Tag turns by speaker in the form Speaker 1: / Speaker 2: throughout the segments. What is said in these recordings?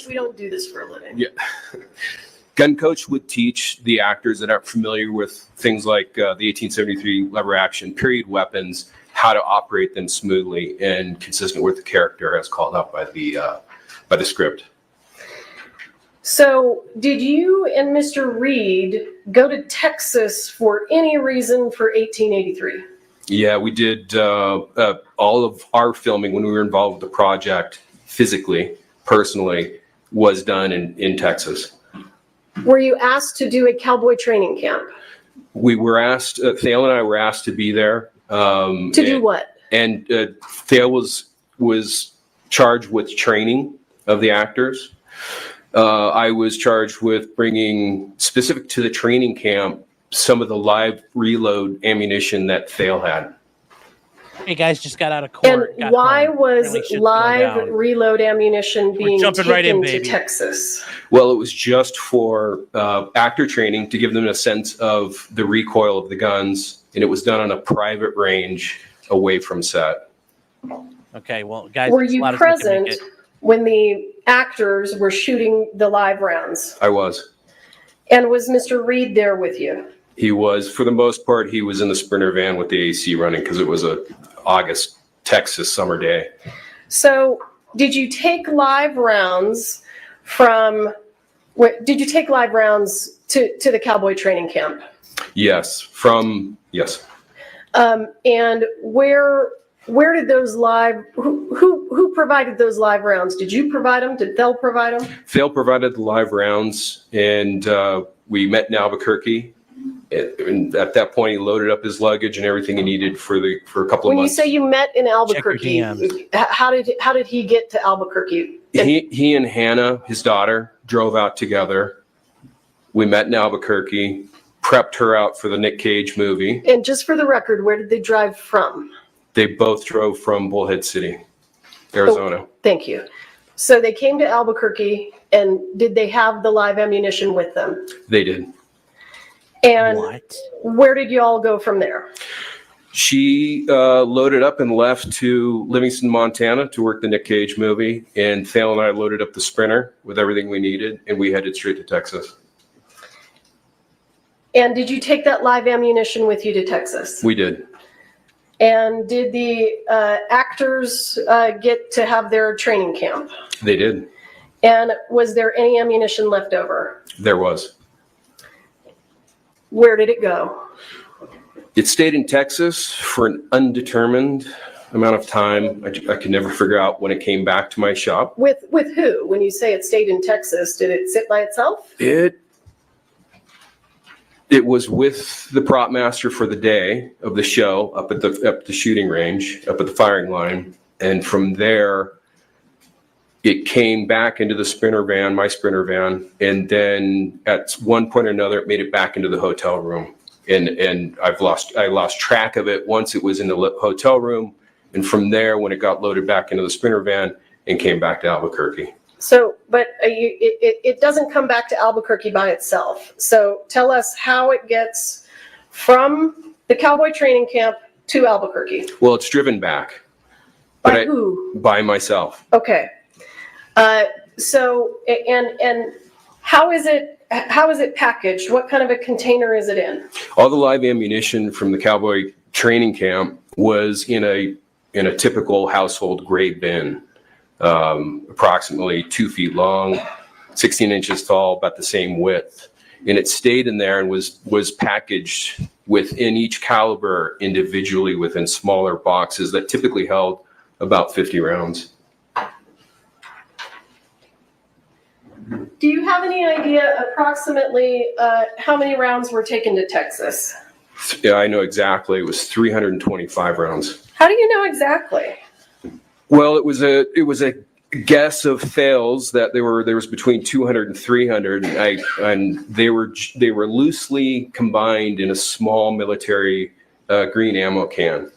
Speaker 1: we don't do this for a living.
Speaker 2: Yeah. Gun coach would teach the actors that aren't familiar with things like the 1873 lever action period weapons, how to operate them smoothly and consistent with the character as called out by the script.
Speaker 1: So did you and Mr. Reed go to Texas for any reason for 1883?
Speaker 2: Yeah, we did all of our filming when we were involved with the project physically, personally, was done in Texas.
Speaker 1: Were you asked to do a cowboy training camp?
Speaker 2: We were asked, Thale and I were asked to be there.
Speaker 1: To do what?
Speaker 2: And Thale was charged with training of the actors. I was charged with bringing, specific to the training camp, some of the live reload ammunition that Thale had.
Speaker 3: Hey guys, just got out of court.
Speaker 1: And why was live reload ammunition being taken
Speaker 3: right in,
Speaker 1: to Texas?
Speaker 2: Well, it was just for actor training to give them a sense of the recoil of the guns, and it was done on a private range away from set.
Speaker 3: Okay, well, guys,
Speaker 1: were you present when the actors were shooting the live rounds?
Speaker 2: I was.
Speaker 1: And was Mr. Reed there with you?
Speaker 2: He was. For the most part, he was in the Sprinter van with the AC running because it was a August Texas summer day.
Speaker 1: So did you take live rounds to the cowboy training camp?
Speaker 2: Yes. Yes.
Speaker 1: And where did those live, who provided those live rounds? Did you provide them? Did Thale provide them?
Speaker 2: Thale provided the live rounds, and we met in Albuquerque. And at that point, he loaded up his luggage and everything he needed for a couple of months.
Speaker 1: When you say you met in Albuquerque, how did he get to Albuquerque?
Speaker 2: He and Hannah, his daughter, drove out together. We met in Albuquerque, prepped her out for the Nick Cage movie.
Speaker 1: And just for the record, where did they drive from?
Speaker 2: They both drove from Bullhead City, Arizona.
Speaker 1: Oh, thank you. So they came to Albuquerque, and did they have the live ammunition with them?
Speaker 2: They did.
Speaker 1: And where did you all go from there?
Speaker 2: She loaded up and left to Livingston, Montana to work the Nick Cage movie. And Thale and I loaded up the Sprinter with everything we needed, and we headed straight to Texas.
Speaker 1: And did you take that live ammunition with you to Texas?
Speaker 2: We did.
Speaker 1: And did the actors get to have their training camp?
Speaker 2: They did.
Speaker 1: And was there any ammunition left over?
Speaker 2: There was.
Speaker 1: Where did it go?
Speaker 2: It stayed in Texas for an undetermined amount of time. I could never figure out when it came back to my shop.
Speaker 1: With who? When you say it stayed in Texas, did it sit by itself?
Speaker 2: It was with the prop master for the day of the show up at the shooting range, up at the firing line. And from there, it came back into the Sprinter van, my Sprinter van. And then at one point or another, it made it back into the hotel room. And I lost track of it once it was in the hotel room. And from there, when it got loaded back into the Sprinter van and came back to Albuquerque.
Speaker 1: So, but it doesn't come back to Albuquerque by itself. So tell us how it gets from the cowboy training camp to Albuquerque.
Speaker 2: Well, it's driven back.
Speaker 1: By who?
Speaker 2: By myself.
Speaker 1: Okay. So, and how is it packaged? What kind of a container is it in?
Speaker 2: All the live ammunition from the cowboy training camp was in a typical household gray bin. Approximately 2 feet long, 16 inches tall, about the same width. And it stayed in there and was packaged within each caliber individually within smaller boxes that typically held about 50 rounds.
Speaker 1: Do you have any idea approximately how many rounds were taken to Texas?
Speaker 2: Yeah, I know exactly. It was 325 rounds.
Speaker 1: How do you know exactly?
Speaker 2: Well, it was a guess of Thale's that there was between 200 and 300, and they were loosely combined in a small military green ammo can.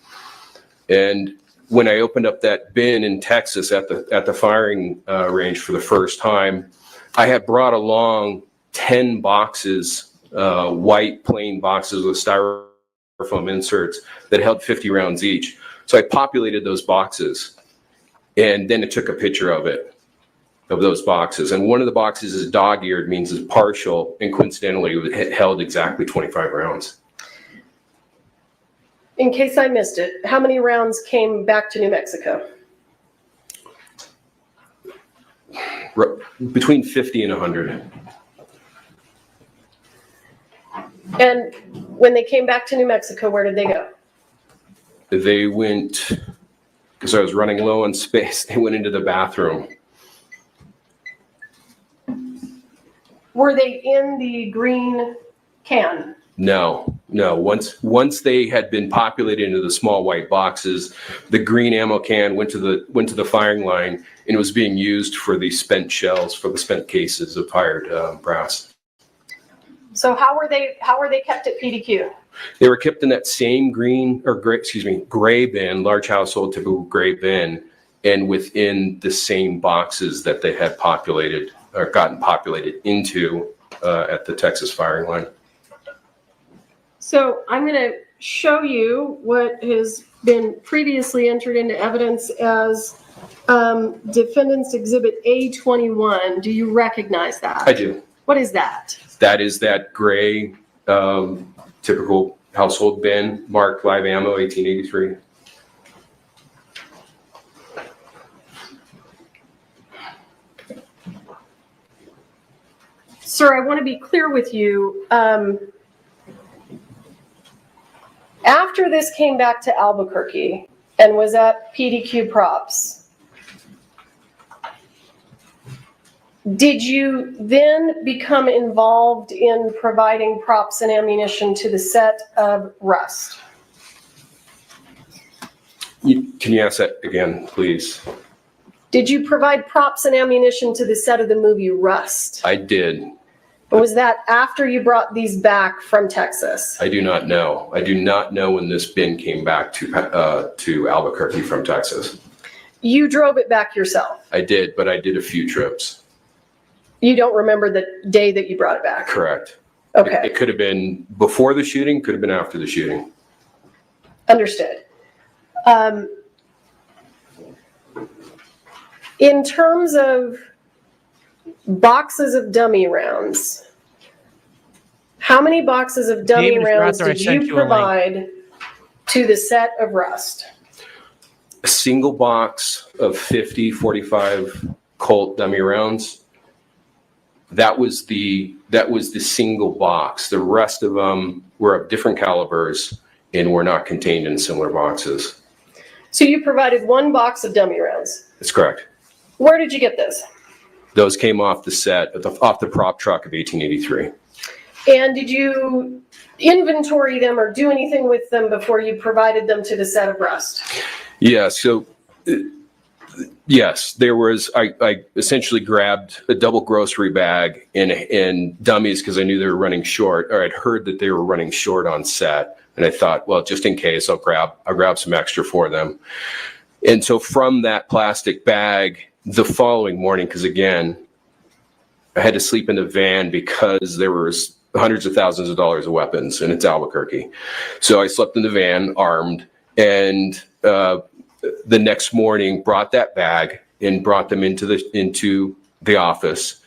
Speaker 2: And when I opened up that bin in Texas at the firing range for the first time, I had brought along 10 boxes, white plain boxes with styrofoam inserts that held 50 rounds each. So I populated those boxes. And then it took a picture of it. of those boxes. And one of the boxes is dog-eared, means it's partial, and coincidentally, it held exactly 25 rounds.
Speaker 1: In case I missed it, how many rounds came back to New Mexico?
Speaker 2: Between 50 and 100.
Speaker 1: And when they came back to New Mexico, where did they go?
Speaker 2: They went, because I was running low on space, they went into the bathroom.
Speaker 1: Were they in the green can?
Speaker 2: No. Once they had been populated into the small white boxes, the green ammo can went to the firing line, and it was being used for the spent shells, for the spent cases of fired brass.
Speaker 1: So how were they kept at PDQ?
Speaker 2: They were kept in that same gray bin, large household typical gray bin, and within the same boxes that they had populated or gotten populated into at the Texas firing line.
Speaker 1: So I'm going to show you what has been previously entered into evidence as Defendant's Exhibit A21. Do you recognize that?
Speaker 2: I do.
Speaker 1: What is that?
Speaker 2: That is that gray typical household bin marked live ammo 1883.
Speaker 1: Sir, I want to be clear with you. After this came back to Albuquerque and was at PDQ Props, did you then become involved in providing props and ammunition to the set of Rust?
Speaker 2: Can you ask that again, please?
Speaker 1: Did you provide props and ammunition to the set of the movie Rust?
Speaker 2: I did.
Speaker 1: Was that after you brought these back from Texas?
Speaker 2: I do not know. I do not know when this bin came back to Albuquerque from Texas.
Speaker 1: You drove it back yourself?
Speaker 2: I did, but I did a few trips.
Speaker 1: You don't remember the day that you brought it back?
Speaker 2: Correct.
Speaker 1: Okay.
Speaker 2: It could have been before the shooting, could have been after the shooting.
Speaker 1: Understood. In terms of boxes of dummy rounds, how many boxes of dummy
Speaker 3: David,
Speaker 1: rounds
Speaker 3: after I
Speaker 1: did
Speaker 3: sent
Speaker 1: you
Speaker 3: you a link.
Speaker 1: provide to the set of Rust?
Speaker 2: A single box of 50 45 Colt dummy rounds. That was the single box. The rest of them were of different calibers and were not contained in similar boxes.
Speaker 1: So you provided one box of dummy rounds.
Speaker 2: That's correct.
Speaker 1: Where did you get this?
Speaker 2: Those came off the set, off the prop truck of 1883.
Speaker 1: And did you inventory them or do anything with them before you provided them to the set of Rust?
Speaker 2: Yeah, so yes, there was, I essentially grabbed a double grocery bag and dummies because I knew they were running short, or I'd heard that they were running short on set. And I thought, well, just in case, I'll grab some extra for them. And so from that plastic bag, the following morning, because again, I had to sleep in the van because there was hundreds of thousands of dollars of weapons, and it's Albuquerque. So I slept in the van armed, and the next morning brought that bag and brought them into the office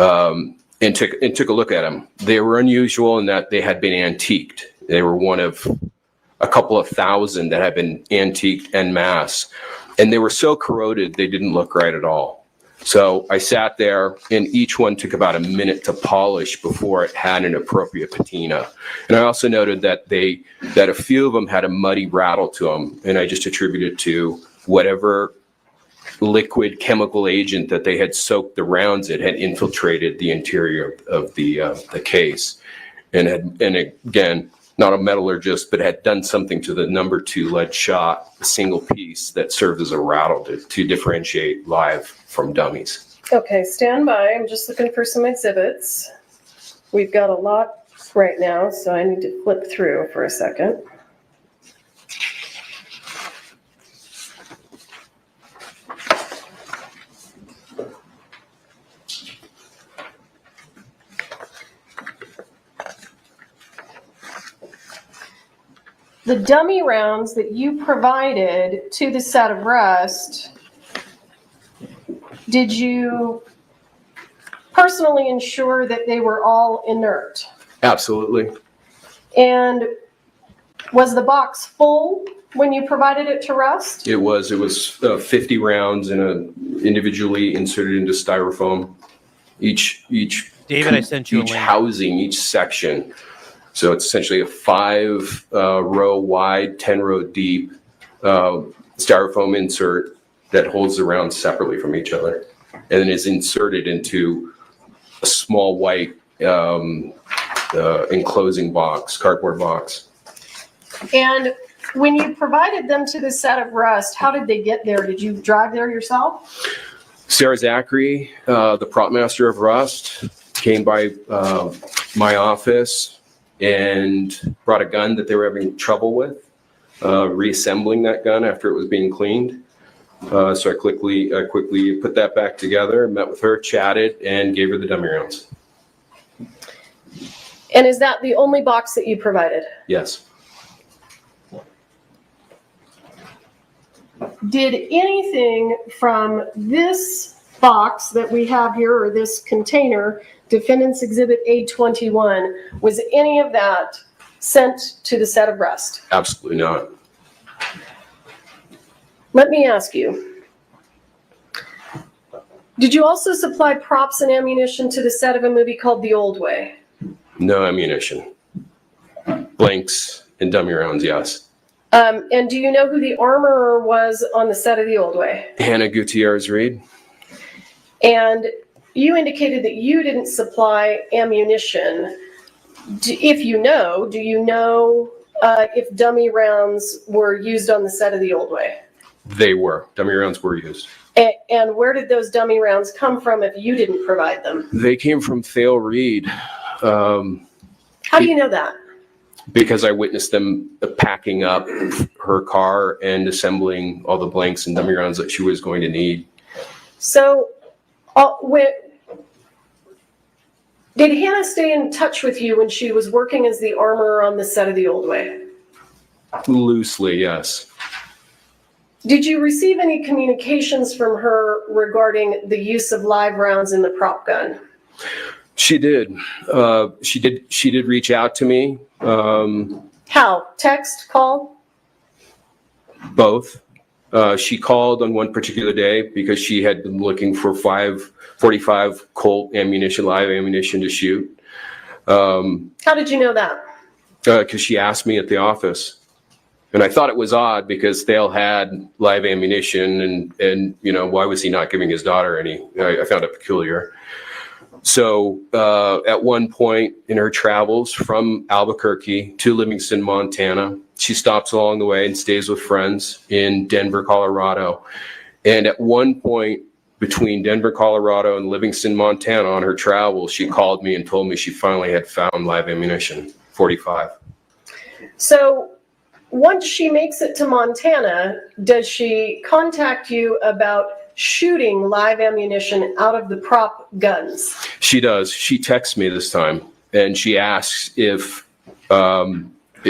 Speaker 2: and took a look at them. They were unusual in that they had been antiqued. They were one of a couple of thousand that had been antiqued en masse. And they were so corroded, they didn't look right at all. So I sat there, and each one took about a minute to polish before it had an appropriate patina. And I also noted that a few of them had a muddy rattle to them, and I just attributed to whatever liquid chemical agent that they had soaked the rounds in had infiltrated the interior of the case, and again, not a metallurgist, but had done something to the number 2 lead shot, a single piece that served as a rattle to differentiate live from dummies.
Speaker 1: Okay, stand by. I'm just looking for some exhibits. We've got a lot right now, so I need to flip through for a second. The dummy rounds that you provided to the set of Rust, did you personally ensure that they were all inert?
Speaker 2: Absolutely.
Speaker 1: And was the box full when you provided it to Rust?
Speaker 2: It was 50 rounds individually inserted into styrofoam. Each
Speaker 3: David, I sent you a
Speaker 2: each
Speaker 3: link.
Speaker 2: housing, each section. So it's essentially a 5 row wide, 10 row deep styrofoam insert that holds the rounds separately from each other, and then is inserted into a small white enclosing box, cardboard box.
Speaker 1: And when you provided them to the set of Rust, how did they get there? Did you drive there yourself?
Speaker 2: Sarah Zachary, the prop master of Rust, came by my office and brought a gun that they were having trouble with, reassembling that gun after it was being cleaned. So I quickly put that back together, met with her, chatted, and gave her the dummy rounds.
Speaker 1: And is that the only box that you provided?
Speaker 2: Yes.
Speaker 1: Did anything from this box that we have here, or this container, Defendant's Exhibit A21, was any of that sent to the set of Rust?
Speaker 2: Absolutely not.
Speaker 1: Let me ask you, did you also supply props and ammunition to the set of a movie called The Old Way?
Speaker 2: No ammunition. Blanks and dummy rounds, yes.
Speaker 1: And do you know who the armorer was on the set of The Old Way?
Speaker 2: Hannah Gutierrez Reed.
Speaker 1: And you indicated that you didn't supply ammunition. Do you know if dummy rounds were used on the set of The Old Way?
Speaker 2: They were. Dummy rounds were used.
Speaker 1: And where did those dummy rounds come from if you didn't provide them?
Speaker 2: They came from Thale Reed.
Speaker 1: How do you know that?
Speaker 2: Because I witnessed them packing up her car and assembling all the blanks and dummy rounds that she was going to need.
Speaker 1: So, did Hannah stay in touch with you when she was working as the armorer on the set of The Old Way?
Speaker 2: Loosely, yes.
Speaker 1: Did you receive any communications from her regarding the use of live rounds in the prop gun?
Speaker 2: She did. She did reach out to me.
Speaker 1: How? Text? Call?
Speaker 2: Both. She called on one particular day because she had been looking for 5.45 Colt ammunition, live ammunition to shoot.
Speaker 1: How did you know that?
Speaker 2: Because she asked me at the office. And I thought it was odd because Thale had live ammunition and why was he not giving his daughter any? I found it peculiar. So at one point in her travels from Albuquerque to Livingston, Montana, she stops along the way and stays with friends in Denver, Colorado. And at one point between Denver, Colorado and Livingston, Montana on her travels, she called me and told me she finally had found live ammunition, 45.
Speaker 1: So once she makes it to Montana, does she contact you about shooting live ammunition out of the prop guns?
Speaker 2: She does. She texts me this time and she asks if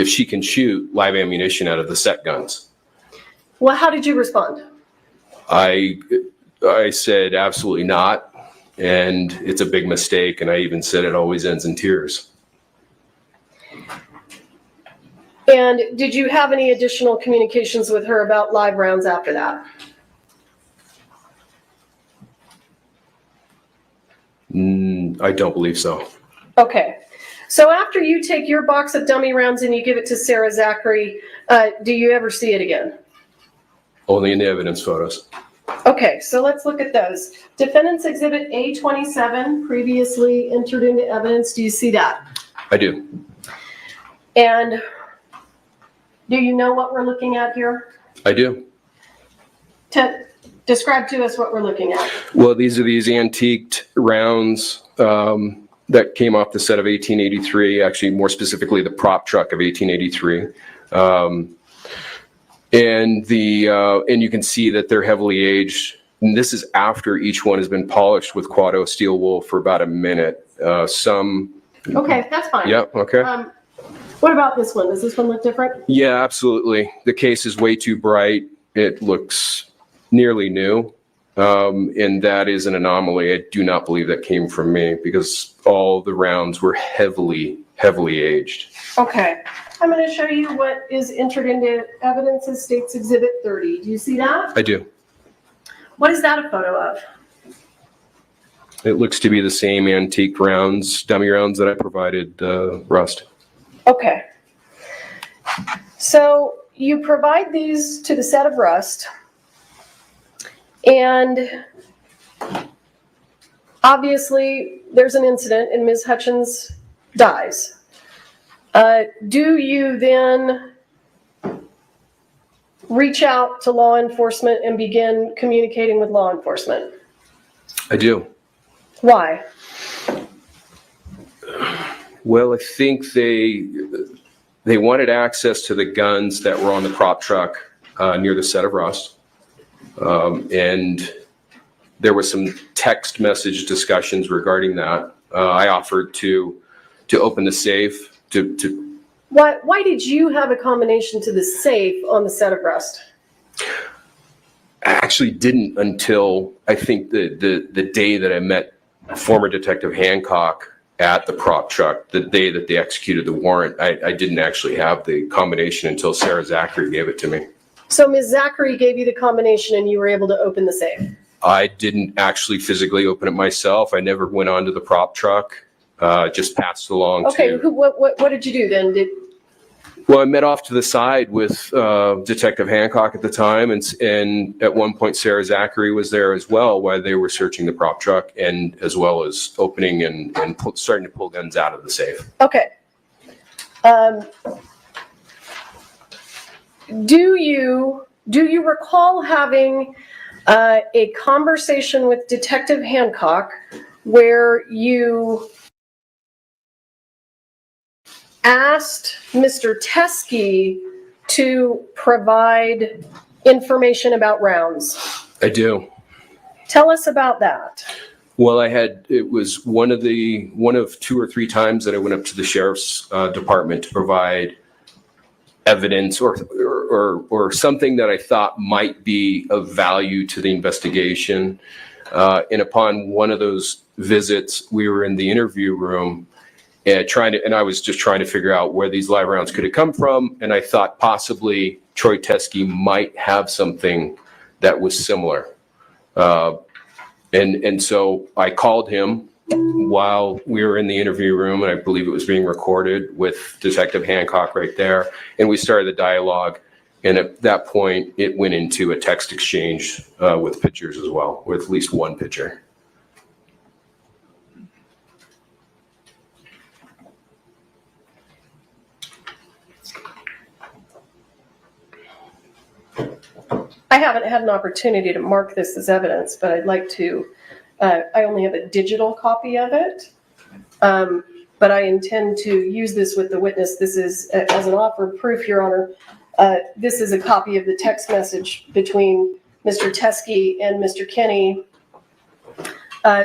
Speaker 2: she can shoot live ammunition out of the set guns.
Speaker 1: Well, how did you respond?
Speaker 2: I said absolutely not, and it's a big mistake, and I even said it always ends in tears.
Speaker 1: And did you have any additional communications with her about live rounds after that?
Speaker 2: I don't believe so.
Speaker 1: Okay. So after you take your box of dummy rounds and you give it to Sarah Zachary, do you ever see it again?
Speaker 2: Only in the evidence photos.
Speaker 1: Okay, so let's look at those. Defendant's Exhibit A27, previously entered into evidence. Do you see that?
Speaker 2: I do.
Speaker 1: And do you know what we're looking at here?
Speaker 2: I do.
Speaker 1: Describe to us what we're looking at.
Speaker 2: Well, these are these antiqued rounds that came off the set of 1883, actually more specifically the prop truck of 1883. And you can see that they're heavily aged. And this is after each one has been polished with Quado steel wool for about a minute.
Speaker 1: Okay, that's fine.
Speaker 2: Yeah, okay.
Speaker 1: What about this one? Does this one look different?
Speaker 2: Yeah, absolutely. The case is way too bright. It looks nearly new. And that is an anomaly. I do not believe that came from me because all the rounds were heavily aged.
Speaker 1: Okay. I'm going to show you what is entered into evidence as State's Exhibit 30. Do you see that?
Speaker 2: I do.
Speaker 1: What is that a photo of?
Speaker 2: It looks to be the same antique rounds, dummy rounds that I provided Rust.
Speaker 1: Okay. So you provide these to the set of Rust, and obviously there's an incident and Ms. Hutchins dies. Do you then reach out to law enforcement and begin communicating with law enforcement?
Speaker 2: I do.
Speaker 1: Why?
Speaker 2: Well, I think they wanted access to the guns that were on the prop truck near the set of Rust. And there was some text message discussions regarding that. I offered to open the safe
Speaker 1: Why did you have a combination to the safe on the set of Rust?
Speaker 2: I actually didn't until I think the day that I met former Detective Hancock at the prop truck, the day that they executed the warrant. I didn't actually have the combination until Sarah Zachary gave it to me.
Speaker 1: So Ms. Zachary gave you the combination and you were able to open the safe?
Speaker 2: I didn't actually physically open it myself. I never went onto the prop truck, just passed along
Speaker 1: Okay,
Speaker 2: to...
Speaker 1: what did you do then?
Speaker 2: Well, I met off to the side with Detective Hancock at the time, and at one point Sarah Zachary was there as well while they were searching the prop truck, and as well as opening and starting to pull guns out of the safe.
Speaker 1: Okay. Do you recall having a conversation with Detective Hancock where you asked Mr. Teskey to provide information about rounds?
Speaker 2: I do.
Speaker 1: Tell us about that.
Speaker 2: Well, it was one of 2 or 3 times that I went up to the sheriff's department to provide evidence or something that I thought might be of value to the investigation. And upon one of those visits, we were in the interview room and I was just trying to figure out where these live rounds could have come from. And I thought possibly Troy Teskey might have something that was similar. And so I called him while we were in the interview room, and I believe it was being recorded with Detective Hancock right there. And we started the dialogue. And at that point, it went into a text exchange with pictures as well, with at least one picture.
Speaker 1: I haven't had an opportunity to mark this as evidence, but I'd like to. I only have a digital copy of it, but I intend to use this with the witness. This is as an offer of proof, Your Honor. This is a copy of the text message between Mr. Teskey and Mr. Kinney.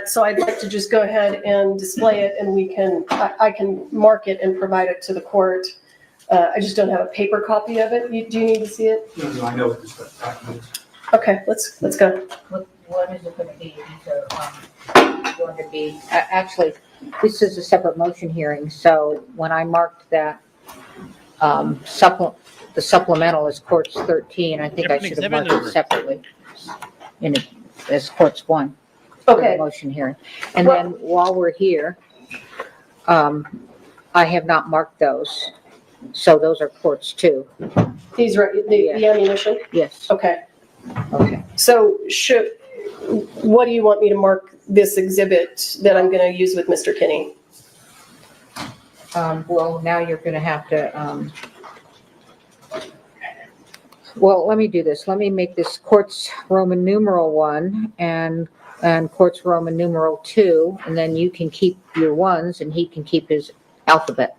Speaker 1: So I'd like to just go ahead and display it, and I can mark it and provide it to the court. I just don't have a paper copy of it. Do you need to see it?
Speaker 4: No, I know what this document is.
Speaker 1: Okay, let's go.
Speaker 5: What is it going to be? These are going to be, actually, this is a separate motion hearing, so when I marked that the supplemental as courts 13, I think I should have marked it separately as courts 1 for the
Speaker 1: Okay.
Speaker 5: motion hearing. And then while we're here, I have not marked those, so those are courts 2.
Speaker 1: These are the ammunition?
Speaker 5: Yes,
Speaker 1: Okay.
Speaker 5: okay.
Speaker 1: So what do you want me to mark this exhibit that I'm going to use with Mr. Kinney?
Speaker 5: Well, now you're going to have to, well, let me do this. Let me make this courts Roman numeral 1 and courts Roman numeral 2, and then you can keep your 1s and he can keep his alphabet.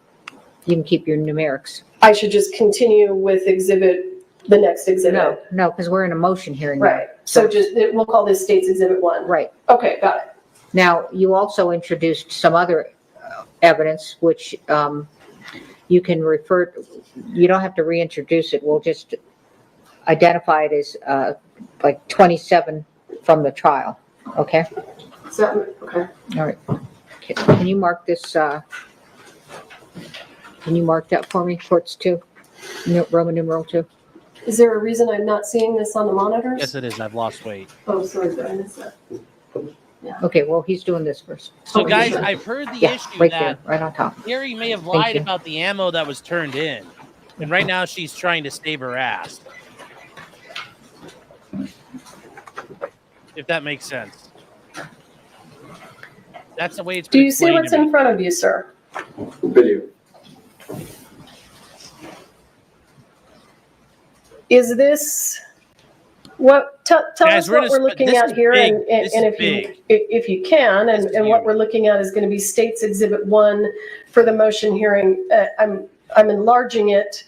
Speaker 5: You can keep your numerics.
Speaker 1: I should just continue with the next exhibit?
Speaker 5: No, because we're in a motion hearing. now.
Speaker 1: Right. So we'll call this State's Exhibit 1.
Speaker 5: Right.
Speaker 1: Okay, got it.
Speaker 5: Now, you also introduced some other evidence, which you can refer to. You don't have to reintroduce it. We'll just identify it as like 27 from the trial, okay?
Speaker 1: Is that, okay.
Speaker 5: All right. Okay, can you mark this, can you mark that for me, courts 2, Roman numeral 2?
Speaker 1: Is there a reason I'm not seeing this on the monitors?
Speaker 3: Yes, it is. I've lost weight.
Speaker 1: Oh, sorry, did I miss that?
Speaker 5: Okay, well, he's doing this first.
Speaker 3: So,
Speaker 1: Okay,
Speaker 3: guys,
Speaker 1: sure.
Speaker 3: I've heard the
Speaker 5: Yeah,
Speaker 3: issue
Speaker 5: right there,
Speaker 3: that
Speaker 5: right on top.
Speaker 3: Gary may have
Speaker 5: Thank
Speaker 3: lied
Speaker 5: you.
Speaker 3: about the ammo that was turned in. And right now she's trying to save her ass. If that makes sense. That's the way it's
Speaker 1: Do
Speaker 3: been
Speaker 1: you see
Speaker 3: explained
Speaker 1: what's
Speaker 3: to me.
Speaker 1: in front of you, sir?
Speaker 4: Video.
Speaker 1: Is this what? Tell
Speaker 3: Guys,
Speaker 1: us
Speaker 3: we're
Speaker 1: what
Speaker 3: gonna
Speaker 1: we're looking
Speaker 3: this
Speaker 1: at
Speaker 3: is
Speaker 1: here,
Speaker 3: big.
Speaker 1: and
Speaker 3: This
Speaker 1: and
Speaker 3: is
Speaker 1: if you
Speaker 3: big.
Speaker 1: if you can,
Speaker 3: This
Speaker 1: and
Speaker 3: is
Speaker 1: what
Speaker 3: huge.
Speaker 1: we're looking at is going to be State's Exhibit 1 for the motion hearing. I'm enlarging it,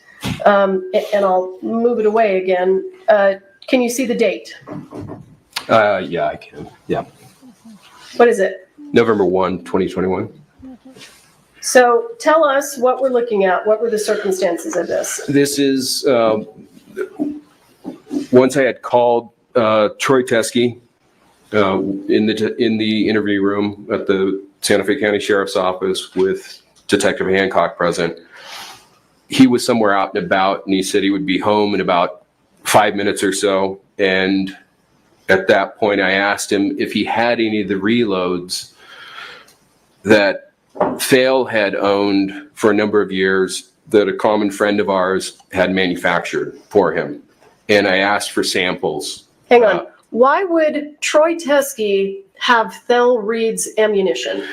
Speaker 1: and I'll move it away again. Can you see the date?
Speaker 2: Yeah, I can. Yeah.
Speaker 1: What is it?
Speaker 2: November 1, 2021.
Speaker 1: So tell us what we're looking at. What were the circumstances of this?
Speaker 2: This is, once I had called Troy Teskey in the interview room at the Santa Fe County Sheriff's Office with Detective Hancock present. He was somewhere out and about, and he said he would be home in about 5 minutes or so. And at that point, I asked him if he had any of the reloads that Thale had owned for a number of years that a common friend of ours had manufactured for him. And I asked for samples.
Speaker 1: Hang on. Why would Troy Teskey have Thel Reed's ammunition?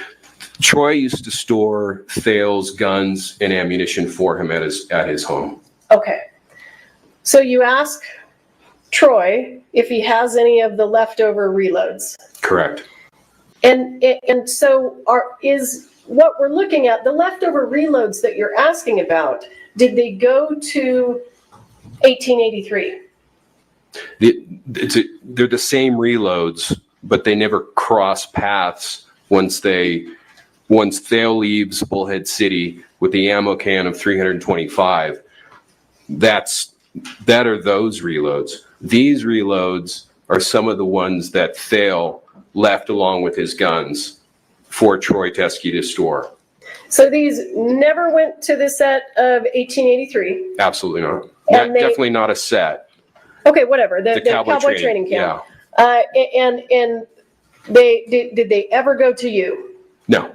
Speaker 2: Troy used to store Thale's guns and ammunition for him at his home.
Speaker 1: Okay. So you ask Troy if he has any of the leftover reloads.
Speaker 2: Correct.
Speaker 1: And so is what we're looking at, the leftover reloads that you're asking about, did they go to 1883?
Speaker 2: They're the same reloads, but they never cross paths once Thale leaves Bullhead City with the ammo can of 325. That are those reloads. These reloads are some of the ones that Thale left along with his guns for Troy Teskey to store.
Speaker 1: So these never went to the set of 1883?
Speaker 2: Absolutely not.
Speaker 1: And
Speaker 2: Definitely not a set.
Speaker 1: Okay, whatever. The Cowboy training camp.
Speaker 2: Yeah.
Speaker 1: And did they ever go to you?
Speaker 2: No.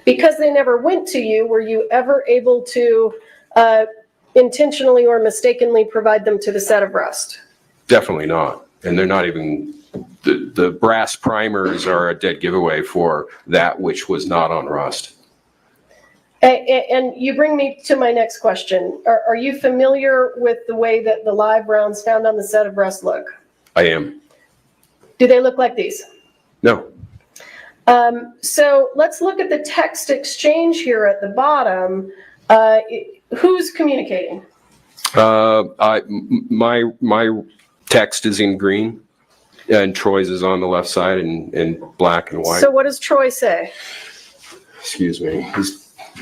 Speaker 1: Because they never went to you, were you ever able to intentionally or mistakenly provide them to the set of Rust?
Speaker 2: Definitely not. And they're not even, the brass primers are a dead giveaway for that which was not on Rust.
Speaker 1: And you bring me to my next question. Are you familiar with the way that the live rounds found on the set of Rust look?
Speaker 2: I am.
Speaker 1: Do they look like these?
Speaker 2: No.
Speaker 1: So let's look at the text exchange here at the bottom. Who's communicating?
Speaker 2: My text is in green, and Troy's is on the left side in black and white.
Speaker 1: So what does Troy say?
Speaker 2: Excuse me.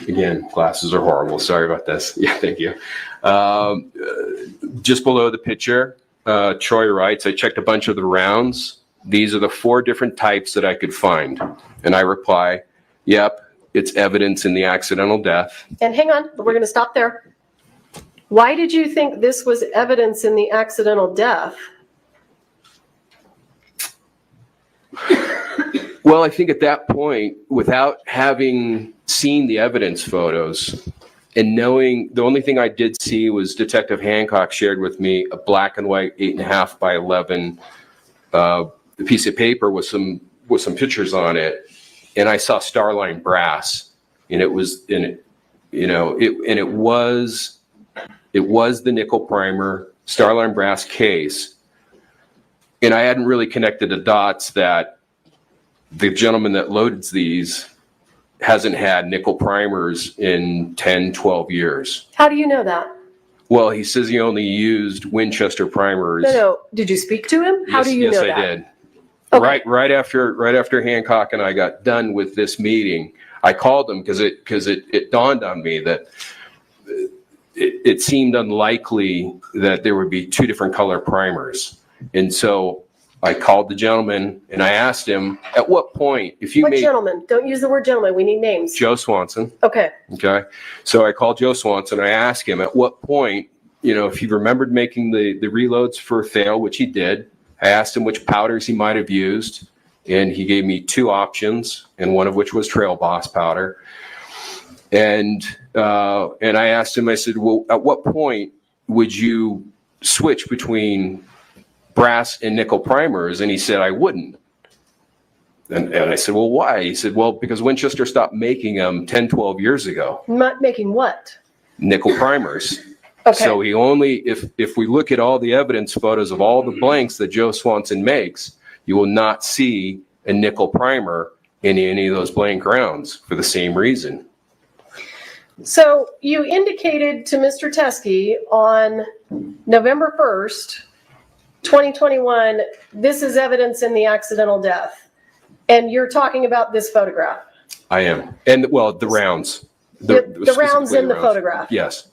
Speaker 2: Again, glasses are horrible. Sorry about this. Yeah, thank you. Just below the picture, Troy writes, I checked a bunch of the rounds. These are the 4 different types that I could find. And I reply, yep, it's evidence in the accidental death.
Speaker 1: And hang on, we're going to stop there. Why did you think this was evidence in the accidental death?
Speaker 2: Well, I think at that point, without having seen the evidence photos and knowing, the only thing I did see was Detective Hancock shared with me a black and white 8.5 by 11 piece of paper with some pictures on it, and I saw Starline brass, and it was the nickel primer Starline brass case, and I hadn't really connected the dots that the gentleman that loaded these hasn't had nickel primers in 10, 12 years.
Speaker 1: How do you know that?
Speaker 2: Well, he says he only used Winchester primers.
Speaker 1: No. Did you speak to him? How do you know that?
Speaker 2: Yes, I did.
Speaker 1: Okay.
Speaker 2: Right after Hancock and I got done with this meeting, I called him because it dawned on me that it seemed unlikely that there would be 2 different color primers. And so I called the gentleman and I asked him, at what point, if you
Speaker 1: What
Speaker 2: made
Speaker 1: gentleman? Don't use the word gentleman. We need names.
Speaker 2: Joe Swanson,
Speaker 1: Okay.
Speaker 2: okay? So I called Joe Swanson. I asked him at what point, if he remembered making the reloads for Thale, which he did. I asked him which powders he might have used, and he gave me 2 options, and one of which was Trail Boss powder. And I asked him, I said, well, at what point would you switch between brass and nickel primers? And he said, I wouldn't. And I said, well, why? He said, well, because Winchester stopped making them 10, 12 years ago.
Speaker 1: Not making what?
Speaker 2: Nickel primers.
Speaker 1: Okay.
Speaker 2: So he only, if we look at all the evidence photos of all the blanks that Joe Swanson makes, you will not see a nickel primer in any of those blank rounds for the same reason.
Speaker 1: So you indicated to Mr. Teskey on November 1st, 2021, this is evidence in the accidental death. And you're talking about this photograph.
Speaker 2: I am. And, well, the rounds.
Speaker 1: The rounds
Speaker 2: specifically
Speaker 1: in the
Speaker 2: rounds.
Speaker 1: photograph.
Speaker 2: Yes.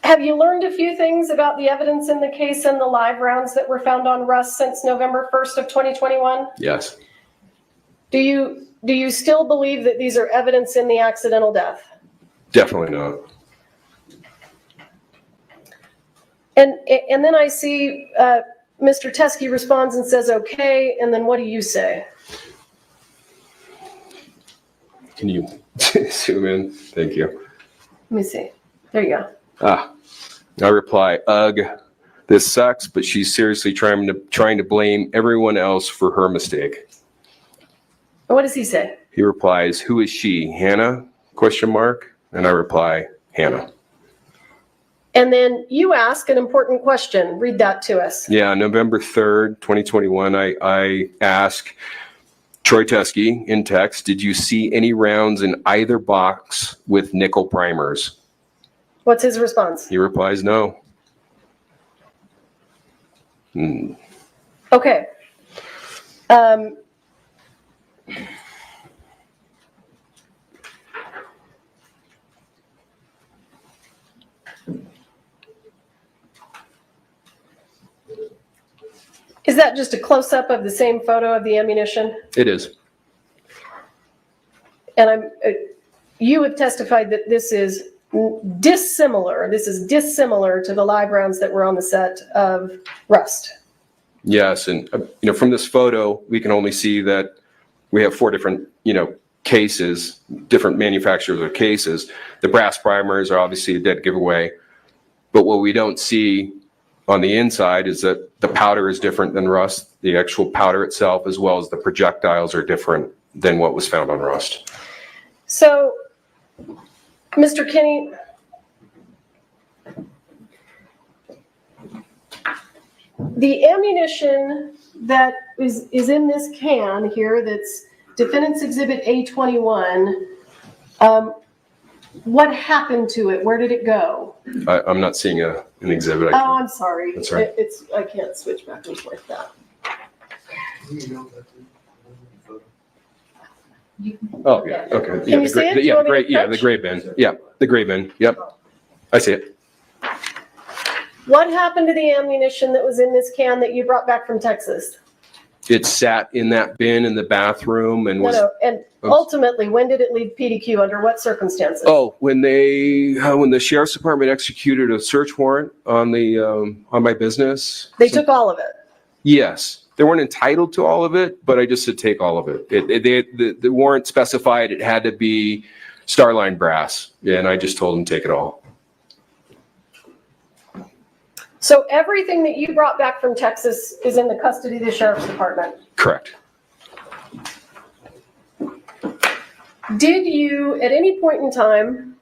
Speaker 1: Have you learned a few things about the evidence in the case and the live rounds that were found on Russ since November 1st of 2021?
Speaker 2: Yes.
Speaker 1: Do you still believe that these are evidence in the accidental death?
Speaker 2: Definitely not.
Speaker 1: And then I see Mr. Teskey responds and says, okay, and then what do you say?
Speaker 2: Can you zoom in? Thank you.
Speaker 1: Let me see. There you go.
Speaker 2: I reply, ugh, this sucks, but she's seriously trying to blame everyone else for her mistake.
Speaker 1: And what does he say?
Speaker 2: He replies, who is she? Hannah? ? And I reply, Hannah.
Speaker 1: And then you ask an important question. Read that to us.
Speaker 2: Yeah, November 3rd, 2021, I ask Troy Teskey in text, did you see any rounds in either box with nickel primers?
Speaker 1: What's his response?
Speaker 2: He replies, no.
Speaker 1: Okay. Is that just a close-up of the same photo of the ammunition?
Speaker 2: It is.
Speaker 1: And you have testified that this is dissimilar. This is dissimilar to the live rounds that were on the set of Rust.
Speaker 2: Yes, and from this photo, we can only see that we have 4 different, cases, different manufacturers of cases. The brass primers are obviously a dead giveaway, but what we don't see on the inside is that the powder is different than Rust. The actual powder itself, as well as the projectiles, are different than what was found on Rust.
Speaker 1: So, Mr. Kinney, the ammunition that is in this can here, that's Defendant's Exhibit A21, what happened to it? Where did it go?
Speaker 2: I'm not seeing an exhibit.
Speaker 1: Oh, I'm sorry.
Speaker 2: That's right.
Speaker 1: I can't switch back and forth that.
Speaker 2: Oh, yeah, okay.
Speaker 1: Can you see it? Do you want me to
Speaker 2: The
Speaker 1: touch?
Speaker 2: gray bin. Yeah, the gray bin. Yep. I see it.
Speaker 1: What happened to the ammunition that was in this can that you brought back from Texas?
Speaker 2: It sat in that bin in the bathroom and was.
Speaker 1: No, and ultimately, when did it leave PDQ? Under what circumstances?
Speaker 2: Oh, when the sheriff's department executed a search warrant on on my business.
Speaker 1: They took all of it.
Speaker 2: Yes, they weren't entitled to all of it, but I just said take all of it. The warrant specified it had to be Starline brass, and I just told them take it all.
Speaker 1: So everything that you brought back from Texas is in the custody of the sheriff's department.
Speaker 2: Correct.
Speaker 1: Did you, at any point in time,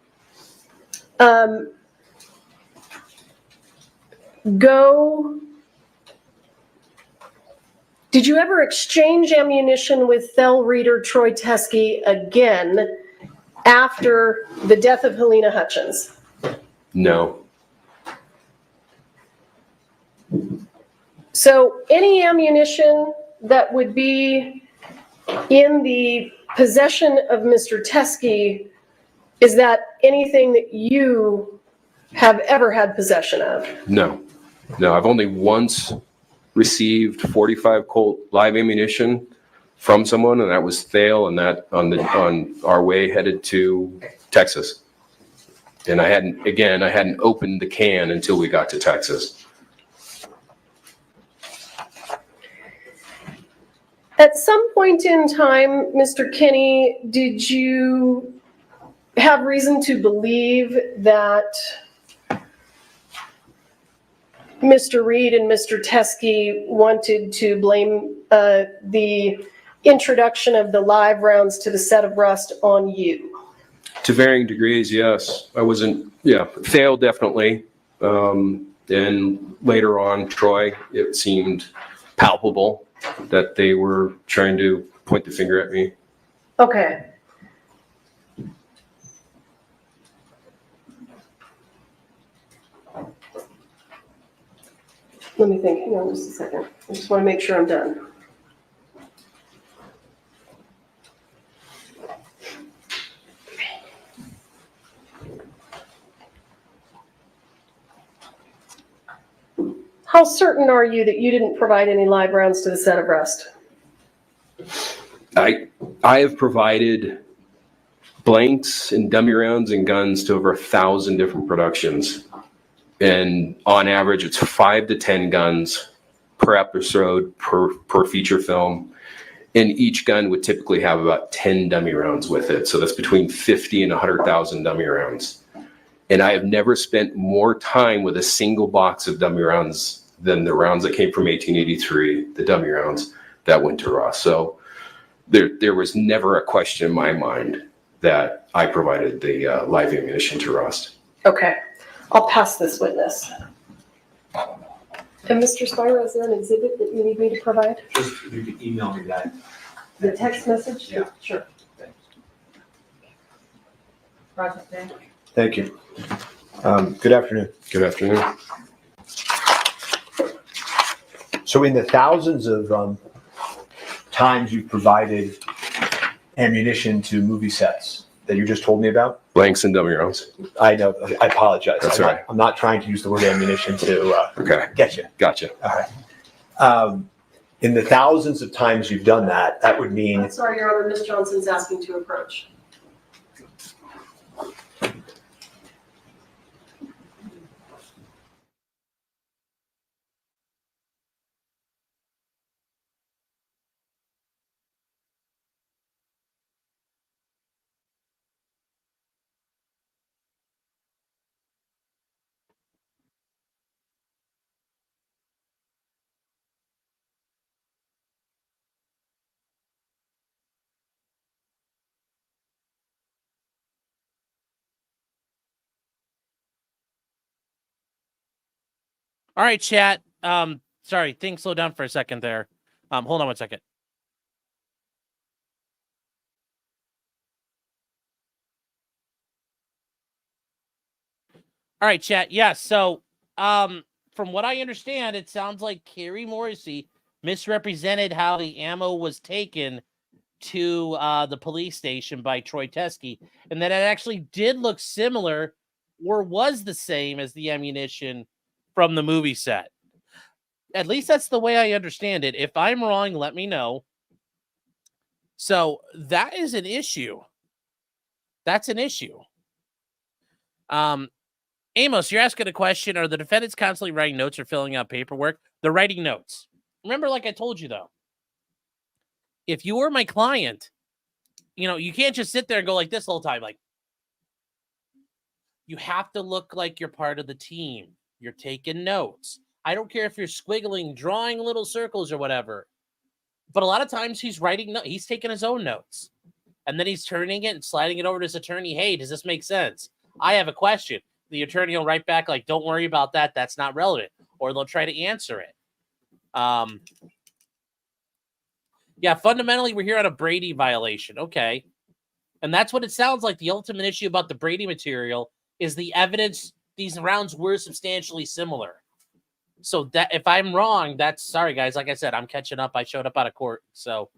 Speaker 1: did you ever exchange ammunition with Thel Reader Troy Teskey again after the death of Halyna Hutchins?
Speaker 2: No.
Speaker 1: So any ammunition that would be in the possession of Mr. Teskey, is that anything that you have ever had possession of?
Speaker 2: No. No, I've only once received 45 Colt live ammunition from someone, and that was Thale, and that on our way headed to Texas. And I hadn't opened the can until we got to Texas.
Speaker 1: At some point in time, Mr. Kinney, did you have reason to believe that Mr. Reed and Mr. Teskey wanted to blame the introduction of the live rounds to the set of rust on you?
Speaker 2: To varying degrees, yes. I wasn't, Thale definitely. And later on, Troy, it seemed palpable that they were trying to point the finger at me.
Speaker 1: Okay. Let me think. Hang on just a second. I just want to make sure I'm done. How certain are you that you didn't provide any live rounds to the set of rust?
Speaker 2: I have provided blanks and dummy rounds and guns to over 1,000 different productions. And on average, it's 5 to 10 guns per episode, per feature film. And each gun would typically have about 10 dummy rounds with it. So that's between 50 and 100,000 dummy rounds. And I have never spent more time with a single box of dummy rounds than the rounds that came from 1883, the dummy rounds that went to Ross. So there was never a question in my mind that I provided the live ammunition to Rust.
Speaker 1: Okay. I'll pass this witness. And Mr. Spiro, is there an exhibit that you need me to provide?
Speaker 4: Just if you could email me that.
Speaker 1: The text message?
Speaker 4: Yeah.
Speaker 1: Sure.
Speaker 6: Thank you. Good afternoon.
Speaker 2: Good afternoon.
Speaker 6: So in the thousands of times you've provided ammunition to movie sets that you just told me about,
Speaker 2: Blanks and dummy rounds.
Speaker 6: I know, I apologize.
Speaker 2: That's
Speaker 6: I'm
Speaker 2: all right.
Speaker 6: I'm not trying to use the word ammunition to
Speaker 2: Okay,
Speaker 6: get you.
Speaker 2: gotcha.
Speaker 6: All right. In the thousands of times you've done that, that would mean,
Speaker 1: I'm sorry, Your Honor, Ms. Johnson's asking to approach.
Speaker 3: All right, chat. Sorry, things slowed down for a second there. Hold on one second. All right, chat. Yeah, so from what I understand, it sounds like Carrie Morrissey misrepresented how the ammo was taken to the police station by Troy Teskey, and that it actually did look similar or was the same as the ammunition from the movie set. At least that's the way I understand it. If I'm wrong, let me know. So that is an issue. That's an issue. Amos, you're asking a question. Are the defendants constantly writing notes or filling out paperwork? They're writing notes. Remember, like I told you, though, if you were my client, you can't just sit there and go like this the whole time. Like, you have to look like you're part of the team. You're taking notes. I don't care if you're squiggling, drawing little circles or whatever. But a lot of times he's he's taking his own notes. And then he's turning it and sliding it over to his attorney. Hey, does this make sense? I have a question. The attorney will write back like, don't worry about that. That's not relevant. Or they'll try to answer it. Yeah, fundamentally, we're here on a Brady violation. Okay. And that's what it sounds like. The ultimate issue about the Brady material is the evidence. These rounds were substantially similar. So that if I'm wrong, sorry, guys. Like I said, I'm catching up. I showed up out of court. So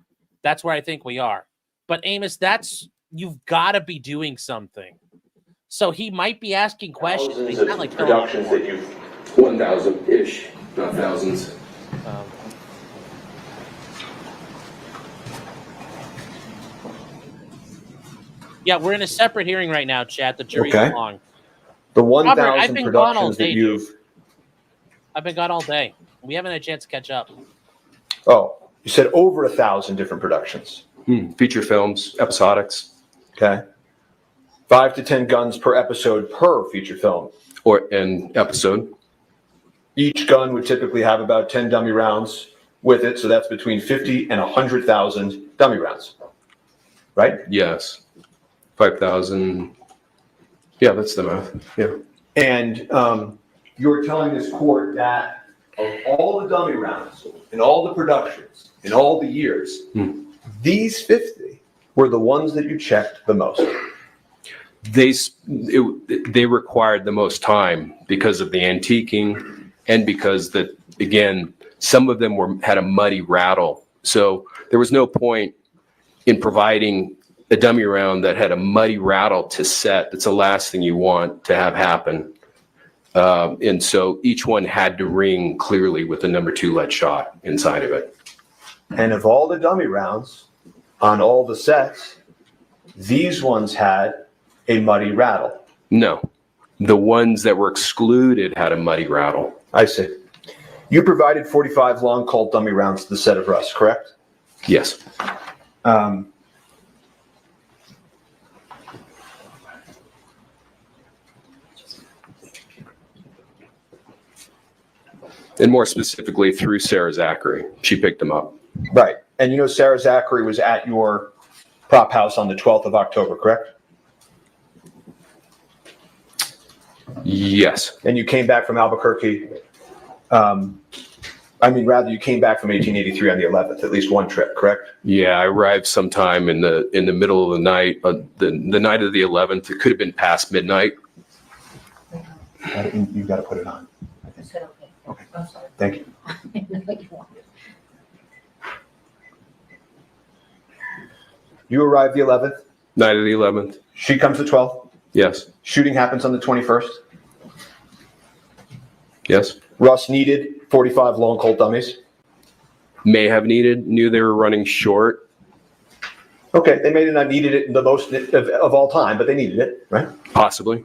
Speaker 3: that's where I think we are. But Amos, you've got to be doing something. So he might be asking questions. But he's not like
Speaker 6: productions that you've
Speaker 2: 1,000-ish, not thousands.
Speaker 3: Yeah, we're in a separate hearing right now, chat. The jury's
Speaker 6: Okay.
Speaker 3: long.
Speaker 6: The
Speaker 3: Robert, I've
Speaker 6: 1,000
Speaker 3: been gone all
Speaker 6: productions that
Speaker 3: day,
Speaker 6: you've.
Speaker 3: I've been gone all day. We haven't had a chance to catch up.
Speaker 6: Oh, you said over 1,000 different productions.
Speaker 2: Feature films, episodics,
Speaker 6: Okay. 5 to 10 guns per episode per feature film.
Speaker 2: or an episode.
Speaker 6: Each gun would typically have about 10 dummy rounds with it, so that's between 50 and 100,000 dummy rounds. Right?
Speaker 2: Yes. 5,000. Yeah, that's the math. Yeah.
Speaker 6: And you're telling this court that of all the dummy rounds, in all the productions, in all the years, these 50 were the ones that you checked the most.
Speaker 2: They required the most time because of the antiquing and because that, again, some of them had a muddy rattle. So there was no point in providing a dummy round that had a muddy rattle to set. That's the last thing you want to have happen. And so each one had to ring clearly with the number 2 lead shot inside of it.
Speaker 6: And of all the dummy rounds on all the sets, these ones had a muddy rattle.
Speaker 2: No, the ones that were excluded had a muddy rattle.
Speaker 6: I see. You provided 45 long Colt dummy rounds to the set of Russ, correct?
Speaker 2: Yes. And more specifically through Sarah Zachary. She picked them up.
Speaker 6: Right. And you know Sarah Zachary was at your prop house on the 12th of October, correct?
Speaker 2: Yes.
Speaker 6: And you came back from Albuquerque. You came back from 1883 on the 11th, at least one trip, correct?
Speaker 2: Yeah, I arrived sometime in the middle of the night, the night of the 11th. It could have been past midnight.
Speaker 6: You've got to put it on.
Speaker 5: I said, okay.
Speaker 6: Okay.
Speaker 5: I'm sorry.
Speaker 6: Thank you.
Speaker 5: I didn't know you wanted.
Speaker 6: You arrived the 11th.
Speaker 2: Night of the 11th.
Speaker 6: She comes the 12th.
Speaker 2: Yes.
Speaker 6: Shooting happens on the 21st.
Speaker 2: Yes.
Speaker 6: Russ needed 45 long Colt dummies.
Speaker 2: May have knew they were running short.
Speaker 6: Okay, they may have not needed it the most of all time, but they needed it, right?
Speaker 2: Possibly.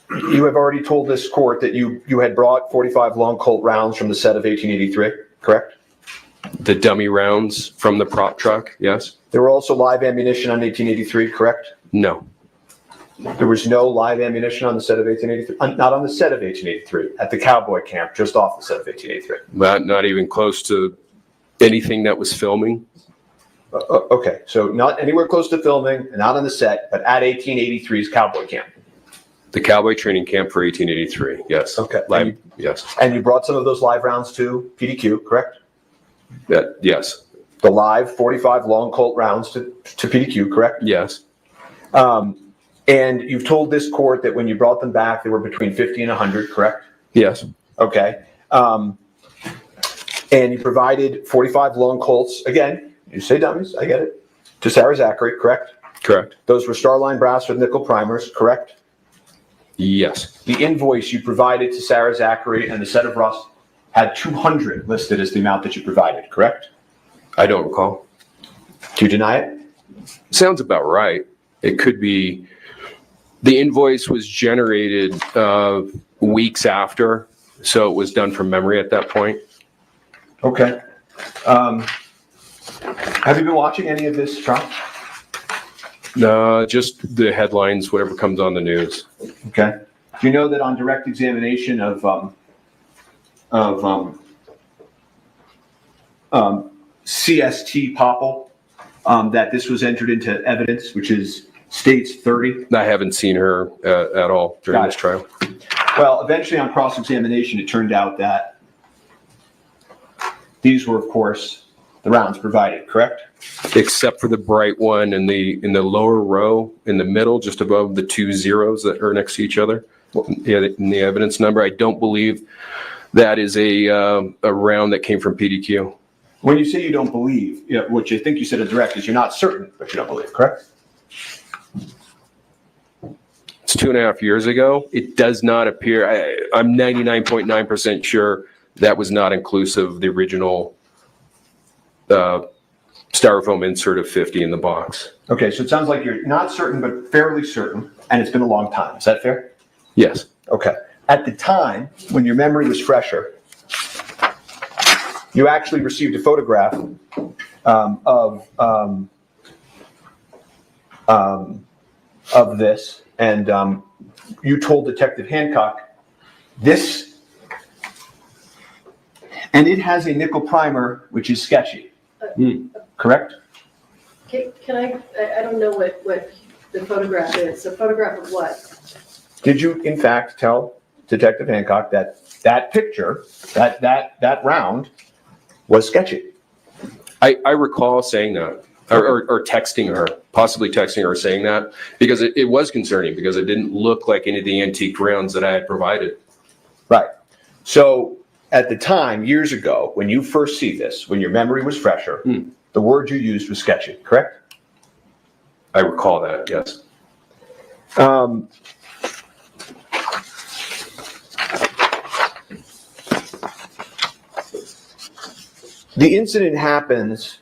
Speaker 6: You have already told this court that you had brought 45 long Colt rounds from the set of 1883, correct?
Speaker 2: The dummy rounds from the prop truck. Yes.
Speaker 6: There were also live ammunition on 1883, correct?
Speaker 2: No.
Speaker 6: There was no live ammunition on the set of 1883, not on the set of 1883, at the Cowboy camp, just off the set of 1883.
Speaker 2: Not even close to anything that was filming.
Speaker 6: Okay, so not anywhere close to filming, not on the set, but at 1883's Cowboy camp.
Speaker 2: The Cowboy training camp for 1883. Yes.
Speaker 6: Okay.
Speaker 2: Live, yes.
Speaker 6: And you brought some of those live rounds to PDQ, correct?
Speaker 2: Yes.
Speaker 6: The live 45 long Colt rounds to PDQ, correct?
Speaker 2: Yes.
Speaker 6: And you've told this court that when you brought them back, they were between 50 and 100, correct?
Speaker 2: Yes.
Speaker 6: Okay. And you provided 45 long Colts, again, you say dummies, I get it, to Sarah Zachary, correct?
Speaker 2: Correct.
Speaker 6: Those were Starline brass with nickel primers, correct?
Speaker 2: Yes.
Speaker 6: The invoice you provided to Sarah Zachary and the set of Russ had 200 listed as the amount that you provided, correct?
Speaker 2: I don't recall.
Speaker 6: Do you deny it?
Speaker 2: Sounds about right. It could be. The invoice was generated weeks after, so it was done from memory at that point.
Speaker 6: Okay. Have you been watching any of this trial?
Speaker 2: No, just the headlines, whatever comes on the news.
Speaker 6: Okay. Do you know that on direct examination of CST Popple, that this was entered into evidence, which is states 30?
Speaker 2: I haven't seen her at all during
Speaker 6: Got
Speaker 2: this
Speaker 6: it.
Speaker 2: trial.
Speaker 6: Well, eventually on cross-examination, it turned out that these were, of course, the rounds provided, correct?
Speaker 2: Except for the bright one in the lower row in the middle, just above the 2 zeros that are next to each other. Yeah, in the evidence number, I don't believe that is a round that came from PDQ.
Speaker 6: When you say you don't believe, which I think you said in direct, is you're not certain, but you don't believe, correct?
Speaker 2: It's 2.5 years ago. It does not appear, I'm 99.9% sure that was not inclusive of the original styrofoam insert of 50 in the box.
Speaker 6: Okay, so it sounds like you're not certain, but fairly certain, and it's been a long time. Is that fair?
Speaker 2: Yes.
Speaker 6: Okay. At the time, when your memory was fresher, you actually received a photograph of this, and you told Detective Hancock this, and it has a nickel primer, which is sketchy. Correct?
Speaker 1: Can I don't know what the photograph is. A photograph of what?
Speaker 6: Did you, in fact, tell Detective Hancock that that picture, that round, was sketchy?
Speaker 2: I recall saying that, or texting her, possibly texting her saying that, because it was concerning, because it didn't look like any of the antique rounds that I had provided.
Speaker 6: Right. So at the time, years ago, when you first see this, when your memory was fresher, the word you used was sketchy, correct?
Speaker 2: I recall that, yes.
Speaker 6: The incident happens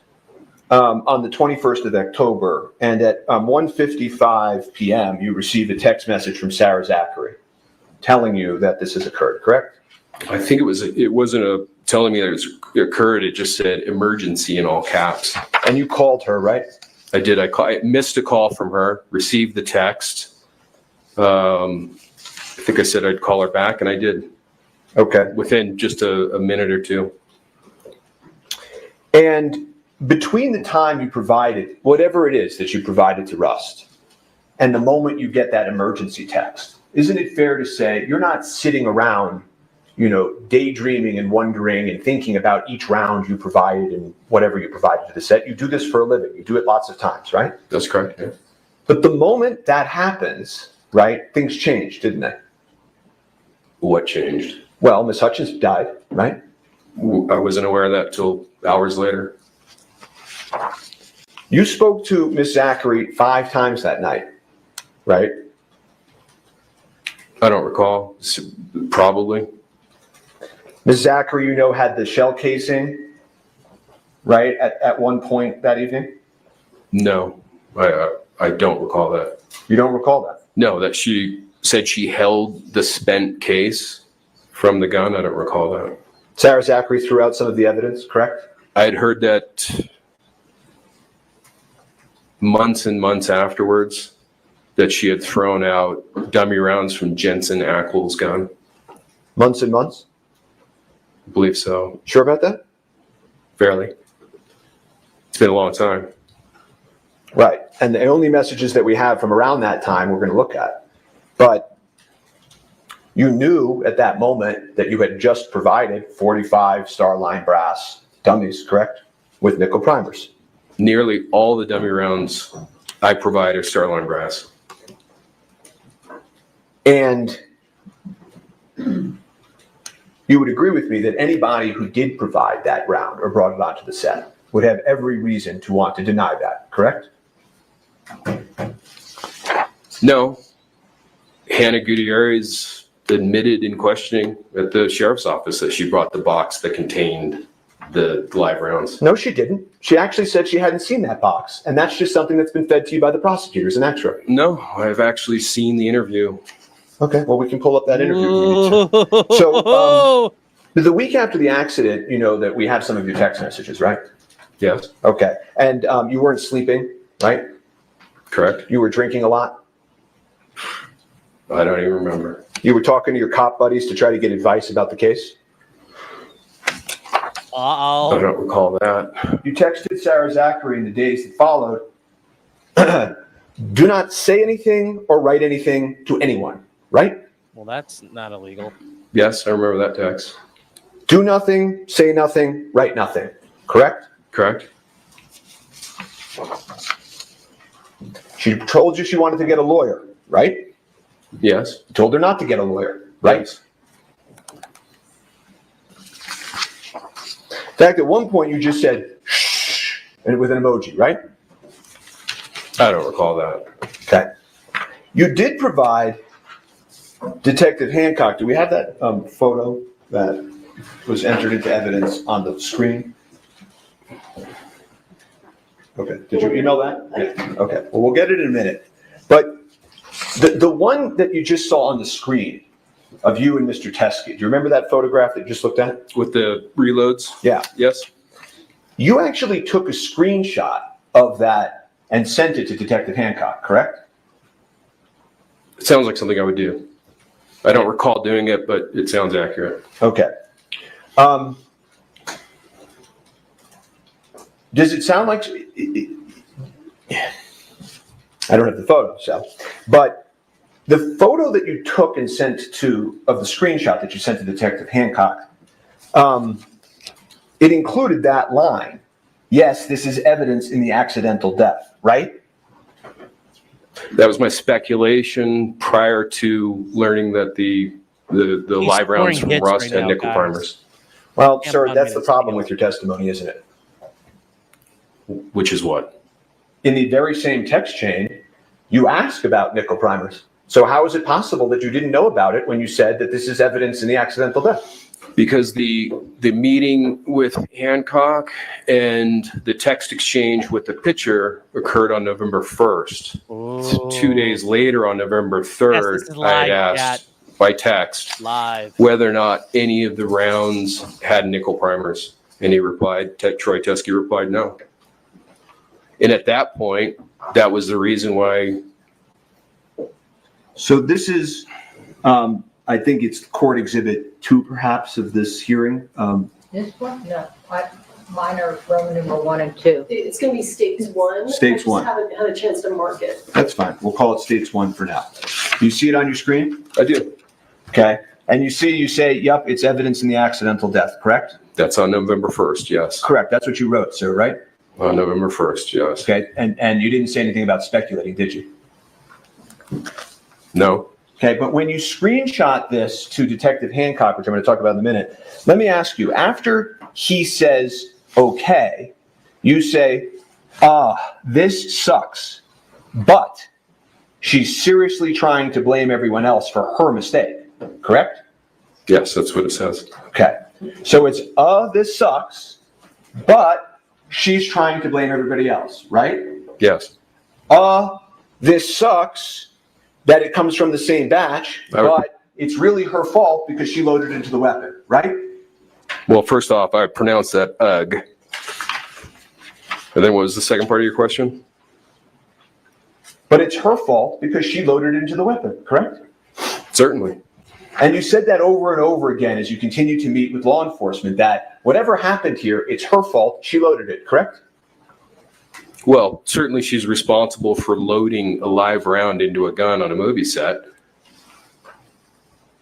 Speaker 6: on the 21st of October, and at 1:55 p.m., you receive a text message from Sarah Zachary telling you that this has occurred, correct?
Speaker 2: I think it wasn't telling me that it occurred. It just said emergency in all caps.
Speaker 6: And you called her, right?
Speaker 2: I did. I missed a call from her, received the text. I think I said I'd call her back, and I did.
Speaker 6: Okay.
Speaker 2: Within just a minute or two.
Speaker 6: And between the time you provided, whatever it is that you provided to Rust, and the moment you get that emergency text, isn't it fair to say you're not sitting around, daydreaming and wondering and thinking about each round you provided and whatever you provided to the set? You do this for a living. You do it lots of times, right?
Speaker 2: That's correct, yeah.
Speaker 6: But the moment that happens, right, things change, didn't they?
Speaker 2: What changed?
Speaker 6: Well, Miss Hutchins died, right?
Speaker 2: I wasn't aware of that till hours later.
Speaker 6: You spoke to Miss Zachary 5 times that night, right?
Speaker 2: I don't recall. Probably.
Speaker 6: Ms. Zachary, had the shell casing, right, at one point that evening?
Speaker 2: No, I don't recall that.
Speaker 6: You don't recall that?
Speaker 2: No, that she said she held the spent case from the gun. I don't recall that.
Speaker 6: Sarah Zachary threw out some of the evidence, correct?
Speaker 2: I had heard that months and months afterwards, that she had thrown out dummy rounds from Jensen Ackles' gun.
Speaker 6: Months and months?
Speaker 2: I believe so.
Speaker 6: Sure about that?
Speaker 2: Fairly. It's been a long time.
Speaker 6: Right. And the only messages that we have from around that time we're going to look at. But you knew at that moment that you had just provided 45 Starline brass dummies, correct? With nickel primers.
Speaker 2: Nearly all the dummy rounds I provide are Starline brass.
Speaker 6: And you would agree with me that anybody who did provide that round or brought it onto the set would have every reason to want to deny that, correct?
Speaker 2: No. Hannah Gutierrez admitted in questioning at the sheriff's office that she brought the box that contained the live rounds.
Speaker 6: No, she didn't. She actually said she hadn't seen that box. And that's just something that's been fed to you by the prosecutors, an extra.
Speaker 2: No, I've actually seen the interview.
Speaker 6: Okay, well, we can pull up that interview. If we need to. So, the week after the accident, that we have some of your text messages, right?
Speaker 2: Yes.
Speaker 6: Okay. And you weren't sleeping, right?
Speaker 2: Correct.
Speaker 6: You were drinking a lot?
Speaker 2: I don't even remember.
Speaker 6: You were talking to your cop buddies to try to get advice about the case?
Speaker 2: I don't recall that.
Speaker 6: You texted Sarah Zachary in the days that followed, do not say anything or write anything to anyone, right?
Speaker 3: Well, that's not illegal.
Speaker 2: Yes, I remember that text.
Speaker 6: Do nothing, say nothing, write nothing, correct?
Speaker 2: Correct.
Speaker 6: She told you she wanted to get a lawyer, right?
Speaker 2: Yes.
Speaker 6: You told her not to get a lawyer, right?
Speaker 2: Yes.
Speaker 6: In fact, at one point you just said, shh, and with an emoji, right?
Speaker 2: I don't recall that.
Speaker 6: Okay. You did provide Detective Hancock. Do we have that photo that was entered into evidence on the screen? Okay, did you email that? Yeah. Okay, well, we'll get it in a minute. But the one that you just saw on the screen of you and Mr. Teskey, do you remember that photograph that you just looked at?
Speaker 2: With the reloads?
Speaker 6: Yeah.
Speaker 2: Yes.
Speaker 6: You actually took a screenshot of that and sent it to Detective Hancock, correct?
Speaker 2: It sounds like something I would do. I don't recall doing it, but it sounds accurate.
Speaker 6: Okay. Does it sound like... I don't have the photo, so... But the photo that you took and sent to... of the screenshot that you sent to Detective Hancock, it included that line. Yes, this is evidence in the accidental death, right?
Speaker 2: That was my speculation prior to learning that the live rounds from
Speaker 3: hits
Speaker 2: Rust
Speaker 3: right
Speaker 2: had
Speaker 3: now,
Speaker 2: nickel
Speaker 3: guys.
Speaker 2: primers,
Speaker 6: Well,
Speaker 3: Can't
Speaker 6: sir,
Speaker 3: plug
Speaker 6: that's
Speaker 3: in
Speaker 6: the
Speaker 3: its
Speaker 6: problem
Speaker 3: video.
Speaker 6: with your testimony, isn't it?
Speaker 2: which is what?
Speaker 6: In the very same text chain, you ask about nickel primers. So how is it possible that you didn't know about it when you said that this is evidence in the accidental death?
Speaker 2: Because the meeting with Hancock and the text exchange with the pitcher occurred on November 1st.
Speaker 3: Ooh.
Speaker 2: 2 days later, on November
Speaker 3: Yes,
Speaker 2: 3rd,
Speaker 3: this is
Speaker 2: I had
Speaker 3: live,
Speaker 2: asked by text
Speaker 3: Live.
Speaker 2: whether or not any of the rounds had nickel primers. And he replied, Troy Teskey replied, no. And at that point, that was the reason why.
Speaker 6: So this is, I think it's court exhibit 2 perhaps of this hearing.
Speaker 5: This one? No, mine are Roman numeral 1 and 2.
Speaker 1: It's going to be stakes 1.
Speaker 6: Stakes 1.
Speaker 1: I just haven't had a chance to mark it.
Speaker 6: That's fine. We'll call it stakes 1 for now. Do you see it on your screen?
Speaker 2: I do.
Speaker 6: Okay. And you say, yep, it's evidence in the accidental death, correct?
Speaker 2: That's on November 1st, yes.
Speaker 6: Correct. That's what you wrote, sir, right?
Speaker 2: On November 1st, yes.
Speaker 6: Okay. And you didn't say anything about speculating, did you?
Speaker 2: No.
Speaker 6: Okay, but when you screenshot this to Detective Hancock, which I'm going to talk about in a minute, let me ask you, after he says, okay, you say, this sucks, but she's seriously trying to blame everyone else for her mistake, correct?
Speaker 2: Yes, that's what it says.
Speaker 6: Okay, so it's, this sucks, but she's trying to blame everybody else, right?
Speaker 2: Yes.
Speaker 6: This sucks that it comes from the same batch, but it's really her fault because she loaded into the weapon, right?
Speaker 2: Well, first off, I pronounced that ugh. And then what was the second part of your question?
Speaker 6: But it's her fault because she loaded into the weapon, correct?
Speaker 2: Certainly.
Speaker 6: And you said that over and over again as you continue to meet with law enforcement, that whatever happened here, it's her fault, she loaded it, correct?
Speaker 2: Well, certainly she's responsible for loading a live round into a gun on a movie set.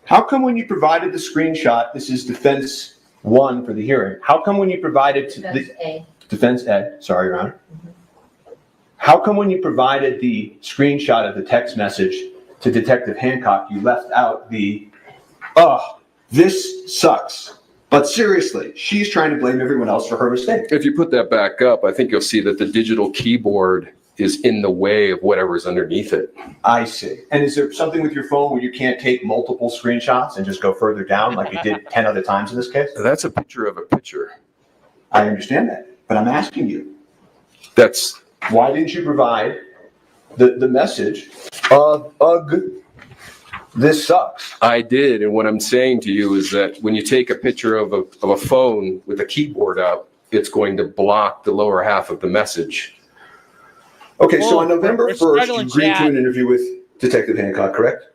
Speaker 6: How come when you provided the screenshot, this is defense 1 for the hearing, how come when you provided to
Speaker 5: That's
Speaker 6: the
Speaker 5: A.
Speaker 6: defense A, sorry, Your Honor. How come when you provided the screenshot of the text message to Detective Hancock, you left out the, this sucks. But seriously, she's trying to blame everyone else for her mistake.
Speaker 2: If you put that back up, I think you'll see that the digital keyboard is in the way of whatever's underneath it.
Speaker 6: I see. And is there something with your phone where you can't take multiple screenshots and just go further down like you did 10 other times in this case?
Speaker 2: That's a picture of a picture.
Speaker 6: I understand that, but I'm asking you,
Speaker 2: That's,
Speaker 6: why didn't you provide the message of, this sucks?
Speaker 2: I did. And what I'm saying to you is that when you take a picture of a phone with a keyboard up, it's going to block the lower half of the message.
Speaker 6: Okay, so
Speaker 3: Well,
Speaker 6: on November
Speaker 3: we're
Speaker 6: 1st, you
Speaker 3: struggling,
Speaker 6: agreed to
Speaker 3: Chad.
Speaker 6: an interview with Detective Hancock, correct?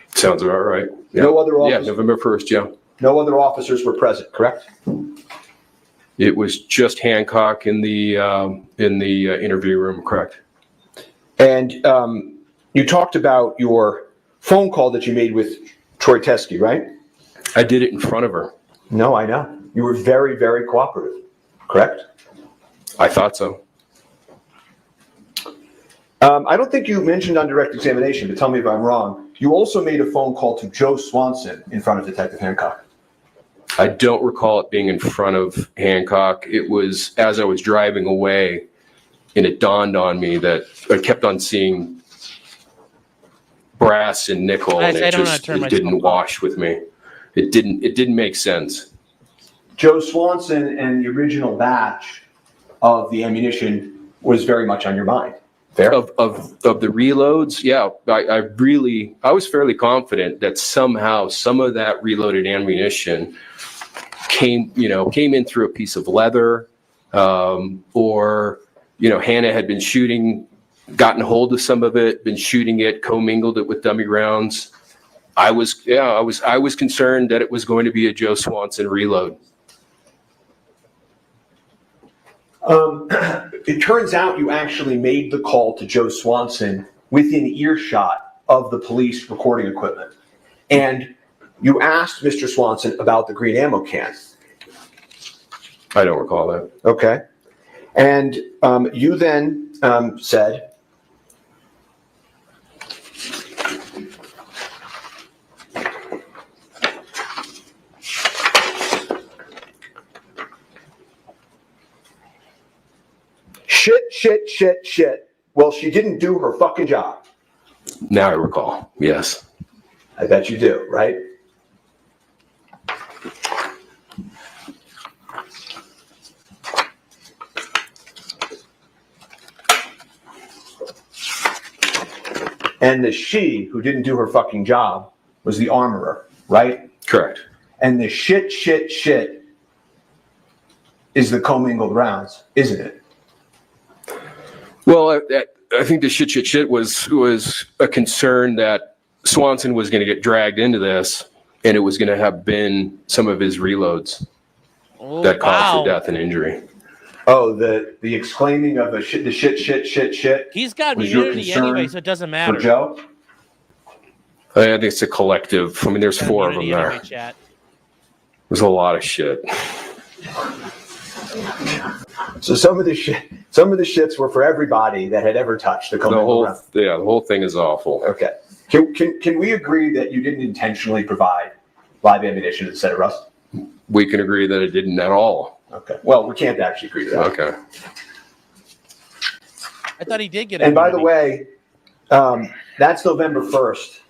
Speaker 2: Sounds about right. Yeah.
Speaker 6: No other
Speaker 2: Yeah,
Speaker 6: officers,
Speaker 2: November 1st, yeah.
Speaker 6: no other officers were present, correct?
Speaker 2: It was just Hancock in the interview room, correct?
Speaker 6: And you talked about your phone call that you made with Troy Teskey, right?
Speaker 2: I did it in front of her.
Speaker 6: No, I know. You were very, very cooperative, correct?
Speaker 2: I thought so.
Speaker 6: I don't think you mentioned on direct examination, but tell me if I'm wrong. You also made a phone call to Joe Swanson in front of Detective Hancock.
Speaker 2: I don't recall it being in front of Hancock. It was as I was driving away, and it dawned on me that I kept on seeing brass and nickel, and
Speaker 3: I
Speaker 2: it
Speaker 3: don't know how to
Speaker 2: just
Speaker 3: turn
Speaker 2: it
Speaker 3: my
Speaker 2: didn't
Speaker 3: smoke off.
Speaker 2: wash with me. It didn't make sense.
Speaker 6: Joe Swanson and the original batch of the ammunition was very much on your mind. Fair?
Speaker 2: Of the reloads, yeah, I was fairly confident that somehow some of that reloaded ammunition came in through a piece of leather, or Hannah had been gotten hold of some of it, been shooting it, commingled it with dummy rounds. I was concerned that it was going to be a Joe Swanson reload.
Speaker 6: It turns out you actually made the call to Joe Swanson within earshot of the police recording equipment. And you asked Mr. Swanson about the green ammo can.
Speaker 2: I don't recall that.
Speaker 6: Okay. And you then said, shit. Well, she didn't do her fucking job.
Speaker 2: Now I recall. Yes.
Speaker 6: I bet you do, right? And the she who didn't do her fucking job was the armorer, right?
Speaker 2: Correct. And
Speaker 6: the shit is the commingled rounds, isn't it?
Speaker 2: Well, I think the shit was a concern that Swanson was going to get dragged into this, and it was going to have been some of his reloads that caused for death and injury.
Speaker 6: Oh, the exclaiming of the shit.
Speaker 3: He's got
Speaker 6: was your
Speaker 3: immunity
Speaker 6: concern
Speaker 3: anyway, so it doesn't matter.
Speaker 6: For Joe?
Speaker 2: I think it's a collective. I mean, there's four of them there.
Speaker 3: Anyway, chat.
Speaker 2: There's a lot of shit.
Speaker 6: So some of the shits were for everybody that had ever touched the commingled round.
Speaker 2: The whole thing is awful.
Speaker 6: Okay. Can we agree that you didn't intentionally provide live ammunition to the set of Rust?
Speaker 2: We can agree that it didn't at all.
Speaker 6: Okay. Well, we can't actually agree to that.
Speaker 2: Okay.
Speaker 3: I thought he did get it.
Speaker 6: And by the way, that's November 1st.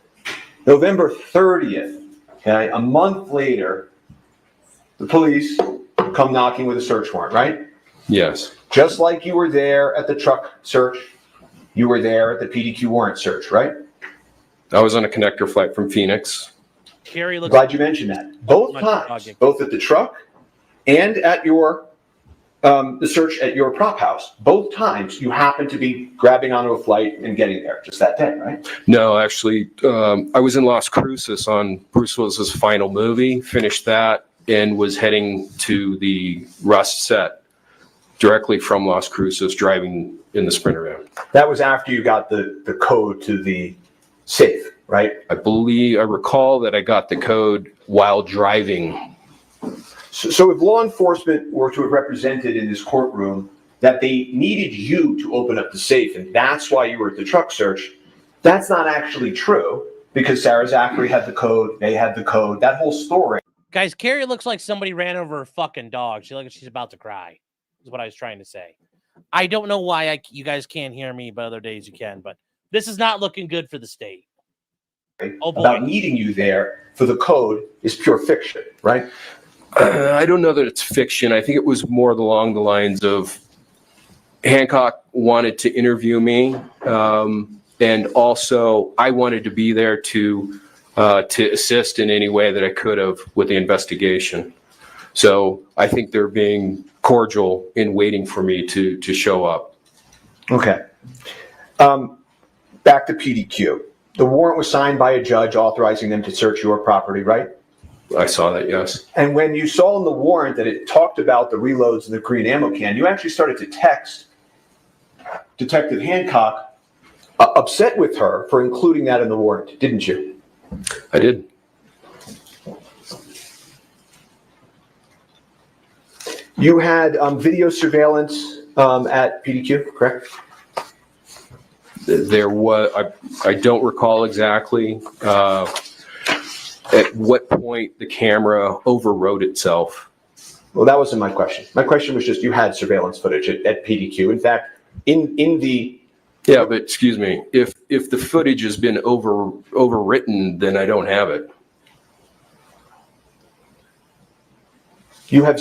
Speaker 6: November 30th, okay, a month later, the police come knocking with a search warrant, right?
Speaker 2: Yes.
Speaker 6: Just like you were there at the truck search, you were there at the PDQ warrant search, right?
Speaker 2: I was on a connector flight from Phoenix.
Speaker 3: Carrie looks
Speaker 6: Glad you mentioned that. Both times, both at the truck and at your the search at your prop house, both times you happened to be grabbing onto a flight and getting there just that day, right?
Speaker 2: No, actually, I was in Las Cruces on Bruce Willis's final movie, finished that, and was heading to the Rust set directly from Las Cruces, driving in the Sprinter van.
Speaker 6: That was after you got the code to the safe, right?
Speaker 2: I recall that I got the code while driving.
Speaker 6: So if law enforcement were to have represented in this courtroom that they needed you to open up the safe and that's why you were at the truck search, that's not actually true because Sarah Zachary had the code, they had the code, that whole story.
Speaker 3: Guys, Carrie looks like somebody ran over her fucking dog. She looks like she's about to cry, is what I was trying to say. I don't know why you guys can't hear me, but other days you can. But this is not looking good for the state. Oh, boy.
Speaker 6: About needing you there for the code is pure fiction, right?
Speaker 2: I don't know that it's fiction. I think it was more along the lines of Hancock wanted to interview me, and also I wanted to be there to assist in any way that I could have with the investigation. So I think they're being cordial in waiting for me to show up.
Speaker 6: Okay. Back to PDQ. The warrant was signed by a judge authorizing them to search your property, right?
Speaker 2: I saw that, yes.
Speaker 6: And when you saw in the warrant that it talked about the reloads and the green ammo can, you actually started to text Detective Hancock, upset with her for including that in the warrant, didn't you?
Speaker 2: I did.
Speaker 6: You had video surveillance at PDQ, correct?
Speaker 2: There was, I don't recall exactly at what point the camera overrode itself.
Speaker 6: Well, that wasn't my question. My question was just you had surveillance footage at PDQ. In fact, in the
Speaker 2: Yeah, but excuse me, if the footage has been overwritten, then I don't have it.
Speaker 6: You have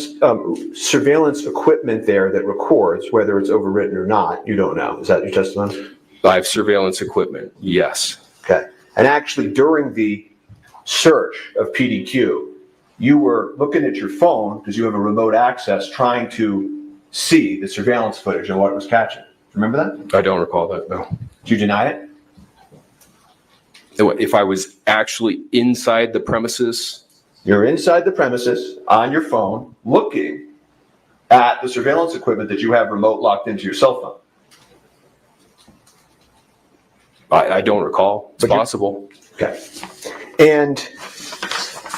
Speaker 6: surveillance equipment there that records whether it's overwritten or not. You don't know. Is that your testimony?
Speaker 2: I have surveillance equipment, yes.
Speaker 6: Okay. And actually, during the search of PDQ, you were looking at your phone because you have a remote access trying to see the surveillance footage and what it was catching. Remember that?
Speaker 2: I don't recall that, no.
Speaker 6: Did you deny it?
Speaker 2: If I was actually inside the premises,
Speaker 6: You're inside the premises on your phone looking at the surveillance equipment that you have remote locked into your cell phone.
Speaker 2: I don't recall. It's
Speaker 6: But you-
Speaker 2: possible.
Speaker 6: Okay. And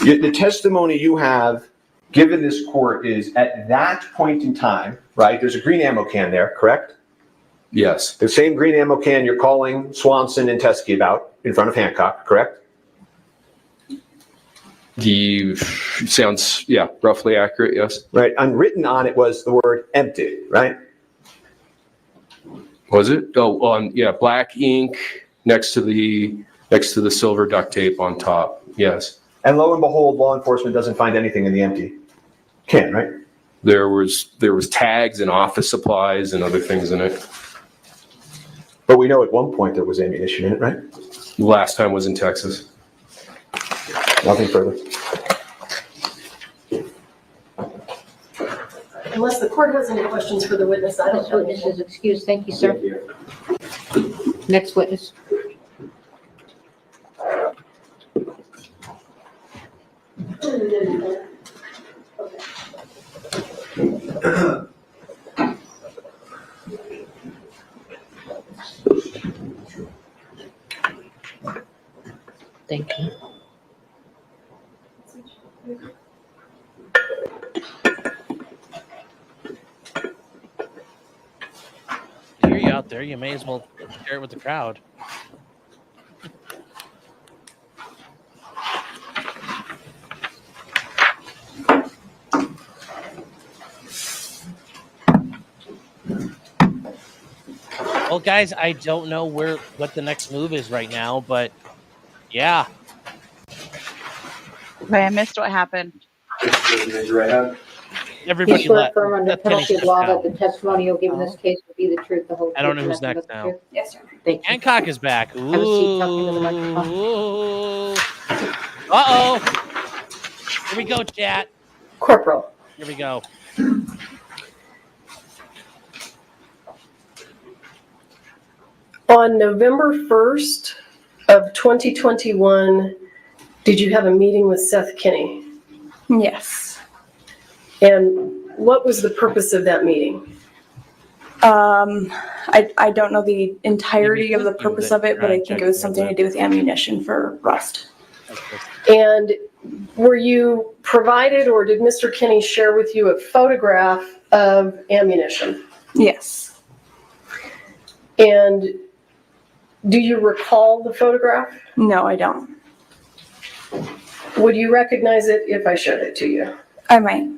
Speaker 6: the testimony you have given this court is at that point in time, right? There's a green ammo can there, correct?
Speaker 2: Yes,
Speaker 6: The same green ammo can you're calling Swanson and Teskey about in front of Hancock, correct?
Speaker 2: sounds, yeah, roughly accurate, yes.
Speaker 6: Right. And written on it was the word empty, right?
Speaker 2: Was it? Oh, yeah, black ink next to the silver duct tape on top, yes.
Speaker 6: And lo and behold, law enforcement doesn't find anything in the empty can, right?
Speaker 2: There was tags and office supplies and other things in it.
Speaker 6: But we know at one point there was ammunition in it, right?
Speaker 2: Last time was in Texas.
Speaker 6: Nothing further.
Speaker 1: Unless the court has any questions for the witness, I don't
Speaker 5: This
Speaker 1: know.
Speaker 5: witness is excused. Thank you, sir. Next witness. Thank you.
Speaker 3: I hear you out there. You may as well share it with the crowd. Well, guys, I don't know what the next move is right now, but yeah.
Speaker 7: Wait, I missed what happened.
Speaker 3: Everybody
Speaker 5: You swear
Speaker 3: left.
Speaker 5: affirm under
Speaker 3: That's Kenny
Speaker 5: penalty of law
Speaker 3: now.
Speaker 5: that the testimony you'll give in this case will be the truth, the whole truth.
Speaker 3: I don't know
Speaker 5: and
Speaker 3: who's
Speaker 5: nothing
Speaker 3: next
Speaker 5: but the
Speaker 3: now.
Speaker 5: truth?
Speaker 7: Yes, sir.
Speaker 5: Thank you.
Speaker 3: Hancock is back.
Speaker 5: Have a seat, talk into the microphone.
Speaker 3: Ooh. Uh-oh. Here we go, chat.
Speaker 1: Corporal.
Speaker 3: Here we go.
Speaker 1: On November 1st of 2021, did you have a meeting with Seth Kinney?
Speaker 8: Yes.
Speaker 1: And what was the purpose of that meeting?
Speaker 8: I don't know the entirety of the
Speaker 3: Maybe
Speaker 8: purpose
Speaker 3: that
Speaker 8: of it, but I think
Speaker 3: check
Speaker 8: it was
Speaker 3: the
Speaker 8: something to
Speaker 3: web.
Speaker 8: do with ammunition for Rust.
Speaker 1: And were you provided, or did Mr. Kinney share with you a photograph of ammunition?
Speaker 8: Yes.
Speaker 1: And do you recall the photograph?
Speaker 8: No, I don't.
Speaker 1: Would you recognize it if I showed it to you?
Speaker 8: I might.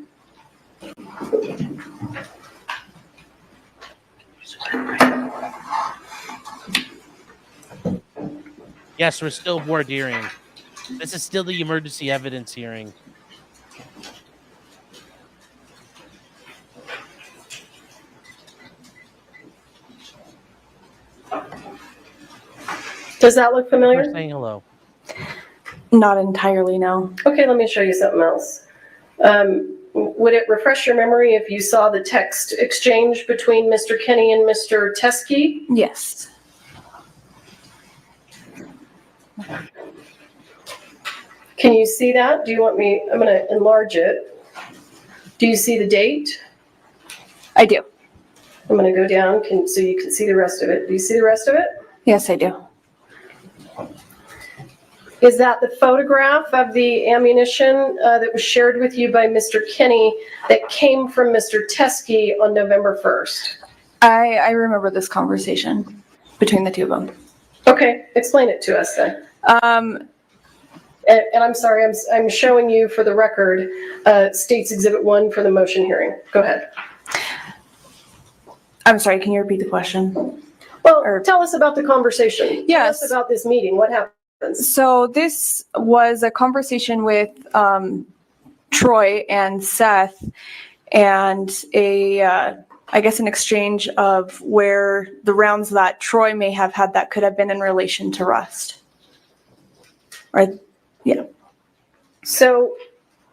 Speaker 3: Yes, we're still voir diring. This is still the emergency evidence hearing.
Speaker 1: Does that look
Speaker 3: We're
Speaker 1: familiar?
Speaker 3: saying hello.
Speaker 8: Not entirely, no.
Speaker 1: Okay, let me show you something else. Would it refresh your memory if you saw the text exchange between Mr. Kinney and Mr. Teskey?
Speaker 8: Yes.
Speaker 1: Can you see that? Do you want me, I'm going to enlarge it. Do you see the date?
Speaker 8: I do.
Speaker 1: I'm going to go down so you can see the rest of it. Do you see the rest of it?
Speaker 8: Yes, I do.
Speaker 1: Is that the photograph of the ammunition that was shared with you by Mr. Kinney that came from Mr. Teskey on November 1st?
Speaker 8: I remember this conversation between the two of them.
Speaker 1: Okay, explain it to us then. And I'm sorry, I'm showing you for the record, States Exhibit 1 for the motion hearing. Go ahead.
Speaker 8: I'm sorry, can you repeat the question?
Speaker 1: Well,
Speaker 8: Or-
Speaker 1: tell us about the conversation.
Speaker 8: Yes.
Speaker 1: Tell us about this meeting. What happens?
Speaker 8: So this was a conversation with Troy and Seth, and I guess an exchange of where the rounds that Troy may have had that could have been in relation to Rust. Right? Yeah.
Speaker 1: So,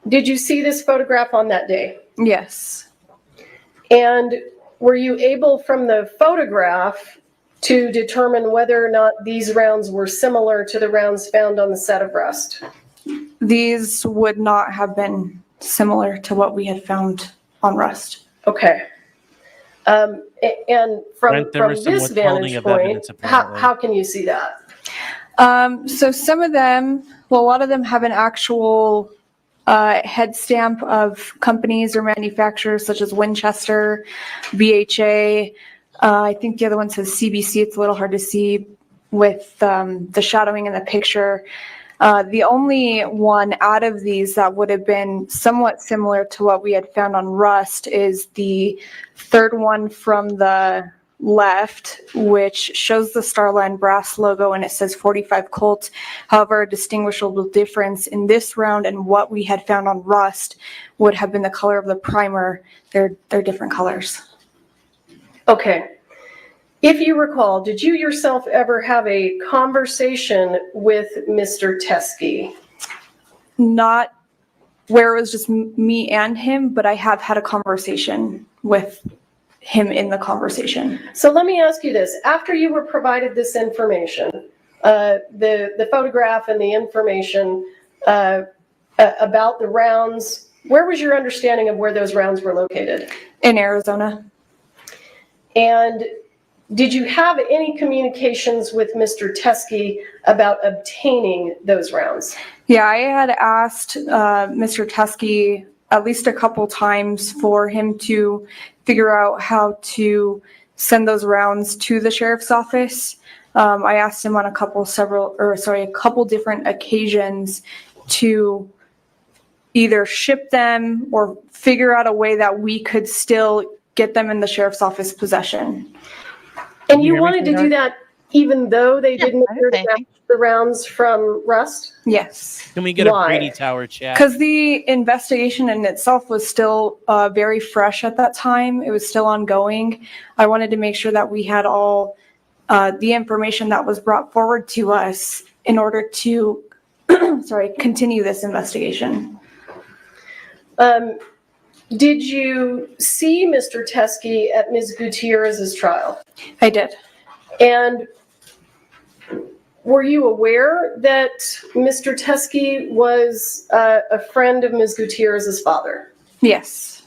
Speaker 1: did you see this photograph on that day?
Speaker 8: Yes.
Speaker 1: And were you able from the photograph to determine whether or not these rounds were similar to the rounds found on the set of Rust?
Speaker 8: These would not have been similar to what we had found on Rust.
Speaker 1: Okay. And from
Speaker 3: There was some
Speaker 1: this
Speaker 3: withholding
Speaker 1: vantage
Speaker 3: of
Speaker 1: point,
Speaker 3: evidence, apparently.
Speaker 1: how can you see that?
Speaker 8: So some of them, well, a lot of them have an actual head stamp of companies or manufacturers such as Winchester, VHA. I think the other one says CBC. It's a little hard to see with the shadowing in the picture. The only one out of these that would have been somewhat similar to what we had found on Rust is the third one from the left, which shows the Starline brass logo and it says 45 Colt. However, a distinguishable difference in this round and what we had found on Rust would have been the color of the primer. They're different colors.
Speaker 1: Okay. If you recall, did you yourself ever have a conversation with Mr. Teskey?
Speaker 8: Not where it was just me and him, but I have had a conversation with him in the conversation.
Speaker 1: So let me ask you this. After you were provided this information, the photograph and the information about the rounds, where was your understanding of where those rounds were located?
Speaker 8: In Arizona.
Speaker 1: And did you have any communications with Mr. Teskey about obtaining those rounds?
Speaker 8: Yeah, I had asked Mr. Teskey at least a couple times for him to figure out how to send those rounds to the sheriff's office. I asked him on a couple different occasions to either ship them or figure out a way that we could still get them in the sheriff's office possession.
Speaker 1: And you wanted to do that even though they didn't appear to match the rounds from Rust?
Speaker 8: Yes.
Speaker 3: Can we get
Speaker 1: Why?
Speaker 3: a Brady Tower chat?
Speaker 8: Because the investigation in itself was still very fresh at that time. It was still ongoing. I wanted to make sure that we had all the information that was brought forward to us in order to, continue this investigation.
Speaker 1: Did you see Mr. Teskey at Ms. Gutierrez's trial?
Speaker 8: I did.
Speaker 1: And were you aware that Mr. Teskey was a friend of Ms. Gutierrez's father?
Speaker 8: Yes.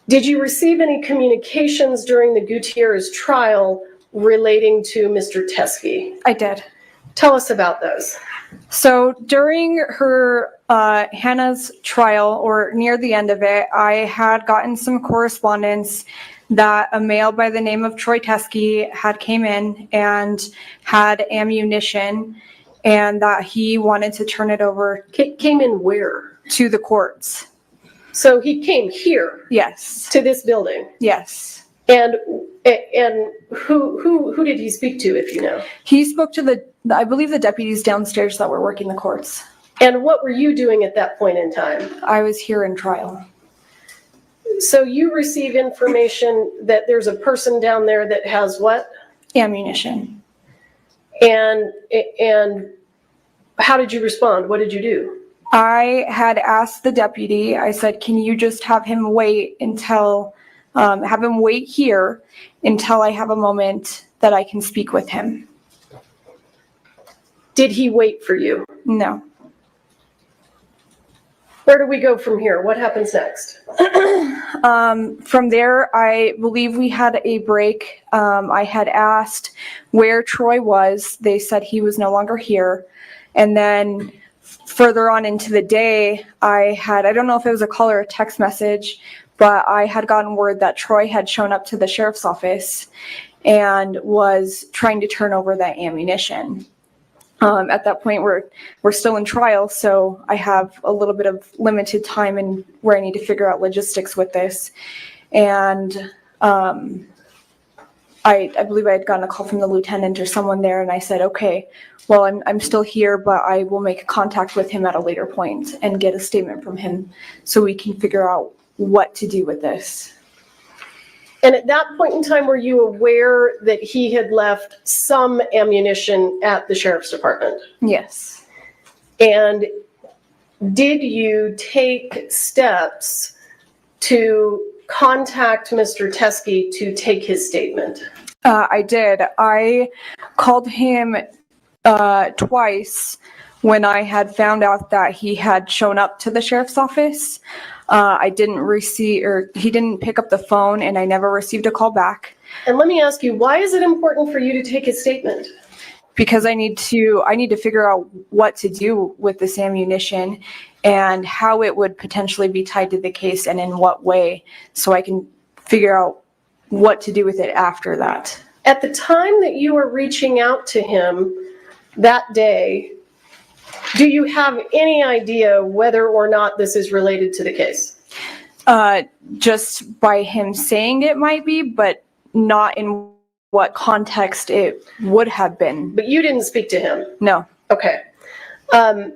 Speaker 1: Did you receive any communications during the Gutierrez trial relating to Mr. Teskey?
Speaker 8: I did.
Speaker 1: Tell us about those.
Speaker 8: So during her Hannah's trial, or near the end of it, I had gotten some correspondence that a male by the name of Troy Teskey had came in and had ammunition, and that he wanted to turn it over
Speaker 1: Came in where?
Speaker 8: to the courts.
Speaker 1: So he came here
Speaker 8: Yes.
Speaker 1: to this building.
Speaker 8: Yes.
Speaker 1: And who did he speak to, if you know?
Speaker 8: He spoke to I believe the deputies downstairs that were working the courts.
Speaker 1: And what were you doing at that point in time?
Speaker 8: I was here in trial.
Speaker 1: So you receive information that there's a person down there that has what?
Speaker 8: Ammunition.
Speaker 1: And how did you respond? What did you do?
Speaker 8: I had asked the deputy, I said, can you just have him wait here until I have a moment that I can speak with him?
Speaker 1: Did he wait for you?
Speaker 8: No.
Speaker 1: Where do we go from here? What happens next?
Speaker 8: From there, I believe we had a break. I had asked where Troy was. They said he was no longer here. And then further on into the day, I don't know if it was a call or a text message, but I had gotten word that Troy had shown up to the sheriff's office and was trying to turn over that ammunition. At that point, we're still in trial, so I have a little bit of limited time and where I need to figure out logistics with this. and I believe I had gotten a call from the lieutenant or someone there, and I said, okay, well, I'm still here, but I will make contact with him at a later point and get a statement from him so we can figure out what to do with this.
Speaker 1: And at that point in time, were you aware that he had left some ammunition at the sheriff's department?
Speaker 8: Yes.
Speaker 1: And did you take steps to contact Mr. Teskey to take his statement?
Speaker 8: I did. I called him twice when I had found out that he had shown up to the sheriff's office. I didn't receive, or he didn't pick up the phone, and I never received a call back.
Speaker 1: And let me ask you, why is it important for you to take his statement?
Speaker 8: Because I need to figure out what to do with this ammunition and how it would potentially be tied to the case and in what way, so I can figure out what to do with it after that.
Speaker 1: At the time that you were reaching out to him that day, do you have any idea whether or not this is related to the case?
Speaker 8: Just by him saying it might be, but not in what context it would have been.
Speaker 1: But you didn't speak to him?
Speaker 8: No.
Speaker 1: Okay. And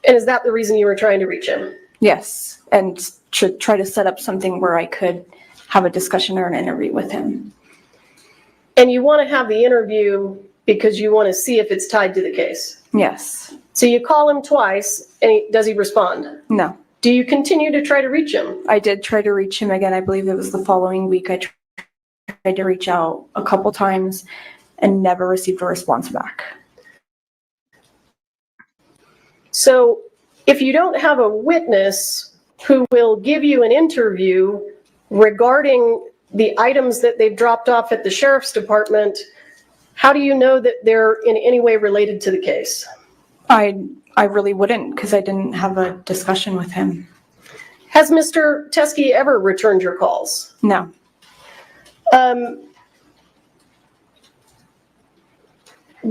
Speaker 1: is that the reason you were trying to reach him?
Speaker 8: Yes, and to try to set up something where I could have a discussion or an interview with him.
Speaker 1: And you want to have the interview because you want to see if it's tied to the case?
Speaker 8: Yes.
Speaker 1: So you call him twice, and does he respond?
Speaker 8: No.
Speaker 1: Do you continue to try to reach him?
Speaker 8: I did try to reach him again. I believe it was the following week. I tried to reach out a couple times and never received a response back.
Speaker 1: So if you don't have a witness who will give you an interview regarding the items that they've dropped off at the sheriff's department, how do you know that they're in any way related to the case?
Speaker 8: I really wouldn't, because I didn't have a discussion with him.
Speaker 1: Has Mr. Teskey ever returned your calls?
Speaker 8: No.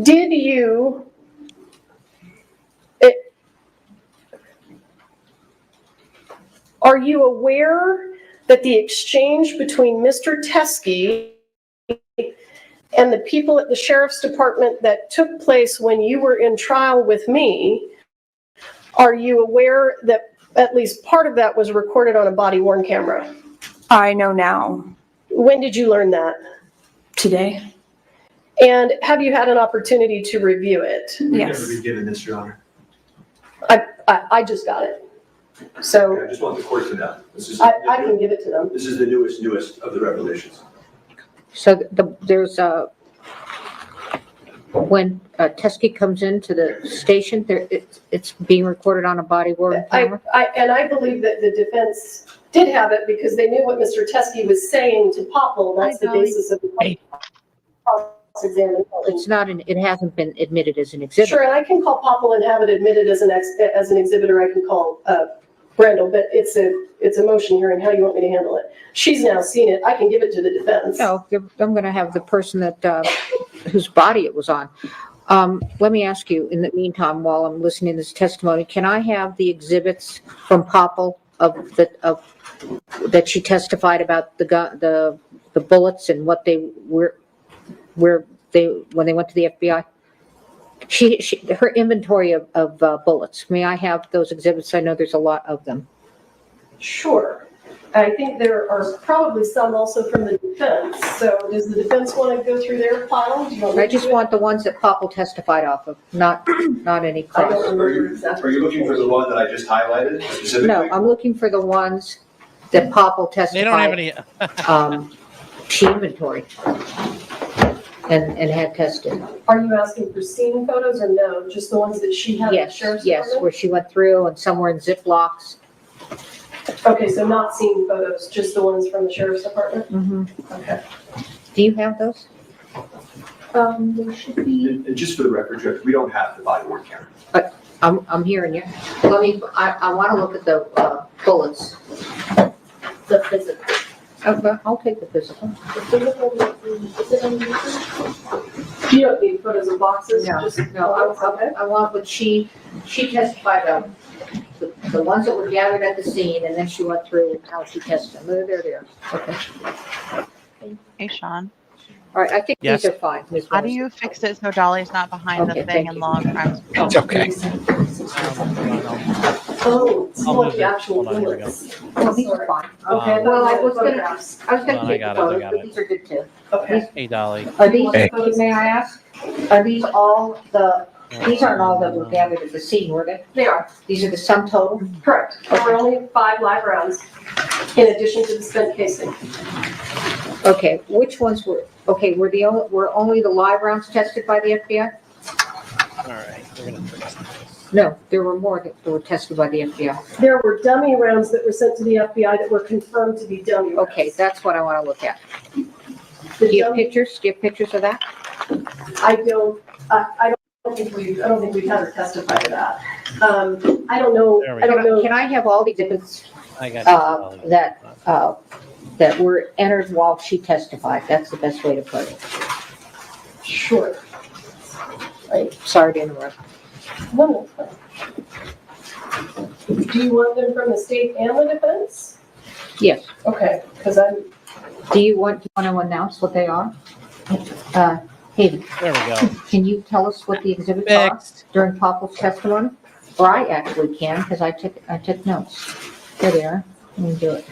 Speaker 1: Did you, are you aware that the exchange between Mr. Teskey and the people at the sheriff's department that took place when you were in trial with me, are you aware that at least part of that was recorded on a body-worn camera?
Speaker 8: I know now.
Speaker 1: When did you learn that?
Speaker 8: Today.
Speaker 1: And have you had an opportunity to review it?
Speaker 4: We've
Speaker 8: Yes.
Speaker 4: never been given this, Your Honor.
Speaker 1: I just got it. So
Speaker 6: I just want the court to know.
Speaker 1: I can give it to them.
Speaker 6: This is the newest of the revelations.
Speaker 5: So there's when Teskey comes into the station, it's being recorded on a body-worn camera?
Speaker 1: I believe that the defense did have it because they knew what Mr. Teskey was saying to Popple. That's the basis of the cross-examination.
Speaker 5: It's not, it hasn't been admitted as an exhibit.
Speaker 1: Sure, and I can call Popple and have it admitted as an exhibitor. I can call Brandle, but it's a motion hearing. How do you want me to handle it? She's now seen it. I can give it to the defense.
Speaker 5: No, I'm going to have the person that, whose body it was on. Let me ask you, in the meantime, while I'm listening to this testimony, can I have the exhibits from Popple that she testified about the bullets and what they were, when they went to the FBI? Her inventory of bullets. May I have those exhibits? I know there's a lot of them.
Speaker 1: Sure. I think there are probably some also from the defense. So does the defense want to go through their pile? Do you want me
Speaker 5: I
Speaker 1: to
Speaker 5: just
Speaker 1: do it?
Speaker 5: want the ones that Popple testified off of, not any
Speaker 1: I don't
Speaker 5: cross.
Speaker 1: remember exactly.
Speaker 6: Are you looking for the one that I just highlighted specifically?
Speaker 5: No, I'm looking for the ones that Popple testified.
Speaker 3: They don't have any.
Speaker 5: She inventory and had tested.
Speaker 1: Are you asking for scene photos or no? Just the ones that she had at the
Speaker 5: Yes,
Speaker 1: sheriff's
Speaker 5: yes,
Speaker 1: department?
Speaker 5: where she went through and somewhere in Ziplocs.
Speaker 1: Okay, so not scene photos, just the ones from the sheriff's department? Okay.
Speaker 5: Do you have those?
Speaker 1: There should be.
Speaker 6: And just for the record, Judge, we don't have the body-worn camera.
Speaker 5: I'm hearing you. I want to look at the bullets.
Speaker 1: The physical.
Speaker 5: Okay, I'll take the physical.
Speaker 1: The physical, is it on YouTube? You don't need photos of boxes?
Speaker 5: No,
Speaker 1: just
Speaker 5: no,
Speaker 1: okay.
Speaker 5: I want what she testified of, the The ones that were gathered at the scene, and then she went through how she tested them. There. Okay.
Speaker 7: Hey, Sean,
Speaker 5: All right, I think
Speaker 3: Yes.
Speaker 5: these are fine, Ms.
Speaker 7: how do
Speaker 5: Morrison.
Speaker 7: you fix it so Dolly's not behind
Speaker 5: Okay,
Speaker 7: the thing
Speaker 5: thank
Speaker 7: in
Speaker 5: you.
Speaker 7: law and crimes?
Speaker 2: It's okay.
Speaker 1: Oh, it's
Speaker 3: I'll
Speaker 1: not
Speaker 3: move
Speaker 1: the
Speaker 3: it.
Speaker 1: actual
Speaker 3: Hold on, here we go.
Speaker 1: bullets.
Speaker 5: Well, these are fine.
Speaker 1: Okay,
Speaker 5: Well, I was
Speaker 1: gonna
Speaker 5: gonna
Speaker 3: Hold on, I
Speaker 5: take the
Speaker 3: got it, I
Speaker 5: photos,
Speaker 3: got
Speaker 5: but
Speaker 3: it.
Speaker 5: these are good too.
Speaker 1: Okay.
Speaker 3: Hey, Dolly.
Speaker 5: Are these,
Speaker 2: Hey.
Speaker 5: may I ask, are these all these aren't all that were gathered at the scene, were they?
Speaker 1: They are,
Speaker 5: These are the sum total?
Speaker 1: correct. There were only 5 live rounds in addition to the spent casing.
Speaker 5: Okay, which ones were were only the live rounds tested by the FBI?
Speaker 3: All right, we're gonna fix this.
Speaker 5: No, there were more that were tested by the FBI.
Speaker 1: There were dummy rounds that were sent to the FBI that were confirmed to be dummy rounds.
Speaker 5: Okay, that's what I want to look at.
Speaker 1: The
Speaker 5: Do you have
Speaker 1: dummy-
Speaker 5: pictures? Do you have pictures of that?
Speaker 1: I don't think we've had her testify to that. I don't know,
Speaker 3: There we
Speaker 1: I don't know.
Speaker 5: Can I have all the exhibits
Speaker 3: I got you, Dolly.
Speaker 5: that were entered while she testified? That's the best way to put it.
Speaker 1: Sure. Right.
Speaker 5: Sorry to interrupt.
Speaker 1: No, no. Do you want them from the state and the defense?
Speaker 5: Yes.
Speaker 1: Okay, because
Speaker 5: Do you want to announce what they are? Hayden,
Speaker 3: There we go.
Speaker 5: can you tell us what the exhibits are
Speaker 3: Fixed.
Speaker 5: during Popple's testimony? Or I actually can, because I took notes. There they are. Let me do it.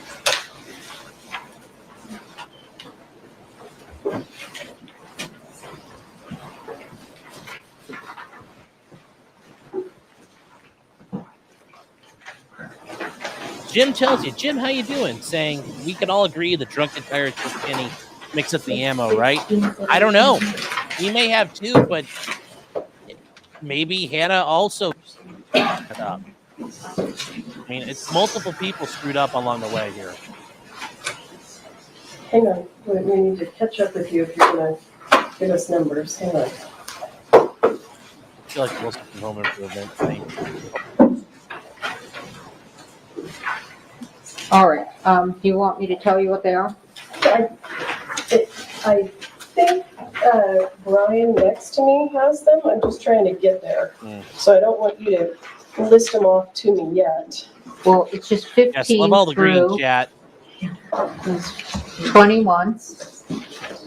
Speaker 3: Jim tells you, Jim, how you doing? Saying we can all agree the drunken pirate Kenny mix up the ammo, right? I don't know. He may have too, but maybe Hannah also screwed up. I mean, it's multiple people screwed up along the way here.
Speaker 1: hang on, we need to catch up with you if you're gonna give us numbers. Hang on.
Speaker 3: I feel like Wilson from Home Improvement thing.
Speaker 5: All right. Do you want me to tell you what they are?
Speaker 1: I think Brian next to me has them. I'm just trying to get there. So I don't want you to list them off to me yet.
Speaker 5: Well, it's just 15
Speaker 3: Yes, love all the green
Speaker 5: through
Speaker 3: chat.
Speaker 5: 21.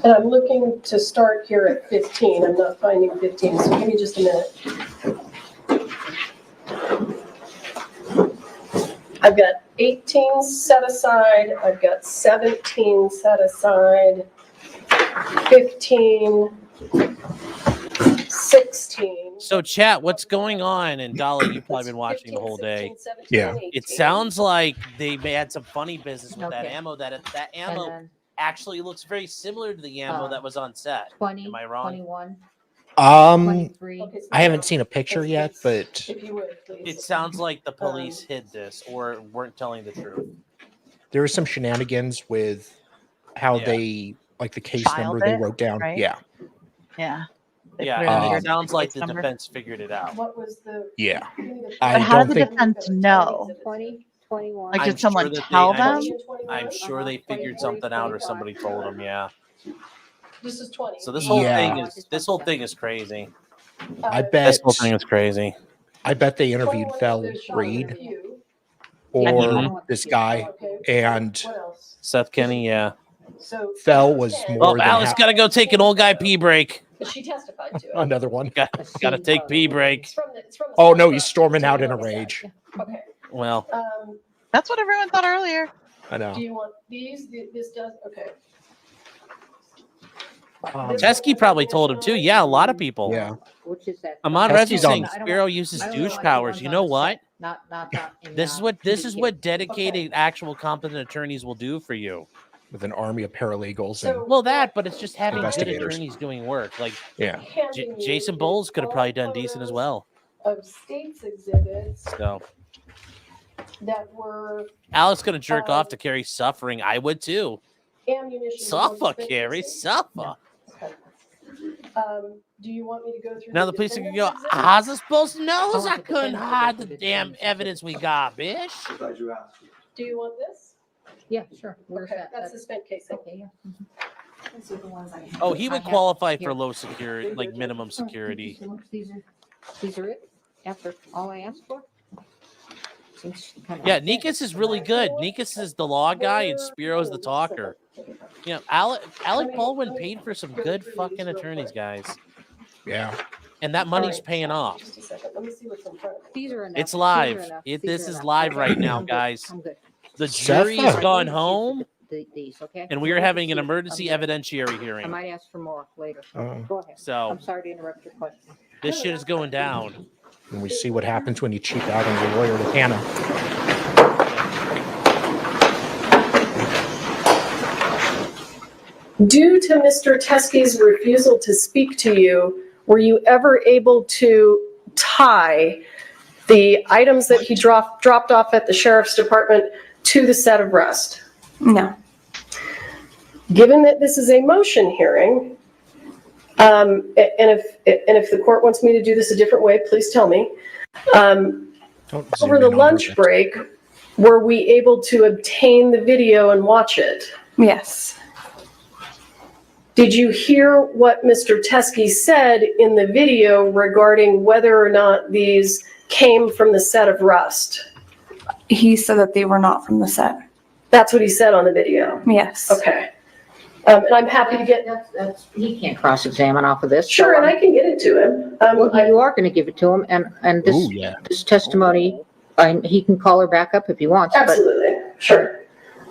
Speaker 1: And I'm looking to start here at 15. I'm not finding 15, so give me just a minute. I've got 18 set aside, I've got 17 set aside, 15, 16.
Speaker 3: So, chat, what's going on? And Dolly, you've probably been watching the whole day.
Speaker 1: 16, 17,
Speaker 2: Yeah.
Speaker 1: 18.
Speaker 3: It sounds like they had some funny business with that
Speaker 5: Okay.
Speaker 3: ammo. That
Speaker 5: And
Speaker 3: ammo
Speaker 5: then
Speaker 3: actually looks very similar to the ammo that was on set.
Speaker 5: 20,
Speaker 3: Am I wrong?
Speaker 5: 21,
Speaker 9: Um,
Speaker 5: 23.
Speaker 1: Okay, so
Speaker 9: I haven't
Speaker 1: now,
Speaker 9: seen a picture yet, but
Speaker 1: if you would, please.
Speaker 3: It sounds like the police hid this or weren't telling the truth.
Speaker 9: there were some shenanigans with how
Speaker 3: Yeah.
Speaker 9: they like the case
Speaker 7: Filed
Speaker 9: number they
Speaker 7: it,
Speaker 9: wrote down.
Speaker 7: right?
Speaker 9: Yeah,
Speaker 7: Yeah. They put it
Speaker 3: Yeah,
Speaker 7: in
Speaker 3: and
Speaker 7: here,
Speaker 3: it sounds like the
Speaker 7: number.
Speaker 3: defense figured it out.
Speaker 1: What was the?
Speaker 9: yeah.
Speaker 1: give me the-
Speaker 9: I
Speaker 7: But how
Speaker 9: don't
Speaker 7: did the
Speaker 9: think-
Speaker 7: defense know?
Speaker 5: 20, 21.
Speaker 7: Like,
Speaker 3: I'm
Speaker 7: did someone
Speaker 3: sure that
Speaker 7: tell
Speaker 3: they-
Speaker 7: them?
Speaker 1: 20 and 21?
Speaker 3: I'm sure they figured
Speaker 5: 23,
Speaker 3: something out or
Speaker 5: 25.
Speaker 3: somebody told them. Yeah.
Speaker 1: This is 20.
Speaker 3: So this whole
Speaker 9: Yeah.
Speaker 3: this whole thing is crazy.
Speaker 9: I
Speaker 1: Uh,
Speaker 9: bet
Speaker 3: This whole thing is crazy.
Speaker 9: I bet they interviewed
Speaker 1: 21
Speaker 9: Fel
Speaker 1: there's shot
Speaker 9: Reed
Speaker 1: interview.
Speaker 9: or
Speaker 3: Mhm.
Speaker 9: this guy,
Speaker 1: Okay.
Speaker 9: and
Speaker 1: What else?
Speaker 3: Seth Kenny, yeah.
Speaker 1: So.
Speaker 9: Fel was
Speaker 1: 10.
Speaker 9: more
Speaker 3: Oh,
Speaker 9: than
Speaker 3: Alice
Speaker 9: half-
Speaker 3: got to go take an old guy pee break.
Speaker 1: But she testified to it.
Speaker 9: another one.
Speaker 3: Got to take pee break.
Speaker 1: It's from the
Speaker 9: Oh
Speaker 1: side
Speaker 9: no,
Speaker 1: of
Speaker 9: he's
Speaker 1: us.
Speaker 9: storming
Speaker 1: So
Speaker 9: out
Speaker 1: you
Speaker 9: in a
Speaker 1: know what's
Speaker 9: rage.
Speaker 1: that. Okay.
Speaker 3: Well,
Speaker 7: That's what everyone thought earlier.
Speaker 9: I know.
Speaker 1: Do you want these? This does, okay.
Speaker 3: Teskey probably told him too. Yeah, a lot of people.
Speaker 9: Yeah.
Speaker 5: Which is that?
Speaker 3: Amon
Speaker 9: Teskey's
Speaker 3: Reggie
Speaker 9: on-
Speaker 3: saying Spiro uses
Speaker 5: I don't know
Speaker 3: douche
Speaker 5: why
Speaker 3: powers.
Speaker 5: everyone's
Speaker 3: You
Speaker 5: on
Speaker 3: know
Speaker 5: the
Speaker 3: what?
Speaker 5: set, Not in,
Speaker 3: This is what
Speaker 5: communication.
Speaker 3: dedicated, actual, competent attorneys will do for you.
Speaker 9: With an army of paralegals
Speaker 1: So-
Speaker 9: and
Speaker 3: Well, that, but it's just having good
Speaker 9: Investigators.
Speaker 3: attorneys doing work. Like
Speaker 9: yeah.
Speaker 1: handing you
Speaker 3: Jason Bowles could have
Speaker 1: all
Speaker 3: probably done decent as
Speaker 1: photos
Speaker 3: well.
Speaker 1: Of states exhibits
Speaker 3: So
Speaker 1: that were
Speaker 3: Alex gonna jerk off to Carrie suffering. I would too.
Speaker 1: ammunition.
Speaker 3: Suffer, Carrie, suffer.
Speaker 1: Do you want me to go through?
Speaker 3: Now the police can
Speaker 1: defendant's
Speaker 3: go,
Speaker 1: exhibits?
Speaker 3: how's it supposed to know?
Speaker 5: Oh,
Speaker 3: I
Speaker 5: the
Speaker 3: couldn't
Speaker 5: defendant
Speaker 3: hide the
Speaker 5: exhibits.
Speaker 3: damn evidence we got, bitch.
Speaker 4: Glad you asked.
Speaker 1: Do you want this?
Speaker 5: Yeah, sure. Where's
Speaker 1: Okay,
Speaker 5: that?
Speaker 1: that's the spent casing.
Speaker 5: Okay, yeah.
Speaker 8: These are the ones I
Speaker 3: Oh, he
Speaker 5: I
Speaker 3: would
Speaker 5: have-
Speaker 3: qualify
Speaker 5: here.
Speaker 3: for low security, like minimum
Speaker 5: Oh,
Speaker 3: security.
Speaker 5: These are it? After all I asked for?
Speaker 3: Yeah, Nikas is really good. Nikas is the law guy and Spiro's the talker. You know, Alec Baldwin paid for some good fucking attorneys, guys.
Speaker 9: Yeah.
Speaker 3: And that money's paying off.
Speaker 1: Just a second. Let me see what's in front of me.
Speaker 5: These are enough.
Speaker 3: It's
Speaker 5: These are
Speaker 3: live.
Speaker 5: enough.
Speaker 3: This
Speaker 5: These
Speaker 3: is
Speaker 5: are enough.
Speaker 3: live
Speaker 5: Okay,
Speaker 3: right now,
Speaker 5: I'm good.
Speaker 3: guys.
Speaker 5: I'm good.
Speaker 3: The jury has
Speaker 9: Seth,
Speaker 3: gone home,
Speaker 5: These, okay?
Speaker 3: and we are having an emergency
Speaker 5: I'm good.
Speaker 3: evidentiary
Speaker 5: I
Speaker 3: hearing.
Speaker 5: might ask for more later.
Speaker 9: uh,
Speaker 5: Go ahead.
Speaker 3: So
Speaker 5: I'm sorry to interrupt your question.
Speaker 3: this shit is going down.
Speaker 9: and we see what happens when you cheap out on your lawyer with Hannah.
Speaker 1: Due to Mr. Teskey's refusal to speak to you, were you ever able to tie the items that he dropped off at the sheriff's department to the set of rust?
Speaker 8: No.
Speaker 1: Given that this is a motion hearing, and if the court wants me to do this a different way, please tell me.
Speaker 9: Don't zoom
Speaker 1: Over the
Speaker 9: in on
Speaker 1: lunch
Speaker 9: her.
Speaker 1: break, were we able to obtain the video and watch it?
Speaker 8: Yes.
Speaker 1: Did you hear what Mr. Teskey said in the video regarding whether or not these came from the set of rust?
Speaker 8: He said that they were not from the set.
Speaker 1: That's what he said on the video.
Speaker 8: Yes.
Speaker 1: Okay. And I'm happy to get,
Speaker 5: He can't cross-examine off of this.
Speaker 1: sure, and I can get it to him.
Speaker 5: Well, you are gonna give it to him, and this,
Speaker 9: Ooh, yeah.
Speaker 5: this testimony, he can call her back up if he wants, but,
Speaker 1: Absolutely, sure.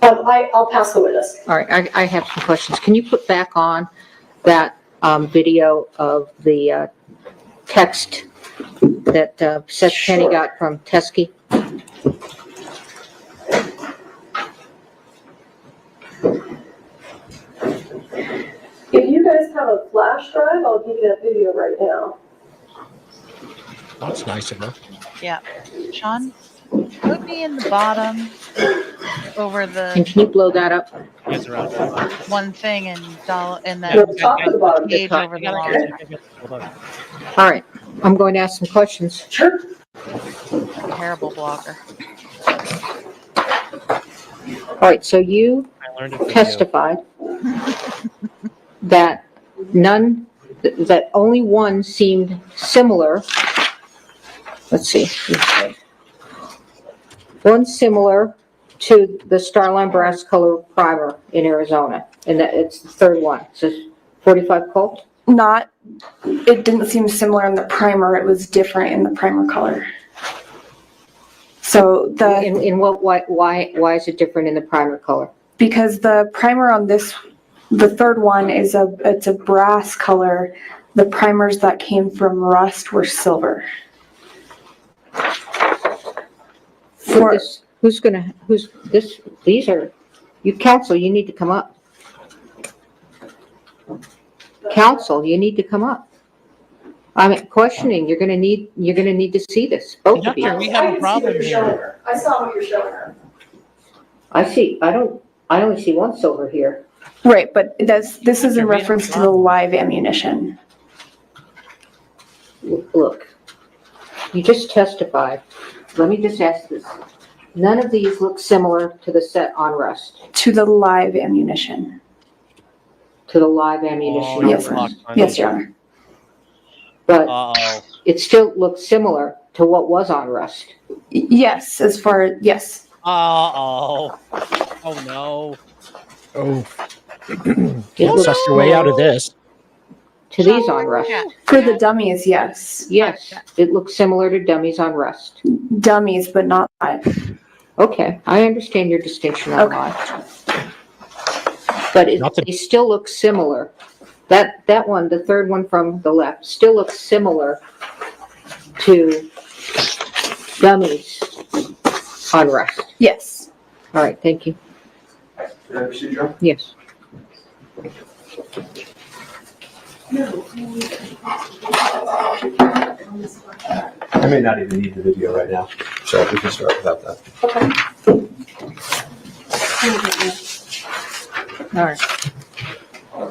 Speaker 1: I'll pass the witness.
Speaker 5: all right, I have some questions. Can you put back on that, video of the, text that, Seth Penny
Speaker 1: Sure.
Speaker 5: got from Teskey?
Speaker 1: If you guys have a flash drive, I'll give you that video right now.
Speaker 9: That's nice of her.
Speaker 7: Yeah. Sean, put me in the bottom over
Speaker 5: And
Speaker 7: the
Speaker 5: can you blow that up?
Speaker 3: You guys are out.
Speaker 7: one thing and
Speaker 1: The
Speaker 7: then
Speaker 1: top or the bottom?
Speaker 7: page over the line.
Speaker 3: Hold on.
Speaker 5: All right, I'm going to ask some questions.
Speaker 1: Sure.
Speaker 7: Terrible blocker.
Speaker 5: All right, so you
Speaker 3: I learned it from you.
Speaker 5: testified that that only one seemed similar. Let's see. One similar to the Starline Brass Color Primer in Arizona, and that it's the third one. It says 45 Colt.
Speaker 8: Not, it didn't seem similar in the primer. It was different in the primer color. So
Speaker 5: In what, why is it different in the primer color?
Speaker 8: because the primer on this, the third one it's a brass color. The primers that came from rust were silver.
Speaker 5: Who's this? These are, you counsel, you need to come up. Counsel, you need to come up. I'm questioning, you're gonna need to see this, both of
Speaker 3: Doctor,
Speaker 5: you.
Speaker 3: we have a
Speaker 1: I can see
Speaker 3: problem
Speaker 1: what you're
Speaker 3: here.
Speaker 1: showing her. I saw what you're showing her.
Speaker 5: I only see one silver here.
Speaker 8: Right, but this is in
Speaker 3: Doctor, we have a
Speaker 8: reference to the
Speaker 3: problem.
Speaker 8: live ammunition.
Speaker 5: Look, you just testified. Let me just ask this. None of these look similar to the set on rust,
Speaker 8: To the live ammunition.
Speaker 5: to the live ammunition on
Speaker 8: Yes,
Speaker 5: rust.
Speaker 8: Yes, Your Honor.
Speaker 5: But
Speaker 3: Uh-oh.
Speaker 5: it still looks similar to what was on rust.
Speaker 8: Yes, yes.
Speaker 3: Uh-oh. Oh, no.
Speaker 9: Oh,
Speaker 5: It
Speaker 9: can't
Speaker 5: looks
Speaker 9: suss your way out of this.
Speaker 5: to these on rust.
Speaker 7: Yeah.
Speaker 8: For the dummies, yes.
Speaker 5: Yes, it looks similar to dummies on rust.
Speaker 8: Dummies, but not live.
Speaker 5: Okay, I understand your distinction on
Speaker 8: Okay.
Speaker 5: live. But they still look similar. That one, the third one from the left, still looks similar to dummies on rust.
Speaker 8: Yes.
Speaker 5: All right, thank you.
Speaker 6: Can I proceed, Joe?
Speaker 5: Yes.
Speaker 6: I may not even need the video right now, so we can start without that.
Speaker 5: All right.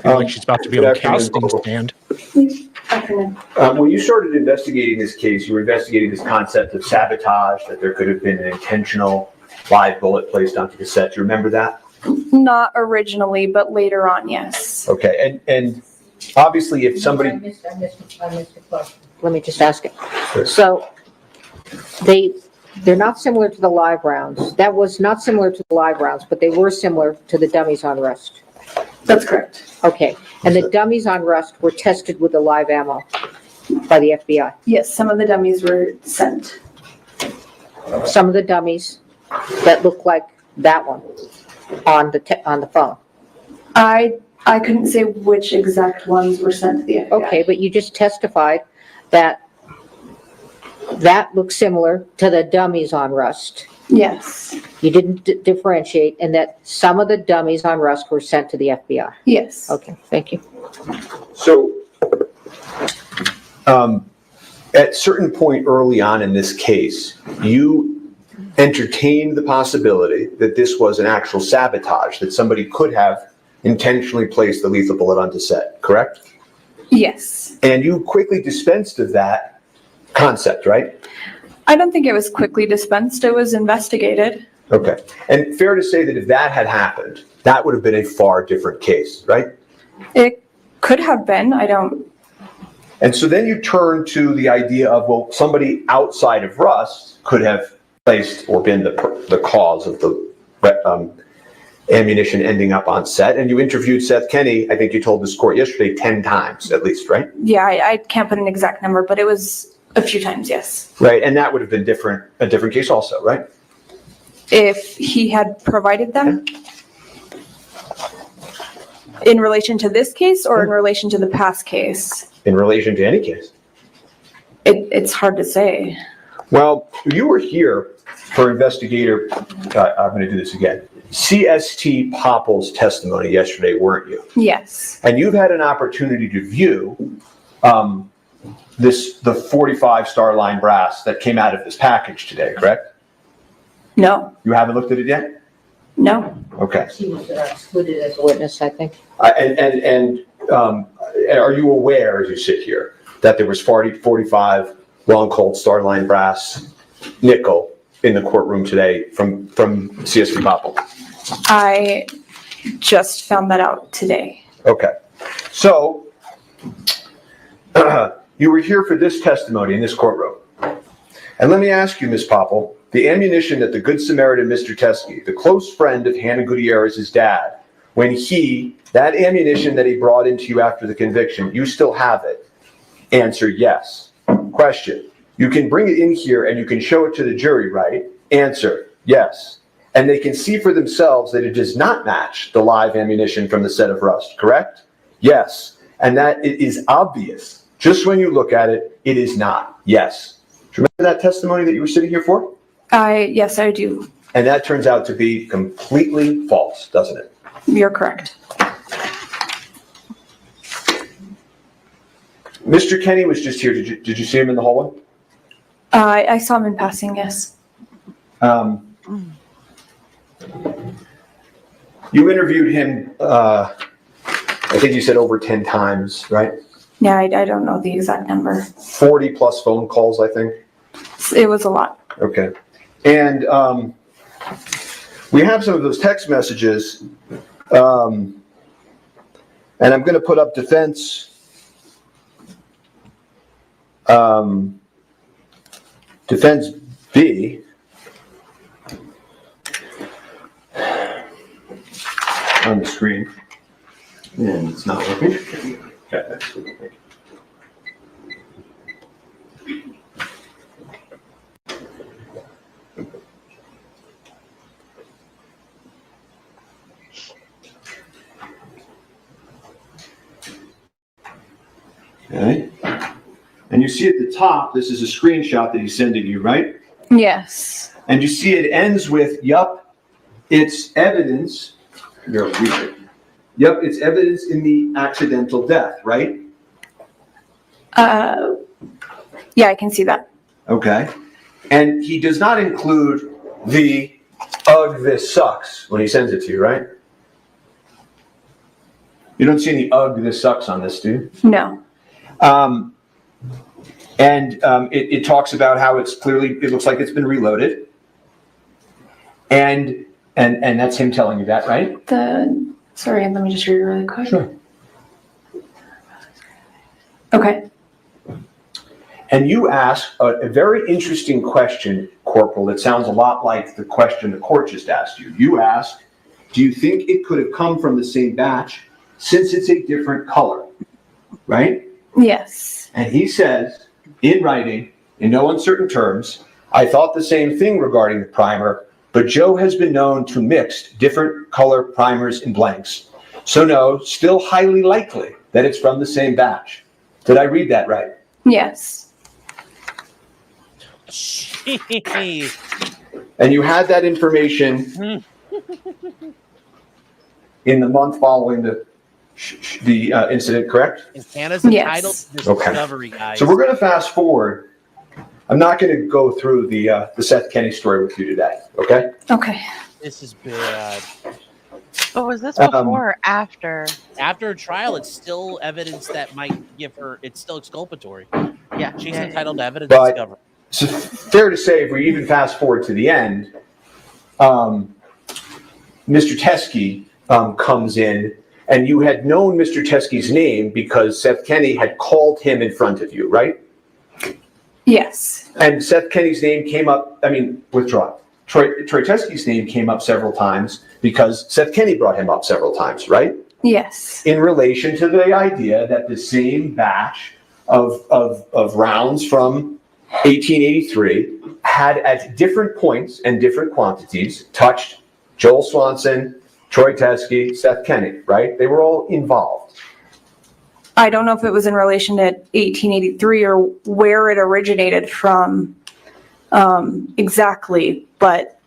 Speaker 9: Like she's about to be on a
Speaker 6: Good afternoon,
Speaker 9: casting
Speaker 6: Cole.
Speaker 9: stand.
Speaker 6: When you started investigating this case, you were investigating this concept of sabotage, that there could have been an intentional live bullet placed onto the set. Do you remember that?
Speaker 8: Not originally, but later on, yes.
Speaker 6: Okay, and obviously if somebody,
Speaker 5: I missed a question. Let me just ask it. So they They're not similar to the live rounds. That was not similar to the live rounds, but they were similar to the dummies on rust.
Speaker 8: That's correct.
Speaker 5: Okay, and the dummies on rust were tested with the live ammo by the FBI.
Speaker 8: Yes, some of the dummies were sent.
Speaker 5: Some of the dummies that look like that one on the phone.
Speaker 8: I couldn't say which exact ones were sent to the FBI.
Speaker 5: Okay, but you just testified that that looks similar to the dummies on rust.
Speaker 8: Yes.
Speaker 5: You didn't differentiate, and that some of the dummies on rust were sent to the FBI.
Speaker 8: Yes.
Speaker 5: Okay, thank you.
Speaker 6: So, at certain point early on in this case, you entertained the possibility that this was an actual sabotage, that somebody could have intentionally placed the lethal bullet onto set, correct?
Speaker 8: Yes.
Speaker 6: And you quickly dispensed of that concept, right?
Speaker 8: I don't think it was quickly dispensed. It was investigated.
Speaker 6: Okay. And fair to say that if that had happened, that would have been a far different case, right?
Speaker 8: It could have been. I don't.
Speaker 6: And so then you turn to the idea of, well, somebody outside of Rust could have placed or been the cause of the ammunition ending up on set. And you interviewed Seth Kenny, I think you told this court yesterday, 10 times at least, right?
Speaker 8: Yeah, I can't put an exact number, but it was a few times, yes.
Speaker 6: Right. And that would have been a different case also, right?
Speaker 8: If he had provided them? In relation to this case or in relation to the past case?
Speaker 6: In relation to any case.
Speaker 8: It's hard to say.
Speaker 6: Well, you were here for investigator, I'm going to do this again, CST Popple's testimony yesterday, weren't you?
Speaker 8: Yes.
Speaker 6: And you've had an opportunity to view the 45 Starline brass that came out of this package today, correct?
Speaker 8: No.
Speaker 6: You haven't looked at it yet?
Speaker 8: No.
Speaker 6: Okay.
Speaker 5: She was excluded as a witness, I think.
Speaker 6: Are you aware, as you sit here, that there was 45 long cold Starline brass nickel in the courtroom today from CST Popple?
Speaker 8: I just found that out today.
Speaker 6: Okay. So, you were here for this testimony in this courtroom. And let me ask you, Ms. Popple, the ammunition that the Good Samaritan Mr. Teskey, the close friend of Hannah Gutierrez's dad, when that ammunition that he brought into you after the conviction, you still have it? Answer, yes. Question, you can bring it in here and you can show it to the jury, right? Answer, yes. And they can see for themselves that it does not match the live ammunition from the set of Rust, correct? Yes. And that it is obvious. Just when you look at it, it is not. Yes. Do you remember that testimony that you were sitting here for?
Speaker 8: Yes, I do.
Speaker 6: And that turns out to be completely false, doesn't it?
Speaker 8: You're correct.
Speaker 6: Mr. Kenny was just here. Did you see him in the hallway?
Speaker 8: I saw him in passing, yes.
Speaker 6: You interviewed him, I think you said over 10 times, right?
Speaker 8: Yeah, I don't know the exact number.
Speaker 6: 40 plus phone calls, I think.
Speaker 8: It was a lot.
Speaker 6: Okay. And we have some of those text messages, and I'm going to put up defense B. On the screen. And it's not working. Okay. Okay. And you see at the top, this is a screenshot that he's sending you, right?
Speaker 8: Yes.
Speaker 6: And you see it ends with, yup, it's evidence. Here, read it. Yup, it's evidence in the accidental death, right?
Speaker 8: Yeah, I can see that.
Speaker 6: Okay. And he does not include the, ugh, this sucks when he sends it to you, right? You don't see any, ugh, this sucks on this, do you?
Speaker 8: No.
Speaker 6: It talks about how it looks like it's been reloaded. And that's him telling you that, right?
Speaker 8: Sorry, let me just read it really quick.
Speaker 6: Sure.
Speaker 8: Okay.
Speaker 6: And you asked a very interesting question, Corporal, that sounds a lot like the question the court just asked you. You asked, do you think it could have come from the same batch since it's a different color, right?
Speaker 8: Yes.
Speaker 6: And he says, in writing, in no uncertain terms, I thought the same thing regarding the primer, but Joe has been known to mix different color primers and blanks. So no, still highly likely that it's from the same batch. Did I read that right?
Speaker 8: Yes.
Speaker 3: Jeez.
Speaker 6: And you had that information in the month following the incident, correct?
Speaker 3: And Hannah's
Speaker 8: Yes.
Speaker 3: entitled to this
Speaker 6: Okay.
Speaker 3: discovery, guys.
Speaker 6: So we're going to fast forward. I'm not going to go through the Seth Kenny story with you today, okay?
Speaker 8: Okay.
Speaker 3: This is bad.
Speaker 7: But was this before or after?
Speaker 3: After a trial, it's still evidence that might give her, it's still exculpatory.
Speaker 7: Yeah.
Speaker 3: She's
Speaker 7: yeah,
Speaker 3: entitled to evidence
Speaker 6: But-
Speaker 3: discovery.
Speaker 6: So fair to say, if we even fast forward to the end, Mr. Teskey comes in, and you had known Mr. Teskey's name because Seth Kenny had called him in front of you, right?
Speaker 8: Yes.
Speaker 6: And Seth Kenny's name came up, withdraw. Troy Teskey's name came up several times because Seth Kenny brought him up several times, right?
Speaker 8: Yes.
Speaker 6: In relation to the idea that the same batch of rounds from 1883 had at different points and different quantities touched Joel Swanson, Troy Teskey, Seth Kenny, right? They were all involved.
Speaker 8: I don't know if it was in relation to 1883 or where it originated from exactly, but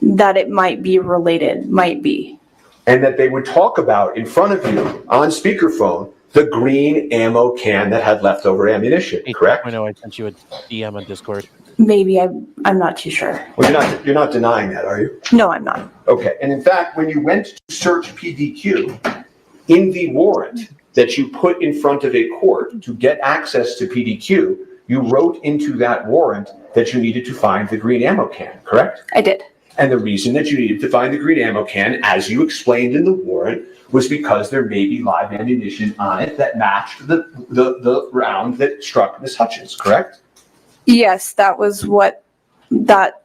Speaker 8: that it might be related, might be.
Speaker 6: And that they would talk about in front of you on speakerphone the green ammo can that had leftover ammunition, correct?
Speaker 3: I know I sent you a DM on Discord.
Speaker 8: Maybe, I'm not too sure.
Speaker 6: Well, you're not denying that, are you?
Speaker 8: No, I'm not.
Speaker 6: Okay. And in fact, when you went to search PDQ, in the warrant that you put in front of a court to get access to PDQ, you wrote into that warrant that you needed to find the green ammo can, correct?
Speaker 8: I did.
Speaker 6: And the reason that you needed to find the green ammo can, as you explained in the warrant, was because there may be live ammunition on it that matched the round that struck Miss Hutchins, correct?
Speaker 8: Yes, that was where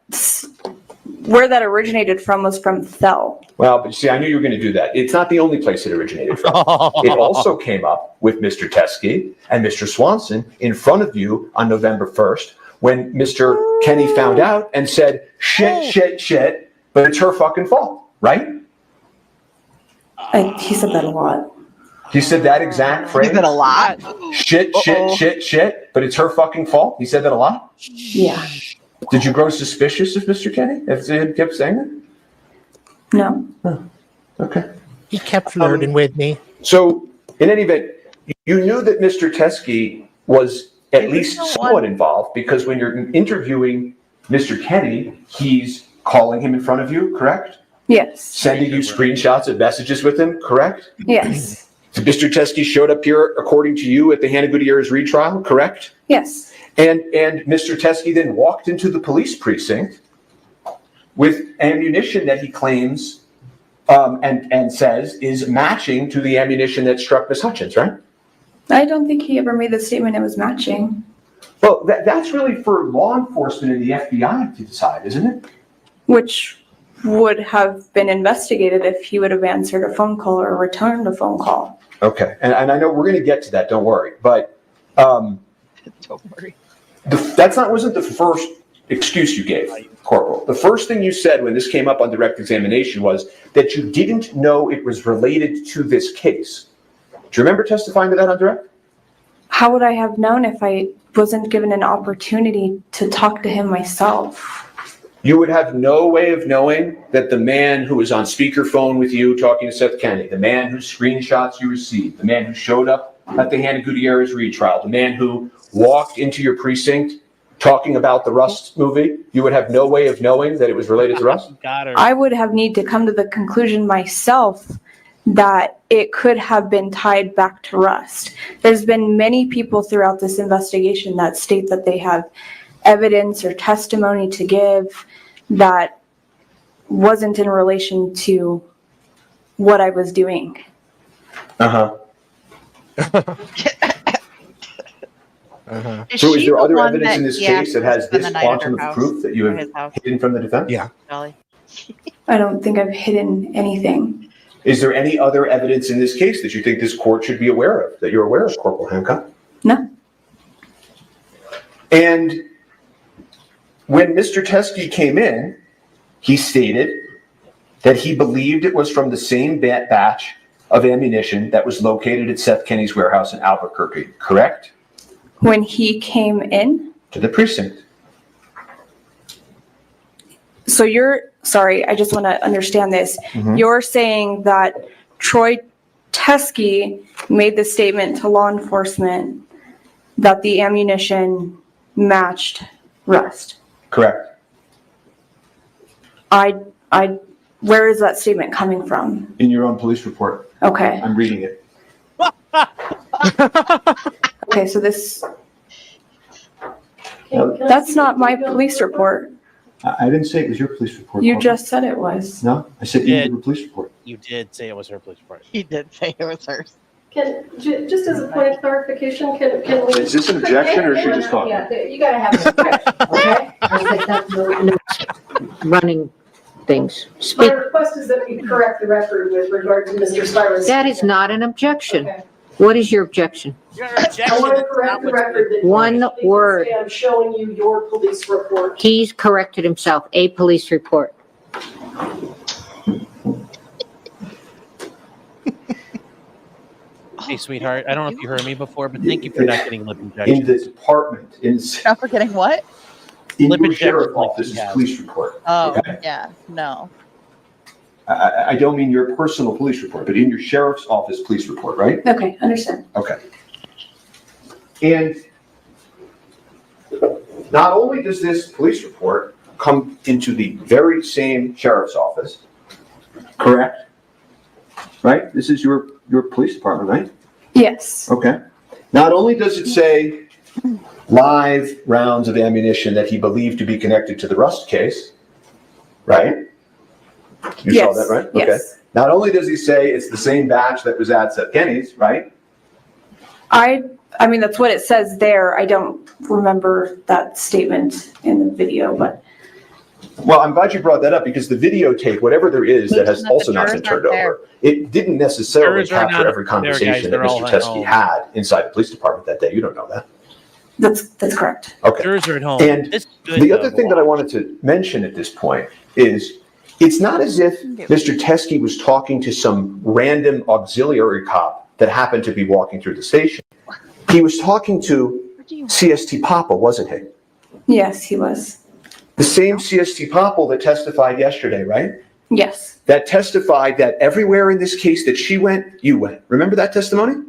Speaker 8: that originated from was from Thel.
Speaker 6: Well, but you see, I knew you were going to do that. It's not the only place it originated from. It also came up with Mr. Teskey and Mr. Swanson in front of you on November 1st when Mr. Kenny found out and said, shit, but it's her fucking fault, right?
Speaker 8: He said that a lot.
Speaker 6: He said that exact phrase?
Speaker 7: Is it a lot?
Speaker 6: Shit, but it's her fucking fault? He said that a lot?
Speaker 8: Yeah.
Speaker 6: Did you grow suspicious of Mr. Kenny if he kept saying that?
Speaker 8: No.
Speaker 6: Okay.
Speaker 9: He kept flirting with me.
Speaker 6: So, in any event, you knew that Mr. Teskey was at least somewhat involved because when you're interviewing Mr. Kenny, he's calling him in front of you, correct?
Speaker 8: Yes.
Speaker 6: Sending you screenshots of messages with him, correct?
Speaker 8: Yes.
Speaker 6: Mr. Teskey showed up here, according to you, at the Hannah Gutierrez retrial, correct?
Speaker 8: Yes.
Speaker 6: And Mr. Teskey then walked into the police precinct with ammunition that he claims and says is matching to the ammunition that struck Miss Hutchins, right?
Speaker 8: I don't think he ever made the statement it was matching.
Speaker 6: Well, that's really for law enforcement and the FBI to decide, isn't it?
Speaker 8: Which would have been investigated if he would have answered a phone call or returned a phone call.
Speaker 6: Okay, and I know we're going to get to that, don't worry. But
Speaker 7: Don't worry.
Speaker 6: wasn't the first excuse you gave, Corporal. The first thing you said when this came up on direct examination was that you didn't know it was related to this case. Do you remember testifying to that on direct?
Speaker 8: How would I have known if I wasn't given an opportunity to talk to him myself?
Speaker 6: You would have no way of knowing that the man who was on speakerphone with you talking to Seth Kenny, the man whose screenshots you received, the man who showed up at the Hannah Gutierrez retrial, the man who walked into your precinct talking about the Rust movie, you would have no way of knowing that it was related to Rust?
Speaker 3: Got her.
Speaker 8: I would have need to come to the conclusion myself that it could have been tied back to Rust. There's been many people throughout this investigation that state that they have evidence or testimony to give that wasn't in relation to what I was doing.
Speaker 6: Uh-huh.
Speaker 9: Uh-huh.
Speaker 6: So is
Speaker 7: she
Speaker 6: there
Speaker 7: the
Speaker 6: other
Speaker 7: one
Speaker 6: evidence in this
Speaker 7: he
Speaker 6: case
Speaker 7: asked
Speaker 6: that
Speaker 7: to
Speaker 6: has
Speaker 7: spend
Speaker 6: this
Speaker 7: the night at
Speaker 6: quantum
Speaker 7: her
Speaker 6: of proof that you
Speaker 7: or
Speaker 6: have
Speaker 7: his house?
Speaker 6: hidden from the defense?
Speaker 9: Yeah.
Speaker 7: Dolly.
Speaker 8: I don't think I've hidden anything.
Speaker 6: Is there any other evidence in this case that you think this court should be aware of, that you're aware of, Corporal Hancock?
Speaker 8: No.
Speaker 6: And when Mr. Teskey came in, he stated that he believed it was from the same batch of ammunition that was located at Seth Kenny's warehouse in Albuquerque, correct?
Speaker 8: When he came in?
Speaker 6: To the precinct.
Speaker 8: So sorry, I just want to understand this.
Speaker 6: Mhm.
Speaker 8: You're saying that Troy Teskey made the statement to law enforcement that the ammunition matched Rust.
Speaker 6: Correct.
Speaker 8: Where is that statement coming from?
Speaker 6: In your own police report.
Speaker 8: Okay.
Speaker 6: I'm reading it.
Speaker 8: Okay, so this,
Speaker 1: Can I
Speaker 8: that's
Speaker 1: see
Speaker 8: not
Speaker 1: the
Speaker 8: my
Speaker 1: video
Speaker 8: police
Speaker 1: real quick?
Speaker 8: report.
Speaker 6: I didn't say it was your police report.
Speaker 8: You
Speaker 6: Corporal.
Speaker 8: just said it was.
Speaker 6: No, I said
Speaker 3: Yeah.
Speaker 6: in your police report.
Speaker 3: You did say it was her police report.
Speaker 7: He did say it was hers.
Speaker 1: Just as a point of clarification, can we?
Speaker 6: Is this an objection or is she just talking?
Speaker 5: Yeah, you gotta have an objection, okay? I said that's no running things.
Speaker 1: My
Speaker 5: Speak,
Speaker 1: request is that we correct the record with regard to Mr. Styron's.
Speaker 5: that is not an objection.
Speaker 1: Okay.
Speaker 5: What is your objection?
Speaker 3: Your
Speaker 1: I
Speaker 3: objection
Speaker 1: want to
Speaker 3: is
Speaker 1: correct
Speaker 3: not
Speaker 1: the
Speaker 3: what's
Speaker 1: record that.
Speaker 5: One
Speaker 1: you can
Speaker 5: word.
Speaker 1: say I'm showing you your police report.
Speaker 5: He's corrected himself, a police report.
Speaker 3: Hey, sweetheart, I don't know if you heard me before, but thank you for not getting lip
Speaker 6: In
Speaker 3: injections.
Speaker 6: the department, in
Speaker 7: Not forgetting what?
Speaker 3: Lip
Speaker 6: your
Speaker 3: injection
Speaker 6: sheriff
Speaker 3: like
Speaker 6: office's
Speaker 3: you have.
Speaker 6: police report.
Speaker 7: Oh,
Speaker 6: Okay.
Speaker 7: yeah, no.
Speaker 6: I don't mean your personal police report, but in your sheriff's office police report, right?
Speaker 8: Okay, understand.
Speaker 6: Okay. And not only does this police report come into the very same sheriff's office, correct? Right? This is your police department, right?
Speaker 8: Yes.
Speaker 6: Okay. Not only does it say live rounds of ammunition that he believed to be connected to the Rust case, right? You saw
Speaker 8: Yes,
Speaker 6: that, right?
Speaker 8: yes.
Speaker 6: Okay. Not only does he say it's the same batch that was at Seth Kenny's, right?
Speaker 8: I mean, that's what it says there. I don't remember that statement in the video, but
Speaker 6: Well, I'm glad you brought that up because the videotape, whatever there is that has
Speaker 7: Listen, the
Speaker 6: also not
Speaker 7: jurors
Speaker 6: been turned
Speaker 7: aren't there.
Speaker 6: over, it didn't necessarily
Speaker 3: Jurors are
Speaker 6: capture
Speaker 3: not
Speaker 6: every
Speaker 3: there,
Speaker 6: conversation
Speaker 3: guys.
Speaker 6: that
Speaker 3: They're all
Speaker 6: Mr.
Speaker 3: at
Speaker 6: Teskey
Speaker 3: home.
Speaker 6: had inside the police department that day. You don't know that.
Speaker 8: that's correct.
Speaker 6: Okay.
Speaker 3: Jurors are at home.
Speaker 6: And
Speaker 3: This is good,
Speaker 6: The
Speaker 3: though,
Speaker 6: other
Speaker 3: to
Speaker 6: thing that I
Speaker 3: watch.
Speaker 6: wanted to mention at this point is it's not as if Mr. Teskey was talking to some random auxiliary cop that happened to be walking through the station. He was talking to CST Popple, wasn't he?
Speaker 8: Yes, he was.
Speaker 6: The same CST Popple that testified yesterday, right?
Speaker 8: Yes.
Speaker 6: That testified that everywhere in this case that she went, you went. Remember that testimony?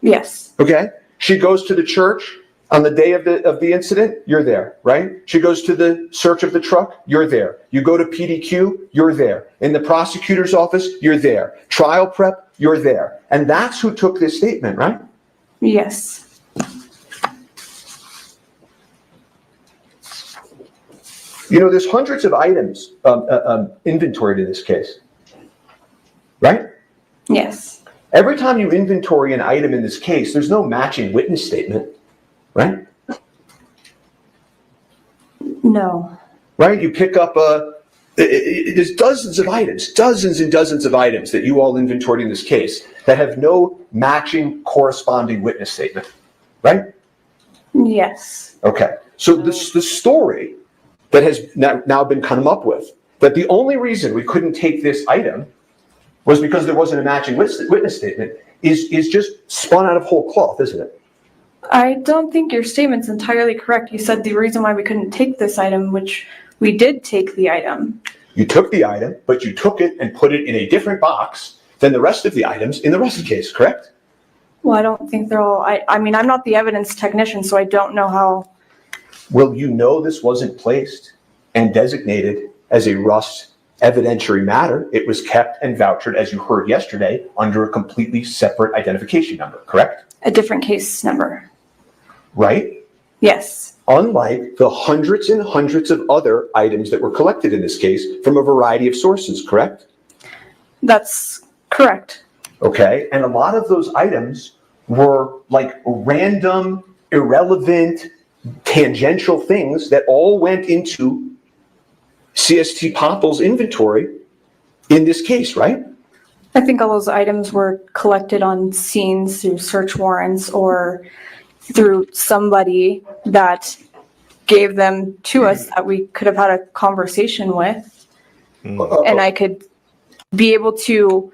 Speaker 8: Yes.
Speaker 6: Okay. She goes to the church on the day of the incident, you're there, right? She goes to the search of the truck, you're there. You go to PDQ, you're there. In the prosecutor's office, you're there. Trial prep, you're there. And that's who took this statement, right?
Speaker 8: Yes.
Speaker 6: You know, there's hundreds of items inventoried in this case, right?
Speaker 8: Yes.
Speaker 6: Every time you inventory an item in this case, there's no matching witness statement, right?
Speaker 8: No.
Speaker 6: Right? You pick up there's dozens of items, dozens and dozens of items that you all inventoried in this case that have no matching corresponding witness statement, right?
Speaker 8: Yes.
Speaker 6: Okay. So the story that has now been come up with, that the only reason we couldn't take this item was because there wasn't a matching witness statement, is just spun out of whole cloth, isn't it?
Speaker 8: I don't think your statement's entirely correct. You said the reason why we couldn't take this item, which we did take the item.
Speaker 6: You took the item, but you took it and put it in a different box than the rest of the items in the Rust case, correct?
Speaker 8: Well, I don't think they're all, I mean, I'm not the evidence technician, so I don't know how.
Speaker 6: Well, you know this wasn't placed and designated as a Rust evidentiary matter. It was kept and vouchered, as you heard yesterday, under a completely separate identification number, correct?
Speaker 8: A different case number.
Speaker 6: Right?
Speaker 8: Yes.
Speaker 6: Unlike the hundreds and hundreds of other items that were collected in this case from a variety of sources, correct?
Speaker 8: That's correct.
Speaker 6: Okay, and a lot of those items were like random irrelevant, tangential things that all went into CST Popple's inventory in this case, right?
Speaker 8: I think all those items were collected on scenes through search warrants or through somebody that gave them to us that we could have had a conversation with. And I could be able to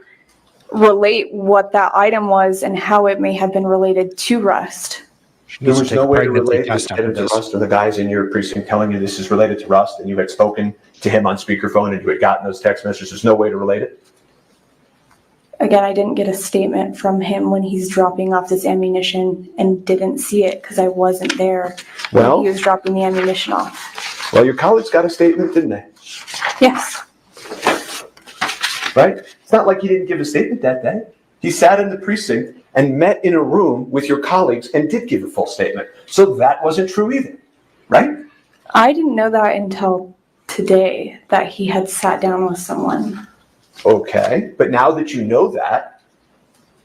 Speaker 8: relate what that item was and how it may have been related to Rust.
Speaker 9: She
Speaker 6: There
Speaker 9: needs
Speaker 6: was
Speaker 9: to take
Speaker 6: no
Speaker 9: a
Speaker 6: way to
Speaker 9: pregnancy
Speaker 6: relate
Speaker 9: test
Speaker 6: this
Speaker 9: after
Speaker 6: to
Speaker 9: this.
Speaker 6: Rust, or the guys in your precinct telling you this is related to Rust, and you had spoken to him on speakerphone and you had gotten those text messages. There's no way to relate it?
Speaker 8: Again, I didn't get a statement from him when he's dropping off this ammunition and didn't see it because I wasn't there when
Speaker 6: Well-
Speaker 8: he was dropping the ammunition off.
Speaker 6: Well, your colleagues got a statement, didn't they?
Speaker 8: Yes.
Speaker 6: Right? It's not like he didn't give a statement that day. He sat in the precinct and met in a room with your colleagues and did give a full statement. So that wasn't true either, right?
Speaker 8: I didn't know that until today, that he had sat down with someone.
Speaker 6: Okay, but now that you know that,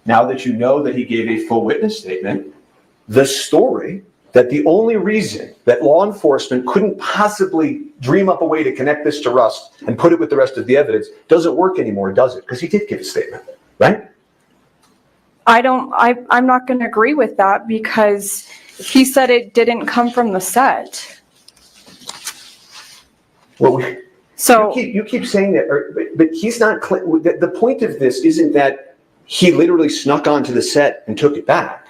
Speaker 6: now that you know that he gave a full witness statement, the story that the only reason that law enforcement couldn't possibly dream up a way to connect this to Rust and put it with the rest of the evidence doesn't work anymore, does it? Because he did give a statement, right?
Speaker 8: I'm not going to agree with that because he said it didn't come from the set.
Speaker 6: Well,
Speaker 8: So
Speaker 6: you keep saying that, but he's not, the point of this isn't that he literally snuck onto the set and took it back,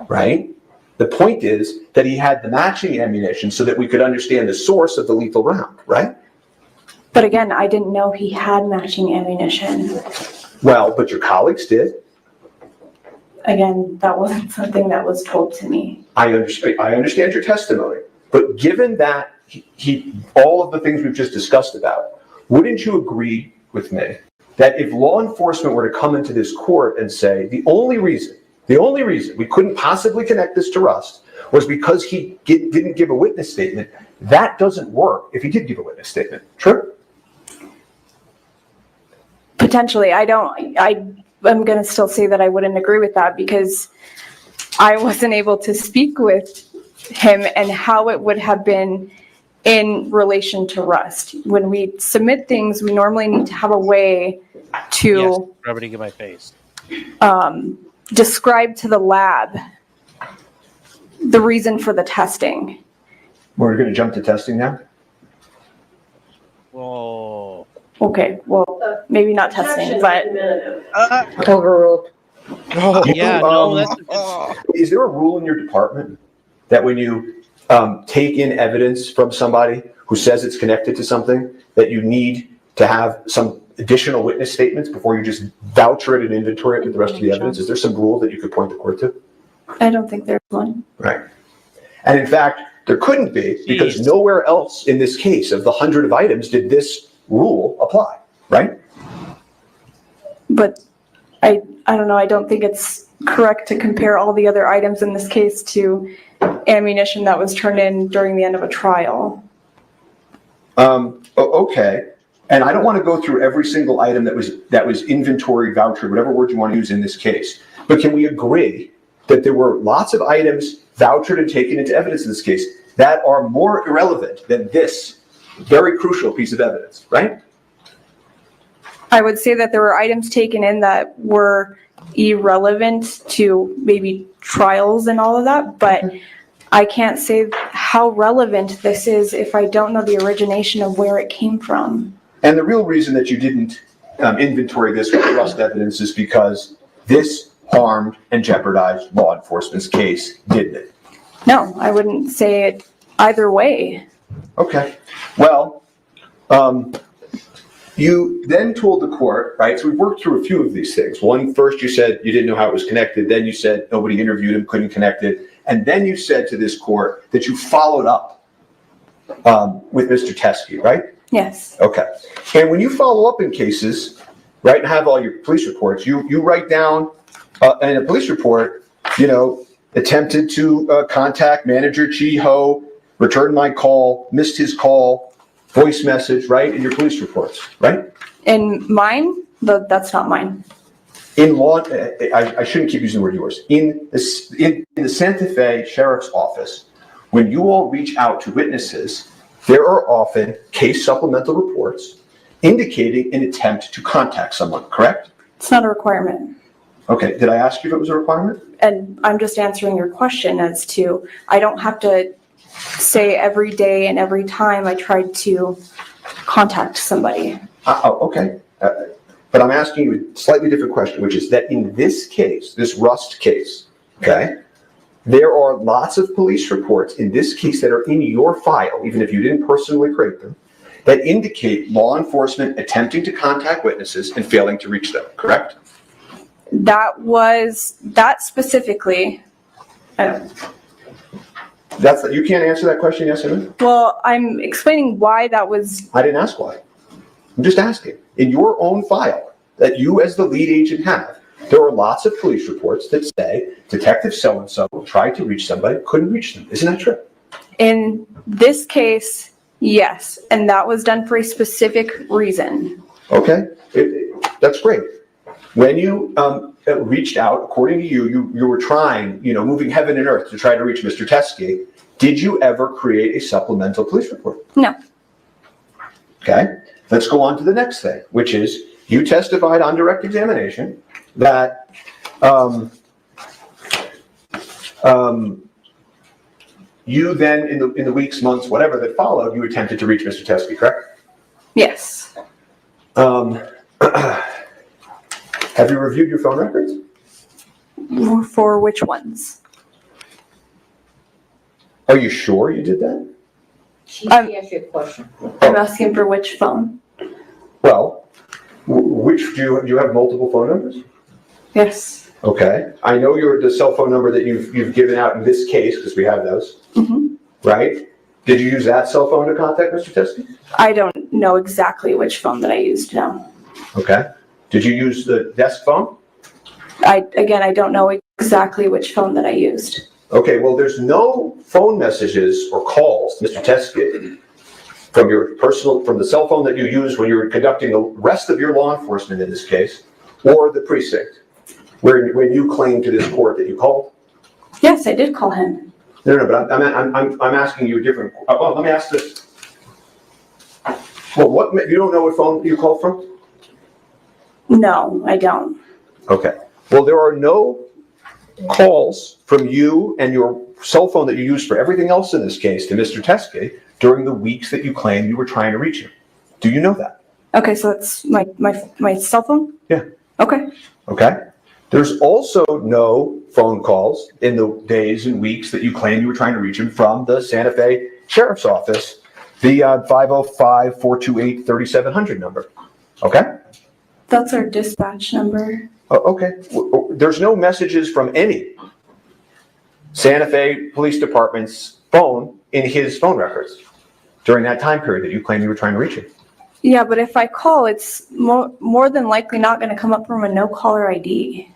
Speaker 6: right? The point is that he had the matching ammunition so that we could understand the source of the lethal round, right?
Speaker 8: But again, I didn't know he had matching ammunition.
Speaker 6: Well, but your colleagues did.
Speaker 8: Again, that wasn't something that was told to me.
Speaker 6: I understand your testimony, but given that he all of the things we've just discussed about, wouldn't you agree with me that if law enforcement were to come into this court and say the only reason we couldn't possibly connect this to Rust was because he didn't give a witness statement, that doesn't work if he did give a witness statement? True?
Speaker 8: Potentially, I'm going to still say that I wouldn't agree with that because I wasn't able to speak with him and how it would have been in relation to Rust. When we submit things, we normally need to have a way
Speaker 3: Yes,
Speaker 8: to
Speaker 3: rubbing in my face.
Speaker 8: describe to the lab the reason for the testing.
Speaker 6: We're going to jump to testing now?
Speaker 3: Whoa.
Speaker 8: Okay, well, maybe not testing, but
Speaker 5: Overruled.
Speaker 9: Oh,
Speaker 3: Yeah, no, that's
Speaker 6: Is there a rule in your department that when you take in evidence from somebody who says it's connected to something, that you need to have some additional witness statements before you just voucher it and inventory it with the rest of the evidence? Is there some rule that you could point the court to?
Speaker 8: I don't think there's one.
Speaker 6: Right. And in fact, there couldn't be, because
Speaker 3: Jeez.
Speaker 6: nowhere else in this case of the 100 of items did this rule apply, right?
Speaker 8: But I don't know, I don't think it's correct to compare all the other items in this case to ammunition that was turned in during the end of a trial.
Speaker 6: Okay. And I don't want to go through every single item that was inventory, voucher, whatever word you want to use in this case. But can we agree that there were lots of items vouchered and taken into evidence in this case that are more irrelevant than this very crucial piece of evidence, right?
Speaker 8: I would say that there were items taken in that were irrelevant to maybe trials and all of that, but I can't say how relevant this is if I don't know the origination of where it came from.
Speaker 6: And the real reason that you didn't inventory this with Rust evidence is because this harmed and jeopardized law enforcement's case, didn't it?
Speaker 8: No, I wouldn't say it either way.
Speaker 6: Okay. Well, you then told the court, right? So we worked through a few of these things. One, first you said you didn't know how it was connected. Then you said nobody interviewed him, couldn't connect it. And then you said to this court that you followed up with Mr. Teskey, right?
Speaker 8: Yes.
Speaker 6: Okay. And when you follow up in cases, right, and have all your police reports, you write down in a police report, attempted to contact manager Chi Ho, returned my call, missed his call, voice message, right, in your police reports, right?
Speaker 8: In mine, that's not mine.
Speaker 6: in law, I shouldn't keep using the word yours, in the Santa Fe Sheriff's Office, when you all reach out to witnesses, there are often case supplemental reports indicating an attempt to contact someone, correct?
Speaker 8: It's not a requirement.
Speaker 6: Okay, did I ask you if it was a requirement?
Speaker 8: And I'm just answering your question as to, I don't have to say every day and every time I tried to contact somebody.
Speaker 6: Okay. But I'm asking you a slightly different question, which is that in this case, this Rust case, okay, there are lots of police reports in this case that are in your file, even if you didn't personally create them, that indicate law enforcement attempting to contact witnesses and failing to reach them, correct?
Speaker 8: That specifically, I don't.
Speaker 6: You can't answer that question, yes or no?
Speaker 8: Well, I'm explaining why that was.
Speaker 6: I didn't ask why. I'm just asking. In your own file that you as the lead agent have, there are lots of police reports that say Detective so-and-so tried to reach somebody, couldn't reach them. Isn't that true?
Speaker 8: In this case, yes, and that was done for a specific reason.
Speaker 6: Okay, that's great. When you reached out, according to you were trying, moving heaven and earth to try to reach Mr. Teskey. Did you ever create a supplemental police report?
Speaker 8: No.
Speaker 6: Okay, let's go on to the next thing, which is you testified on direct examination that you then, in the weeks, months, whatever that followed, you attempted to reach Mr. Teskey, correct?
Speaker 8: Yes.
Speaker 6: Have you reviewed your phone records?
Speaker 8: For which ones?
Speaker 6: Are you sure you did that?
Speaker 5: She asked you a question.
Speaker 8: I'm asking for which phone.
Speaker 6: Well, which do you have multiple phone numbers?
Speaker 8: Yes.
Speaker 6: Okay, I know the cell phone number that you've given out in this case, because we have those, right? Did you use that cell phone to contact Mr. Teskey?
Speaker 8: I don't know exactly which phone that I used now.
Speaker 6: Okay. Did you use the desk phone?
Speaker 8: I don't know exactly which phone that I used.
Speaker 6: Okay, well, there's no phone messages or calls, Mr. Teskey, from the cell phone that you used when you were conducting the rest of your law enforcement in this case, or the precinct, when you claimed to this court that you called?
Speaker 8: Yes, I did call him.
Speaker 6: No, but I'm asking you a different. Well, let me ask this. Well, you don't know what phone you called from?
Speaker 8: No, I don't.
Speaker 6: Okay. Well, there are no calls from you and your cell phone that you used for everything else in this case to Mr. Teskey during the weeks that you claimed you were trying to reach him. Do you know that?
Speaker 8: Okay, so that's my cell phone?
Speaker 6: Yeah.
Speaker 8: Okay.
Speaker 6: Okay. There's also no phone calls in the days and weeks that you claimed you were trying to reach him from the Santa Fe Sheriff's Office, the 505-428-3700 number. Okay?
Speaker 8: That's our dispatch number.
Speaker 6: Oh, okay. There's no messages from any Santa Fe Police Department's phone in his phone records during that time period that you claimed you were trying to reach him.
Speaker 8: Yeah, but if I call, it's more than likely not going to come up from a no caller ID.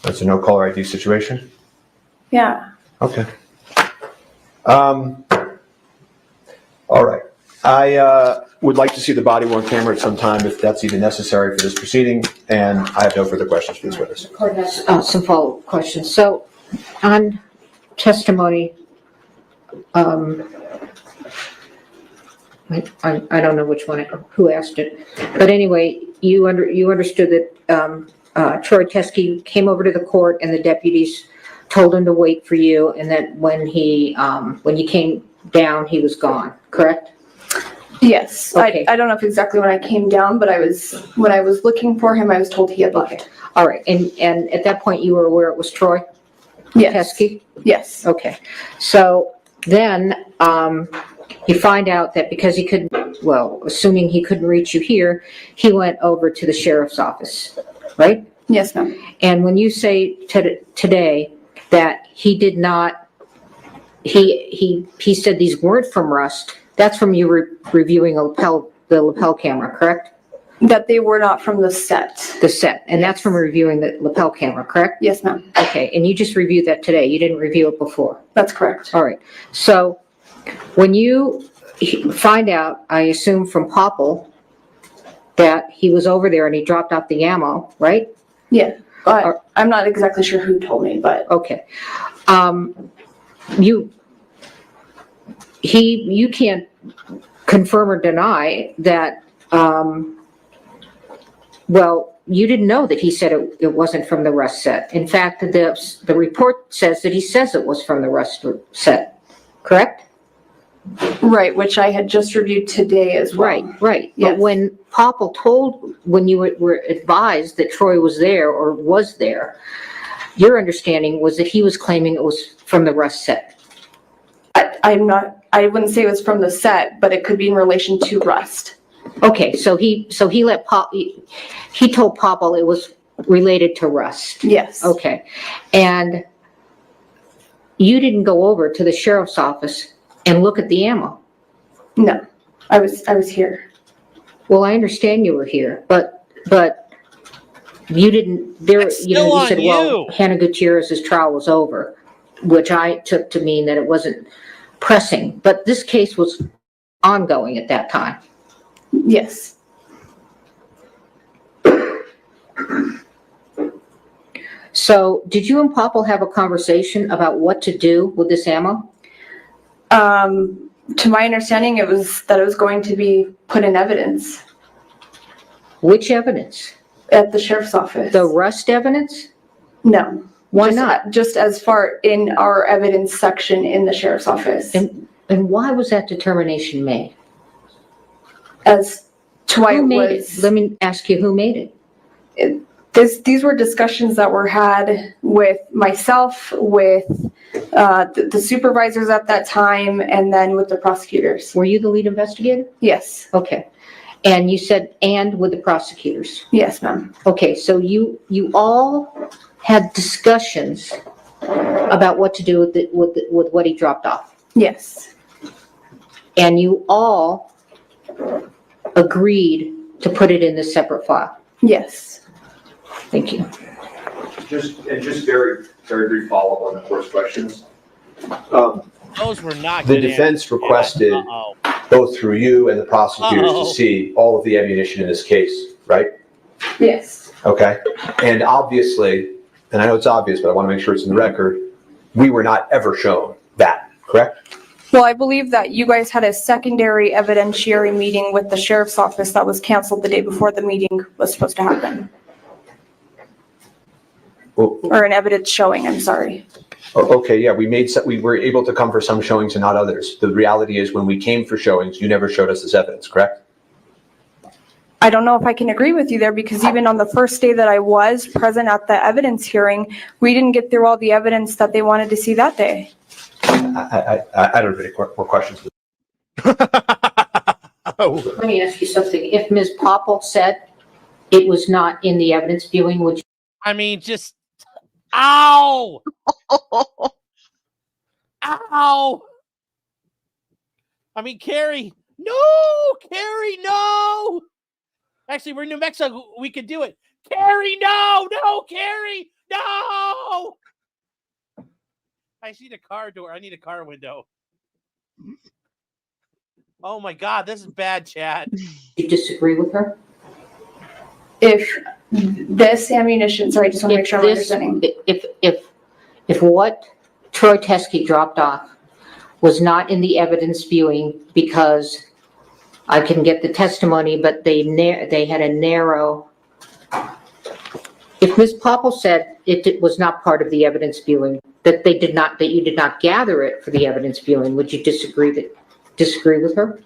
Speaker 6: That's a no caller ID situation?
Speaker 8: Yeah.
Speaker 6: Okay. All right. I would like to see the body worn camera at some time if that's even necessary for this proceeding, and I have no further questions for this witness.
Speaker 5: The court has some follow-up questions. So on testimony, I don't know who asked it, but anyway, you understood that Troy Teskey came over to the court and the deputies told him to wait for you, and that when you came down, he was gone, correct?
Speaker 8: Yes.
Speaker 5: Okay.
Speaker 8: I don't know if exactly when I came down, but when I was looking for him, I was told he had left.
Speaker 5: Okay. All right. And at that point, you were aware it was Troy
Speaker 8: Yes.
Speaker 5: Teskey?
Speaker 8: Yes.
Speaker 5: Okay. So then you find out that because he couldn't, assuming he couldn't reach you here, he went over to the sheriff's office, right?
Speaker 8: Yes, ma'am.
Speaker 5: And when you say today that he did not, he said these weren't from Rust, that's from you reviewing the lapel camera, correct?
Speaker 8: That they were not from the set.
Speaker 5: The set, and that's from reviewing the lapel camera, correct?
Speaker 8: Yes, ma'am.
Speaker 5: Okay, and you just reviewed that today, you didn't review it before?
Speaker 8: That's correct.
Speaker 5: All right, so when you find out, I assume from Popple, that he was over there and he dropped off the ammo, right?
Speaker 8: Yeah, but I'm not exactly sure who told me, but
Speaker 5: Okay. You can't confirm or deny that, well, you didn't know that he said it wasn't from the rust set. In fact, the report says that he says it was from the rust set, correct?
Speaker 8: right, which I had just reviewed today as well.
Speaker 5: Right.
Speaker 8: Yes.
Speaker 5: But when when you were advised that Troy was there or was there, your understanding was that he was claiming it was from the rust set.
Speaker 8: I wouldn't say it was from the set, but it could be in relation to rust.
Speaker 5: Okay, so he told Popple it was related to rust.
Speaker 8: Yes.
Speaker 5: Okay, and you didn't go over to the sheriff's office and look at the ammo.
Speaker 8: No, I was here.
Speaker 5: Well, I understand you were here, but you didn't.
Speaker 3: It's
Speaker 5: You
Speaker 3: still
Speaker 5: said,
Speaker 3: on
Speaker 5: well,
Speaker 3: you.
Speaker 5: Hannah Gutierrez's trial was over, which I took to mean that it wasn't pressing. But this case was ongoing at that time.
Speaker 8: Yes.
Speaker 5: So, did you and Popple have a conversation about what to do with this ammo?
Speaker 8: To my understanding, it was going to be put in evidence
Speaker 5: Which evidence?
Speaker 8: at the sheriff's office.
Speaker 5: The rust evidence?
Speaker 8: No.
Speaker 5: Why
Speaker 8: Just-
Speaker 5: not?
Speaker 8: Just as far in our evidence section in the sheriff's office.
Speaker 5: And why was that determination made?
Speaker 8: As to why
Speaker 5: Who
Speaker 8: it
Speaker 5: made
Speaker 8: was.
Speaker 5: it? Let me ask you, who made it?
Speaker 8: These were discussions that were had with myself, with the supervisors at that time, and then with the prosecutors.
Speaker 5: Were you the lead investigator?
Speaker 8: Yes.
Speaker 5: Okay. And you said, and with the prosecutors?
Speaker 8: Yes, ma'am.
Speaker 5: Okay, so you all had discussions about what to do with what he dropped off.
Speaker 8: Yes.
Speaker 5: And you all agreed to put it in this separate file.
Speaker 8: Yes.
Speaker 5: Thank you.
Speaker 6: Just very, very brief follow-up on the court's questions.
Speaker 3: Those were not
Speaker 6: The
Speaker 3: good
Speaker 6: defense
Speaker 3: answers.
Speaker 6: requested,
Speaker 3: Uh-oh.
Speaker 6: both through you and the prosecutors,
Speaker 3: Uh-oh.
Speaker 6: to see all of the ammunition in this case, right?
Speaker 8: Yes.
Speaker 6: Okay? And obviously, and I know it's obvious, but I want to make sure it's in the record, we were not ever shown that, correct?
Speaker 8: Well, I believe that you guys had a secondary evidentiary meeting with the sheriff's office that was canceled the day before the meeting was supposed to happen.
Speaker 6: Well,
Speaker 8: Or an evidence showing, I'm sorry.
Speaker 6: okay, yeah, we were able to come for some showings and not others. The reality is, when we came for showings, you never showed us this evidence, correct?
Speaker 8: I don't know if I can agree with you there, because even on the first day that I was present at the evidence hearing, we didn't get through all the evidence that they wanted to see that day.
Speaker 6: I don't have any more questions.
Speaker 5: Let me ask you something. If Ms. Popple said it was not in the evidence viewing, would you?
Speaker 3: I mean, just ow! Ow! I mean, Carrie, no! Carrie, no! Actually, we're in New Mexico. We could do it. Carrie, no! No, Carrie, no! I need a car door. I need a car window. Oh my God, this is bad, Chad.
Speaker 5: You disagree with her?
Speaker 8: If this ammunition, sorry, I just want to make sure I'm understanding.
Speaker 5: If what Troy Teskey dropped off was not in the evidence viewing, because I can get the testimony, but they had a narrow. If Ms. Popple said it was not part of the evidence viewing, that you did not gather it for the evidence viewing, would you disagree with her?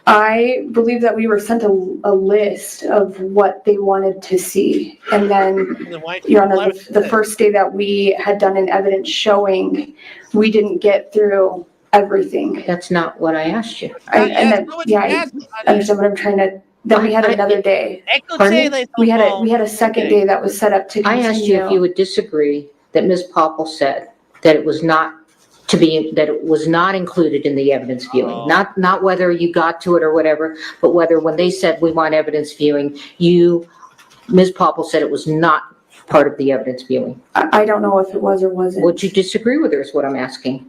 Speaker 8: I believe that we were sent a list of what they wanted to see. And then, Your Honor, the first day that we had done an evidence showing, we didn't get through everything.
Speaker 5: That's not what I asked you.
Speaker 8: I understand what I'm trying to, then we had another day. We had a second day that was set up to continue.
Speaker 5: I asked you if you would disagree that Ms. Popple said that it was not included in the evidence viewing. Not whether you got to it or whatever, but whether when they said we want evidence viewing, Ms. Popple said it was not part of the evidence viewing.
Speaker 8: I don't know if it was or wasn't.
Speaker 5: Would you disagree with her is what I'm asking.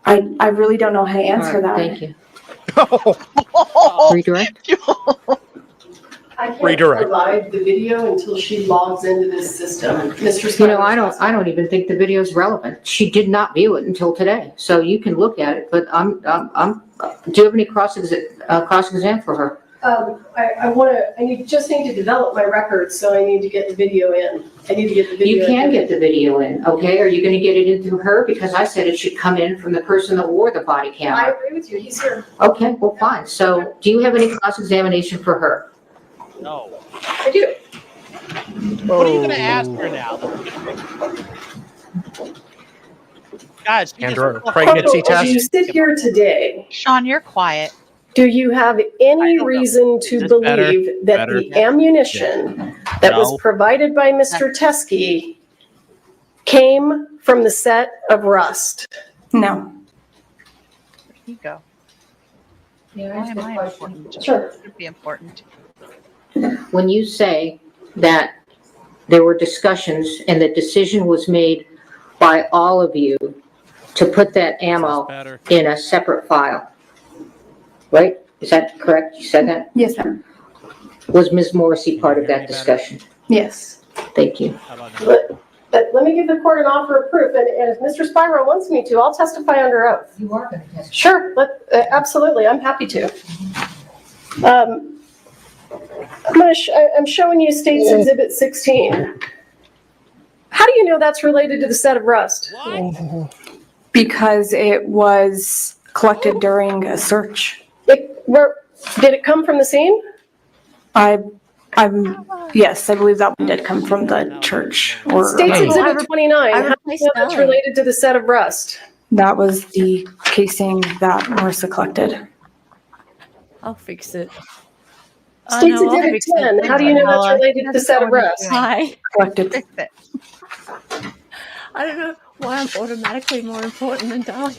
Speaker 8: I really don't know how to answer
Speaker 5: All right,
Speaker 8: that.
Speaker 5: Thank you. Redirect?
Speaker 1: I can't
Speaker 9: Redirect.
Speaker 1: provide the video until she logs into this system. Mr.
Speaker 5: You know, I don't even think the video is relevant. She did not view it until today, so you can look at it, but do you have any cross-exam for her?
Speaker 1: I just need to develop my records, so I need to get the video in. I need to get the video.
Speaker 5: You can get the video in, okay? Are you gonna get it in through her? Because I said it should come in from the person that wore the body
Speaker 1: I
Speaker 5: camera.
Speaker 1: agree with you. He's here.
Speaker 5: Okay, well, fine. So do you have any cross-examination for her?
Speaker 3: No.
Speaker 1: I do.
Speaker 3: What are you gonna ask her now? Guys, she
Speaker 9: Andrew,
Speaker 3: just-
Speaker 9: pregnancy
Speaker 1: As you
Speaker 9: test.
Speaker 1: sit here today,
Speaker 7: Sean, you're quiet.
Speaker 1: do you have
Speaker 3: I
Speaker 1: any
Speaker 3: don't know.
Speaker 1: reason to
Speaker 3: Is this better?
Speaker 1: believe that
Speaker 3: Better?
Speaker 1: the ammunition that was
Speaker 3: No.
Speaker 1: provided by Mr. Teskey came from the set of Rust?
Speaker 8: No.
Speaker 7: Here you go.
Speaker 5: Yeah,
Speaker 7: Why am I important?
Speaker 1: Sure.
Speaker 7: Should be important.
Speaker 5: When you say that there were discussions and the decision was made by all of you to put that ammo
Speaker 3: Better.
Speaker 5: in a separate file, right? Is that correct? You said that?
Speaker 8: Yes, ma'am.
Speaker 5: Was Ms. Morrissey part of that discussion?
Speaker 8: Yes.
Speaker 5: Thank you.
Speaker 3: How about now?
Speaker 1: Let me give the court an offer of proof, and if Mr. Spiro wants me to, I'll testify under oath.
Speaker 5: You are going to testify.
Speaker 1: Sure, absolutely, I'm happy to. I'm showing you State's Exhibit 16. How do you know that's related to the set of Rust?
Speaker 3: What?
Speaker 8: Because it was collected during a search.
Speaker 1: Did it come from the scene?
Speaker 8: Yes, I believe that one did come from the church.
Speaker 1: State's
Speaker 9: Hey.
Speaker 1: Exhibit 29, how do you know that's related to the set of Rust?
Speaker 8: That was the casing that Marissa collected.
Speaker 10: I'll fix it.
Speaker 1: State's Exhibit 10, how do you know that's related to the set of Rust?
Speaker 10: Hi.
Speaker 8: Collected.
Speaker 7: Fix it.
Speaker 10: I don't know why I'm automatically more important than Dolly.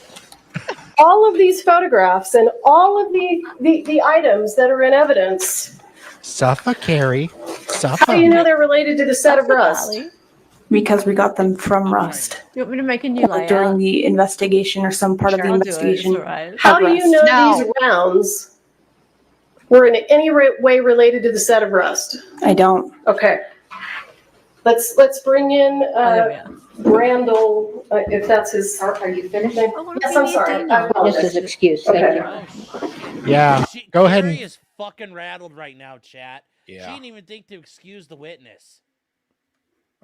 Speaker 1: All of these photographs and all of the items that are in evidence,
Speaker 9: Suffolk, Carrie.
Speaker 1: how do you know they're related to the set of Rust?
Speaker 10: Dolly.
Speaker 8: Because we got them from Rust.
Speaker 10: You want me to make a new
Speaker 8: Or during
Speaker 10: layout?
Speaker 8: the investigation or some part of the
Speaker 10: I'll do it, it's
Speaker 8: investigation.
Speaker 10: all right.
Speaker 1: How do you know
Speaker 7: No.
Speaker 1: these rounds were in any way related to the set of Rust?
Speaker 8: I don't.
Speaker 1: Okay. Let's bring in
Speaker 10: Oh, there we are.
Speaker 1: Brandle, if that's his.
Speaker 5: Are you finished?
Speaker 10: I wanna
Speaker 1: Yes,
Speaker 10: see
Speaker 1: I'm
Speaker 10: me a
Speaker 1: sorry.
Speaker 10: dinner.
Speaker 1: I apologize.
Speaker 5: This is excused. Thank
Speaker 1: Okay.
Speaker 5: you.
Speaker 9: Yeah. Go ahead
Speaker 3: Carrie
Speaker 9: and-
Speaker 3: is fucking rattled right now, chat. She
Speaker 9: Yeah.
Speaker 3: didn't even think to excuse the witness.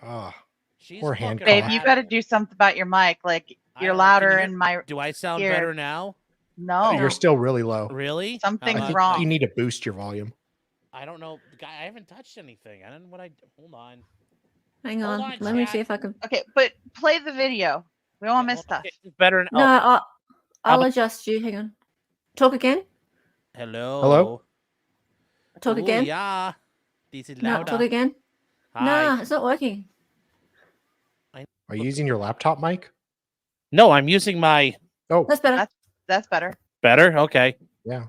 Speaker 9: Ah,
Speaker 3: She's
Speaker 9: Poor
Speaker 3: fucking
Speaker 9: Hancock.
Speaker 7: Babe, you got to
Speaker 3: rattled.
Speaker 7: do something about your mic. Like,
Speaker 3: I
Speaker 7: you're
Speaker 3: don't know, can
Speaker 7: louder
Speaker 3: you-
Speaker 7: in my.
Speaker 3: Do I sound
Speaker 7: Here.
Speaker 3: better now?
Speaker 7: No.
Speaker 9: you're still really low.
Speaker 3: Really?
Speaker 7: Something's
Speaker 3: How about-
Speaker 7: wrong.
Speaker 9: You need to boost your volume.
Speaker 3: I don't know. Guy, I haven't touched anything. I don't know what I. Hold on.
Speaker 10: Hang
Speaker 3: Hold
Speaker 10: on.
Speaker 3: on,
Speaker 10: Let me
Speaker 3: chat.
Speaker 10: see if I can.
Speaker 7: Okay, but play the video. We don't want to miss stuff.
Speaker 3: Okay, it's better.
Speaker 10: No, I'll adjust you. Hang on. Talk again.
Speaker 3: Hello.
Speaker 9: Hello?
Speaker 10: Talk
Speaker 3: Ooh,
Speaker 10: again.
Speaker 3: Yeah. This is
Speaker 10: No,
Speaker 3: louder.
Speaker 10: talk again.
Speaker 3: Hi.
Speaker 10: No, it's not working.
Speaker 9: Are you using your laptop mic?
Speaker 3: No, I'm using my.
Speaker 9: Oh,
Speaker 10: That's better.
Speaker 7: That's better.
Speaker 3: Better. Okay.
Speaker 9: yeah.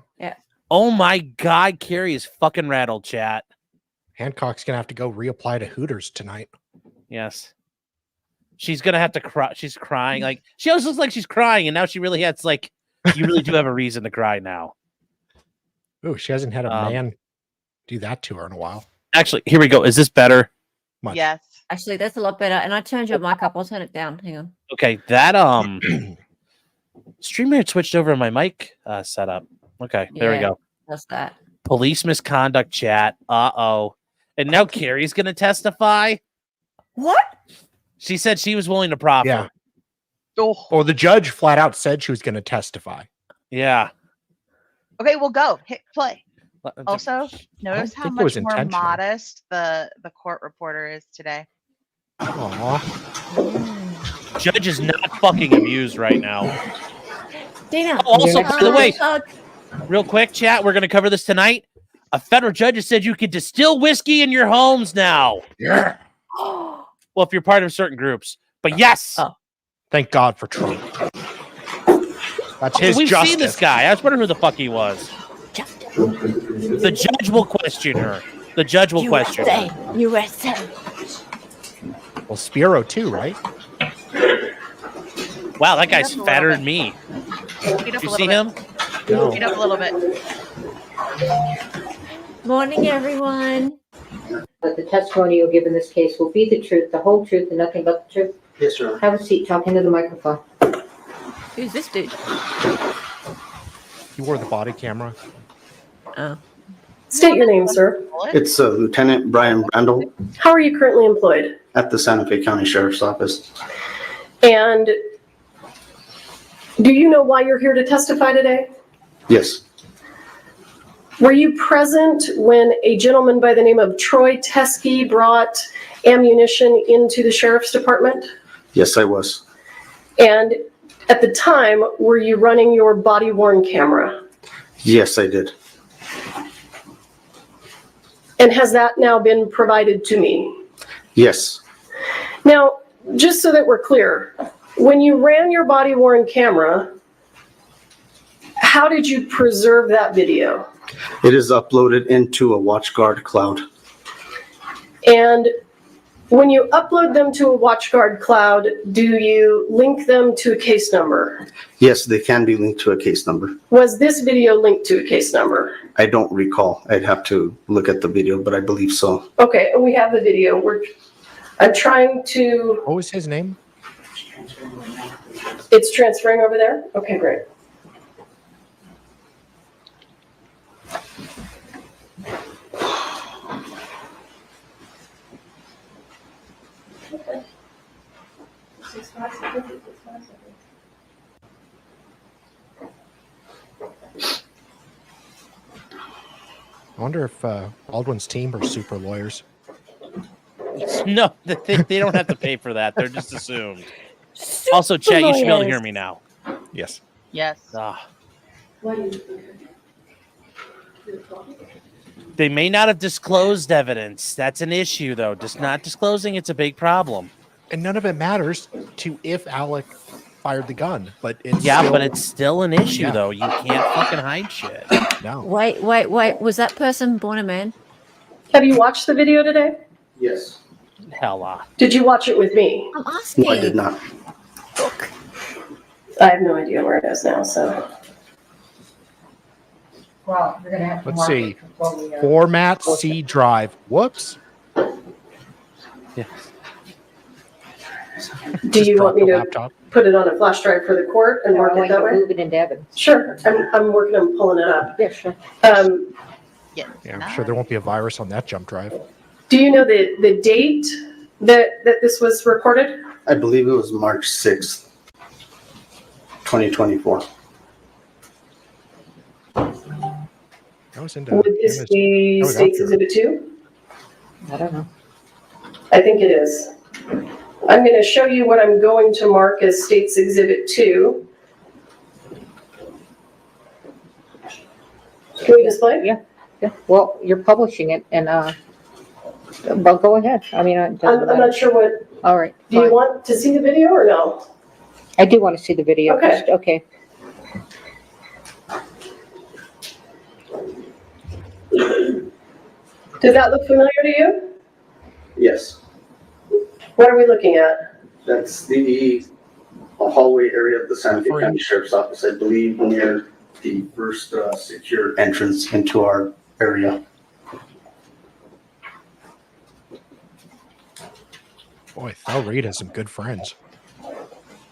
Speaker 3: Oh my God, Carrie is fucking rattled, chat.
Speaker 9: Hancock's going to have to go reapply to Hooters tonight.
Speaker 3: Yes. She's gonna have to cry. She's crying. Like she always looks like she's crying, and now she really has like. You really do have a reason to cry now.
Speaker 9: Oh, she hasn't had a
Speaker 3: Um,
Speaker 9: man do that to her in a while.
Speaker 3: Actually, here we go. Is this better?
Speaker 9: Much.
Speaker 7: Yes.
Speaker 10: Actually, that's a lot better. And I turned your mic up. I'll turn it down. Hang on.
Speaker 3: Okay, that streamer had switched over my mic setup. Okay, there we
Speaker 10: Yeah.
Speaker 3: go.
Speaker 10: That's that.
Speaker 3: Police misconduct chat. Uh-oh. And now Carrie's gonna testify.
Speaker 10: What?
Speaker 3: She said she was willing to proffer.
Speaker 9: Yeah.
Speaker 7: Oh.
Speaker 9: Well, the judge flat out said she was going to testify.
Speaker 3: Yeah.
Speaker 7: Okay, we'll go. Hit play.
Speaker 3: Let-
Speaker 7: Also, notice how
Speaker 9: think it was
Speaker 7: much more
Speaker 9: intentional.
Speaker 7: modest the court reporter is today.
Speaker 9: Aw.
Speaker 3: Judge is not fucking amused right now.
Speaker 10: Dina.
Speaker 3: Oh, also, by the way,
Speaker 10: hug.
Speaker 3: real quick, chat, we're gonna cover this tonight. A federal judge has said you can distill whiskey in your homes now.
Speaker 9: Yeah.
Speaker 3: Well, if you're part of certain groups. But yes,
Speaker 10: Oh.
Speaker 9: Thank God for Trump. That's his
Speaker 3: we've
Speaker 9: justice.
Speaker 3: seen this guy. I was wondering who the fuck he was. The judge will question her. The judge will question her.
Speaker 10: USA.
Speaker 9: Well, Spiro too, right?
Speaker 3: Wow, that guy's
Speaker 7: Speed up a
Speaker 3: fatter
Speaker 7: little
Speaker 3: than me.
Speaker 7: Speed up
Speaker 3: You
Speaker 7: a
Speaker 3: see
Speaker 7: little
Speaker 3: him?
Speaker 7: bit.
Speaker 9: No.
Speaker 7: Speed up a little bit.
Speaker 10: Morning, everyone.
Speaker 5: But the testimony you'll give in this case will be the truth, the whole truth, and nothing but the truth.
Speaker 11: Yes, sir.
Speaker 5: Have a seat, talk into the microphone.
Speaker 10: Who's this dude?
Speaker 9: You wore the body camera.
Speaker 10: Oh.
Speaker 1: State your name, sir.
Speaker 11: It's Lieutenant Brian Brandle
Speaker 1: How are you currently employed?
Speaker 11: at the Santa Fe County Sheriff's Office.
Speaker 1: And do you know why you're here to testify today?
Speaker 11: Yes,
Speaker 1: Were you present when a gentleman by the name of Troy Teskey brought ammunition into the sheriff's department?
Speaker 11: yes, I was.
Speaker 1: And at the time, were you running your body-worn camera?
Speaker 11: Yes, I did.
Speaker 1: And has that now been provided to me?
Speaker 11: Yes,
Speaker 1: Now, just so that we're clear, when you ran your body-worn camera, how did you preserve that video?
Speaker 11: it is uploaded into a WatchGuard cloud.
Speaker 1: And when you upload them to a WatchGuard cloud, do you link them to a case number?
Speaker 11: Yes, they can be linked to a case number.
Speaker 1: Was this video linked to a case number?
Speaker 11: I don't recall. I'd have to look at the video, but I believe so.
Speaker 1: Okay, and we have the video. I'm trying to,
Speaker 9: What was his name?
Speaker 1: it's transferring over there? Okay, great. Okay.
Speaker 9: I wonder if Baldwin's team are super lawyers.
Speaker 3: No, they don't have to pay for that. They're just assumed. Also, Chet, you should be able to hear me now.
Speaker 9: Yes.
Speaker 7: Yes.
Speaker 3: Ah. They may not have disclosed evidence. That's an issue, though. Just not disclosing, it's a big problem.
Speaker 9: And none of it matters to if Alec fired the gun, but it's
Speaker 3: Yeah,
Speaker 9: still,
Speaker 3: but it's still an issue,
Speaker 9: Yeah.
Speaker 3: though. You can't fucking hide shit.
Speaker 9: no.
Speaker 10: Wait. Was that person born a man?
Speaker 1: Have you watched the video today?
Speaker 11: Yes.
Speaker 3: Hella.
Speaker 1: Did you watch it with me?
Speaker 10: I'm asking.
Speaker 11: No, I did not.
Speaker 10: Look.
Speaker 1: I have no idea where it is now, so.
Speaker 5: Well, you're gonna have to
Speaker 9: Let's
Speaker 5: mark
Speaker 9: see.
Speaker 5: it before we,
Speaker 9: Format C drive. Whoops.
Speaker 3: Yeah.
Speaker 1: Do
Speaker 9: Just
Speaker 1: you want
Speaker 9: dropped
Speaker 1: me
Speaker 9: the
Speaker 1: to
Speaker 9: laptop.
Speaker 1: put it on a flash drive for the court and mark
Speaker 5: Or
Speaker 1: it that way?
Speaker 5: move it into evidence.
Speaker 1: Sure, I'm working on pulling it up.
Speaker 5: Yeah, sure.
Speaker 9: Yeah, I'm sure there won't be a virus on that jump drive.
Speaker 1: Do you know the date that this was recorded?
Speaker 11: I believe it was March 6th, 2024.
Speaker 9: I was into
Speaker 1: Would this be
Speaker 9: I was
Speaker 1: State's
Speaker 9: out there.
Speaker 1: Exhibit 2?
Speaker 5: I don't know.
Speaker 1: I think it is. I'm going to show you what I'm going to mark as State's Exhibit 2. Can we display it?
Speaker 5: Yeah, well, you're publishing it and, but go ahead. I mean, it doesn't
Speaker 1: I'm
Speaker 5: matter.
Speaker 1: not sure what,
Speaker 5: All right.
Speaker 1: do you
Speaker 5: fine.
Speaker 1: want to see the video or no?
Speaker 5: I do want to see the video.
Speaker 1: Okay.
Speaker 5: Just- Okay.
Speaker 1: Does that look familiar to you?
Speaker 11: Yes,
Speaker 1: What are we looking at?
Speaker 11: that's the hallway area of the Santa Fe County Sheriff's Office, I believe, near the first secure entrance into our area.
Speaker 9: Boy, Thel Reed has some good friends.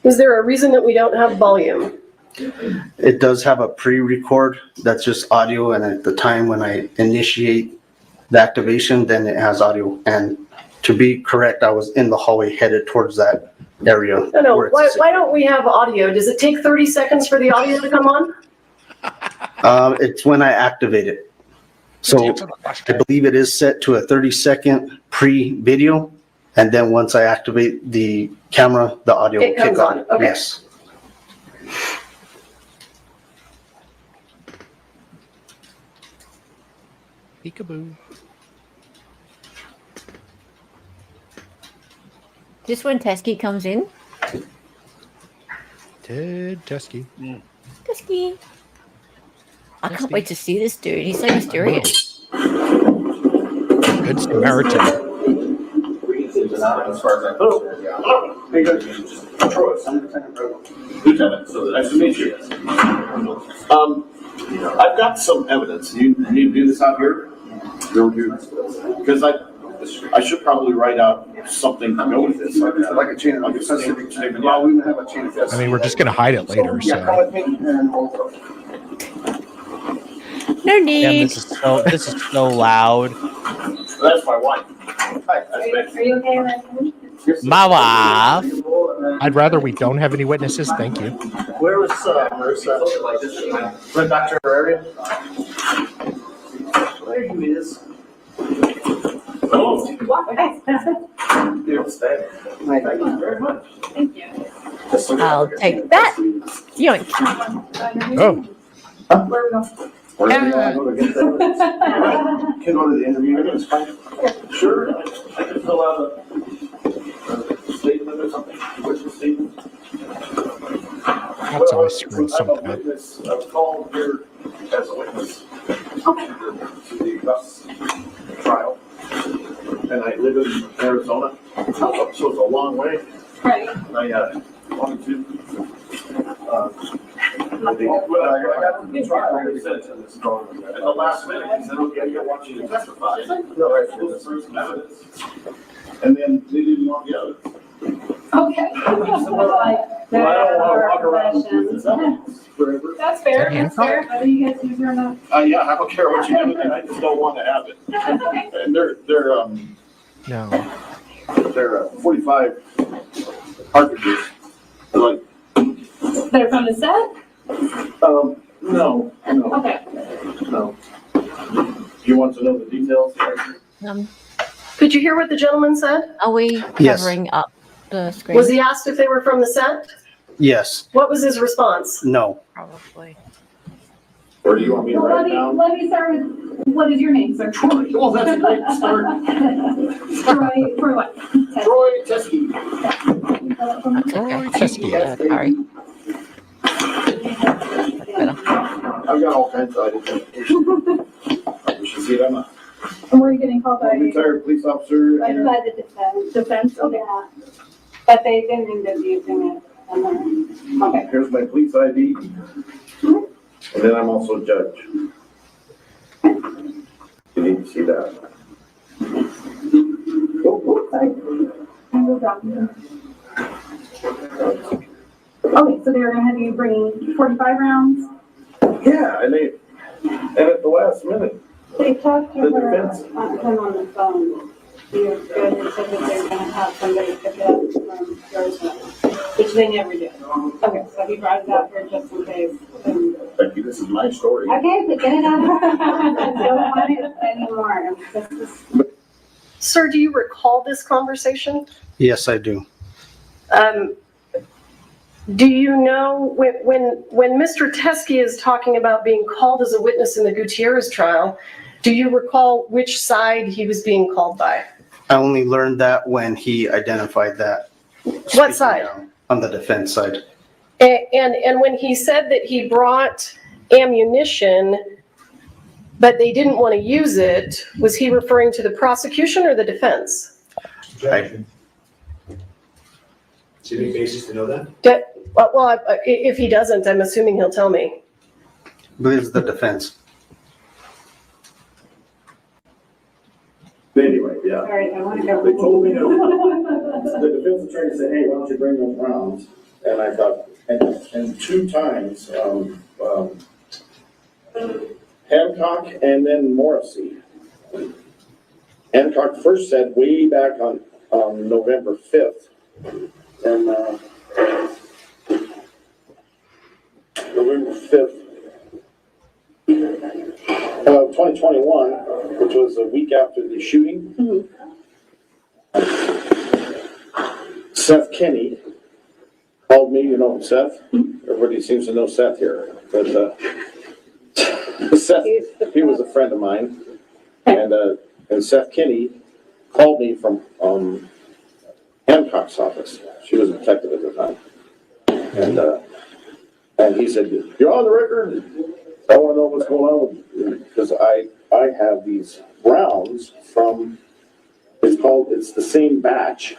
Speaker 1: Is there a reason that we don't have volume?
Speaker 11: It does have a pre-record that's just audio, and at the time when I initiate the activation, then it has audio. And to be correct, I was in the hallway headed towards that area.
Speaker 1: No,
Speaker 11: where
Speaker 1: why
Speaker 11: it's-
Speaker 1: don't we have audio? Does it take 30 seconds for the audio to come on?
Speaker 11: It's when I activate it. So I believe it is set to a 30-second pre-video, and then once I activate the camera, the audio will
Speaker 1: It comes
Speaker 11: kick on.
Speaker 1: on, okay.
Speaker 11: Yes.
Speaker 9: Peekaboo.
Speaker 10: Just when Teskey comes in.
Speaker 9: Ted Teskey.
Speaker 10: Teskey. I can't wait to see this dude. He's so mysterious.
Speaker 9: Good Samaritan.
Speaker 12: As far as I know. Hey, guys. Lieutenant, so nice to meet you. I've got some evidence. You need to do this out here? Because I should probably write out something to go with this.
Speaker 11: Like a chain of
Speaker 12: statement.
Speaker 11: Well, we would have a chain of
Speaker 9: I mean, we're just going to hide it later.
Speaker 11: Yeah,
Speaker 9: So
Speaker 11: come with me and also.
Speaker 10: No
Speaker 3: Damn,
Speaker 10: need.
Speaker 3: this is so loud.
Speaker 12: That's my wife.
Speaker 11: Hi,
Speaker 13: Are you okay with
Speaker 3: My wife.
Speaker 9: I'd rather we don't have any witnesses. Thank you.
Speaker 11: Where was Marissa? Went back to her area? There he is.
Speaker 12: Oh,
Speaker 11: Thank you very much.
Speaker 13: Thank you.
Speaker 10: I'll take that. Yoink.
Speaker 9: Oh,
Speaker 13: Where we go?
Speaker 11: Can go to the interview. It's fine.
Speaker 12: sure. I can fill out a statement or something. Witness statement.
Speaker 9: that's always screwed something up.
Speaker 12: I was called here as a witness to the Gus trial. And I live in Arizona, so it's a long way.
Speaker 13: Right.
Speaker 12: And I wanted to. At the last minute, he said, okay, I want you to testify. No, I supposed to bring some evidence. And then they didn't want the evidence.
Speaker 13: Okay.
Speaker 12: Well, I don't want to walk around with this evidence forever.
Speaker 13: That's fair, that's fair. Whether you guys use it or not.
Speaker 12: Yeah, I don't care what you do, and I just don't want to have it. And they're 45 cartridges. Like,
Speaker 13: They're from the set?
Speaker 12: no.
Speaker 13: Okay.
Speaker 12: No. You want to know the details?
Speaker 1: Could you hear what the gentleman said?
Speaker 10: Are we
Speaker 11: Yes.
Speaker 10: covering up the screen?
Speaker 1: Was he asked if they were from the set?
Speaker 11: Yes,
Speaker 1: What was his response?
Speaker 11: no.
Speaker 10: Probably.
Speaker 12: Or do you want me to
Speaker 13: Well,
Speaker 12: write it down?
Speaker 13: let me start with, what is your name, sir?
Speaker 12: Troy. Oh, that's a great start.
Speaker 13: Troy what?
Speaker 12: Troy Teskey.
Speaker 10: Teskey. Sorry.
Speaker 12: I've got all kinds of identification. You should see it. I'm a
Speaker 13: And were you getting called by?
Speaker 12: retired police officer.
Speaker 13: By the defense? Defense, okay. But they didn't end up using it. Okay.
Speaker 12: Here's my police ID. And then I'm also a judge. You need to see that.
Speaker 13: Okay, so they're gonna have you bring 45 rounds?
Speaker 12: Yeah, and at the last minute,
Speaker 13: They talked to
Speaker 12: The
Speaker 13: her,
Speaker 12: defense.
Speaker 13: him on the phone. The judge said that they're gonna have somebody pick it up from Arizona, which they never do. Okay, so he brought it up here just in case.
Speaker 12: thank you, this is my story.
Speaker 13: Okay, but get it out. I don't want it anymore. This is-
Speaker 1: Sir, do you recall this conversation?
Speaker 11: Yes, I do.
Speaker 1: Do you know when Mr. Teskey is talking about being called as a witness in the Gutierrez trial, do you recall which side he was being called by?
Speaker 11: I only learned that when he identified that.
Speaker 1: What side?
Speaker 11: On the defense side.
Speaker 1: And when he said that he brought ammunition, but they didn't want to use it, was he referring to the prosecution or the defense?
Speaker 11: I-
Speaker 4: Is there any basis to know that?
Speaker 1: Well, if he doesn't, I'm assuming he'll tell me.
Speaker 11: But it's the defense.
Speaker 12: Anyway, yeah.
Speaker 13: All right, I want to go.
Speaker 12: They told me the defense attorney said, hey, why don't you bring those rounds? And I thought, and two times, Hancock and then Morrissey. Hancock first said way back on November 5th. And November 5th of 2021, which was a week after the shooting. Seth Kinney called me, you know Seth? Everybody seems to know Seth here. But Seth, he was a friend of mine. And Seth Kinney called me from Hancock's office. She was a detective at the time. And he said, you're on the record. I want to know what's going on with, because I have these rounds from, it's the same batch.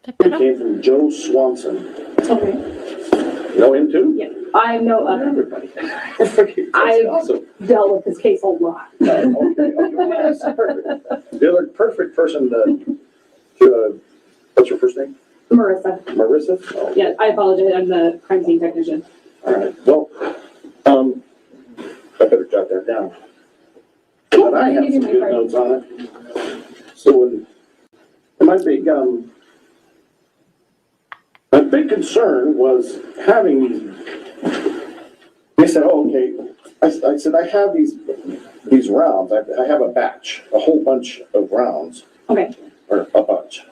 Speaker 12: It came from Joe Swanson.
Speaker 13: Okay.
Speaker 12: You know him too?
Speaker 13: Yeah. I know of
Speaker 12: Everybody.
Speaker 13: I've
Speaker 12: Awesome.
Speaker 13: dealt with this case a lot.
Speaker 12: Okay. That's perfect. The other perfect person to what's your first name?
Speaker 13: Marissa.
Speaker 12: Marissa? Oh.
Speaker 13: Yeah, I apologize. I'm the crime scene technician.
Speaker 12: All right, well, I better jot that down. But I have some good notes on it. So my big concern was having these, they said, oh, okay, I said, I have these rounds, I have a batch, a whole bunch of rounds.
Speaker 13: Okay.
Speaker 12: Or a bunch.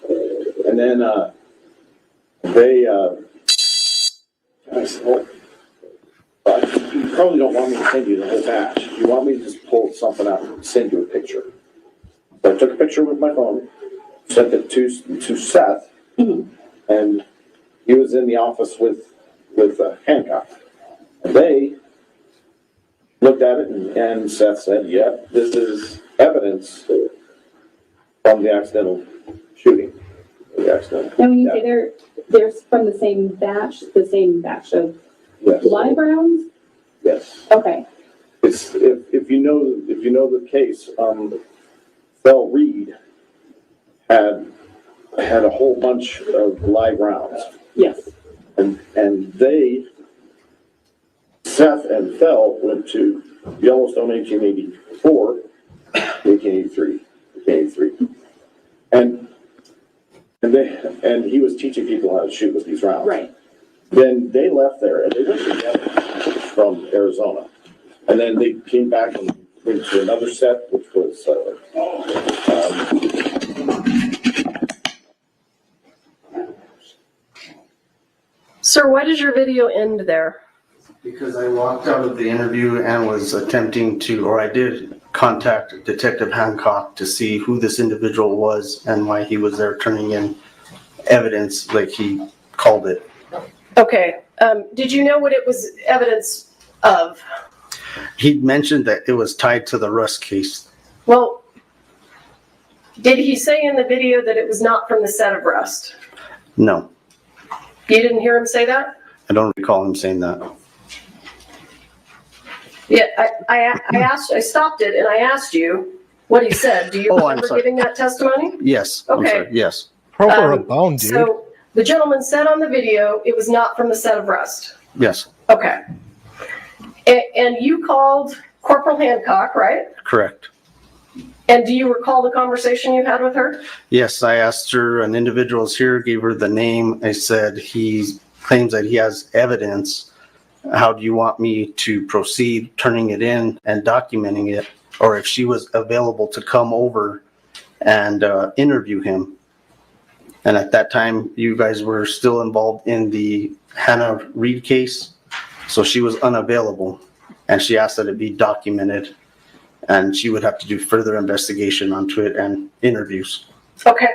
Speaker 12: And then, I said, well, you probably don't want me to send you the whole batch. You want me to just pull something out and send you a picture. So I took a picture with my phone, sent it to Seth, and he was in the office with Hancock. And they looked at it, and Seth said, yeah, this is evidence from the accidental shooting. The accidental.
Speaker 13: And when you say they're from the same batch of
Speaker 12: Yes.
Speaker 13: live rounds?
Speaker 12: Yes.
Speaker 13: Okay.
Speaker 12: It's if you know the case, Phil Reed had a whole bunch of live rounds.
Speaker 13: Yes.
Speaker 12: And Seth and Phil went to Yellowstone 1884, 1883. And he was teaching people how to shoot with these rounds.
Speaker 13: Right.
Speaker 12: Then they left there and they went together from Arizona. And then they came back and went to another set, which was
Speaker 1: Sir, why does your video end there?
Speaker 11: Because I walked out of the interview and was attempting to, or I did contact Detective Hancock to see who this individual was and why he was there turning in evidence, like he called it.
Speaker 1: Okay. Did you know what it was evidence of?
Speaker 11: He mentioned that it was tied to the Rust case.
Speaker 1: Well, did he say in the video that it was not from the set of Rust?
Speaker 11: No,
Speaker 1: You didn't hear him say that?
Speaker 11: I don't recall him saying that.
Speaker 1: Yeah, I stopped it and I asked you what he said. Do you remember giving that testimony?
Speaker 11: Yes.
Speaker 1: Okay.
Speaker 11: I'm sorry. Yes.
Speaker 9: Proper a bone, dude.
Speaker 1: So the gentleman said on the video it was not from the set of Rust.
Speaker 11: Yes.
Speaker 1: Okay. And you called Corporal Hancock, right?
Speaker 11: Correct.
Speaker 1: And do you recall the conversation you had with her?
Speaker 11: Yes, I asked her, an individual's here, gave her the name. I said, he claims that he has evidence. How do you want me to proceed turning it in and documenting it? Or if she was available to come over and interview him. And at that time, you guys were still involved in the Hannah Reed case. So she was unavailable and she asked that it be documented and she would have to do further investigation onto it and interviews.
Speaker 1: Okay.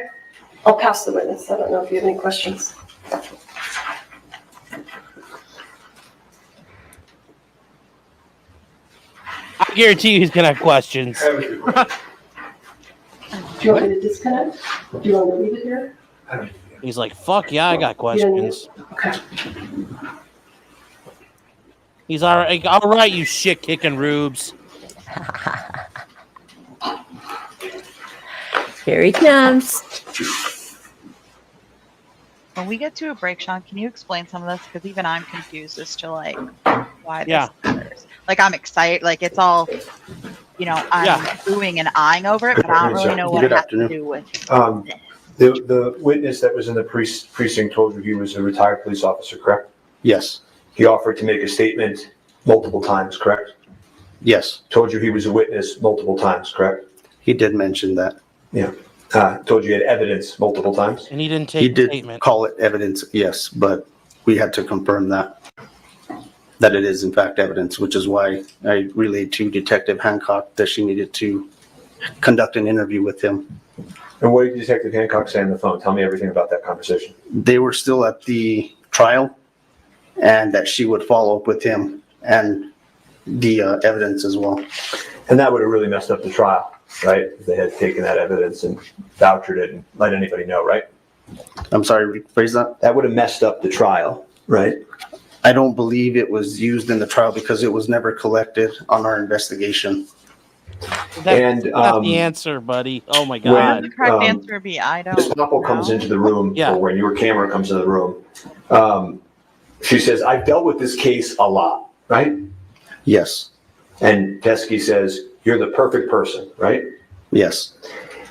Speaker 1: I'll pass the witness. I don't know if you have any questions.
Speaker 3: I guarantee you he's gonna have questions.
Speaker 1: Do you want me to disconnect? Do you want me to leave it here?
Speaker 3: He's like, fuck yeah, I got questions.
Speaker 1: Okay.
Speaker 3: He's all right, you shit kicking rubes.
Speaker 10: Here he comes.
Speaker 7: When we get to a break, Sean, can you explain some of this? Because even I'm confused as to like why this matters. Like I'm excited, like it's all, you know, I'm oohing and eyeing over it, but I don't really know what it has to do with.
Speaker 4: The witness that was in the precinct told you he was a retired police officer, correct?
Speaker 11: Yes.
Speaker 4: He offered to make a statement multiple times, correct?
Speaker 11: Yes.
Speaker 4: Told you he was a witness multiple times, correct?
Speaker 11: He did mention that.
Speaker 4: Yeah. Told you he had evidence multiple times.
Speaker 3: And he didn't take
Speaker 11: He
Speaker 3: the
Speaker 11: did
Speaker 3: statement.
Speaker 11: call it evidence, yes, but we had to confirm that it is in fact evidence, which is why I relayed to Detective Hancock that she needed to conduct an interview with him.
Speaker 4: And what did Detective Hancock say on the phone? Tell me everything about that conversation.
Speaker 11: They were still at the trial and that she would follow up with him and the evidence as well.
Speaker 4: And that would have really messed up the trial, right? If they had taken that evidence and vouchered it and let anybody know, right?
Speaker 11: I'm sorry, rephrase that?
Speaker 4: That would have messed up the trial, right?
Speaker 11: I don't believe it was used in the trial because it was never collected on our investigation.
Speaker 3: That's the answer, buddy. Oh my God.
Speaker 7: Would the correct answer be I
Speaker 6: Ms.
Speaker 7: don't
Speaker 6: Popple comes
Speaker 7: know?
Speaker 6: into the room,
Speaker 3: Yeah.
Speaker 6: or when your camera comes in the room, she says, "I've dealt with this case a lot," right?
Speaker 11: Yes.
Speaker 6: And Teskey says, "You're the perfect person," right?
Speaker 11: Yes.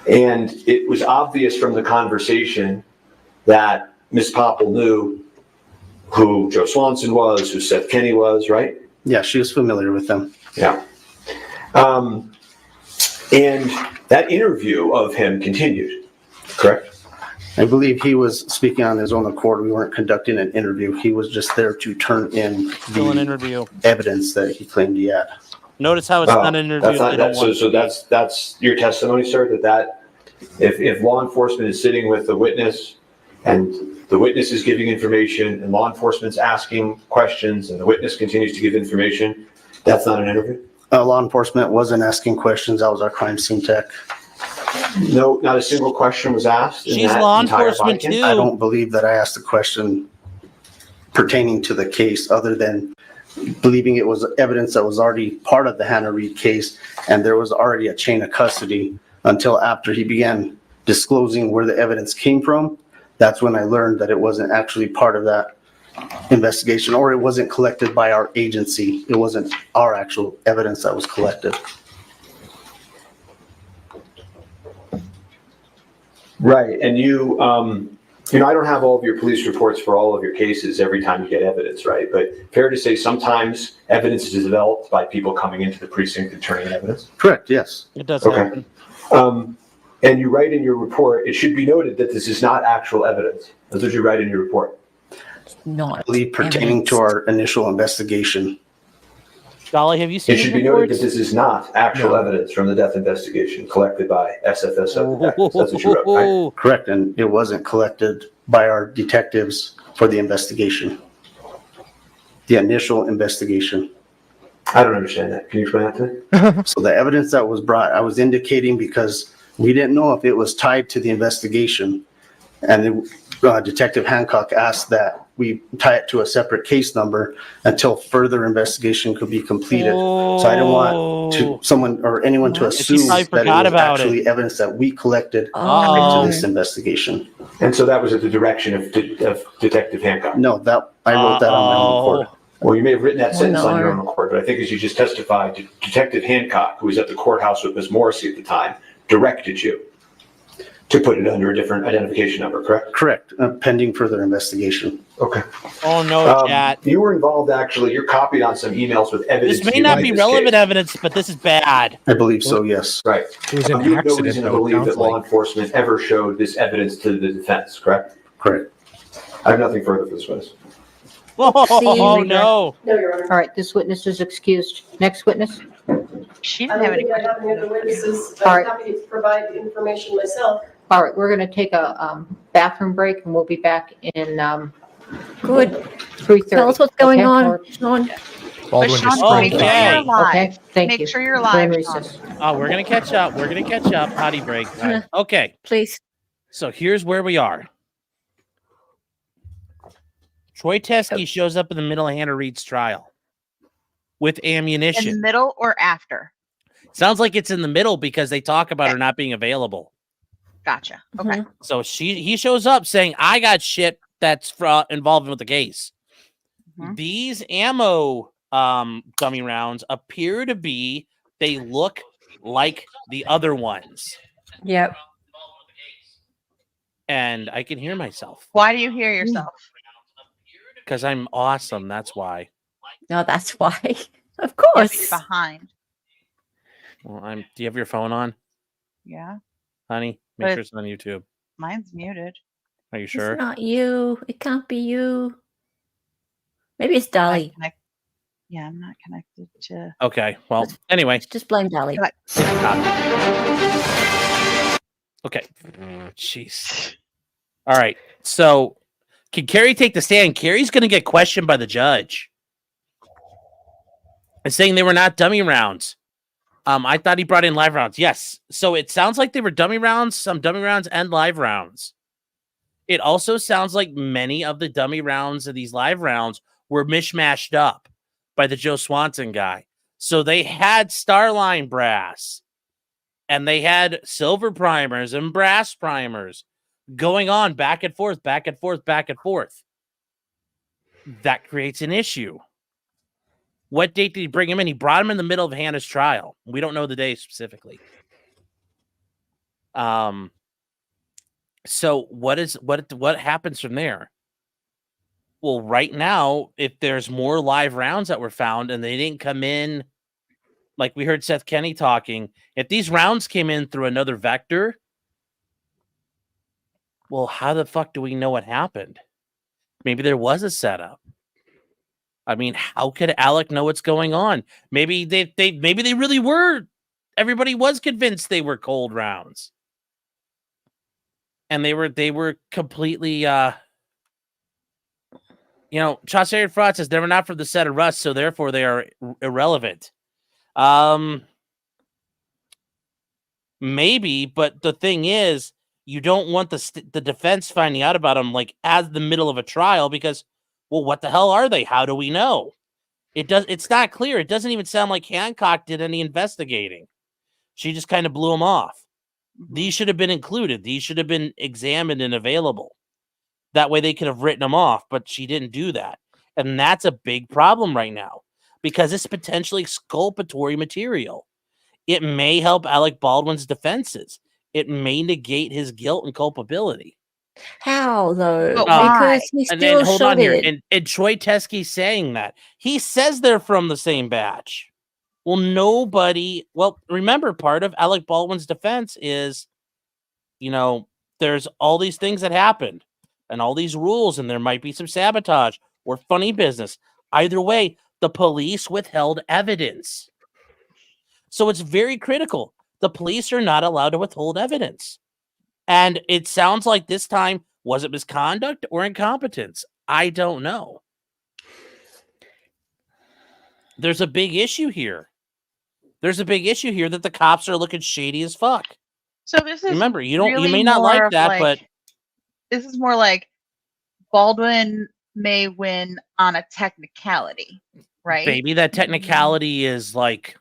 Speaker 6: And it was obvious from the conversation that Ms. Popple knew who Joe Swanson was, who Seth Kenny was, right?
Speaker 11: Yeah, she was familiar with them.
Speaker 6: Yeah. And that interview of him continued, correct?
Speaker 11: I believe he was speaking on his own accord. We weren't conducting an interview. He was just there to turn in
Speaker 3: Still an
Speaker 11: the
Speaker 3: interview.
Speaker 11: evidence that he claimed he had.
Speaker 3: Notice how it's not an interview.
Speaker 6: That's your testimony, sir, that if law enforcement is sitting with the witness and the witness is giving information and law enforcement's asking questions and the witness continues to give information, that's not an interview?
Speaker 11: Law enforcement wasn't asking questions. That was our crime scene tech.
Speaker 6: No, not a single question was asked.
Speaker 3: She's law enforcement too.
Speaker 11: I don't believe that I asked a question pertaining to the case other than believing it was evidence that was already part of the Hannah Reed case, and there was already a chain of custody until after he began disclosing where the evidence came from. That's when I learned that it wasn't actually part of that investigation, or it wasn't collected by our agency. It wasn't our actual evidence that was collected.
Speaker 6: Right, and you know, I don't have all of your police reports for all of your cases every time you get evidence, right? But fair to say sometimes evidence is developed by people coming into the precinct and turning evidence?
Speaker 11: Correct, yes.
Speaker 3: It does
Speaker 6: Okay.
Speaker 3: happen.
Speaker 6: And you write in your report, it should be noted that this is not actual evidence. That's what you write in your report.
Speaker 10: Not.
Speaker 11: I believe pertaining to our initial investigation.
Speaker 3: Dolly, have you seen
Speaker 6: It should
Speaker 3: these
Speaker 6: be noted
Speaker 3: reports?
Speaker 6: that this is not actual evidence from the death investigation collected by SFSO detectives. That's what you wrote, right?
Speaker 11: Correct, and it wasn't collected by our detectives for the investigation. The initial investigation.
Speaker 6: I don't understand that. Can you explain that to me?
Speaker 11: So the evidence that was brought, I was indicating because we didn't know if it was tied to the investigation. And Detective Hancock asked that we tie it to a separate case number until further investigation could be completed. So I don't want someone or anyone to assume that it was actually evidence that we collected tied to this investigation.
Speaker 6: And so that was at the direction of Detective Hancock?
Speaker 11: No, I wrote that on my own report.
Speaker 6: Well, you may have written that sentence on your own report, but I think as you just testified, Detective Hancock, who was at the courthouse with Ms. Morrissey at the time, directed you to put it under a different identification number, correct?
Speaker 11: Correct, pending further investigation.
Speaker 6: Okay.
Speaker 3: Oh no, chat.
Speaker 6: You were involved actually, you're copied on some emails with evidence.
Speaker 3: This may not be relevant evidence, but this is bad.
Speaker 11: I believe so, yes.
Speaker 6: Right.
Speaker 9: It was an
Speaker 6: You have no
Speaker 9: accident,
Speaker 6: reason to
Speaker 9: though, it
Speaker 6: believe
Speaker 9: sounds
Speaker 6: that law
Speaker 9: like.
Speaker 6: enforcement ever showed this evidence to the defense, correct?
Speaker 11: Correct.
Speaker 6: I have nothing further for this witness.
Speaker 3: Oh no.
Speaker 1: No, Your Honor.
Speaker 5: All right, this witness is excused. Next witness?
Speaker 7: She
Speaker 1: I
Speaker 7: didn't have
Speaker 1: don't
Speaker 7: any
Speaker 1: think I have any other witnesses.
Speaker 5: All
Speaker 1: I'm
Speaker 5: right.
Speaker 1: happy to provide the information myself.
Speaker 5: All right, we're going to take a bathroom break and we'll be back in
Speaker 10: Good.
Speaker 5: 3:30.
Speaker 10: Tell us what's going
Speaker 5: Okay,
Speaker 10: on,
Speaker 5: or-
Speaker 10: Sean.
Speaker 9: Baldwin just
Speaker 7: Sean, make
Speaker 9: scrolled
Speaker 7: sure
Speaker 9: down.
Speaker 7: you're live.
Speaker 5: Okay, thank you.
Speaker 7: Make sure you're
Speaker 5: We're in
Speaker 7: live, Sean.
Speaker 5: recess.
Speaker 3: Oh, we're gonna catch up. We're gonna catch up. Potty break time. Okay.
Speaker 10: Please.
Speaker 3: So here's where we are. Troy Teskey shows up in the middle of Hannah Reed's trial with
Speaker 7: In
Speaker 3: ammunition.
Speaker 7: the middle or after?
Speaker 3: Sounds like it's in the middle because they talk about her not being available.
Speaker 7: Gotcha. Okay.
Speaker 3: So he shows up saying, "I got shit that's involved with the case." These ammo dummy rounds appear to be. They look like the other ones,
Speaker 10: Yep.
Speaker 3: and I can hear myself
Speaker 7: Why do you hear yourself?
Speaker 3: because I'm awesome. That's why.
Speaker 10: No, that's why. Of
Speaker 7: Yeah, but
Speaker 10: course.
Speaker 7: you're behind.
Speaker 3: Well, do you have your phone on,
Speaker 7: Yeah.
Speaker 3: honey? Make
Speaker 7: But-
Speaker 3: sure it's on YouTube.
Speaker 7: Mine's muted.
Speaker 3: Are you sure?
Speaker 10: It's not you. It can't be you. Maybe it's
Speaker 7: I'm not
Speaker 10: Dolly.
Speaker 7: Yeah, I'm not connected to.
Speaker 3: Okay. Well, anyway.
Speaker 10: Just blame Dolly.
Speaker 3: Okay. Jeez. All right. So, can Carrie take the stand? Carrie's going to get questioned by the judge. And saying they were not dummy rounds. I thought he brought in live rounds. Yes. So it sounds like they were dummy rounds, some dummy rounds, and live rounds. It also sounds like many of the dummy rounds of these live rounds were mishmashed up by the Joe Swanson guy. So they had Starline brass and they had silver primers and brass primers going on back and forth, back and forth, back and forth. That creates an issue. What date did he bring him in? He brought him in the middle of Hannah's trial. We don't know the day specifically. So what happens from there? Well, right now, if there's more live rounds that were found and they didn't come in, like we heard Seth Kenny talking, if these rounds came in through another vector, well, how the fuck do we know what happened? Maybe there was a setup. I mean, how could Alec know what's going on? Maybe maybe they really were. Everybody was convinced they were cold rounds. And they were completely Chaucer Fraud says they were not from the set of Rust, so therefore they are irrelevant. Maybe, but the thing is, you don't want the defense finding out about them like as the middle of a trial because, well, what the hell are they? How do we know? It's not clear. It doesn't even sound like Hancock did any investigating. She just kind of blew them off. These should have been included. These should have been examined and available. That way they could have written them off, but she didn't do that. And that's a big problem right now because it's potentially exculpatory material. It may help Alec Baldwin's defenses. It may negate his guilt and culpability.
Speaker 10: How, though?
Speaker 7: But
Speaker 10: Because he
Speaker 3: And then
Speaker 10: still
Speaker 3: hold
Speaker 10: shot
Speaker 3: on here.
Speaker 10: it.
Speaker 3: And Troy Teskey saying that. He says they're from the same batch. Well, remember, part of Alec Baldwin's defense is, there's all these things that happened and all these rules, and there might be some sabotage or funny business. Either way, the police withheld evidence. So it's very critical. The police are not allowed to withhold evidence. And it sounds like this time, was it misconduct or incompetence? I don't know. There's a big issue here. There's a big issue here that the cops are looking shady as fuck.
Speaker 7: So this is
Speaker 3: Remember, you
Speaker 7: really
Speaker 3: may not
Speaker 7: more
Speaker 3: like
Speaker 7: of
Speaker 3: that, but
Speaker 7: this is more like Baldwin may win on a technicality, right?
Speaker 3: baby, that technicality is like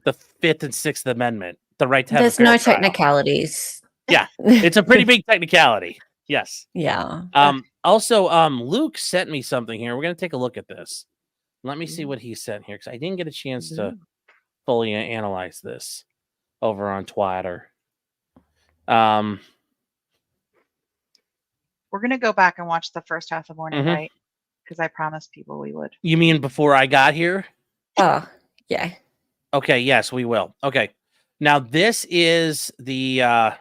Speaker 3: the 5th and 6th Amendment, the right to have
Speaker 10: There's
Speaker 3: a fair
Speaker 10: no
Speaker 3: trial.
Speaker 10: technicalities.
Speaker 3: Yeah, it's a pretty big technicality. Yes.
Speaker 10: Yeah.
Speaker 3: Also, Luke sent me something here. We're gonna take a look at this. Let me see what he sent here because I didn't get a chance to fully analyze this over on Twitter.
Speaker 7: We're gonna go back and watch the first half of morning, right? Because I promised people we would.
Speaker 3: You mean before I got here?
Speaker 10: Oh, yeah.
Speaker 3: Okay, yes, we will. Okay. Now this is the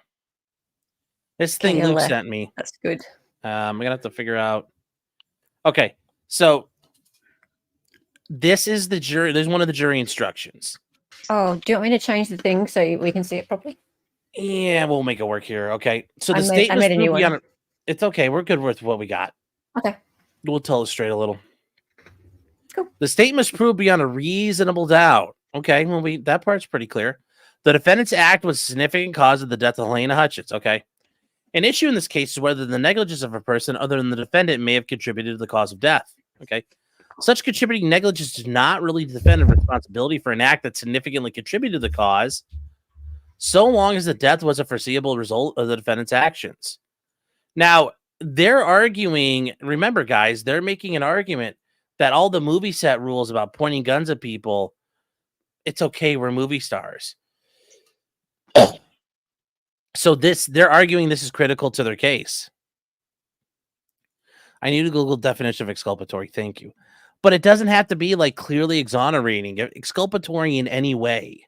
Speaker 3: this thing Luke sent me.
Speaker 10: That's good.
Speaker 3: I'm gonna have to figure out. Okay, so this is the jury. There's one of the jury instructions.
Speaker 10: Oh, do you want me to change the thing so we can see it properly?
Speaker 3: Yeah, we'll make it work here. Okay. So
Speaker 10: I
Speaker 3: the
Speaker 10: made
Speaker 3: statement
Speaker 10: a new one.
Speaker 3: It's okay. We're good with what we got.
Speaker 10: Okay.
Speaker 3: We'll tell it straight a little.
Speaker 10: Cool.
Speaker 3: The state must prove beyond a reasonable doubt. Okay, well, that part's pretty clear. The defendant's act was a significant cause of the death of Halyna Hutchins. Okay. An issue in this case is whether the negligence of a person other than the defendant may have contributed to the cause of death. Okay. Such contributing negligence does not really defend a responsibility for an act that significantly contributed to the cause, so long as the death was a foreseeable result of the defendant's actions. Now, they're arguing, remember, guys, they're making an argument that all the movie set rules about pointing guns at people, it's okay, we're movie stars. So they're arguing this is critical to their case. I need to Google definition of exculpatory. Thank you. But it doesn't have to be like clearly exonerating, exculpatory in any way.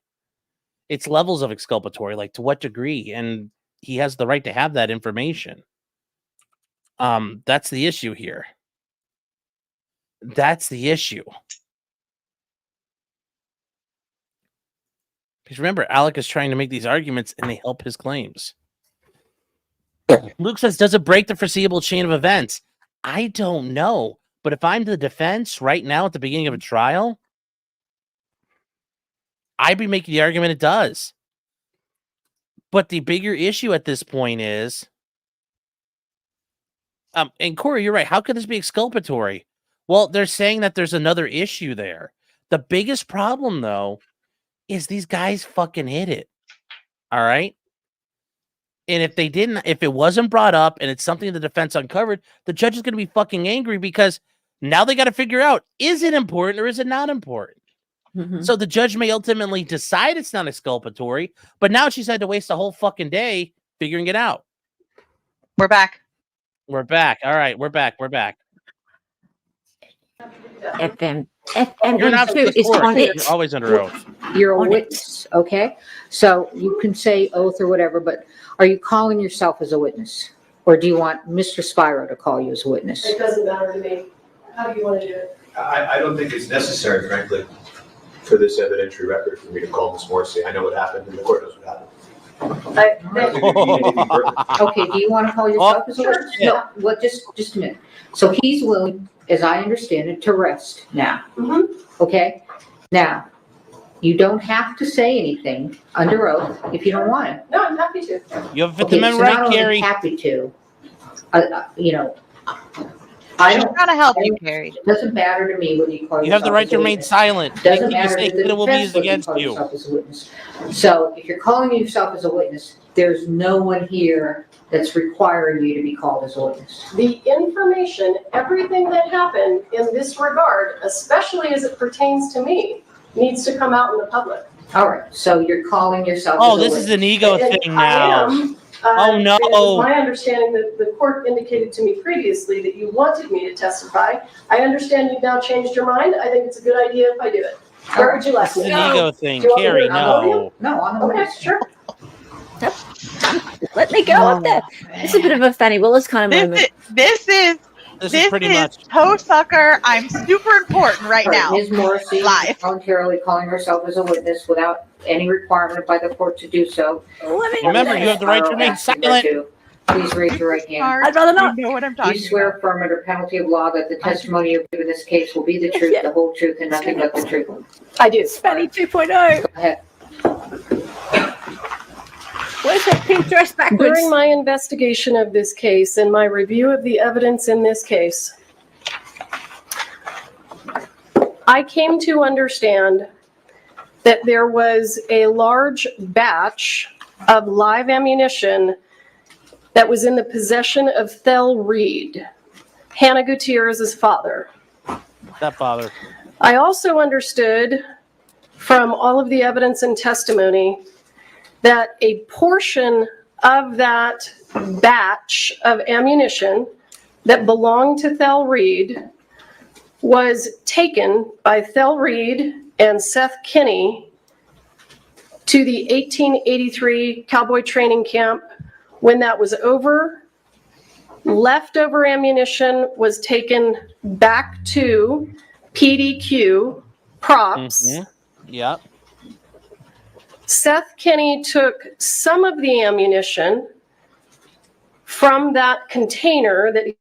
Speaker 3: It's levels of exculpatory, like to what degree, and he has the right to have that information. That's the issue here. That's the issue. Because remember, Alec is trying to make these arguments and they help his claims. Luke says, does it break the foreseeable chain of events? I don't know. But if I'm the defense right now at the beginning of a trial, I'd be making the argument it does. But the bigger issue at this point is, and Corey, you're right. How could this be exculpatory? Well, they're saying that there's another issue there. The biggest problem, though, is these guys fucking hid it. All right. And if it wasn't brought up and it's something the defense uncovered, the judge is going to be fucking angry because now they got to figure out, is it important or is it not important?
Speaker 10: Mhm.
Speaker 3: So the judge may ultimately decide it's not exculpatory, but now she's had to waste a whole fucking day figuring it out.
Speaker 7: We're back.
Speaker 3: We're back. All right. We're back.
Speaker 5: And
Speaker 3: You're
Speaker 5: then
Speaker 3: not
Speaker 5: too,
Speaker 3: supposed
Speaker 5: is
Speaker 3: to
Speaker 5: on
Speaker 3: You're
Speaker 5: it.
Speaker 3: always under oath.
Speaker 5: You're a
Speaker 10: On it.
Speaker 5: witness, okay? So you can say oath or whatever, but are you calling yourself as a witness? Or do you want Mr. Spiro to call you as a witness?
Speaker 1: It doesn't matter to me. How do you want to do it?
Speaker 6: I don't think it's necessary, frankly, for this evidentiary record for me to call Ms. Morrissey. I know what happened and the court knows what happened. I don't think we need anything further.
Speaker 5: Okay, do you want to call yourself as a witness? No, well, just a minute. So he's willing, as I understand it, to rest now. Okay? Now, you don't have to say anything under oath if you don't want to.
Speaker 1: No, I'm happy to.
Speaker 3: You have a Fifth
Speaker 5: Okay,
Speaker 3: Amendment
Speaker 5: so
Speaker 3: right,
Speaker 5: not only
Speaker 3: Carrie.
Speaker 5: happy to, you know, I
Speaker 7: She's
Speaker 5: don't,
Speaker 7: trying to help you, Carrie.
Speaker 5: it doesn't matter to me whether you call yourself.
Speaker 3: You have the right to
Speaker 5: as a
Speaker 3: remain
Speaker 5: witness.
Speaker 3: silent.
Speaker 5: Doesn't
Speaker 3: Anything you
Speaker 5: matter
Speaker 3: say
Speaker 5: to the
Speaker 3: it will be
Speaker 5: defense
Speaker 3: used
Speaker 5: whether you
Speaker 3: against
Speaker 5: call
Speaker 3: you.
Speaker 5: yourself as a witness. So if you're calling yourself as a witness, there's no one here that's requiring you to be called as a witness.
Speaker 1: The information, everything that happened in this regard, especially as it pertains to me, needs to come out in the public.
Speaker 5: All right, so you're calling yourself
Speaker 3: Oh,
Speaker 5: as a
Speaker 3: this
Speaker 5: witness.
Speaker 3: is an ego
Speaker 1: And
Speaker 3: thing
Speaker 1: I
Speaker 3: now.
Speaker 1: am,
Speaker 3: Oh, no.
Speaker 1: It was my understanding that the court indicated to me previously that you wanted me to testify. I understand you've now changed your mind. I think it's a good idea if I do it. Where would you like
Speaker 3: This is
Speaker 1: me?
Speaker 3: an ego thing.
Speaker 1: Do you want me to
Speaker 3: Carrie,
Speaker 1: do it on the podium?
Speaker 3: no.
Speaker 5: No, on the
Speaker 1: Okay,
Speaker 5: witness.
Speaker 1: sure.
Speaker 10: Let me go up there. It's a bit of a Fanny Willis kind of moment.
Speaker 7: This is
Speaker 3: This is pretty much.
Speaker 7: toe sucker. I'm super important right
Speaker 5: All right,
Speaker 7: now.
Speaker 5: Ms. Morrissey
Speaker 7: Live.
Speaker 5: voluntarily calling herself as a witness without any requirement by the court to do so.
Speaker 10: Let me
Speaker 3: Remember, you have the right to remain silent.
Speaker 5: Please raise your right hand.
Speaker 10: I'd rather not.
Speaker 7: You know what I'm
Speaker 5: Do you
Speaker 7: talking
Speaker 5: swear
Speaker 7: about.
Speaker 5: affirm under penalty of law that the testimony you give in this case will be the truth, the whole truth, and nothing but the truth? Go
Speaker 1: I do.
Speaker 10: Fanny 2.0.
Speaker 5: ahead.
Speaker 10: Where's that pink dress backwards?
Speaker 1: During my investigation of this case and my review of the evidence in this case, I came to understand that there was a large batch of live ammunition that was in the possession of Thel Reed, Hannah Gutierrez's father.
Speaker 3: Stepfather.
Speaker 1: I also understood from all of the evidence and testimony that a portion of that batch of ammunition that belonged to Thel Reed was taken by Thel Reed and Seth Kinney to the 1883 Cowboy training camp. When that was over, leftover ammunition was taken back to PDQ props.
Speaker 3: Yep.
Speaker 1: Seth Kinney took some of the ammunition from that container that he got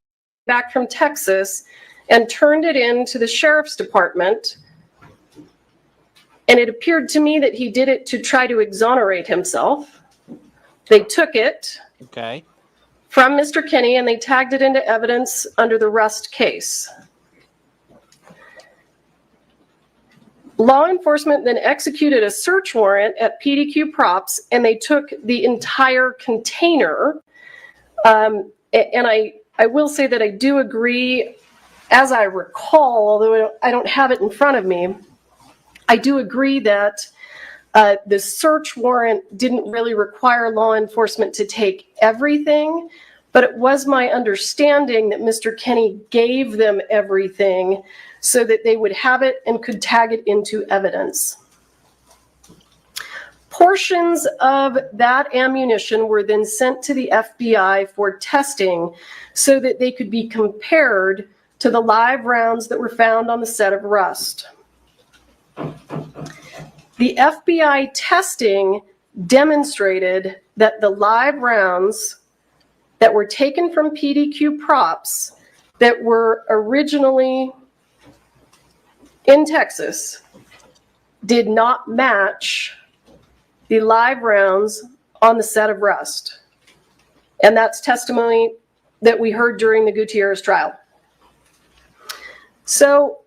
Speaker 1: back from Texas and turned it into the sheriff's department. And it appeared to me that he did it to try to exonerate himself. They took it
Speaker 3: Okay.
Speaker 1: from Mr. Kinney and they tagged it into evidence under the Rust case. Law enforcement then executed a search warrant at PDQ Props and they took the entire container. And I will say that I do agree, as I recall, although I don't have it in front of me, I do agree that the search warrant didn't really require law enforcement to take everything, but it was my understanding that Mr. Kinney gave them everything so that they would have it and could tag it into evidence. Portions of that ammunition were then sent to the FBI for testing so that they could be compared to the live rounds that were found on the set of Rust. The FBI testing demonstrated that the live rounds that were taken from PDQ Props that were originally in Texas did not match the live rounds on the set of Rust. And that's testimony that we heard during the Gutierrez trial. So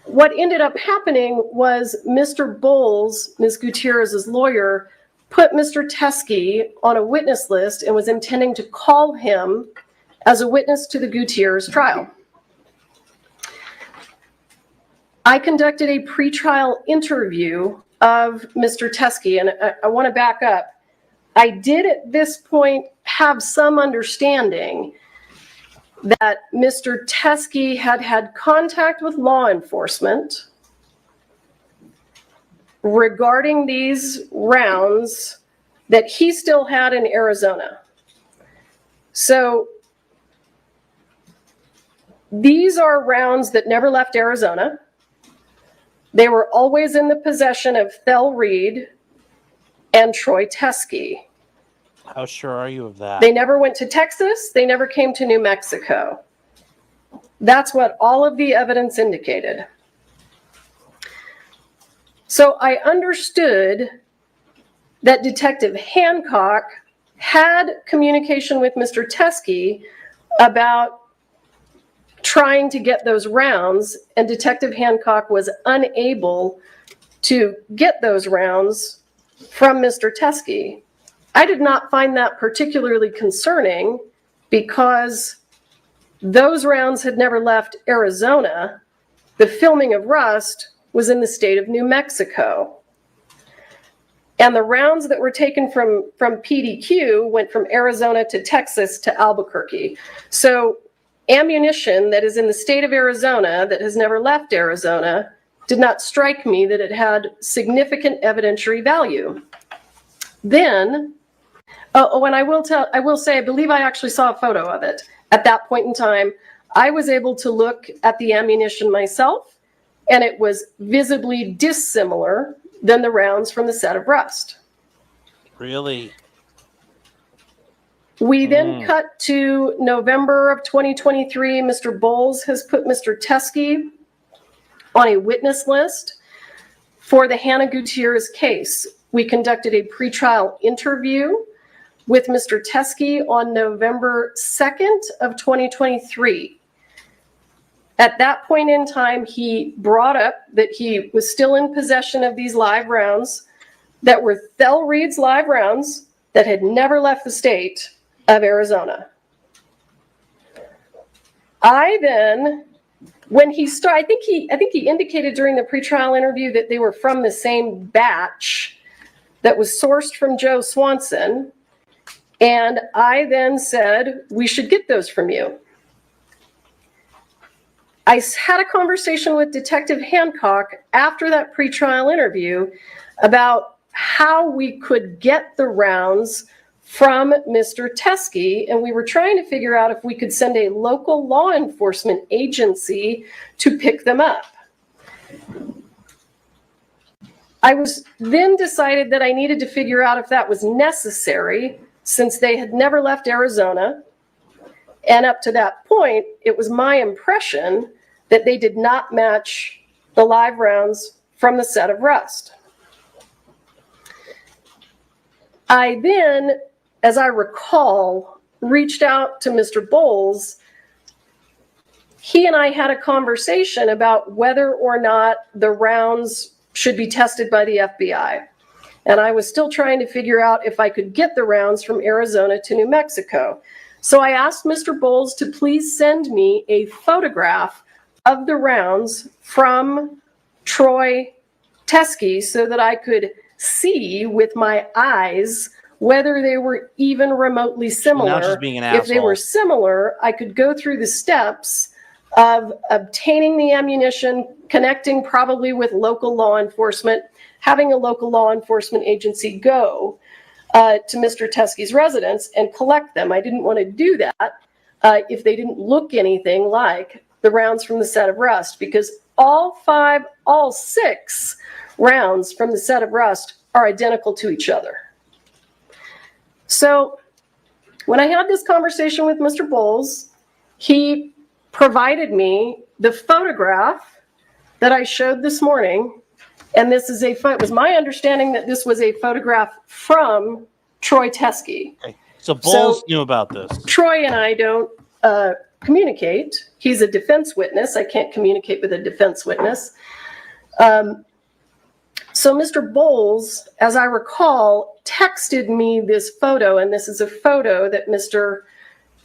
Speaker 1: what ended up happening was Mr. Bowles, Ms. Gutierrez's lawyer, put Mr. Teskey on a witness list and was intending to call him as a witness to the Gutierrez trial. I conducted a pretrial interview of Mr. Teskey, and I want to back up. I did at this point have some understanding that Mr. Teskey had had contact with law enforcement regarding these rounds that he still had in Arizona. So these are rounds that never left Arizona. They were always in the possession of Thel Reed and Troy Teskey.
Speaker 3: How sure are you of that?
Speaker 1: They never went to Texas. They never came to New Mexico. That's what all of the evidence indicated. So I understood that Detective Hancock had communication with Mr. Teskey about trying to get those rounds, and Detective Hancock was unable to get those rounds from Mr. Teskey. I did not find that particularly concerning because those rounds had never left Arizona. The filming of Rust was in the state of New Mexico. And the rounds that were taken from PDQ went from Arizona to Texas to Albuquerque. So ammunition that is in the state of Arizona that has never left Arizona did not strike me that it had significant evidentiary value. Then, and I will say, I believe I actually saw a photo of it. At that point in time, I was able to look at the ammunition myself, and it was visibly dissimilar than the rounds from the set of Rust.
Speaker 3: Really?
Speaker 1: We then cut to November of 2023. Mr. Bowles has put Mr. Teskey on a witness list for the Hannah Gutierrez case. We conducted a pretrial interview with Mr. Teskey on November 2nd of 2023. At that point in time, he brought up that he was still in possession of these live rounds that were Thel Reed's live rounds that had never left the state of Arizona. I then, when he started, I think he indicated during the pretrial interview that they were from the same batch that was sourced from Joe Swanson. And I then said, we should get those from you. I had a conversation with Detective Hancock after that pretrial interview about how we could get the rounds from Mr. Teskey, and we were trying to figure out if we could send a local law enforcement agency to pick them up. I was then decided that I needed to figure out if that was necessary since they had never left Arizona. And up to that point, it was my impression that they did not match the live rounds from the set of Rust. I then, as I recall, reached out to Mr. Bowles. He and I had a conversation about whether or not the rounds should be tested by the FBI. And I was still trying to figure out if I could get the rounds from Arizona to New Mexico. So I asked Mr. Bowles to please send me a photograph of the rounds from Troy Teskey so that I could see with my eyes whether they were even remotely similar.
Speaker 3: Now she's being an
Speaker 1: If they were similar, I could go through the steps of obtaining the ammunition, connecting probably with local law enforcement, having a local law enforcement agency go to Mr. Teskey's residence and collect them. I didn't want to do that if they didn't look anything like the rounds from the set of Rust, because all six rounds from the set of Rust are identical to each other. So when I had this conversation with Mr. Bowles, he provided me the photograph that I showed this morning. And this is it was my understanding that this was a photograph from Troy Teskey.
Speaker 3: Okay. So Bowles knew about this.
Speaker 1: Troy and I don't communicate. He's a defense witness. I can't communicate with a defense witness. So Mr. Bowles, as I recall, texted me this photo, and this is a photo that Mr.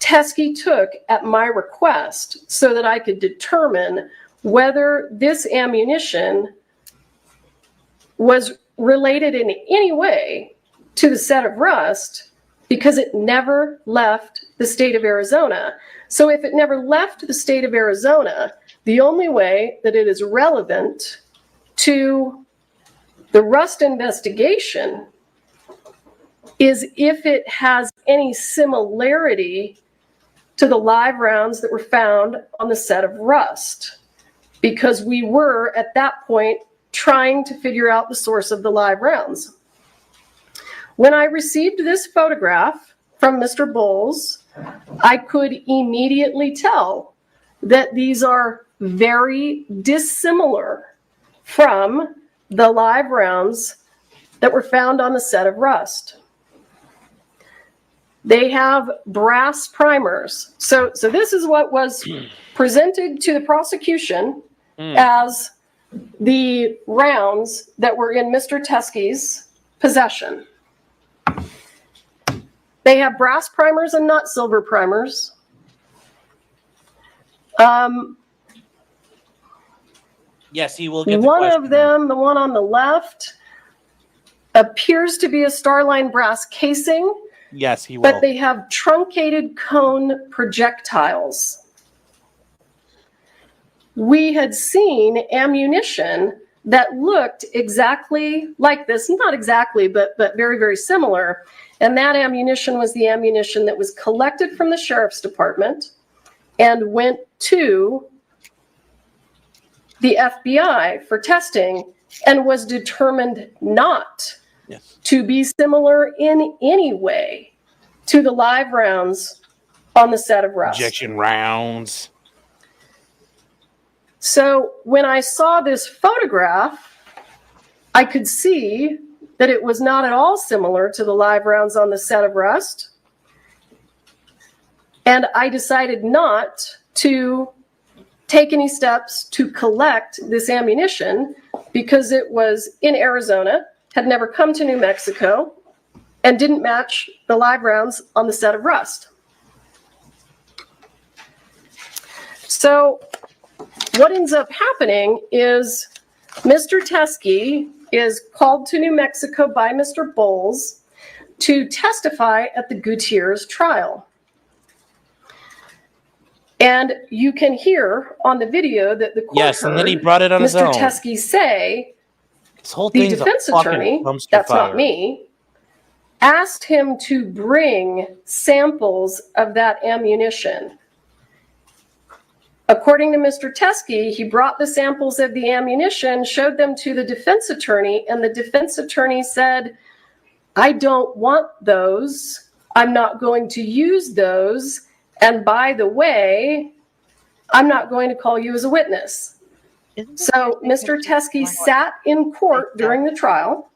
Speaker 1: Teskey took at my request so that I could determine whether this ammunition was related in any way to the set of rust, because it never left the state of Arizona. So if it never left the state of Arizona, the only way that it is relevant to the rust investigation is if it has any similarity to the live rounds that were found on the set of rust, because we were at that point trying to figure out the source of the live rounds. When I received this photograph from Mr. Bowles, I could immediately tell that these are very dissimilar from the live rounds that were found on the set of rust. They have brass primers. So this is what was presented to the prosecution as the rounds that were in Mr. Teskey's possession. They have brass primers and not silver primers.
Speaker 3: Yes, he will get the
Speaker 1: One
Speaker 3: question.
Speaker 1: of them, the one on the left, appears to be a Starline brass casing,
Speaker 3: Yes, he will.
Speaker 1: but they have truncated cone projectiles. We had seen ammunition that looked exactly like this, not exactly, but very, very similar. And that ammunition was the ammunition that was collected from the sheriff's department and went to the FBI for testing and was determined not to be similar in any way to the live rounds on the set of rust.
Speaker 3: Injection rounds.
Speaker 1: So when I saw this photograph, I could see that it was not at all similar to the live rounds on the set of rust. And I decided not to take any steps to collect this ammunition because it was in Arizona, had never come to New Mexico, and didn't match the live rounds on the set of rust. So what ends up happening is Mr. Teskey is called to New Mexico by Mr. Bowles to testify at the Gutierrez trial. And you can hear on the video that the court
Speaker 3: Yes, and then he
Speaker 1: heard
Speaker 3: brought it on his
Speaker 1: Mr.
Speaker 3: own.
Speaker 1: Teskey say,
Speaker 3: This whole
Speaker 1: the
Speaker 3: thing's a
Speaker 1: defense
Speaker 3: fucking
Speaker 1: attorney,
Speaker 3: dumpster
Speaker 1: that's
Speaker 3: fire.
Speaker 1: not me, asked him to bring samples of that ammunition. According to Mr. Teskey, he brought the samples of the ammunition, showed them to the defense attorney, and the defense attorney said, I don't want those. I'm not going to use those. And by the way, I'm not going to call you as a witness. So Mr. Teskey sat in court during the trial.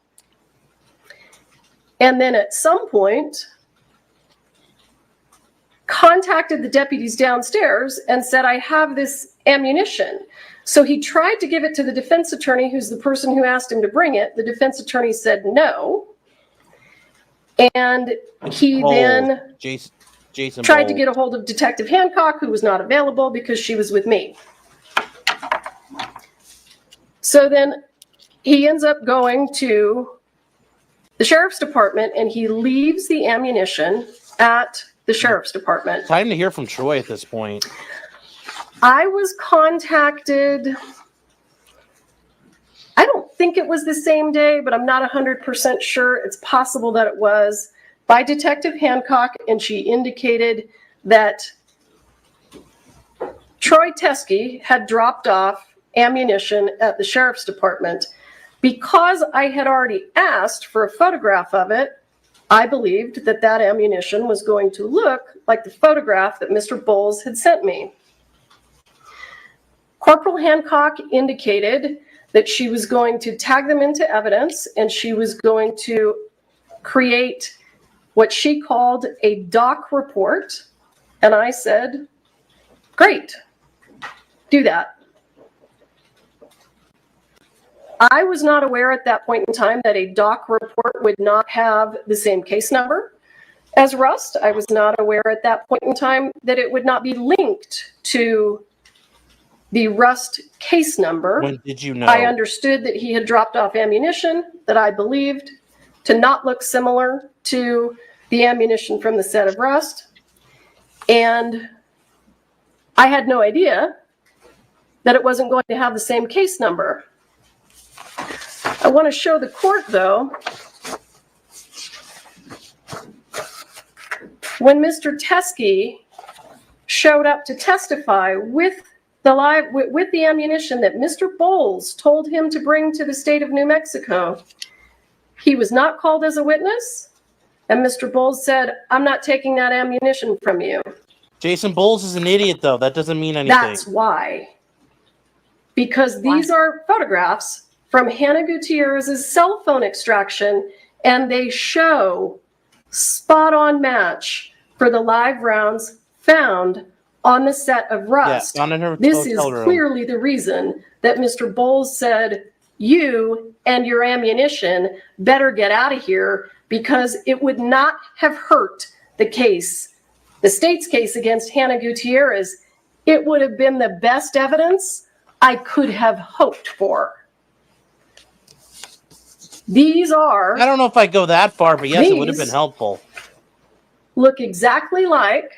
Speaker 1: And then at some point, contacted the deputies downstairs and said, I have this ammunition. So he tried to give it to the defense attorney, who's the person who asked him to bring it. The defense attorney said no. And he then
Speaker 3: Jason
Speaker 1: tried to
Speaker 3: Bowles.
Speaker 1: get a hold of Detective Hancock, who was not available because she was with me. So then he ends up going to the sheriff's department and he leaves the ammunition at the sheriff's department.
Speaker 3: Time to hear from Troy at this point.
Speaker 1: I was contacted, I don't think it was the same day, but I'm not 100% sure. It's possible that it was, by Detective Hancock, and she indicated that Troy Teskey had dropped off ammunition at the sheriff's department. Because I had already asked for a photograph of it, I believed that that ammunition was going to look like the photograph that Mr. Bowles had sent me. Corporal Hancock indicated that she was going to tag them into evidence and she was going to create what she called a doc report. And I said, Great. Do that. I was not aware at that point in time that a doc report would not have the same case number as Rust. I was not aware at that point in time that it would not be linked to the Rust case number.
Speaker 3: When did you know?
Speaker 1: I understood that he had dropped off ammunition that I believed to not look similar to the ammunition from the set of Rust. And I had no idea that it wasn't going to have the same case number. I want to show the court, though, when Mr. Teskey showed up to testify with the ammunition that Mr. Bowles told him to bring to the state of New Mexico, he was not called as a witness, and Mr. Bowles said, "I'm not taking that ammunition from you."
Speaker 3: Jason Bowles is an idiot, though. That doesn't mean anything.
Speaker 1: That's why. Because these are photographs from Hannah Gutierrez's cell phone extraction, and they show spot-on match for the live rounds found on the set of Rust.
Speaker 3: Yeah, in her
Speaker 1: This is
Speaker 3: hotel room.
Speaker 1: clearly the reason that Mr. Bowles said, "You and your ammunition better get out of here," because it would not have hurt the case, the state's case against Hannah Gutierrez. It would have been the best evidence I could have hoped for. These are,
Speaker 3: I don't know if I go that far, but yes, it would have been
Speaker 1: These-
Speaker 3: helpful.
Speaker 1: look exactly like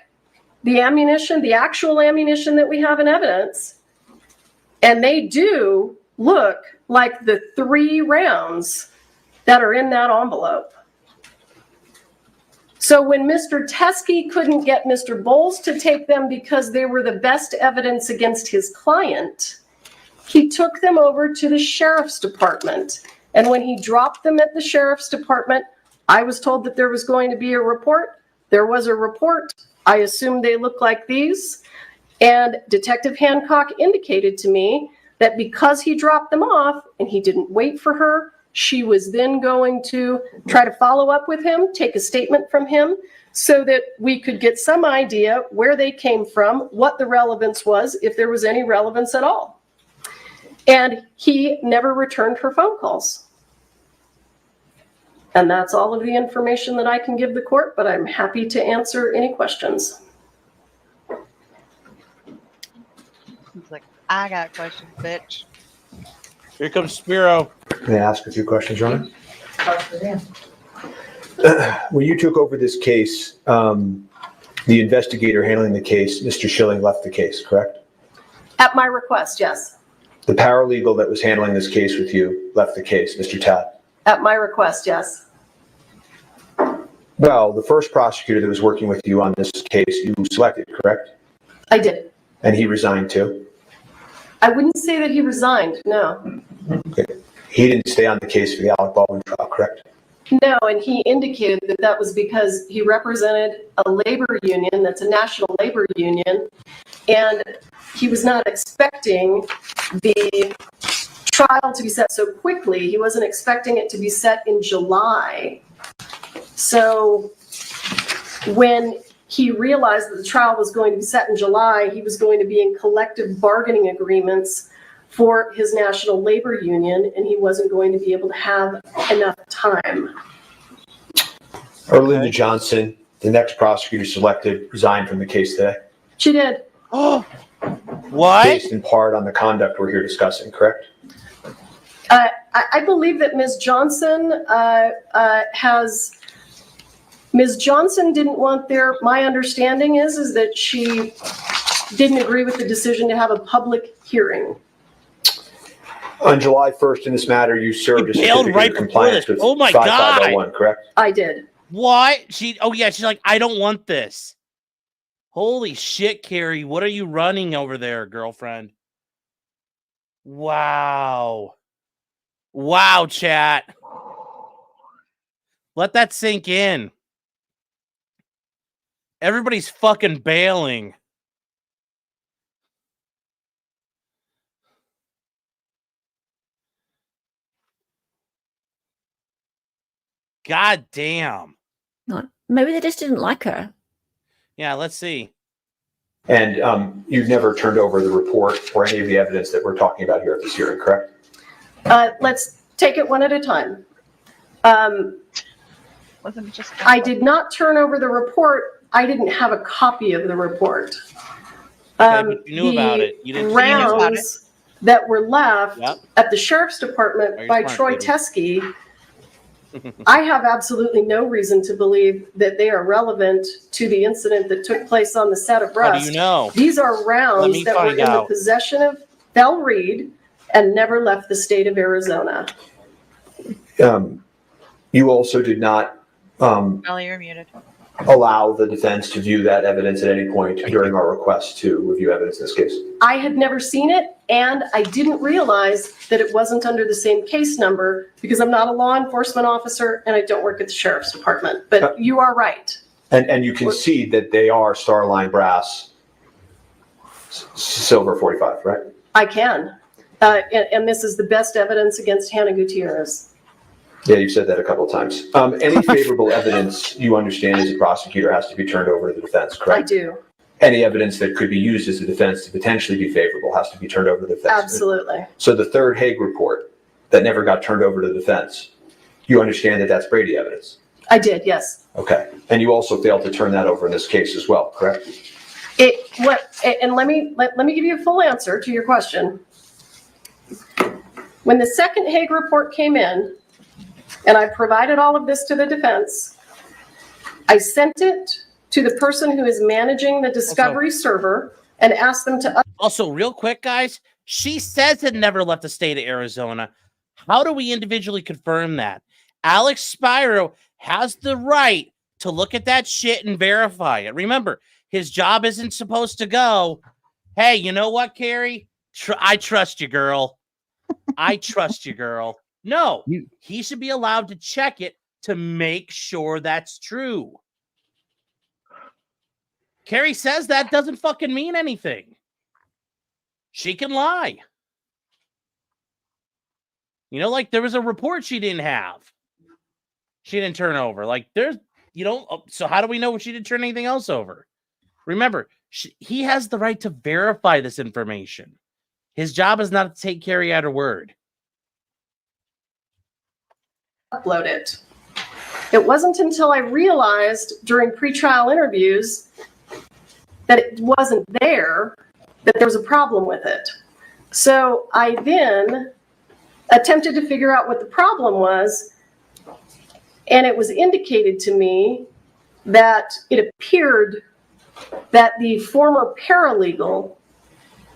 Speaker 1: the ammunition, the actual ammunition that we have in evidence. And they do look like the 3 rounds that are in that envelope. So when Mr. Teskey couldn't get Mr. Bowles to take them because they were the best evidence against his client, he took them over to the sheriff's department. And when he dropped them at the sheriff's department, I was told that there was going to be a report. There was a report. I assumed they looked like these. And Detective Hancock indicated to me that because he dropped them off and he didn't wait for her, she was then going to try to follow up with him, take a statement from him, so that we could get some idea where they came from, what the relevance was, if there was any relevance at all. And he never returned her phone calls. And that's all of the information that I can give the court, but I'm happy to answer any questions.
Speaker 7: He's like, I got questions, bitch.
Speaker 3: Here comes Spiro.
Speaker 4: May I ask a few questions, Your Honor? When you took over this case, the investigator handling the case, Mr. Schilling, left the case, correct?
Speaker 1: At my request, yes.
Speaker 4: The paralegal that was handling this case with you left the case, Mr. Tad.
Speaker 1: At my request, yes.
Speaker 4: Well, the first prosecutor that was working with you on this case, you selected, correct?
Speaker 1: I did.
Speaker 4: And he resigned too?
Speaker 1: I wouldn't say that he resigned, no.
Speaker 4: Okay. He didn't stay on the case for the Alec Baldwin trial, correct?
Speaker 1: No, and he indicated that that was because he represented a labor union that's a national labor union, and he was not expecting the trial to be set so quickly. He wasn't expecting it to be set in July. So when he realized that the trial was going to be set in July, he was going to be in collective bargaining agreements for his national labor union, and he wasn't going to be able to have enough time.
Speaker 4: Erlinda Johnson, the next prosecutor selected, resigned from the case today.
Speaker 1: She did.
Speaker 3: Oh, what?
Speaker 4: Based in part on the conduct we're here discussing, correct?
Speaker 1: I believe that Ms. Johnson Ms. Johnson didn't want my understanding is that she didn't agree with the decision to have a public hearing.
Speaker 4: On July 1st in this matter, you served a
Speaker 3: bailed
Speaker 4: certificate
Speaker 3: right
Speaker 4: of
Speaker 3: before
Speaker 4: compliance
Speaker 3: this.
Speaker 4: with
Speaker 3: Oh my God.
Speaker 4: 5501, correct?
Speaker 1: I did.
Speaker 3: What? She's like, I don't want this. Holy shit, Carrie. What are you running over there, girlfriend? Wow. Wow, chat. Let that sink in. Everybody's fucking bailing. God damn.
Speaker 10: Maybe they just didn't like her.
Speaker 3: Yeah, let's see.
Speaker 4: And you've never turned over the report or any of the evidence that we're talking about here at this hearing, correct?
Speaker 1: Let's take it one at a time.
Speaker 7: Wasn't it just?
Speaker 1: I did not turn over the report. I didn't have a copy of the report.
Speaker 3: Okay, but you knew about it. You didn't say anything about it.
Speaker 1: Rounds that were left
Speaker 3: Yep.
Speaker 1: at the sheriff's department
Speaker 3: Very
Speaker 1: by
Speaker 3: smart,
Speaker 1: Troy
Speaker 3: lady.
Speaker 1: Teskey, I have absolutely no reason to believe that they are relevant to the incident that took place on the set of
Speaker 3: How do
Speaker 1: Rust.
Speaker 3: you know?
Speaker 1: These are
Speaker 3: Let
Speaker 1: rounds
Speaker 3: me
Speaker 1: that were
Speaker 3: find
Speaker 1: in the
Speaker 3: out.
Speaker 1: possession of Bell Reed and never left the state of Arizona.
Speaker 4: You also did not
Speaker 7: Ellie, you're muted.
Speaker 4: allow the defense to view that evidence at any point during our request to review evidence in this case.
Speaker 1: I had never seen it, and I didn't realize that it wasn't under the same case number because I'm not a law enforcement officer and I don't work at the sheriff's department. But you are right.
Speaker 4: And you concede that they are Starline brass silver 45, right?
Speaker 1: I can. And this is the best evidence against Hannah Gutierrez.
Speaker 4: Yeah, you've said that a couple of times. Any favorable evidence you understand as a prosecutor has to be turned over to the defense, correct?
Speaker 1: I do.
Speaker 4: Any evidence that could be used as a defense to potentially be favorable has to be turned over to the defense.
Speaker 1: Absolutely.
Speaker 4: So the third Hague report that never got turned over to the defense, you understand that that's Brady evidence?
Speaker 1: I did, yes.
Speaker 4: Okay. And you also failed to turn that over in this case as well, correct?
Speaker 1: And let me give you a full answer to your question. When the second Hague report came in, and I provided all of this to the defense, I sent it to the person who is managing the discovery server and asked them to.
Speaker 3: Also, real quick, guys, she says it never left the state of Arizona. How do we individually confirm that? Alex Spiro has the right to look at that shit and verify it. Remember, his job isn't supposed to go, hey, you know what, Carrie? I trust you, girl. I trust you, girl. No, he should be allowed to check it to make sure that's true. Carrie says that doesn't fucking mean anything. She can lie. You know, like there was a report she didn't have. She didn't turn over. Like there's, you know, so how do we know she didn't turn anything else over? Remember, he has the right to verify this information. His job is not to take Carrie at her word.
Speaker 1: Upload it. It wasn't until I realized during pretrial interviews that it wasn't there that there was a problem with it. So I then attempted to figure out what the problem was, and it was indicated to me that it appeared that the former paralegal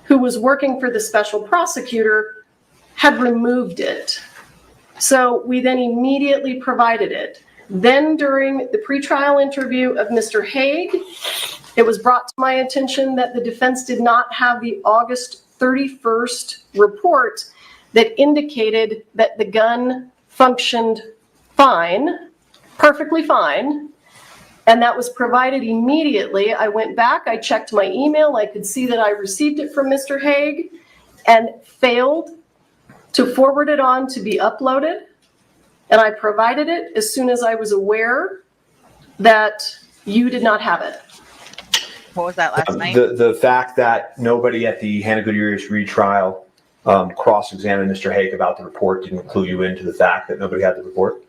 Speaker 1: who was working for the special prosecutor had removed it. So we then immediately provided it. Then during the pretrial interview of Mr. Hague, it was brought to my attention that the defense did not have the August 31st report that indicated that the gun functioned fine, perfectly fine, and that was provided immediately. I went back, I checked my email, I could see that I received it from Mr. Hague and failed to forward it on to be uploaded. And I provided it as soon as I was aware that you did not have it.
Speaker 7: What was that last night?
Speaker 4: The fact that nobody at the Hannah Gutierrez retrial cross-examined Mr. Hague about the report didn't clue you into the fact that nobody had the report?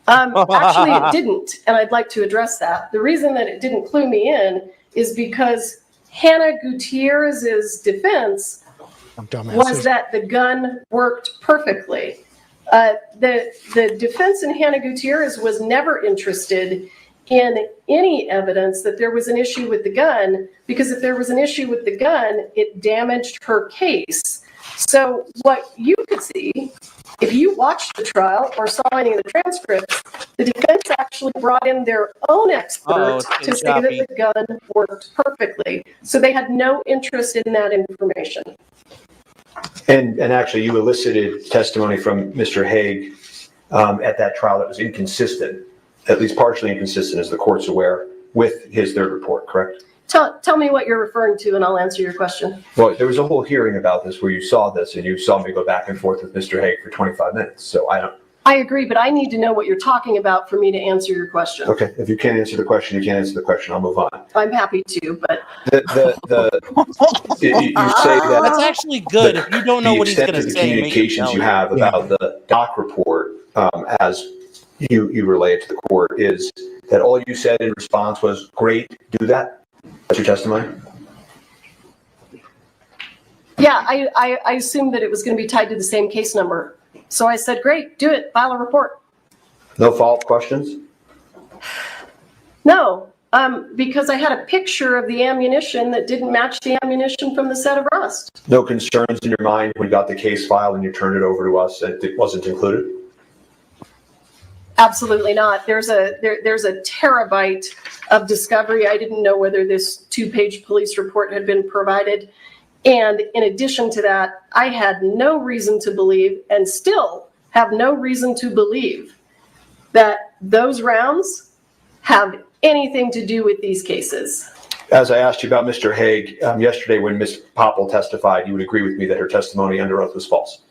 Speaker 1: Actually, it didn't, and I'd like to address that. The reason that it didn't clue me in is because Hannah Gutierrez's defense was that the gun worked perfectly. The defense in Hannah Gutierrez was never interested in any evidence that there was an issue with the gun, because if there was an issue with the gun, it damaged her case. So what you could see, if you watched the trial or saw any of the transcripts, the defense actually brought in their own expert to say that the gun worked perfectly. So they had no interest in that information.
Speaker 4: And actually, you elicited testimony from Mr. Hague at that trial that was inconsistent, at least partially inconsistent, as the court's aware, with his third report, correct?
Speaker 1: Tell me what you're referring to, and I'll answer your question.
Speaker 4: Well, there was a whole hearing about this where you saw this, and you saw me go back and forth with Mr. Hague for 25 minutes. So I don't.
Speaker 1: I agree, but I need to know what you're talking about for me to answer your question.
Speaker 4: Okay, if you can't answer the question, you can't answer the question. I'll move on.
Speaker 1: I'm happy to, but
Speaker 4: You say that.
Speaker 3: That's actually good. If you don't know what he's going to
Speaker 4: The
Speaker 3: say, make him
Speaker 4: communications
Speaker 3: tell
Speaker 4: you have about the doc report, as you relay it to the court, is that all you said in response was, great, do that? That's your testimony?
Speaker 1: yeah, I assumed that it was going to be tied to the same case number. So I said, great, do it, file a report.
Speaker 4: No follow-up questions?
Speaker 1: No, because I had a picture of the ammunition that didn't match the ammunition from the set of rust.
Speaker 4: No concerns in your mind when you got the case file and you turned it over to us and it wasn't included?
Speaker 1: Absolutely not. There's a terabyte of discovery. I didn't know whether this 2-page police report had been provided. And in addition to that, I had no reason to believe, and still have no reason to believe, that those rounds have anything to do with these cases.
Speaker 4: As I asked you about Mr. Haig yesterday when Ms. Popple testified, you would agree with me that her testimony under oath was false?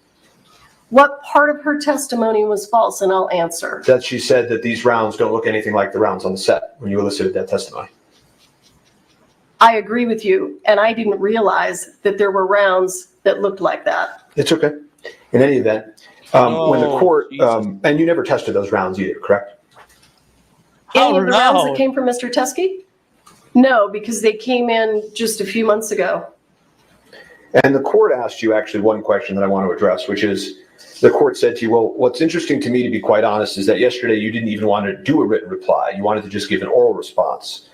Speaker 1: What part of her testimony was false? And I'll answer.
Speaker 4: That she said that these rounds don't look anything like the rounds on the set when you elicited that testimony.
Speaker 1: I agree with you, and I didn't realize that there were rounds that looked like that.
Speaker 4: It's okay. In any event, when the court, and you never tested those rounds either, correct?
Speaker 1: Any of the rounds that came from Mr. Teskey? No, because they came in just a few months ago.
Speaker 4: And the court asked you actually one question that I want to address, which is the court said to you, well, what's interesting to me, to be quite honest, is that yesterday you didn't even want to do a written reply. You wanted to just give an oral response.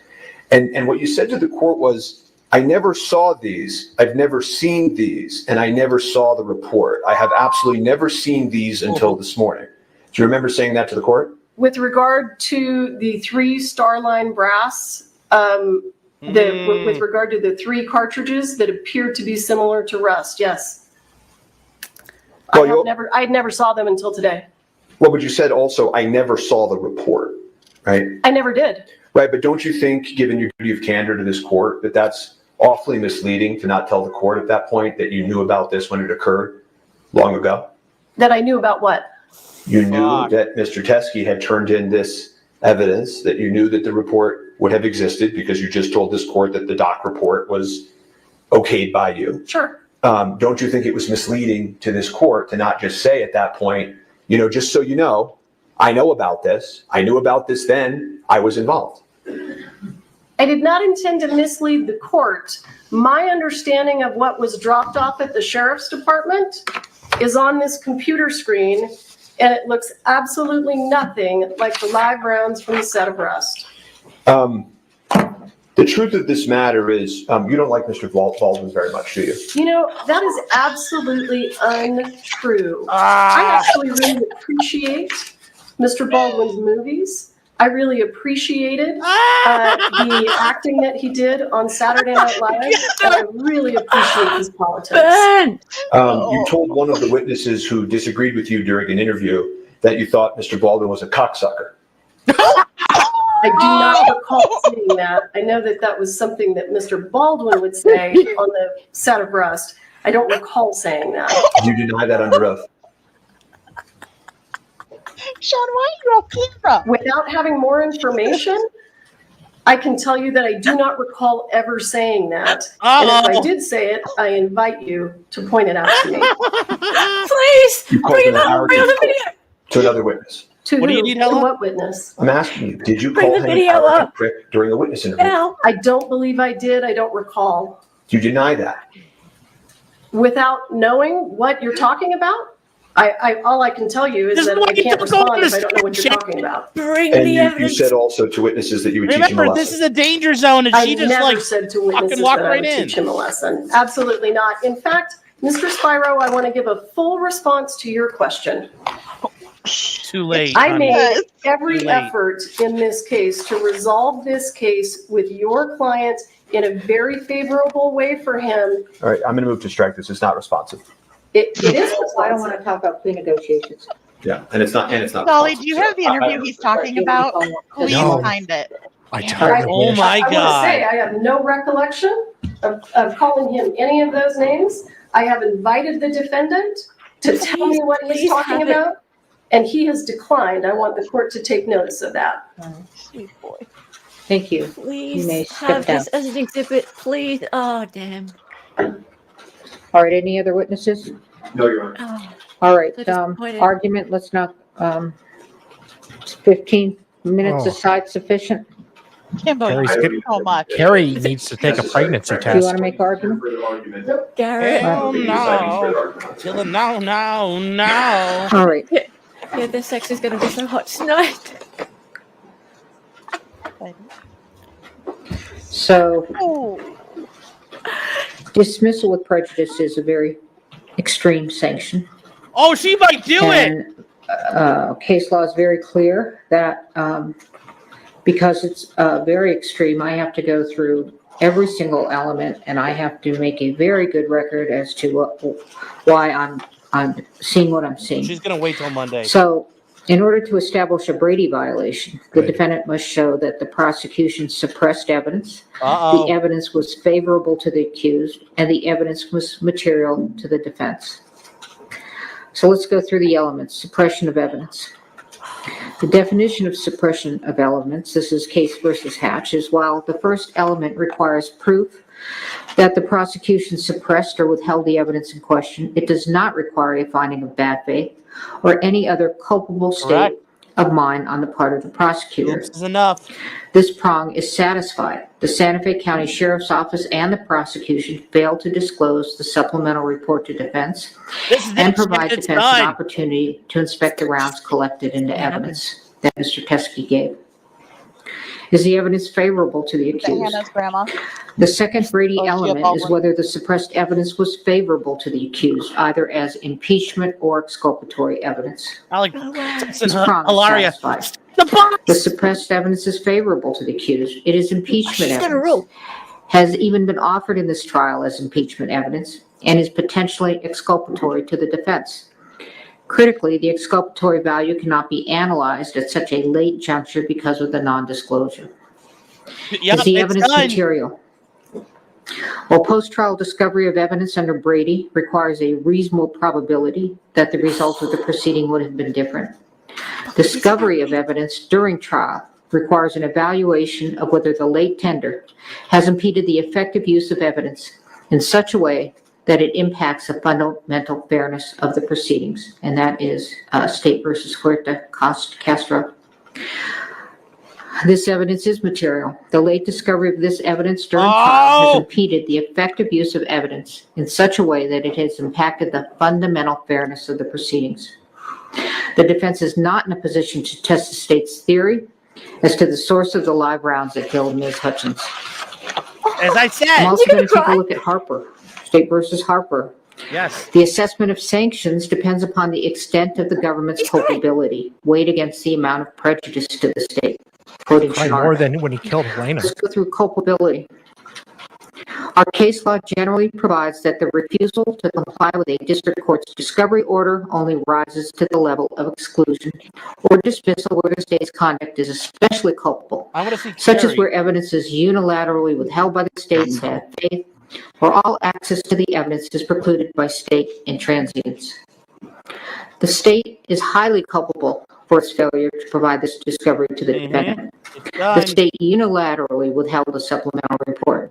Speaker 4: And what you said to the court was, I never saw these, I've never seen these, and I never saw the report. I have absolutely never seen these until this morning. Do you remember saying that to the court?
Speaker 1: With regard to the 3 Starline brass, with regard to the 3 cartridges that appeared to be similar to rust, yes.
Speaker 4: Well,
Speaker 1: I never saw them until today.
Speaker 4: Well, but you said also, I never saw the report, right?
Speaker 1: I never did.
Speaker 4: Right, but don't you think, given your duty of candor to this court, that that's awfully misleading to not tell the court at that point that you knew about this when it occurred long ago?
Speaker 1: That I knew about what?
Speaker 4: You knew that Mr. Teskey had turned in this evidence, that you knew that the report would have existed because you just told this court that the doc report was okayed by you.
Speaker 1: Sure.
Speaker 4: Don't you think it was misleading to this court to not just say at that point, you know, just so you know, I know about this. I knew about this then. I was involved.
Speaker 1: I did not intend to mislead the court. My understanding of what was dropped off at the sheriff's department is on this computer screen, and it looks absolutely nothing like the live rounds from the set of rust.
Speaker 4: The truth of this matter is, you don't like Mr. Baldwin very much, do you?
Speaker 1: You know, that is absolutely untrue. I actually really appreciate Mr. Baldwin's movies. I really appreciated the acting that he did on Saturday Night Live, and I really appreciate his politics.
Speaker 4: You told one of the witnesses who disagreed with you during an interview that you thought Mr. Baldwin was a cocksucker.
Speaker 1: I do not recall saying that. I know that that was something that Mr. Baldwin would say on the set of Rust. I don't recall saying that.
Speaker 4: You deny that under oath?
Speaker 7: Sean, why are you off camera?
Speaker 1: Without having more information, I can tell you that I do not recall ever saying that. And if I did say it, I invite you to point it out to me.
Speaker 10: Please,
Speaker 4: You called an arrogant to another witness.
Speaker 1: To
Speaker 3: What do
Speaker 1: who?
Speaker 3: you need,
Speaker 1: To
Speaker 3: Helen?
Speaker 1: what witness?
Speaker 4: I'm asking you, did you
Speaker 10: Bring
Speaker 4: call
Speaker 10: the
Speaker 4: him an
Speaker 10: video
Speaker 4: arrogant
Speaker 10: up.
Speaker 4: prick during a witness interview?
Speaker 10: now.
Speaker 1: I don't believe I did. I don't recall.
Speaker 4: Do you deny that?
Speaker 1: Without knowing what you're talking about, all I can tell you is
Speaker 3: This
Speaker 1: that
Speaker 3: is why
Speaker 1: I
Speaker 3: you
Speaker 1: can't
Speaker 3: don't go
Speaker 1: respond
Speaker 3: to
Speaker 1: if I don't know what you're
Speaker 3: check.
Speaker 1: talking about.
Speaker 10: Bring
Speaker 4: And
Speaker 10: the
Speaker 4: you
Speaker 10: evidence.
Speaker 4: said also to witnesses that you would teach him a
Speaker 3: Remember, this
Speaker 4: lesson.
Speaker 3: is a danger zone, and
Speaker 1: I
Speaker 3: she just
Speaker 1: never
Speaker 3: like
Speaker 1: said to witnesses
Speaker 3: walk
Speaker 1: that I
Speaker 3: right
Speaker 1: would
Speaker 3: in.
Speaker 1: teach him a lesson. Absolutely not. In fact, Mr. Spyro, I want to give a full response to your question.
Speaker 3: Too late.
Speaker 1: I
Speaker 3: honey.
Speaker 1: made every
Speaker 3: Too late.
Speaker 1: effort in this case to resolve this case with your client in a very favorable way for him.
Speaker 4: All right, I'm going to move to strike this. It's not responsive.
Speaker 1: It is
Speaker 5: I don't
Speaker 1: responsive.
Speaker 5: want to talk about plea negotiations.
Speaker 4: Yeah, and it's not.
Speaker 7: Dolly, do you have the interview he's talking about? Please
Speaker 9: No.
Speaker 7: find it.
Speaker 9: I
Speaker 1: I-
Speaker 9: don't.
Speaker 3: Oh my
Speaker 1: I want to
Speaker 3: God.
Speaker 1: say, I have no recollection of calling him any of those names. I have invited the defendant to tell me what he's
Speaker 10: Please
Speaker 1: talking
Speaker 10: have it.
Speaker 1: about, and he has declined. I want the court to take notice of that.
Speaker 7: Sweet boy.
Speaker 5: Thank you.
Speaker 10: Please
Speaker 5: may
Speaker 10: have
Speaker 5: step down.
Speaker 10: this as an exhibit, please. Oh, damn.
Speaker 5: All right, any other witnesses?
Speaker 6: No, Your Honor.
Speaker 10: Oh,
Speaker 5: All right,
Speaker 10: so disappointed.
Speaker 5: argument, let's not, 15 minutes
Speaker 9: Oh.
Speaker 5: aside sufficient?
Speaker 7: Kimbo, you
Speaker 9: Carrie's
Speaker 7: do
Speaker 9: good.
Speaker 7: so much.
Speaker 9: Carrie needs to take a pregnancy
Speaker 5: Do you want
Speaker 9: test.
Speaker 5: to make argument?
Speaker 10: Garrett.
Speaker 3: Oh, no. Dylan, no.
Speaker 5: All right,
Speaker 10: Yeah, this sex is going to be so hot tonight.
Speaker 5: so
Speaker 7: Oh,
Speaker 5: dismissal with prejudice is a very extreme sanction.
Speaker 3: Oh, she might do it.
Speaker 5: And case law is very clear that because it's very extreme, I have to go through every single element, and I have to make a very good record as to why I'm seeing what I'm seeing.
Speaker 3: She's going to wait till Monday.
Speaker 5: So, in order to establish a Brady violation, the defendant must show that the prosecution suppressed evidence,
Speaker 3: Uh-oh.
Speaker 5: the evidence was favorable to the accused, and the evidence was material to the defense. So let's go through the elements. Suppression of evidence. The definition of suppression of elements, this is Case versus Hatch, is while the first element requires proof that the prosecution suppressed or withheld the evidence in question, it does not require a finding of bad faith or any other culpable state
Speaker 3: Correct.
Speaker 5: of mind on the part of the prosecutor.
Speaker 3: This is enough.
Speaker 5: This prong is satisfied. The Santa Fe County Sheriff's Office and the prosecution failed to disclose the supplemental report to defense
Speaker 3: This is
Speaker 5: and
Speaker 3: it.
Speaker 5: provide
Speaker 3: It's
Speaker 5: defense an
Speaker 3: done.
Speaker 5: opportunity to inspect the rounds collected into evidence that Mr. Teskey gave. Is the evidence favorable to the
Speaker 7: is it
Speaker 5: accused?
Speaker 7: Hannah's grandma?
Speaker 5: The second Brady
Speaker 7: Oh, she a
Speaker 5: element is
Speaker 7: Baldwin?
Speaker 5: whether the suppressed evidence was favorable to the accused, either as impeachment or exculpatory evidence.
Speaker 3: Alec,
Speaker 10: Oh, wow.
Speaker 5: This prong is
Speaker 3: Hilaria.
Speaker 5: satisfied.
Speaker 3: The box.
Speaker 5: The suppressed evidence is favorable to the accused. It is impeachment
Speaker 10: She's gonna
Speaker 5: evidence.
Speaker 10: rule.
Speaker 5: Has even been offered in this trial as impeachment evidence and is potentially exculpatory to the defense. Critically, the exculpatory value cannot be analyzed at such a late juncture because of the non-disclosure.
Speaker 3: Yep,
Speaker 5: Is the
Speaker 3: it's
Speaker 5: evidence
Speaker 3: done.
Speaker 5: material? While post-trial discovery of evidence under Brady requires a reasonable probability that the result of the proceeding would have been different, discovery of evidence during trial requires an evaluation of whether the late tender has impeded the effective use of evidence in such a way that it impacts the fundamental fairness of the proceedings, and that is State versus Huerta Castro. This evidence is material. The late discovery of this evidence during trial has impeded the effective use of evidence in such a way that it has impacted the fundamental fairness of the proceedings. The defense is not in a position to test the state's theory as to the source of the live rounds that killed Ms. Hutchins.
Speaker 3: As I said.
Speaker 5: I'm also going to take a look at Harper, State versus Harper.
Speaker 3: Yes.
Speaker 5: The assessment of sanctions depends upon the extent of the government's culpability, weighed against the amount of prejudice to the state. Quoting
Speaker 9: Probably
Speaker 5: Schnarr.
Speaker 9: more than when he killed Halyna.
Speaker 5: Let's go through culpability. Our case law generally provides that the refusal to comply with a district court's discovery order only rises to the level of exclusion or dismissal where the state's conduct is especially culpable,
Speaker 3: I want to see
Speaker 5: such as
Speaker 3: Carrie.
Speaker 5: where evidence is unilaterally withheld by the state in bad faith, or all access to the evidence is precluded by state intransigence. The state is highly culpable for its failure to provide this discovery to the defendant.
Speaker 3: It's
Speaker 5: The
Speaker 3: done.
Speaker 5: state unilaterally withheld a supplemental report.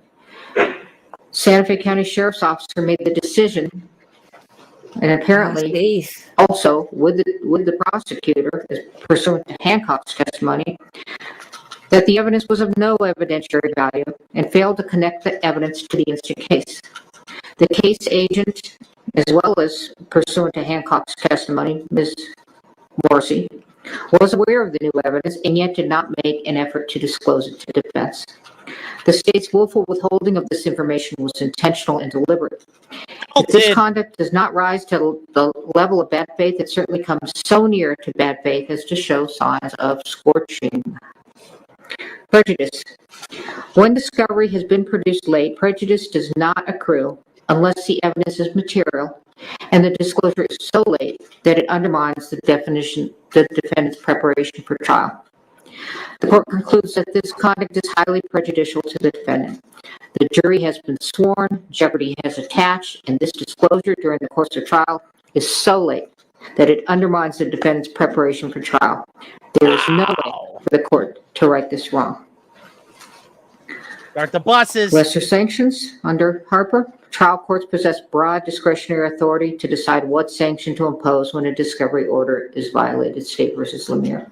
Speaker 5: Santa Fe County Sheriff's Officer made the decision, and apparently also with the prosecutor, pursuant to Hancock's testimony, that the evidence was of no evidentiary value and failed to connect the evidence to the instant case. The case agent, as well as pursuant to Hancock's testimony, Ms. Morrissey, was aware of the new evidence and yet did not make an effort to disclose it to defense. The state's willful withholding of this information was intentional and deliberate. If this conduct does not rise to the level of bad faith, it certainly comes so near to bad faith as to show signs of scorching. Prejudice. When discovery has been produced late, prejudice does not accrue unless the evidence is material and the disclosure is so late that it undermines the defendant's preparation for trial. The court concludes that this conduct is highly prejudicial to the defendant. The jury has been sworn, jeopardy has attached, and this disclosure during the course of trial is so late that it undermines the defendant's preparation for trial. There is no way for the court to right this wrong.
Speaker 3: Start the buses.
Speaker 5: Lesser sanctions under Harper. Trial courts possess broad discretionary authority to decide what sanction to impose when a discovery order is violated. State versus Lemire.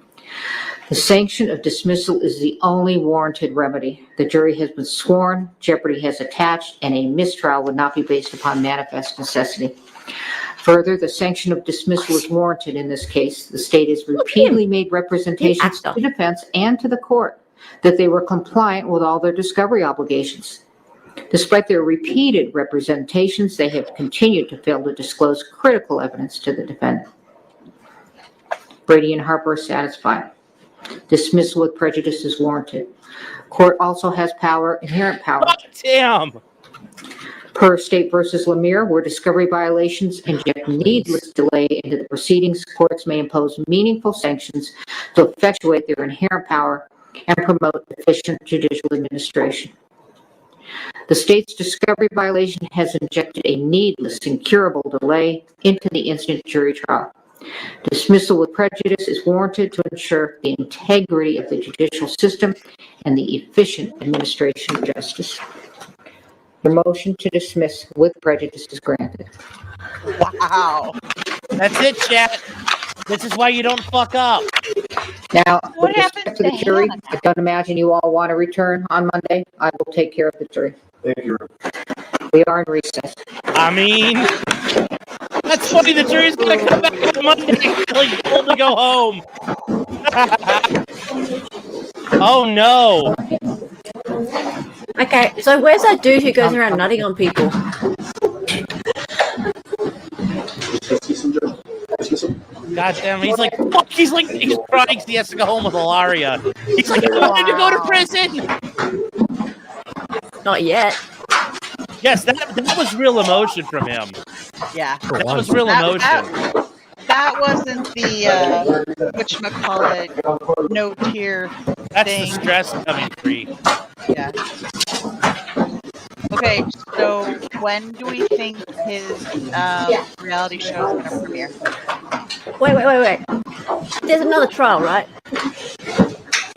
Speaker 5: The sanction of dismissal is the only warranted remedy. The jury has been sworn, jeopardy has attached, and a mistrial would not be based upon manifest necessity. Further, the sanction of dismissal is warranted in this case. The state has repeatedly made representations to the defense and to the court that they were compliant with all their discovery obligations. Despite their repeated representations, they have continued to fail to disclose critical evidence to the defendant. Brady and Harper are satisfied. Dismissal with prejudice is warranted. Court also has inherent power.
Speaker 3: Damn.
Speaker 5: Per State versus Lemire, where discovery violations inject needless delay into the proceedings, courts may impose meaningful sanctions to effectuate their inherent power and promote efficient judicial administration. The state's discovery violation has injected a needless, incurable delay into the instant jury trial. Dismissal with prejudice is warranted to ensure the integrity of the judicial system and the efficient administration of justice. The motion to dismiss with prejudice is granted.
Speaker 3: Wow. That's it, chat. This is why you don't fuck up.
Speaker 5: Now,
Speaker 7: What
Speaker 5: with respect
Speaker 7: happened
Speaker 5: to the
Speaker 7: to
Speaker 5: jury,
Speaker 7: Hannah?
Speaker 5: I don't imagine you all want to return on Monday. I will take care of the jury.
Speaker 6: Thank you.
Speaker 5: We are in recess.
Speaker 3: I mean, that's funny. The jury's going to come back on Monday until he's told to go home. Oh, no.
Speaker 10: Okay, so where's that dude who goes around nutting on people?
Speaker 3: God damn, he's like, fuck, he's crying because he has to go home with Ilaria. He's like, I wanted to go to prison.
Speaker 10: Not yet.
Speaker 3: Yes, that was real emotion from him.
Speaker 7: Yeah.
Speaker 3: That was real emotion.
Speaker 7: That wasn't the whatchamacallit, no tear
Speaker 3: That's
Speaker 7: thing.
Speaker 3: the stress coming free.
Speaker 7: Yeah. Okay, so when do we think his reality show is going to premiere?
Speaker 10: Wait. There's another trial, right?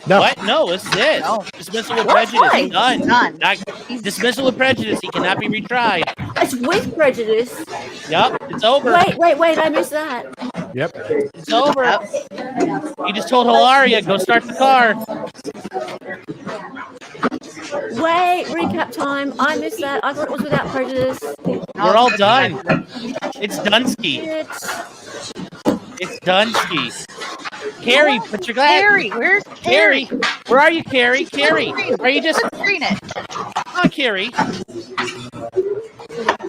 Speaker 9: No.
Speaker 3: What? No, this is it.
Speaker 7: No.
Speaker 3: Dismissal with
Speaker 10: What?
Speaker 3: prejudice.
Speaker 10: Why?
Speaker 3: Done. Dismissal with prejudice. He cannot be retried.
Speaker 10: It's with prejudice.
Speaker 3: Yup, it's over.
Speaker 10: Wait, I missed that.
Speaker 9: Yep.
Speaker 3: It's over. He just told Hilaria, go start the car.
Speaker 10: Wait, recap time. I missed that. I thought it was without prejudice.
Speaker 3: We're all done. It's Dunsky. It's Dunsky. Carrie, put your glass.
Speaker 7: Carrie, where's Carrie?
Speaker 3: Where are you, Carrie? Carrie, are you just
Speaker 7: screen it?
Speaker 3: Come on, Carrie.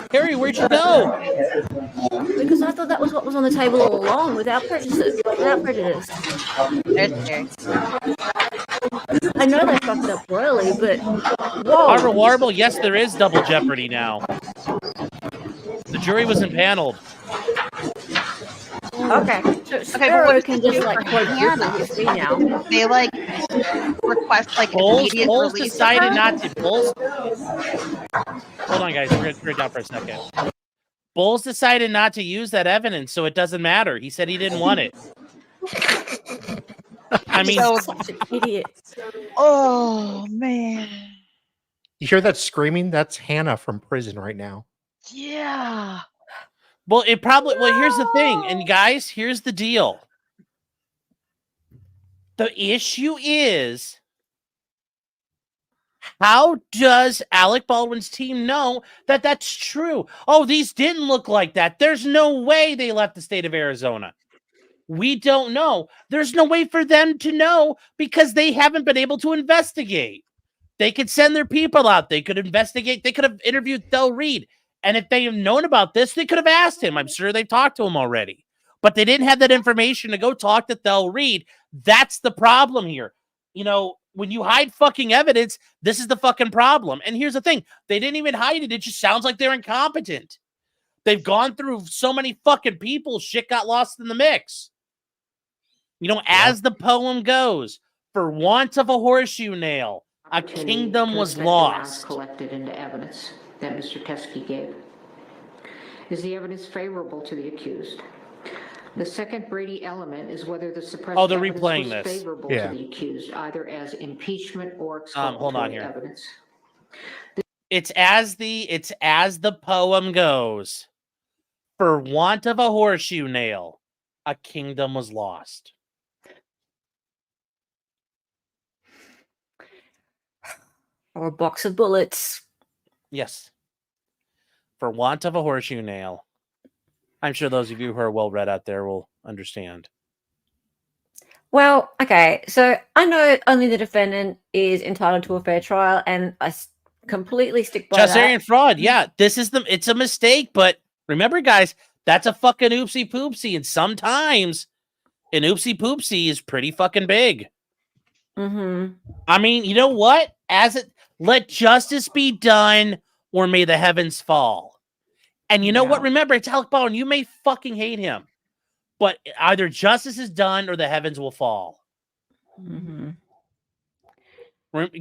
Speaker 3: Carrie, where'd you go?
Speaker 10: Because I thought that was what was on the table all along, without prejudice.
Speaker 7: There's Carrie.
Speaker 10: I know they fucked up royally, but whoa.
Speaker 3: Barbara Warble, yes, there is double jeopardy now. The jury was impaneled.
Speaker 10: Okay. So
Speaker 7: Okay, but
Speaker 10: Sparrow
Speaker 7: what
Speaker 10: can
Speaker 7: does
Speaker 10: just
Speaker 7: it do
Speaker 10: like
Speaker 7: for
Speaker 10: quote
Speaker 7: Hannah?
Speaker 10: history now.
Speaker 7: They request immediate
Speaker 3: Bowles
Speaker 7: release.
Speaker 3: decided not to. Bowles. Hold on, guys. We're going to turn it down for a second. Bowles decided not to use that evidence, so it doesn't matter. He said he didn't want it. I mean,
Speaker 10: Such an idiot.
Speaker 7: Oh man.
Speaker 9: You hear that screaming? That's Hannah from prison right now.
Speaker 7: Yeah.
Speaker 3: well, here's the thing. And guys, here's the deal. The issue is, how does Alec Baldwin's team know that that's true? Oh, these didn't look like that. There's no way they left the state of Arizona. We don't know. There's no way for them to know because they haven't been able to investigate. They could send their people out. They could investigate. They could have interviewed Del Reed. And if they have known about this, they could have asked him. I'm sure they've talked to him already. But they didn't have that information to go talk to Del Reed. That's the problem here. You know, when you hide fucking evidence, this is the fucking problem. And here's the thing. They didn't even hide it. It just sounds like they're incompetent. They've gone through so many fucking people. Shit got lost in the mix. You know, as the poem goes, for want of a horseshoe nail, a kingdom was lost.
Speaker 5: Collected into evidence that Mr. Teskey gave. Is the evidence favorable to the accused? The second Brady element is whether the suppressed
Speaker 3: Oh, they're
Speaker 5: evidence
Speaker 3: replaying
Speaker 5: was
Speaker 3: this.
Speaker 5: favorable
Speaker 9: Yeah.
Speaker 5: to the accused, either as impeachment or
Speaker 3: Hold on
Speaker 5: exculpatory
Speaker 3: here.
Speaker 5: evidence.
Speaker 3: It's as the poem goes. For want of a horseshoe nail, a kingdom was lost.
Speaker 10: Or a box of bullets.
Speaker 3: Yes. For want of a horseshoe nail. I'm sure those of you who are well read out there will understand.
Speaker 10: Well, okay, so I know only the defendant is entitled to a fair trial, and I completely stick by
Speaker 3: Chasterian
Speaker 10: that.
Speaker 3: fraud, yeah. It's a mistake, but remember, guys, that's a fucking oopsie poopsie, and sometimes an oopsie poopsie is pretty fucking big.
Speaker 10: Mm-hmm.
Speaker 3: I mean, you know what? Let justice be done, or may the heavens fall. And you know what? Remember, it's Alec Baldwin. You may fucking hate him, but either justice is done or the heavens will fall.
Speaker 10: Mm-hmm.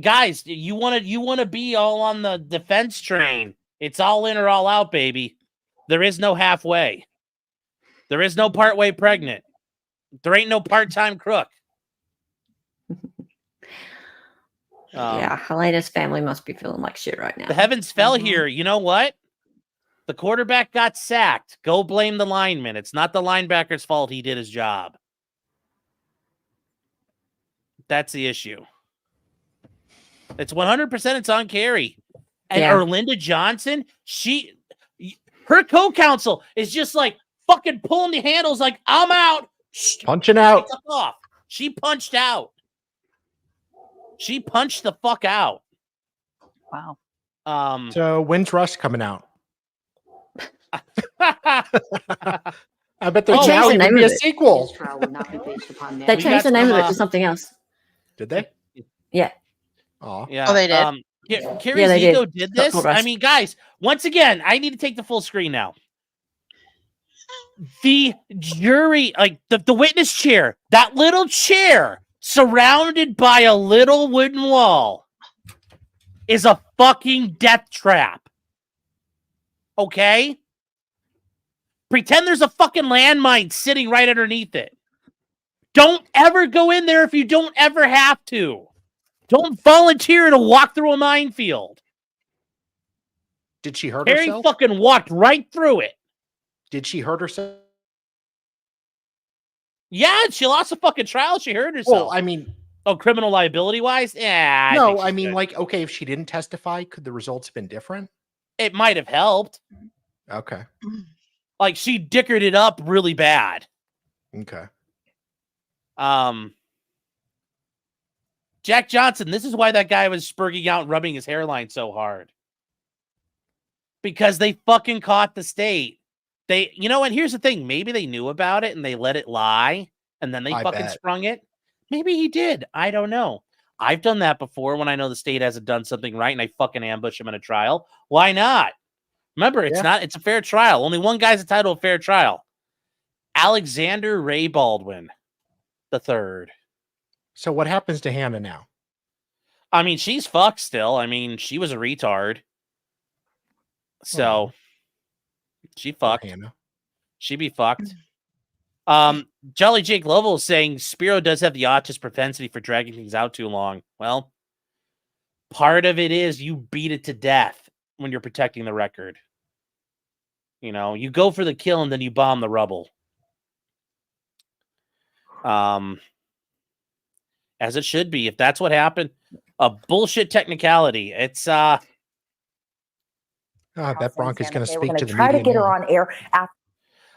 Speaker 3: Guys, you want to be all on the defense train. It's all in or all out, baby. There is no halfway. There is no partway pregnant. There ain't no part-time crook.
Speaker 10: Yeah, Halyna's family must be feeling like shit right now.
Speaker 3: The heavens fell here. You know what? The quarterback got sacked. Go blame the lineman. It's not the linebacker's fault he did his job. That's the issue. It's 100% it's on Carrie. And Erlinda Johnson, her co-counsel is just like fucking pulling the handles like, I'm out.
Speaker 9: Punching out.
Speaker 3: Off. She punched out. She punched the fuck out.
Speaker 7: Wow.
Speaker 9: So when's Rush coming out? I bet there's now going to be a sequel.
Speaker 10: They changed the name of it to something else.
Speaker 9: Did they?
Speaker 10: Yeah.
Speaker 9: Oh,
Speaker 3: yeah.
Speaker 7: They did.
Speaker 3: Carrie
Speaker 10: they
Speaker 3: Zico did this. I mean, guys, once again, I need to take the full screen now. The jury, like the witness chair, that little chair surrounded by a little wooden wall is a fucking death trap. Okay? Pretend there's a fucking landmine sitting right underneath it. Don't ever go in there if you don't ever have to. Don't volunteer to walk through a minefield.
Speaker 9: Did she hurt
Speaker 3: Carrie
Speaker 9: herself?
Speaker 3: fucking walked right through it.
Speaker 9: Did she hurt herself?
Speaker 3: Yeah, she lost a fucking trial. She hurt herself.
Speaker 9: Well, I mean,
Speaker 3: criminal liability wise? Yeah.
Speaker 9: No, I mean, like, okay, if she didn't testify, could the results have been different?
Speaker 3: It might have helped.
Speaker 9: Okay.
Speaker 3: Like, she dickered it up really bad.
Speaker 9: Okay.
Speaker 3: Jack Johnson, this is why that guy was spurging out and rubbing his hairline so hard. Because they fucking caught the state. And here's the thing. Maybe they knew about it and they let it lie and then they fucking sprung it. Maybe he did. I don't know. I've done that before when I know the state hasn't done something right and I fucking ambush him in a trial. Why not? Remember, it's a fair trial. Only one guy's entitled to a fair trial. Alexander Ray Baldwin III.
Speaker 9: So what happens to Hannah now?
Speaker 3: I mean, she's fucked still. I mean, she was a retard. So she fucked.
Speaker 9: Hannah.
Speaker 3: She be fucked. Jolly Jake Lovell is saying Spiro does have the autistic propensity for dragging things out too long. Well, part of it is you beat it to death when you're protecting the record. You know, you go for the kill and then you bomb the rubble. As it should be. If that's what happened, a bullshit technicality. It's
Speaker 9: I bet Bronk is going to speak to the
Speaker 14: try
Speaker 9: media
Speaker 14: to get her
Speaker 9: now.
Speaker 14: on air after.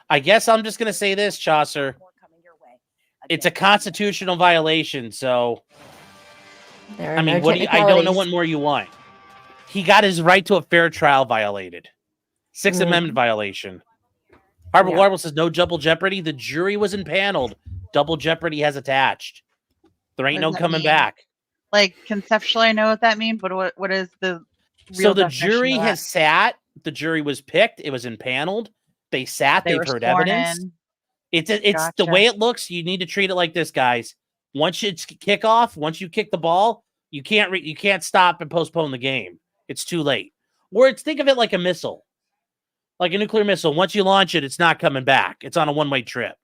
Speaker 3: I guess I'm just going to say this, Chaucer. It's a constitutional violation, so I mean, I don't know what more you want. He got his right to a fair trial violated. Sixth Amendment violation. Harper Warble says no double jeopardy. The jury was impaneled. Double jeopardy has attached. There ain't no coming back.
Speaker 7: Like conceptually, I know what that means, but what is the real
Speaker 3: So the
Speaker 7: definition
Speaker 3: jury
Speaker 7: of
Speaker 3: has sat. The jury was picked. It was impaneled. They sat.
Speaker 7: They
Speaker 3: They've
Speaker 7: were
Speaker 3: heard
Speaker 7: sworn
Speaker 3: evidence.
Speaker 7: in.
Speaker 3: It's the
Speaker 7: Gotcha.
Speaker 3: way it looks. You need to treat it like this, guys. Once it's kickoff, once you kick the ball, you can't stop and postpone the game. It's too late. Think of it like a missile, like a nuclear missile. Once you launch it, it's not coming back. It's on a one-way trip.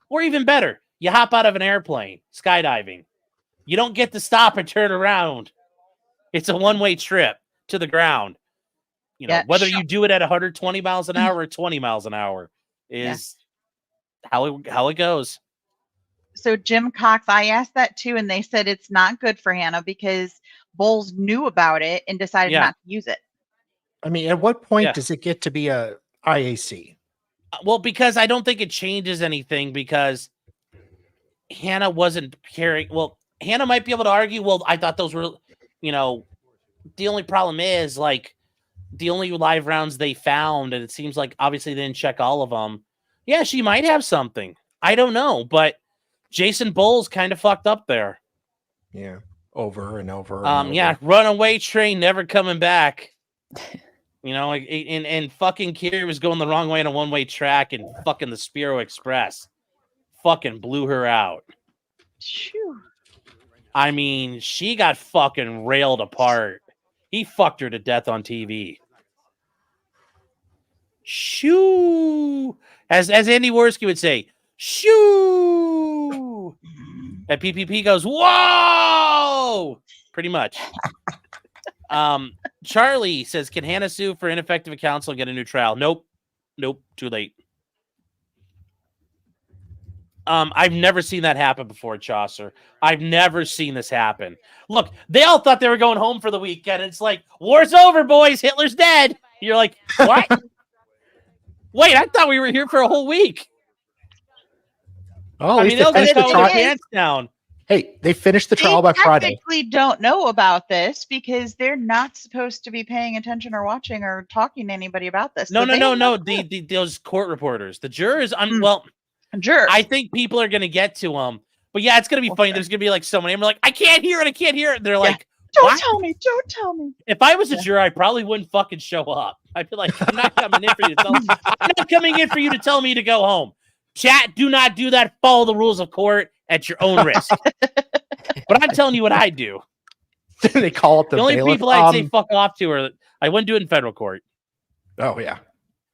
Speaker 3: Or even better, you hop out of an airplane, skydiving. You don't get to stop and turn around. It's a one-way trip to the ground. You know, whether you do it at 120 miles an hour or 20 miles an hour is how it goes.
Speaker 7: So Jim Cox, I asked that too, and they said it's not good for Hannah because Bowles knew about it and decided not to use it.
Speaker 9: I mean, at what point does it get to be a IAC?
Speaker 3: Well, because I don't think it changes anything because Hannah wasn't carrying. Well, Hannah might be able to argue, well, I thought those were, you know, the only problem is like the only live rounds they found, and it seems like obviously they didn't check all of them. Yeah, she might have something. I don't know, but Jason Bowles kind of fucked up there.
Speaker 9: Yeah, over and over.
Speaker 3: Yeah, runaway train never coming back. You know, like, and fucking Carrie was going the wrong way on a one-way track, and fucking the Spiro Express fucking blew her out.
Speaker 7: Phew.
Speaker 3: I mean, she got fucking railed apart. He fucked her to death on TV. Shoo! As Andy Worski would say, shoo! And PPP goes, whoa! Pretty much. Charlie says, can Hannah sue for ineffective counsel and get a new trial? Nope. Too late. I've never seen that happen before, Chaucer. I've never seen this happen. Look, they all thought they were going home for the weekend. It's like, war's over, boys. Hitler's dead. You're like, what? Wait, I thought we were here for a whole week.
Speaker 9: Oh,
Speaker 3: I mean, they'll just go with their pants down.
Speaker 9: Hey, they finished the trial by Friday.
Speaker 7: They technically don't know about this because they're not supposed to be paying attention or watching or talking to anybody about this.
Speaker 3: No. Those court reporters, the jurors.
Speaker 7: Jurors.
Speaker 3: I think people are going to get to them. But yeah, it's going to be funny. There's going to be like someone, and we're like, I can't hear it. And they're like,
Speaker 7: don't tell me. Don't tell me.
Speaker 3: If I was a juror, I probably wouldn't fucking show up. I'd be like, I'm not coming in for you to tell me. I'm not coming in for you to tell me to go home. Chat, do not do that. Follow the rules of court at your own risk. But I'm telling you what I do.
Speaker 9: They call it the
Speaker 3: only
Speaker 9: bailiff.
Speaker 3: people I'd say fuck off to are I wouldn't do it in federal court.
Speaker 9: Oh yeah.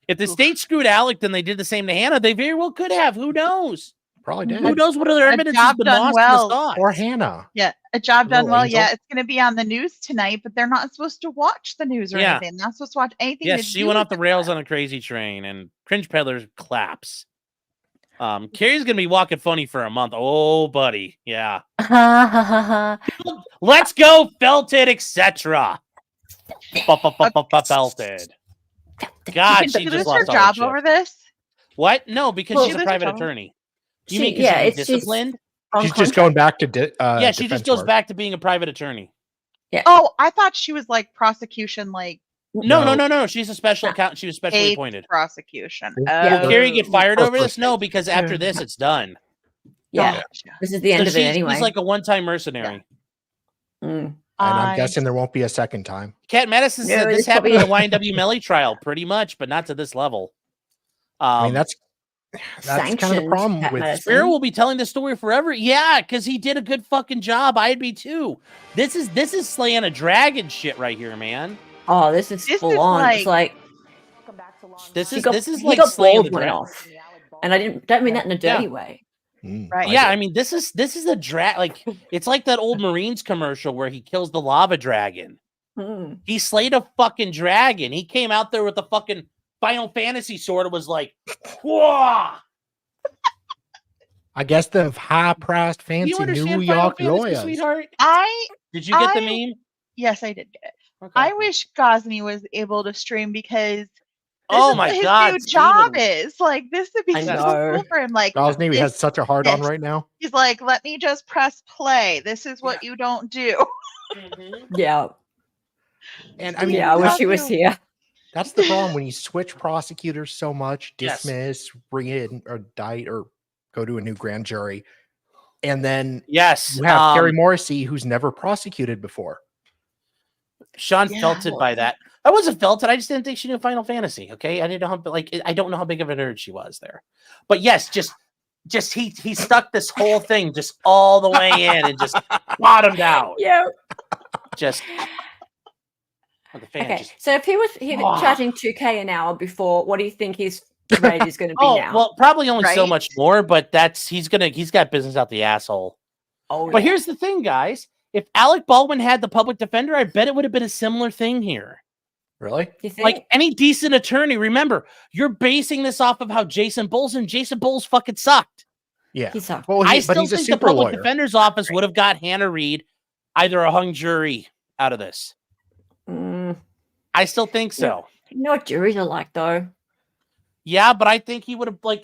Speaker 3: If the state screwed Alec, then they did the same to Hannah. They very well could have. Who knows?
Speaker 9: Probably did.
Speaker 3: Who knows what other evidence has been lost in the sauce?
Speaker 9: Or Hannah.
Speaker 7: Yeah, a job done
Speaker 9: Little
Speaker 7: well.
Speaker 9: angel.
Speaker 7: Yeah, it's going to be on the news tonight, but they're not supposed to watch the news or anything. They're not supposed to watch anything.
Speaker 3: Yes, she went off the rails on a crazy train, and Cringe Peddler claps. Carrie's gonna be walking funny for a month. Oh, buddy, yeah. Let's go, Felted, etc. Felted. God, she just lost
Speaker 7: her job over this.
Speaker 3: What? No, because she's a private
Speaker 7: job.
Speaker 3: attorney. You mean because she's disciplined?
Speaker 9: She's just going back to
Speaker 3: yeah, she just goes back to being a private attorney.
Speaker 10: Yeah.
Speaker 7: Oh, I thought she was like prosecution, like.
Speaker 3: No. She's a special accountant. She was specially appointed.
Speaker 7: Prosecution.
Speaker 3: Will Carrie get fired over this? No, because after this, it's done.
Speaker 10: Yeah. This is the end of it anyway.
Speaker 3: She's like a one-time mercenary.
Speaker 9: And I'm guessing there won't be a second time.
Speaker 3: Cat Madison said this happened in the YNW Melly trial, pretty much, but not to this level.
Speaker 9: I mean, that's kind of the problem with
Speaker 3: Spiro will be telling the story forever. Yeah, because he did a good fucking job. I'd be too. This is slaying a dragon shit right here, man.
Speaker 10: Oh, this is full on.
Speaker 7: Like,
Speaker 10: it's like
Speaker 3: this is
Speaker 10: he
Speaker 3: like
Speaker 10: got
Speaker 3: slaying the
Speaker 10: Baldwin
Speaker 3: dragon.
Speaker 10: off, and I don't mean that in a dirty way.
Speaker 7: Right.
Speaker 3: Yeah, I mean this is a drag. Like it's like that old Marines commercial where he kills the lava dragon. He slayed a fucking dragon. He came out there with the fucking Final Fantasy sword. It was like, whoa.
Speaker 9: I guess the high-priced fancy
Speaker 3: You understand
Speaker 9: New
Speaker 3: Final
Speaker 9: York
Speaker 3: Fantasy,
Speaker 9: lawyers.
Speaker 3: sweetheart? Did you get the meme?
Speaker 7: Yes, I did get it.
Speaker 3: Okay.
Speaker 7: I wish Gosney was able to stream because
Speaker 3: Oh my God,
Speaker 7: his new job is like this would be
Speaker 10: I
Speaker 7: so
Speaker 10: know.
Speaker 7: cool for him. Like
Speaker 9: Gosney has such a hard on right now.
Speaker 7: he's like, let me just press play. This is what you don't do.
Speaker 10: Yeah.
Speaker 9: And I mean,
Speaker 10: I wish he was here.
Speaker 9: That's the problem when you switch prosecutors so much,
Speaker 3: Yes.
Speaker 9: dismiss, bring in or indict or go to a new grand jury. And then
Speaker 3: Yes.
Speaker 9: you have Carrie Morrissey, who's never prosecuted before.
Speaker 3: Sean felted by that. I wasn't felted. I just didn't think she knew Final Fantasy. Okay, I didn't know how I don't know how big of a nerd she was there. But yes, just he stuck this whole thing just all the way in and just bottomed out.
Speaker 10: Yeah.
Speaker 3: Just the fan
Speaker 10: Okay.
Speaker 3: just
Speaker 10: So if he was charging $2,000 an hour before, what do you think his rate is going to be
Speaker 3: Oh,
Speaker 10: now.
Speaker 3: well, probably only so
Speaker 7: Right?
Speaker 3: much more, but he's got business out the asshole.
Speaker 10: Oh,
Speaker 3: But
Speaker 10: yeah.
Speaker 3: here's the thing, guys. If Alec Baldwin had the public defender, I bet it would have been a similar thing here.
Speaker 9: Really?
Speaker 10: You think?
Speaker 3: Like any decent attorney, remember, you're basing this off of how Jason Bowles fucking sucked.
Speaker 9: Yeah.
Speaker 10: He sucked.
Speaker 9: Well,
Speaker 3: I
Speaker 9: but
Speaker 3: still
Speaker 9: he's a
Speaker 3: think the
Speaker 9: super
Speaker 3: public
Speaker 9: lawyer.
Speaker 3: defender's office would have got Hannah Reid either a hung jury out of this. I still think so.
Speaker 10: You know what juries are like, though?
Speaker 3: Yeah, but I think he would have, like,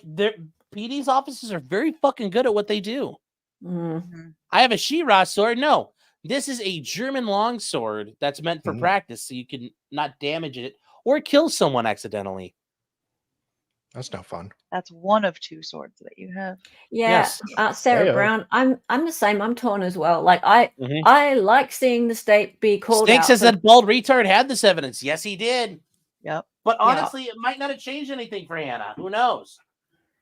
Speaker 3: PD's offices are very fucking good at what they do. I have a She-Ra sword. No, this is a German longsword that's meant for practice, so you can not damage it or kill someone accidentally.
Speaker 9: That's no fun.
Speaker 7: That's one of 2 swords that you have.
Speaker 10: Yeah, Sarah
Speaker 9: Heyo.
Speaker 10: Brown. I'm the same. I'm torn as well. Like I like seeing the state be called
Speaker 3: Snake
Speaker 10: out.
Speaker 3: says
Speaker 10: for-
Speaker 3: that bald retard had this evidence. Yes, he did.
Speaker 7: Yep.
Speaker 3: But honestly, it might not have changed anything for Hannah. Who knows?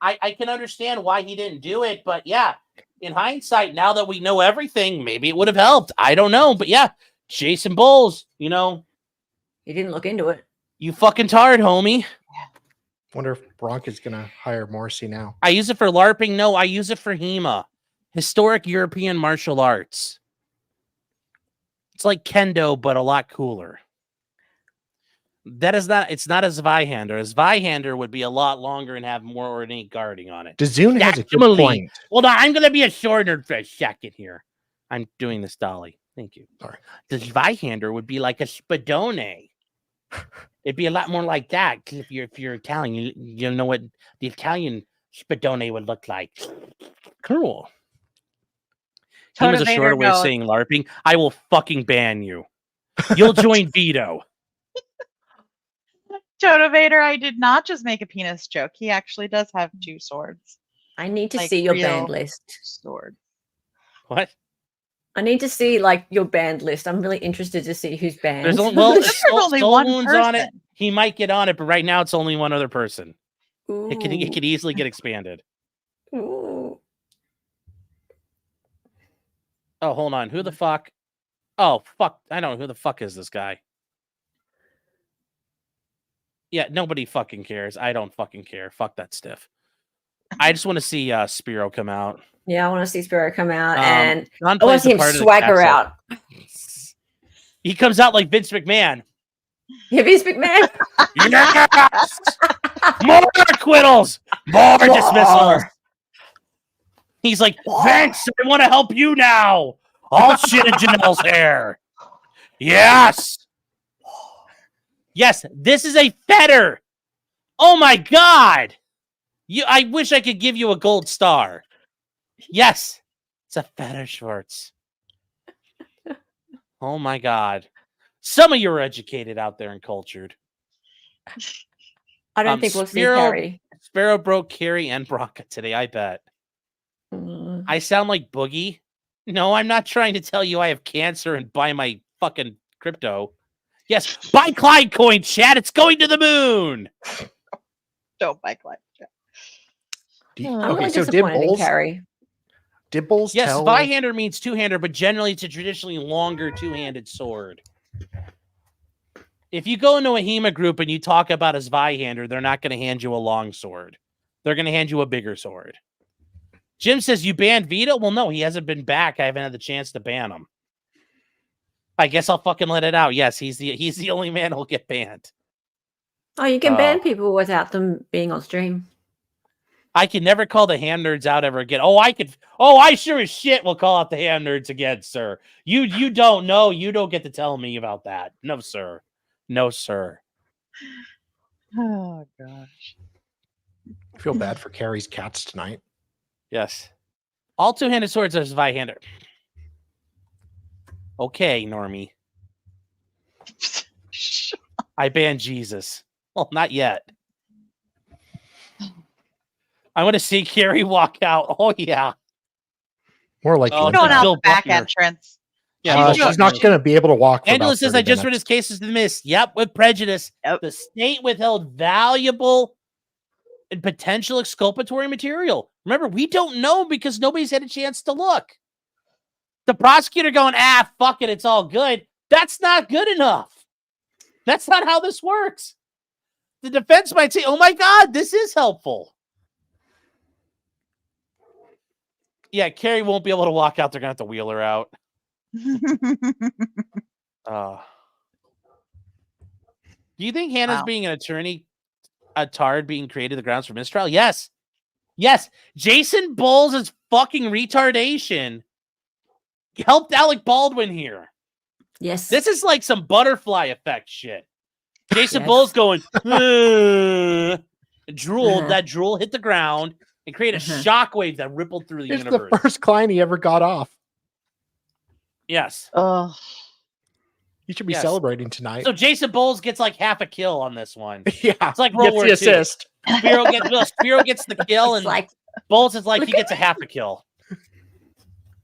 Speaker 3: I can understand why he didn't do it, but yeah, in hindsight, now that we know everything, maybe it would have helped. I don't know, but yeah, Jason Bowles,
Speaker 10: he didn't look into it.
Speaker 3: you fucking tired, homie.
Speaker 9: Wonder if Bronk is gonna hire Morrissey now.
Speaker 3: I use it for LARPing. No, I use it for HEMA, historic European martial arts. It's like kendo, but a lot cooler. It's not a Zweihander. A Zweihander would be a lot longer and have more ornate guarding on it.
Speaker 9: DeZune has a good
Speaker 3: Maximally.
Speaker 9: point.
Speaker 3: Hold on, I'm going to be a sword nerd for a second here. I'm doing this, Dolly. Thank you.
Speaker 9: Sorry.
Speaker 3: The Zweihander would be like a Spadone. It'd be a lot more like that. 'Cause if you're Italian, you know what the Italian Spadone would look like. Cool. He was a
Speaker 7: Tonovator
Speaker 3: shorter way of
Speaker 7: knows.
Speaker 3: saying LARPing. I will fucking ban you. You'll join veto.
Speaker 7: Tonovator, I did not just make a penis joke. He actually does have 2 swords.
Speaker 10: I need to
Speaker 7: Like
Speaker 10: see your
Speaker 7: real
Speaker 10: band list.
Speaker 7: Sword.
Speaker 3: What?
Speaker 10: I need to see like your band list. I'm really interested to see who's banned.
Speaker 3: There's only, well,
Speaker 7: There's only one
Speaker 3: Wounds on it.
Speaker 7: person.
Speaker 3: He might get on it, but right now it's only one other person. It could
Speaker 10: Ooh.
Speaker 3: easily get expanded.
Speaker 10: Ooh.
Speaker 3: Oh, hold on. Who the fuck? Oh, fuck. I don't know. Who the fuck is this guy? Yeah, nobody fucking cares. I don't fucking care. Fuck that stiff. I just want to see Spiro come out.
Speaker 10: Yeah, I want to see Spiro come out, and
Speaker 3: John
Speaker 10: I want
Speaker 3: plays
Speaker 10: to see
Speaker 3: the
Speaker 10: him
Speaker 3: part of the
Speaker 10: swagger
Speaker 3: capsule.
Speaker 10: out.
Speaker 3: He comes out like Vince McMahon.
Speaker 10: Yeah, Vince McMahon.
Speaker 3: Yes! More acquittals! More dismissals! He's like, Vince, I want to help you now. I'll shit in Janelle's hair. Yes! Yes, this is a fetter. Oh my God! I wish I could give you a gold star. Yes, it's a fetter, Schwartz. Oh my God. Some of you are educated out there and cultured.
Speaker 10: I don't think we'll see
Speaker 3: Spiro-
Speaker 10: Carrie.
Speaker 3: Sparrow broke Carrie and Bronca today, I bet. I sound like Boogie. No, I'm not trying to tell you I have cancer and buy my fucking crypto. Yes, buy Clyde coin, Chad. It's going to the moon.
Speaker 7: Don't buy Clyde.
Speaker 10: I'm
Speaker 9: Okay,
Speaker 10: really
Speaker 9: so did
Speaker 10: disappointed in
Speaker 9: Bowles,
Speaker 10: Carrie.
Speaker 9: did Bowles
Speaker 3: Yes,
Speaker 9: tell?
Speaker 3: Zweihander means two-hander, but generally it's a traditionally longer two-handed sword. If you go into a HEMA group and you talk about a Zweihander, they're not going to hand you a long sword. They're going to hand you a bigger sword. Jim says, you banned Vito? Well, no, he hasn't been back. I haven't had the chance to ban him. I guess I'll fucking let it out. Yes, he's the only man who'll get banned.
Speaker 10: Oh, you can ban people without them being on stream.
Speaker 3: I can never call the ham nerds out ever again. Oh, I sure as shit will call out the ham nerds again, sir. You don't know. You don't get to tell me about that. No, sir. No, sir.
Speaker 7: Oh gosh.
Speaker 9: I feel bad for Carrie's cats tonight.
Speaker 3: Yes. All two-handed swords are Zweihander. Okay, Normie. I banned Jesus. Well, not yet. I want to see Carrie walk out. Oh, yeah.
Speaker 9: More like
Speaker 3: Oh,
Speaker 7: Going out
Speaker 3: Bill
Speaker 7: the back
Speaker 3: Buckner.
Speaker 7: entrance.
Speaker 3: Yeah,
Speaker 9: she's not going to be able to walk. For
Speaker 3: Angela
Speaker 9: about
Speaker 3: says,
Speaker 9: 30
Speaker 3: I just read
Speaker 9: minutes.
Speaker 3: his cases dismissed. Yep, with prejudice.
Speaker 7: Yep.
Speaker 3: The state withheld valuable and potential exculpatory material. Remember, we don't know because nobody's had a chance to look. The prosecutor going, fuck it, it's all good. That's not good enough. That's not how this works. the defense might say, "Oh my God, this is helpful." Yeah, Carrie won't be able to walk out. They're gonna have to wheel her out. Do you think Hannah's being an attorney, a tard being created the grounds for mistrial? Yes. Yes. Jason Bowles' fucking retardation helped Alec Baldwin here.
Speaker 10: Yes.
Speaker 3: This is like some butterfly effect shit. Jason Bowles going, drooled. That drool hit the ground and created a shockwave that rippled through the
Speaker 9: It's
Speaker 3: universe.
Speaker 9: the first client he ever got off.
Speaker 3: Yes.
Speaker 9: You should be celebrating tonight.
Speaker 3: So Jason Bowles gets like half a kill on this one.
Speaker 9: Yeah.
Speaker 3: It's like World War II.
Speaker 9: Assist.
Speaker 3: Spiro gets the kill, and
Speaker 10: like,
Speaker 3: Bowles is like, he gets a half a kill.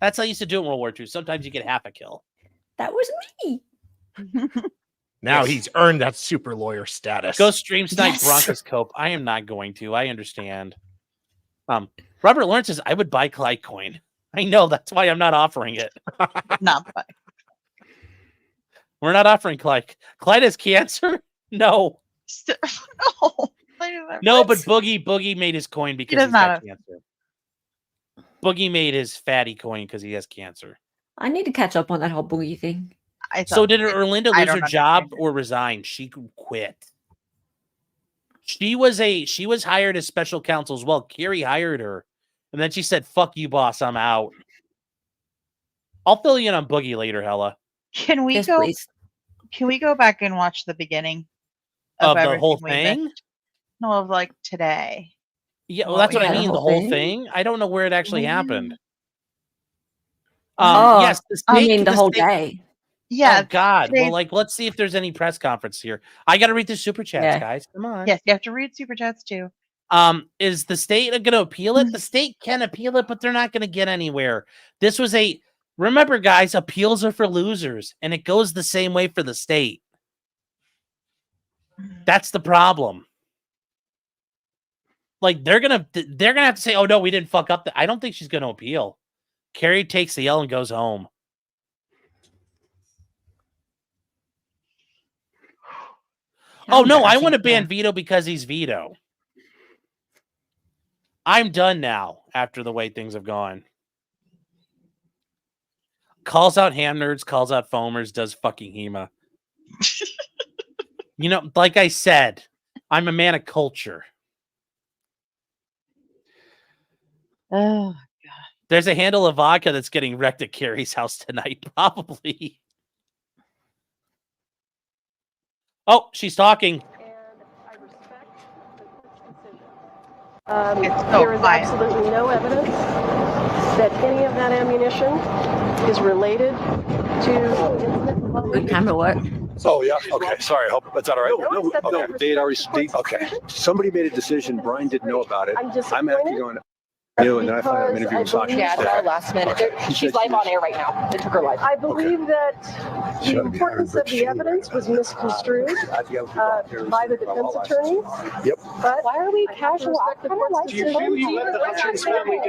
Speaker 3: That's how I used to do it in World War II. Sometimes you get half a kill.
Speaker 10: That was me.
Speaker 9: Now he's earned that super lawyer status.
Speaker 3: Go stream snipe Bronchoscope. I am not going to. I understand. Robert Lawrence says, I would buy Clyde coin. I know. That's why I'm not offering it. We're not offering Clyde. Clyde has cancer? No. No, but Boogie made his coin because he's got cancer. Boogie made his fatty coin because he has cancer.
Speaker 10: I need to catch up on that whole Boogie thing.
Speaker 3: So did Erlinda lose her job or resign? She quit. She was hired as special counsel as well. Carrie hired her. And then she said, "Fuck you, boss, I'm out." I'll fill you in on Boogie later, Hella.
Speaker 7: Can we go back and watch the beginning
Speaker 3: of the whole thing?
Speaker 7: No, of like today.
Speaker 3: Yeah, well, that's what I mean. The whole thing. I don't know where it actually happened. Yes,
Speaker 10: the whole day.
Speaker 7: Yeah.
Speaker 3: Oh God. Well, like, let's see if there's any press conference here. I got to read the super chats, guys. Come on.
Speaker 7: Yes, you have to read super chats too.
Speaker 3: Is the state going to appeal it? The state can appeal it, but they're not going to get anywhere. This was remember, guys, appeals are for losers, and it goes the same way for the state. That's the problem. Like they're gonna have to say, "Oh no, we didn't fuck up." I don't think she's gonna appeal. Carrie takes the L and goes home. Oh no, I want to ban Vito because he's Vito. I'm done now after the way things have gone. Calls out ham nerds, calls out foamers, does fucking HEMA. You know, like I said, I'm a man of culture.
Speaker 7: Oh, God.
Speaker 3: There's a handle of vodka that's getting wrecked at Carrie's house tonight, probably. Oh, she's talking.
Speaker 1: There is absolutely no evidence that any of that ammunition is related to
Speaker 10: Good camera work.
Speaker 4: Oh, yeah. Okay. Sorry. Hope that's all right. No, they had already. Okay. Somebody made a decision. Brian didn't know about it. I'm actually going. And then I find out I'm interviewing Sasha.
Speaker 14: Yeah, it's our last minute. She's live on air right now. They took her live.
Speaker 1: I believe that the importance of the evidence was misconstrued by the defense attorneys.
Speaker 4: Yep.
Speaker 1: But
Speaker 14: why are we casual?
Speaker 1: Do you feel you let the Hutchins family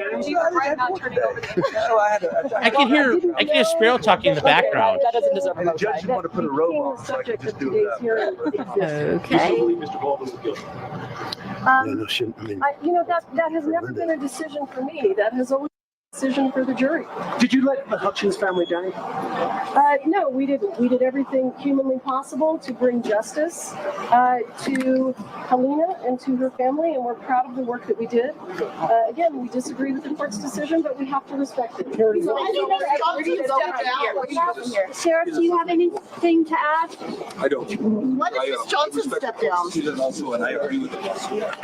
Speaker 3: I can hear Spiro talking in the background.
Speaker 14: That doesn't deserve a
Speaker 4: And the judge didn't want to put a robe on, so I could just do that.
Speaker 10: Okay.
Speaker 4: Mr. Baldwin appealed.
Speaker 1: That has never been a decision for me. That has always been a decision for the jury.
Speaker 15: Did you let the Hutchins family down?
Speaker 1: No, we didn't. We did everything humanly possible to bring justice to Halyna and to her family, and we're proud of the work that we did. Again, we disagree with the court's decision, but we have to respect it.
Speaker 13: Sheriff, do you have anything to add?
Speaker 6: I don't.
Speaker 13: What if Ms. Johnson stepped down?
Speaker 6: And I agree with it.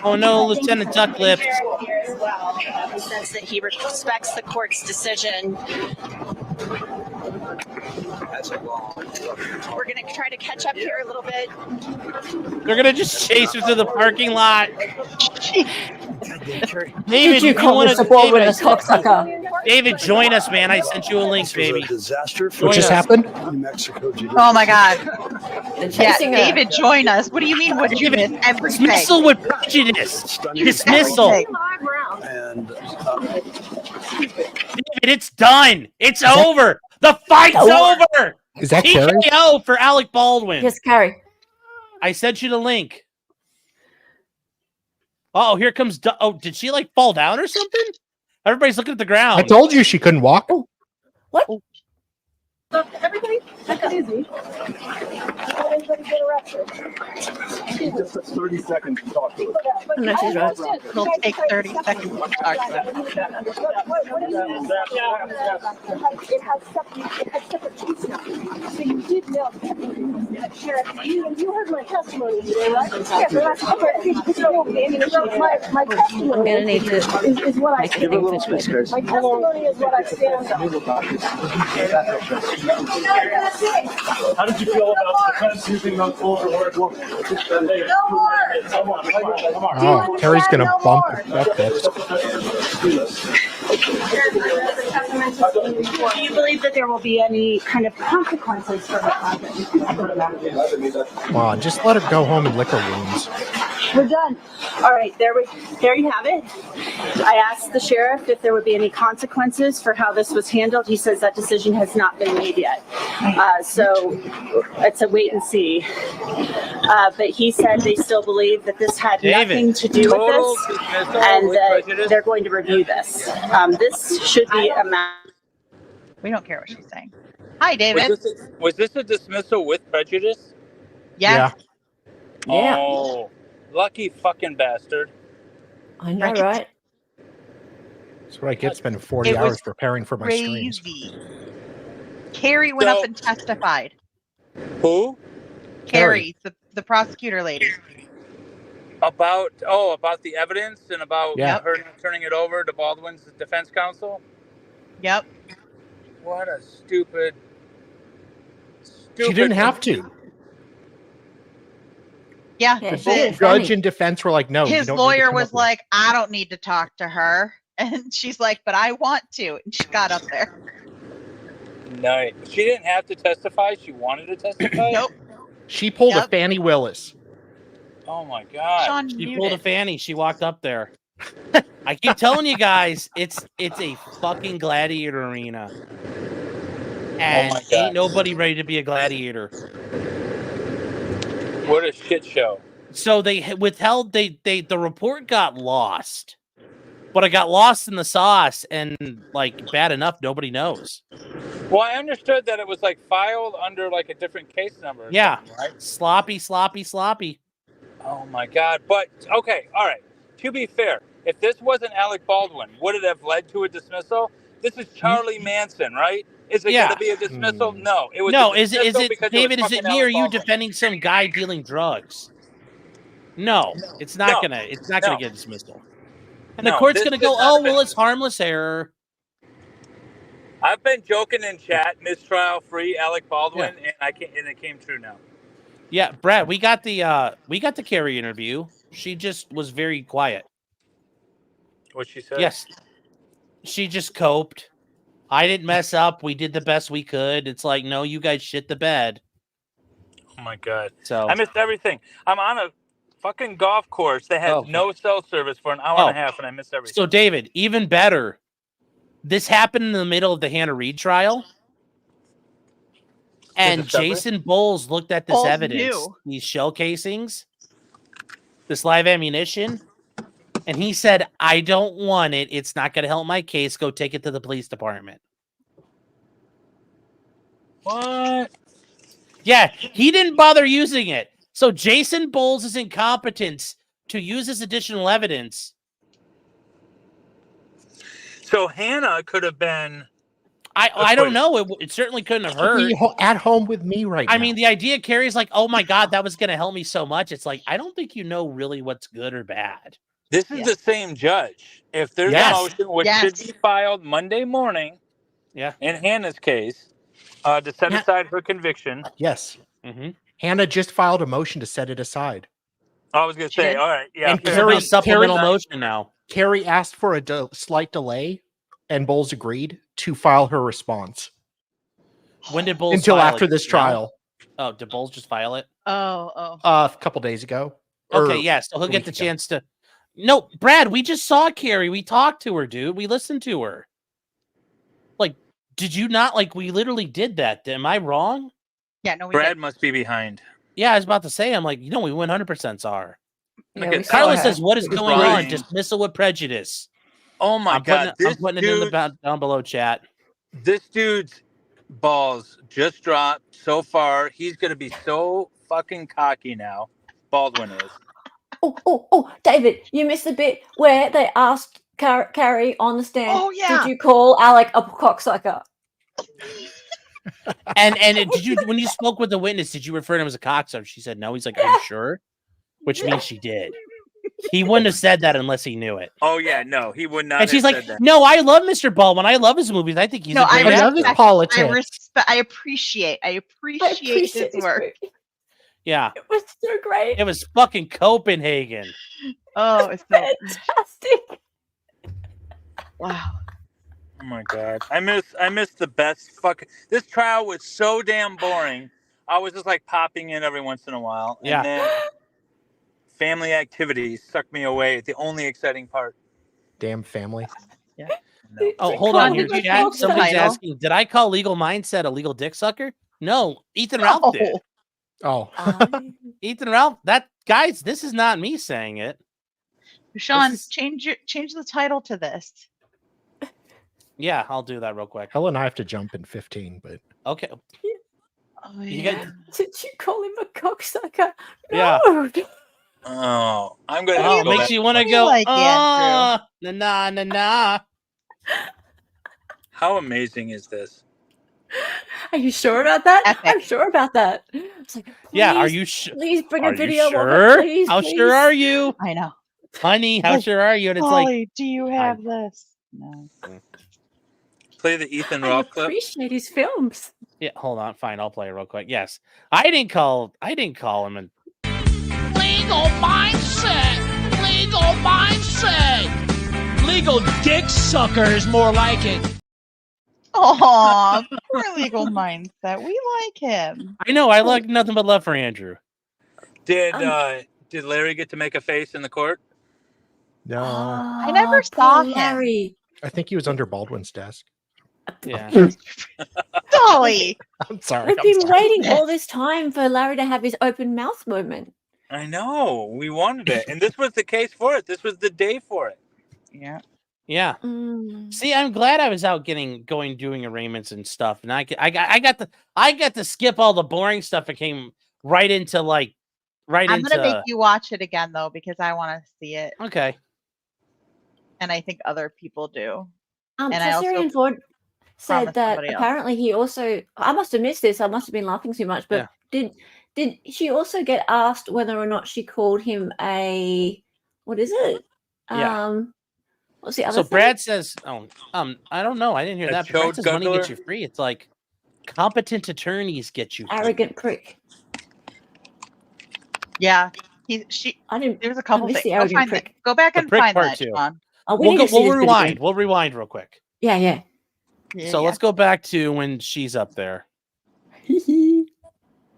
Speaker 3: Oh no, Lieutenant Ducklift.
Speaker 14: Here as well. He says that he respects the court's decision. We're going to try to catch up here a little bit.
Speaker 3: They're gonna just chase her to the parking lot.
Speaker 10: Did you call Mr. Baldwin a cocksucker?
Speaker 3: David, join us, man. I sent you a link, baby.
Speaker 9: What just happened?
Speaker 12: New Mexico.
Speaker 7: Oh my God. Yeah,
Speaker 10: Chasing her.
Speaker 7: David, join us. What do you mean? What did you miss? Everything.
Speaker 3: Dismissal with prejudice. Dismissal.
Speaker 12: And
Speaker 3: David, it's done. It's over. The fight's over.
Speaker 9: Is that Carrie?
Speaker 3: TKO for Alec Baldwin.
Speaker 10: Yes, Carrie.
Speaker 3: I sent you the link. Oh, here comes. Oh, did she like fall down or something? Everybody's looking at the ground.
Speaker 9: I told you she couldn't walk.
Speaker 10: What?
Speaker 13: So everybody, take it easy. Don't anybody get arrested.
Speaker 12: Just 30 seconds to talk to her.
Speaker 10: No, she's right.
Speaker 7: It'll take 30 seconds to talk to them.
Speaker 13: It has separate case numbers. So you did know that. Sheriff, you heard my testimony today, right? Yes, that's okay. My testimony
Speaker 10: I'm gonna need to
Speaker 13: is what I
Speaker 10: make a
Speaker 13: stand
Speaker 10: thing
Speaker 13: on.
Speaker 10: for Twitter.
Speaker 13: My testimony is what I stand on.
Speaker 12: How did you feel about the defense using those older words?
Speaker 9: Oh, Terry's gonna bump that bit.
Speaker 14: Do you believe that there will be any kind of consequences for the conduct?
Speaker 9: Come on, just let her go home and lick her wounds.
Speaker 14: We're done. All right, there you have it. I asked the sheriff if there would be any consequences for how this was handled. He says that decision has not been made yet. So it's a wait and see. But he said they still believe that this had nothing to do with this and that they're going to review this. This should be a matter.
Speaker 7: We don't care what she's saying. Hi, David.
Speaker 16: Was this a dismissal with prejudice?
Speaker 7: Yes.
Speaker 10: Yeah.
Speaker 16: Oh, lucky fucking bastard.
Speaker 10: I know, right?
Speaker 9: That's what I get spending 40
Speaker 7: It was
Speaker 9: hours preparing for my streams.
Speaker 7: Crazy. Carrie went up and testified.
Speaker 16: Who?
Speaker 7: Carrie, the prosecutor lady.
Speaker 16: About the evidence and about her not turning it over to Baldwin's defense counsel?
Speaker 7: Yep.
Speaker 16: What a stupid.
Speaker 9: She didn't have to.
Speaker 7: Yeah.
Speaker 9: The judge and defense were like, no.
Speaker 7: His lawyer was like, I don't need to talk to her. And she's like, but I want to. And she got up there.
Speaker 16: No, she didn't have to testify. She wanted to testify.
Speaker 7: Nope.
Speaker 9: She pulled a Fannie Willis.
Speaker 16: Oh my God.
Speaker 3: She pulled a Fanny. She walked up there. I keep telling you guys, it's a fucking gladiator arena. And ain't nobody ready to be a gladiator.
Speaker 16: What a shit show.
Speaker 3: So they withheld, the report got lost. But it got lost in the sauce, and like bad enough, nobody knows.
Speaker 16: Well, I understood that it was like filed under like a different case number.
Speaker 3: Yeah,
Speaker 16: right?
Speaker 3: Sloppy.
Speaker 16: Oh my God. But okay, all right. To be fair, if this wasn't Alec Baldwin, would it have led to a dismissal? This is Charlie Manson, right? Is it going to be a dismissal? No. It was
Speaker 3: no.
Speaker 16: a
Speaker 3: Is
Speaker 16: dismissal
Speaker 3: it
Speaker 16: because
Speaker 3: David?
Speaker 16: was
Speaker 3: Is it
Speaker 16: fucking
Speaker 3: me or
Speaker 16: Alec
Speaker 3: you
Speaker 16: Baldwin.
Speaker 3: defending some guy dealing drugs? No, it's not gonna. It's not gonna get dismissal. And the court's gonna go, oh well, it's harmless error.
Speaker 16: I've been joking in chat, mistrial free Alec Baldwin, and it came true now.
Speaker 3: Yeah, Brad, we got the Carrie interview. She just was very quiet.
Speaker 16: What she said?
Speaker 3: Yes, she just coped. I didn't mess up. We did the best we could. It's like, no, you guys shit the bed.
Speaker 16: Oh my God.
Speaker 3: So
Speaker 16: I missed everything. I'm on a fucking golf course that has no cell service for an hour and a half, and I missed everything.
Speaker 3: So, David, even better. This happened in the middle of the Hannah Reid trial. And Jason Bowles looked at this
Speaker 7: Bowles
Speaker 3: evidence,
Speaker 7: knew.
Speaker 3: these shell casings, this live ammunition, and he said, I don't want it. It's not going to help my case. Go take it to the police department.
Speaker 16: What?
Speaker 3: Yeah, he didn't bother using it. So Jason Bowles' incompetence to use this additional evidence.
Speaker 16: So Hannah could have been.
Speaker 3: I don't know. It certainly couldn't have hurt.
Speaker 9: Be at home with me right now.
Speaker 3: I mean, the idea carries like, oh my God, that was going to help me so much. It's like, I don't think you know really what's good or bad.
Speaker 16: This is the same judge. If there's a motion which should be filed Monday morning, in Hannah's case, to set aside her conviction.
Speaker 9: Yes. Hannah just filed a motion to set it aside.
Speaker 16: I was going to say, all right, yeah.
Speaker 9: And Carrie,
Speaker 3: supplemental motion now.
Speaker 9: Carrie asked for a slight delay, and Bowles agreed to file her response.
Speaker 3: When did Bowles
Speaker 9: Until
Speaker 3: file
Speaker 9: after
Speaker 3: it?
Speaker 9: this trial.
Speaker 3: Oh, did Bowles just file it?
Speaker 9: A couple days ago.
Speaker 3: Okay, yeah, so he'll get the chance to. No, Brad, we just saw Carrie. We talked to her, dude. We listened to her. Like, did you not? Like, we literally did that. Am I wrong?
Speaker 7: Yeah, no, we
Speaker 16: Brad must be behind.
Speaker 3: Yeah, I was about to say, I'm like, we 100% saw her.
Speaker 10: Yeah, we saw
Speaker 3: Carla
Speaker 10: her.
Speaker 3: says, "What is
Speaker 10: It was
Speaker 3: going
Speaker 10: great.
Speaker 3: on? Dismissal with prejudice."
Speaker 16: Oh my God!
Speaker 3: I'm putting it in the down below chat.
Speaker 16: This dude's balls just dropped so far. He's gonna be so fucking cocky now. Baldwin is.
Speaker 10: Oh, David, you missed the bit where they asked Carrie on the stand,
Speaker 7: Oh, yeah.
Speaker 10: did you call Alec a cocksucker?
Speaker 3: And did you, when you spoke with the witness, did you refer to him as a cocksucker? She said no. He's like, "Are you sure?" Which means she did. He wouldn't have said that unless he knew it.
Speaker 16: Oh yeah, no, he would not.
Speaker 3: And she's
Speaker 16: have
Speaker 3: like,
Speaker 16: said that.
Speaker 3: "No, I love Mr. Baldwin. I love his movies. I think he's a great
Speaker 7: I
Speaker 3: actor."
Speaker 7: respect,
Speaker 9: politics.
Speaker 7: I respect. I appreciate his work.
Speaker 3: Yeah,
Speaker 10: It was so great.
Speaker 3: it was fucking Copenhagen.
Speaker 7: Oh, it's so
Speaker 10: fantastic.
Speaker 7: Wow.
Speaker 16: Oh my God, I miss the best fucking. This trial was so damn boring. I was just like popping in every once in a while, and
Speaker 3: Yeah.
Speaker 16: then family activities sucked me away. The only exciting part.
Speaker 9: Damn family.
Speaker 16: Yeah.
Speaker 3: Oh, hold on here,
Speaker 7: Did you
Speaker 3: chat.
Speaker 7: post the
Speaker 3: Somebody's
Speaker 7: title?
Speaker 3: asking, did I call Legal Mindset a legal dick sucker? No, Ethan Ralph did.
Speaker 9: Oh.
Speaker 3: Ethan Ralph, guys, this is not me saying it.
Speaker 7: Sean, change the title to this.
Speaker 3: Yeah, I'll do that real quick.
Speaker 9: Helen and I have to jump in 15, but
Speaker 3: Okay.
Speaker 7: Oh,
Speaker 3: You
Speaker 7: yeah.
Speaker 3: got-
Speaker 10: Did you call him a cocksucker?
Speaker 3: Yeah.
Speaker 10: No.
Speaker 16: Oh, I'm gonna.
Speaker 3: Oh,
Speaker 16: have to go
Speaker 3: makes
Speaker 16: back.
Speaker 3: you want to
Speaker 7: What do you
Speaker 3: go,
Speaker 7: like, Andrew?
Speaker 3: nah.
Speaker 16: How amazing is this?
Speaker 10: Are you sure about that?
Speaker 7: Epic.
Speaker 10: I'm sure about that. It's like,
Speaker 3: Yeah, are
Speaker 10: please,
Speaker 3: you sure?
Speaker 10: Please bring
Speaker 3: Are
Speaker 10: a video
Speaker 3: you
Speaker 10: of
Speaker 3: sure?
Speaker 10: it, please.
Speaker 3: How
Speaker 10: please.
Speaker 3: sure are you?
Speaker 7: I know.
Speaker 3: Honey, how
Speaker 7: Like,
Speaker 3: sure are you? And it's like,
Speaker 7: Polly, do you have this? No.
Speaker 16: Play the Ethan
Speaker 10: I
Speaker 16: Ralph clip.
Speaker 10: appreciate his films.
Speaker 3: yeah, hold on, fine, I'll play it real quick. Yes, I didn't call him an
Speaker 17: Legal mindset. Legal dick suckers, more like it.
Speaker 7: Oh, poor legal mindset. We like him.
Speaker 3: I know. I like nothing but love for Andrew.
Speaker 16: Did Larry get to make a face in the court?
Speaker 9: no.
Speaker 10: I
Speaker 7: never saw him.
Speaker 10: Larry.
Speaker 9: I think he was under Baldwin's desk.
Speaker 3: Yeah.
Speaker 7: Dolly.
Speaker 9: I'm sorry.
Speaker 10: We've
Speaker 9: I'm
Speaker 10: been
Speaker 9: sorry.
Speaker 10: waiting all this time for Larry to have his open mouth moment.
Speaker 16: I know. We wanted it, and this was the case for it. This was the day for it.
Speaker 7: Yeah.
Speaker 3: Yeah.
Speaker 10: Mm.
Speaker 3: See, I'm glad I was out doing arraignments and stuff, and I got to skip all the boring stuff and came right into
Speaker 7: I'm gonna make you watch it again though because I want to see it,
Speaker 3: Okay.
Speaker 7: and I think other people do. And I
Speaker 10: Cesarian
Speaker 7: also
Speaker 10: Ford said
Speaker 7: promised
Speaker 10: that
Speaker 7: somebody else.
Speaker 10: apparently he also, I must have missed this, I must have been laughing too much, but did she also get asked whether or not she called him what is it?
Speaker 3: Yeah.
Speaker 10: What's the other
Speaker 3: So
Speaker 10: thing?
Speaker 3: Brad says, I don't know. I didn't hear
Speaker 16: A
Speaker 3: that. But Brad
Speaker 16: chode
Speaker 3: says money gets
Speaker 16: guggler?
Speaker 3: you free. It's like competent attorneys get you free.
Speaker 10: Arrogant prick.
Speaker 7: Yeah,
Speaker 10: I didn't.
Speaker 7: There's a couple
Speaker 10: missed
Speaker 7: things.
Speaker 10: the
Speaker 7: Go,
Speaker 10: arrogant
Speaker 7: find
Speaker 10: prick.
Speaker 7: that. Go back
Speaker 3: The
Speaker 7: and
Speaker 3: prick
Speaker 7: find
Speaker 3: part
Speaker 7: that,
Speaker 3: too.
Speaker 7: Sean.
Speaker 10: Oh, we need to see
Speaker 3: We'll
Speaker 10: this bit
Speaker 3: rewind.
Speaker 10: again.
Speaker 3: We'll rewind real quick.
Speaker 10: Yeah.
Speaker 3: So let's go back to when she's up there.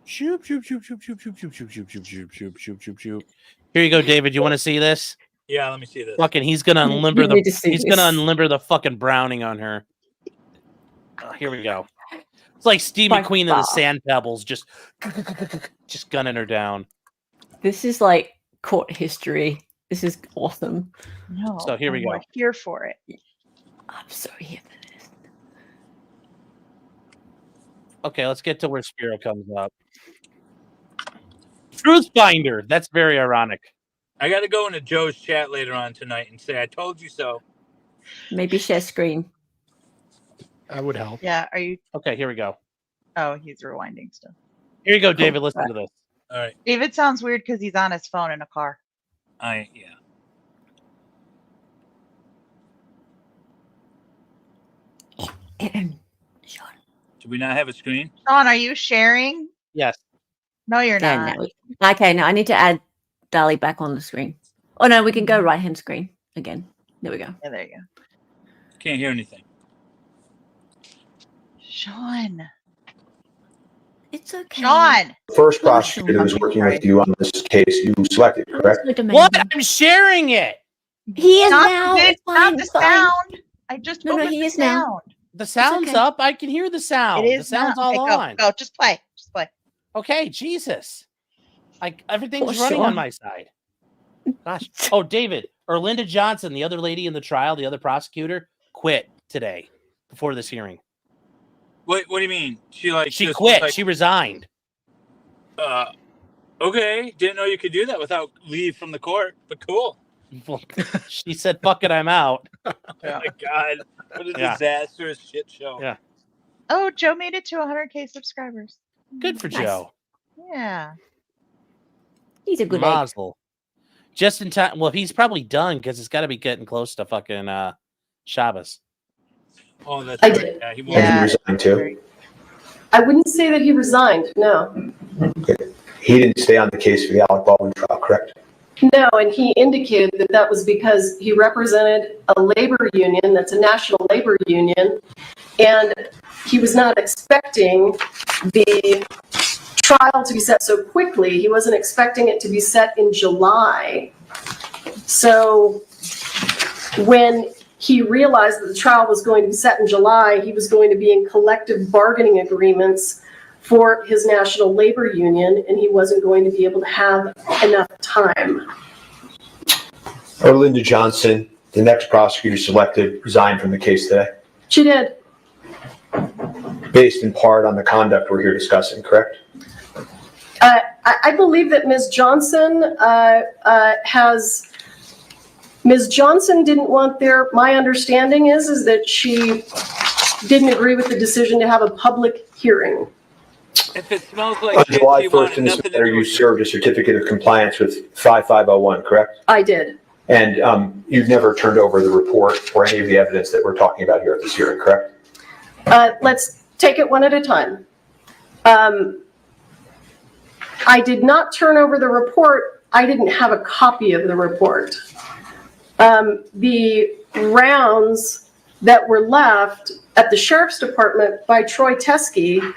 Speaker 3: Shoop, shoop, shoop, shoop, shoop, shoop, shoop, shoop, shoop, shoop, shoop, shoop, shoop, shoop, shoop. Here you go, David. You want to see this?
Speaker 16: Yeah, let me see this.
Speaker 3: Fucking, he's gonna unlimber
Speaker 10: need to see
Speaker 3: he's
Speaker 10: this.
Speaker 3: gonna unlimber the fucking Browning on her. Here we go. It's like Steve
Speaker 10: By
Speaker 3: McQueen and the
Speaker 10: far.
Speaker 3: Sand Pebbles, just gunning her down.
Speaker 10: This is like court history. This is awesome.
Speaker 7: No.
Speaker 3: So here we
Speaker 7: and
Speaker 3: go.
Speaker 7: We're here for it.
Speaker 10: I'm so here for this.
Speaker 3: Okay, let's get to where Spiro comes up. Truth Finder. That's very ironic.
Speaker 16: I got to go into Joe's chat later on tonight and say, I told you so.
Speaker 10: Maybe share screen.
Speaker 9: That would help.
Speaker 7: Yeah. Are you?
Speaker 3: Okay, here we go.
Speaker 7: Oh, he's rewinding stuff.
Speaker 3: Here you go, David. Listen to this.
Speaker 16: All right.
Speaker 7: David sounds weird because he's on his phone in a car.
Speaker 16: Yeah. Do we not have a screen?
Speaker 7: Sean, are you sharing?
Speaker 3: Yes.
Speaker 7: No, you're
Speaker 10: Yeah,
Speaker 7: not.
Speaker 10: no. Okay, now I need to add Dali back on the screen. Oh no, we can go right hand screen again. There we go.
Speaker 7: Yeah, there you go.
Speaker 16: Can't hear anything.
Speaker 7: Sean.
Speaker 10: It's okay.
Speaker 7: Sean.
Speaker 4: First prosecutor that was working with you on this case, you selected, correct?
Speaker 3: What? I'm sharing it.
Speaker 10: He is
Speaker 7: Not
Speaker 10: now.
Speaker 7: the-
Speaker 10: It's fine,
Speaker 7: not the
Speaker 10: it's fine.
Speaker 7: sound. I just
Speaker 10: No,
Speaker 7: opened
Speaker 10: he
Speaker 7: the
Speaker 10: is now.
Speaker 7: sound.
Speaker 3: The sound's
Speaker 10: okay.
Speaker 3: up. I can hear the sound.
Speaker 7: It is
Speaker 3: the sound's
Speaker 7: now.
Speaker 3: all
Speaker 7: Okay,
Speaker 3: on.
Speaker 7: Go. Just play. Just play.
Speaker 3: Okay, Jesus. Everything's
Speaker 10: Poor
Speaker 3: running on
Speaker 10: Sean.
Speaker 3: my side. Gosh. Oh, David, Erlinda Johnson, the other lady in the trial, the other prosecutor, quit today before this hearing.
Speaker 16: What do you mean? She
Speaker 3: She
Speaker 16: just
Speaker 3: quit.
Speaker 16: was like,
Speaker 3: She resigned.
Speaker 16: okay, didn't know you could do that without leave from the court, but cool.
Speaker 3: She said, "Fuck it, I'm out."
Speaker 16: Oh my God, what a
Speaker 3: Yeah.
Speaker 16: disastrous shit show.
Speaker 3: Yeah.
Speaker 7: Oh, Joe made it to 100K subscribers.
Speaker 3: Good for Joe.
Speaker 7: Yeah.
Speaker 10: He's a good egg.
Speaker 3: Mazel. Just in time. Well, he's probably done because it's got to be getting close to fucking Shabbos.
Speaker 16: Oh, that's
Speaker 1: I
Speaker 16: right.
Speaker 1: did.
Speaker 16: Yeah, he
Speaker 4: And he resigned too.
Speaker 1: I wouldn't say that he resigned, no.
Speaker 4: He didn't stay on the case for the Alec Baldwin trial, correct?
Speaker 1: No, and he indicated that that was because he represented a labor union, that's a national labor union, and he was not expecting the trial to be set so quickly. He wasn't expecting it to be set in July. So when he realized that the trial was going to be set in July, he was going to be in collective bargaining agreements for his national labor union, and he wasn't going to be able to have enough time.
Speaker 4: Erlinda Johnson, the next prosecutor selected, resigned from the case today,
Speaker 1: She did.
Speaker 4: based in part on the conduct we're here discussing, correct?
Speaker 1: I believe that Ms. Johnson Ms. Johnson didn't want my understanding is that she didn't agree with the decision to have a public hearing.
Speaker 16: If it smells like
Speaker 4: On
Speaker 16: shit,
Speaker 4: July
Speaker 16: you want
Speaker 4: 1st in this
Speaker 16: nothing to
Speaker 4: matter,
Speaker 16: do
Speaker 4: you
Speaker 16: with it.
Speaker 4: served a certificate of compliance with 5501, correct?
Speaker 1: I did.
Speaker 4: And you've never turned over the report or any of the evidence that we're talking about here at this hearing, correct?
Speaker 1: Let's take it one at a time. I did not turn over the report. I didn't have a copy of the report. The rounds that were left at the Sheriff's Department by Troy Teskey,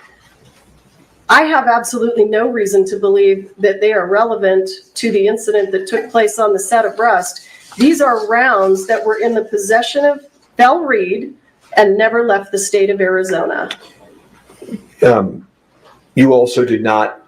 Speaker 1: I have absolutely no reason to believe that they are relevant to the incident that took place on the set of Rust. These are rounds that were in the possession of Bell Reed and never left the state of Arizona.
Speaker 4: You also did not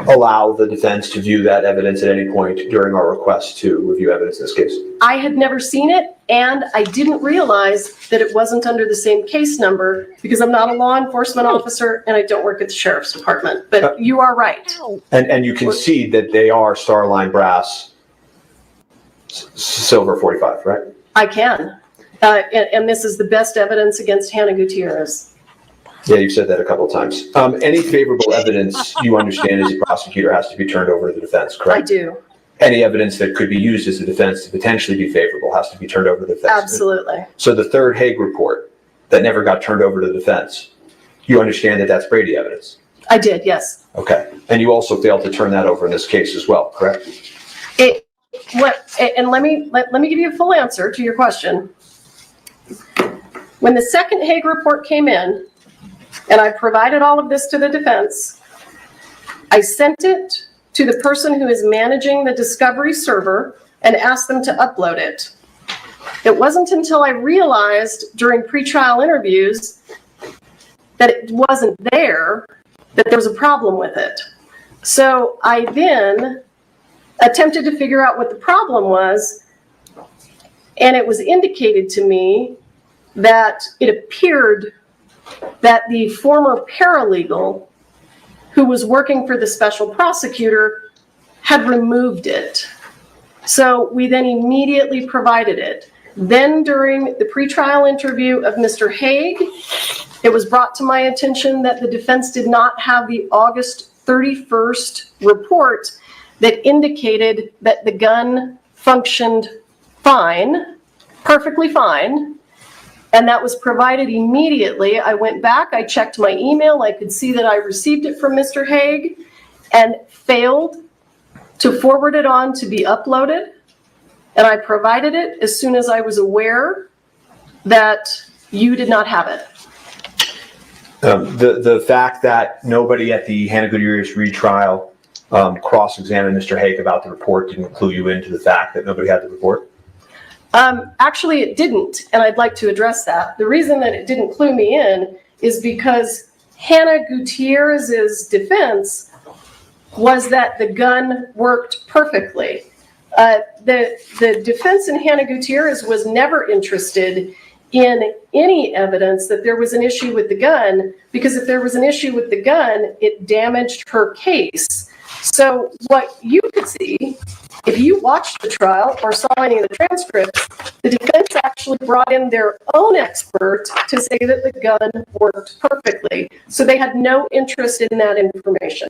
Speaker 4: allow the defense to view that evidence at any point during our request to review evidence in this case.
Speaker 1: I had never seen it, and I didn't realize that it wasn't under the same case number because I'm not a law enforcement officer and I don't work at the Sheriff's Department. But you are right.
Speaker 4: And you concede that they are Starline brass silver 45, right?
Speaker 1: I can. And this is the best evidence against Hannah Gutierrez.
Speaker 4: Yeah, you've said that a couple of times. Any favorable evidence you understand as a prosecutor has to be turned over to the defense, correct?
Speaker 1: I do.
Speaker 4: Any evidence that could be used as a defense to potentially be favorable has to be turned over to the defense.
Speaker 1: Absolutely.
Speaker 4: So the third Hague report that never got turned over to the defense, you understand that that's Brady evidence?
Speaker 1: I did, yes.
Speaker 4: Okay. And you also failed to turn that over in this case as well, correct?
Speaker 1: And let me give you a full answer to your question. When the second Hague report came in, and I provided all of this to the defense, I sent it to the person who is managing the discovery server and asked them to upload it. It wasn't until I realized during pretrial interviews that it wasn't there, that there was a problem with it. So I then attempted to figure out what the problem was, and it was indicated to me that it appeared that the former paralegal who was working for the special prosecutor had removed it. So we then immediately provided it. Then during the pretrial interview of Mr. Hague, it was brought to my attention that the defense did not have the August 31st report that indicated that the gun functioned fine, perfectly fine. And that was provided immediately. I went back, I checked my email, I could see that I received it from Mr. Hague and failed to forward it on to be uploaded. And I provided it as soon as I was aware that you did not have it.
Speaker 4: The fact that nobody at the Hannah Gutierrez retrial cross-examined Mr. Hague about the report didn't clue you into the fact that nobody had the report?
Speaker 1: Actually, it didn't, and I'd like to address that. The reason that it didn't clue me in is because Hannah Gutierrez's defense was that the gun worked perfectly. The defense in Hannah Gutierrez was never interested in any evidence that there was an issue with the gun, because if there was an issue with the gun, it damaged her case. So what you could see, if you watched the trial or saw any of the transcripts, the defense actually brought in their own expert to say that the gun worked perfectly. So they had no interest in that information.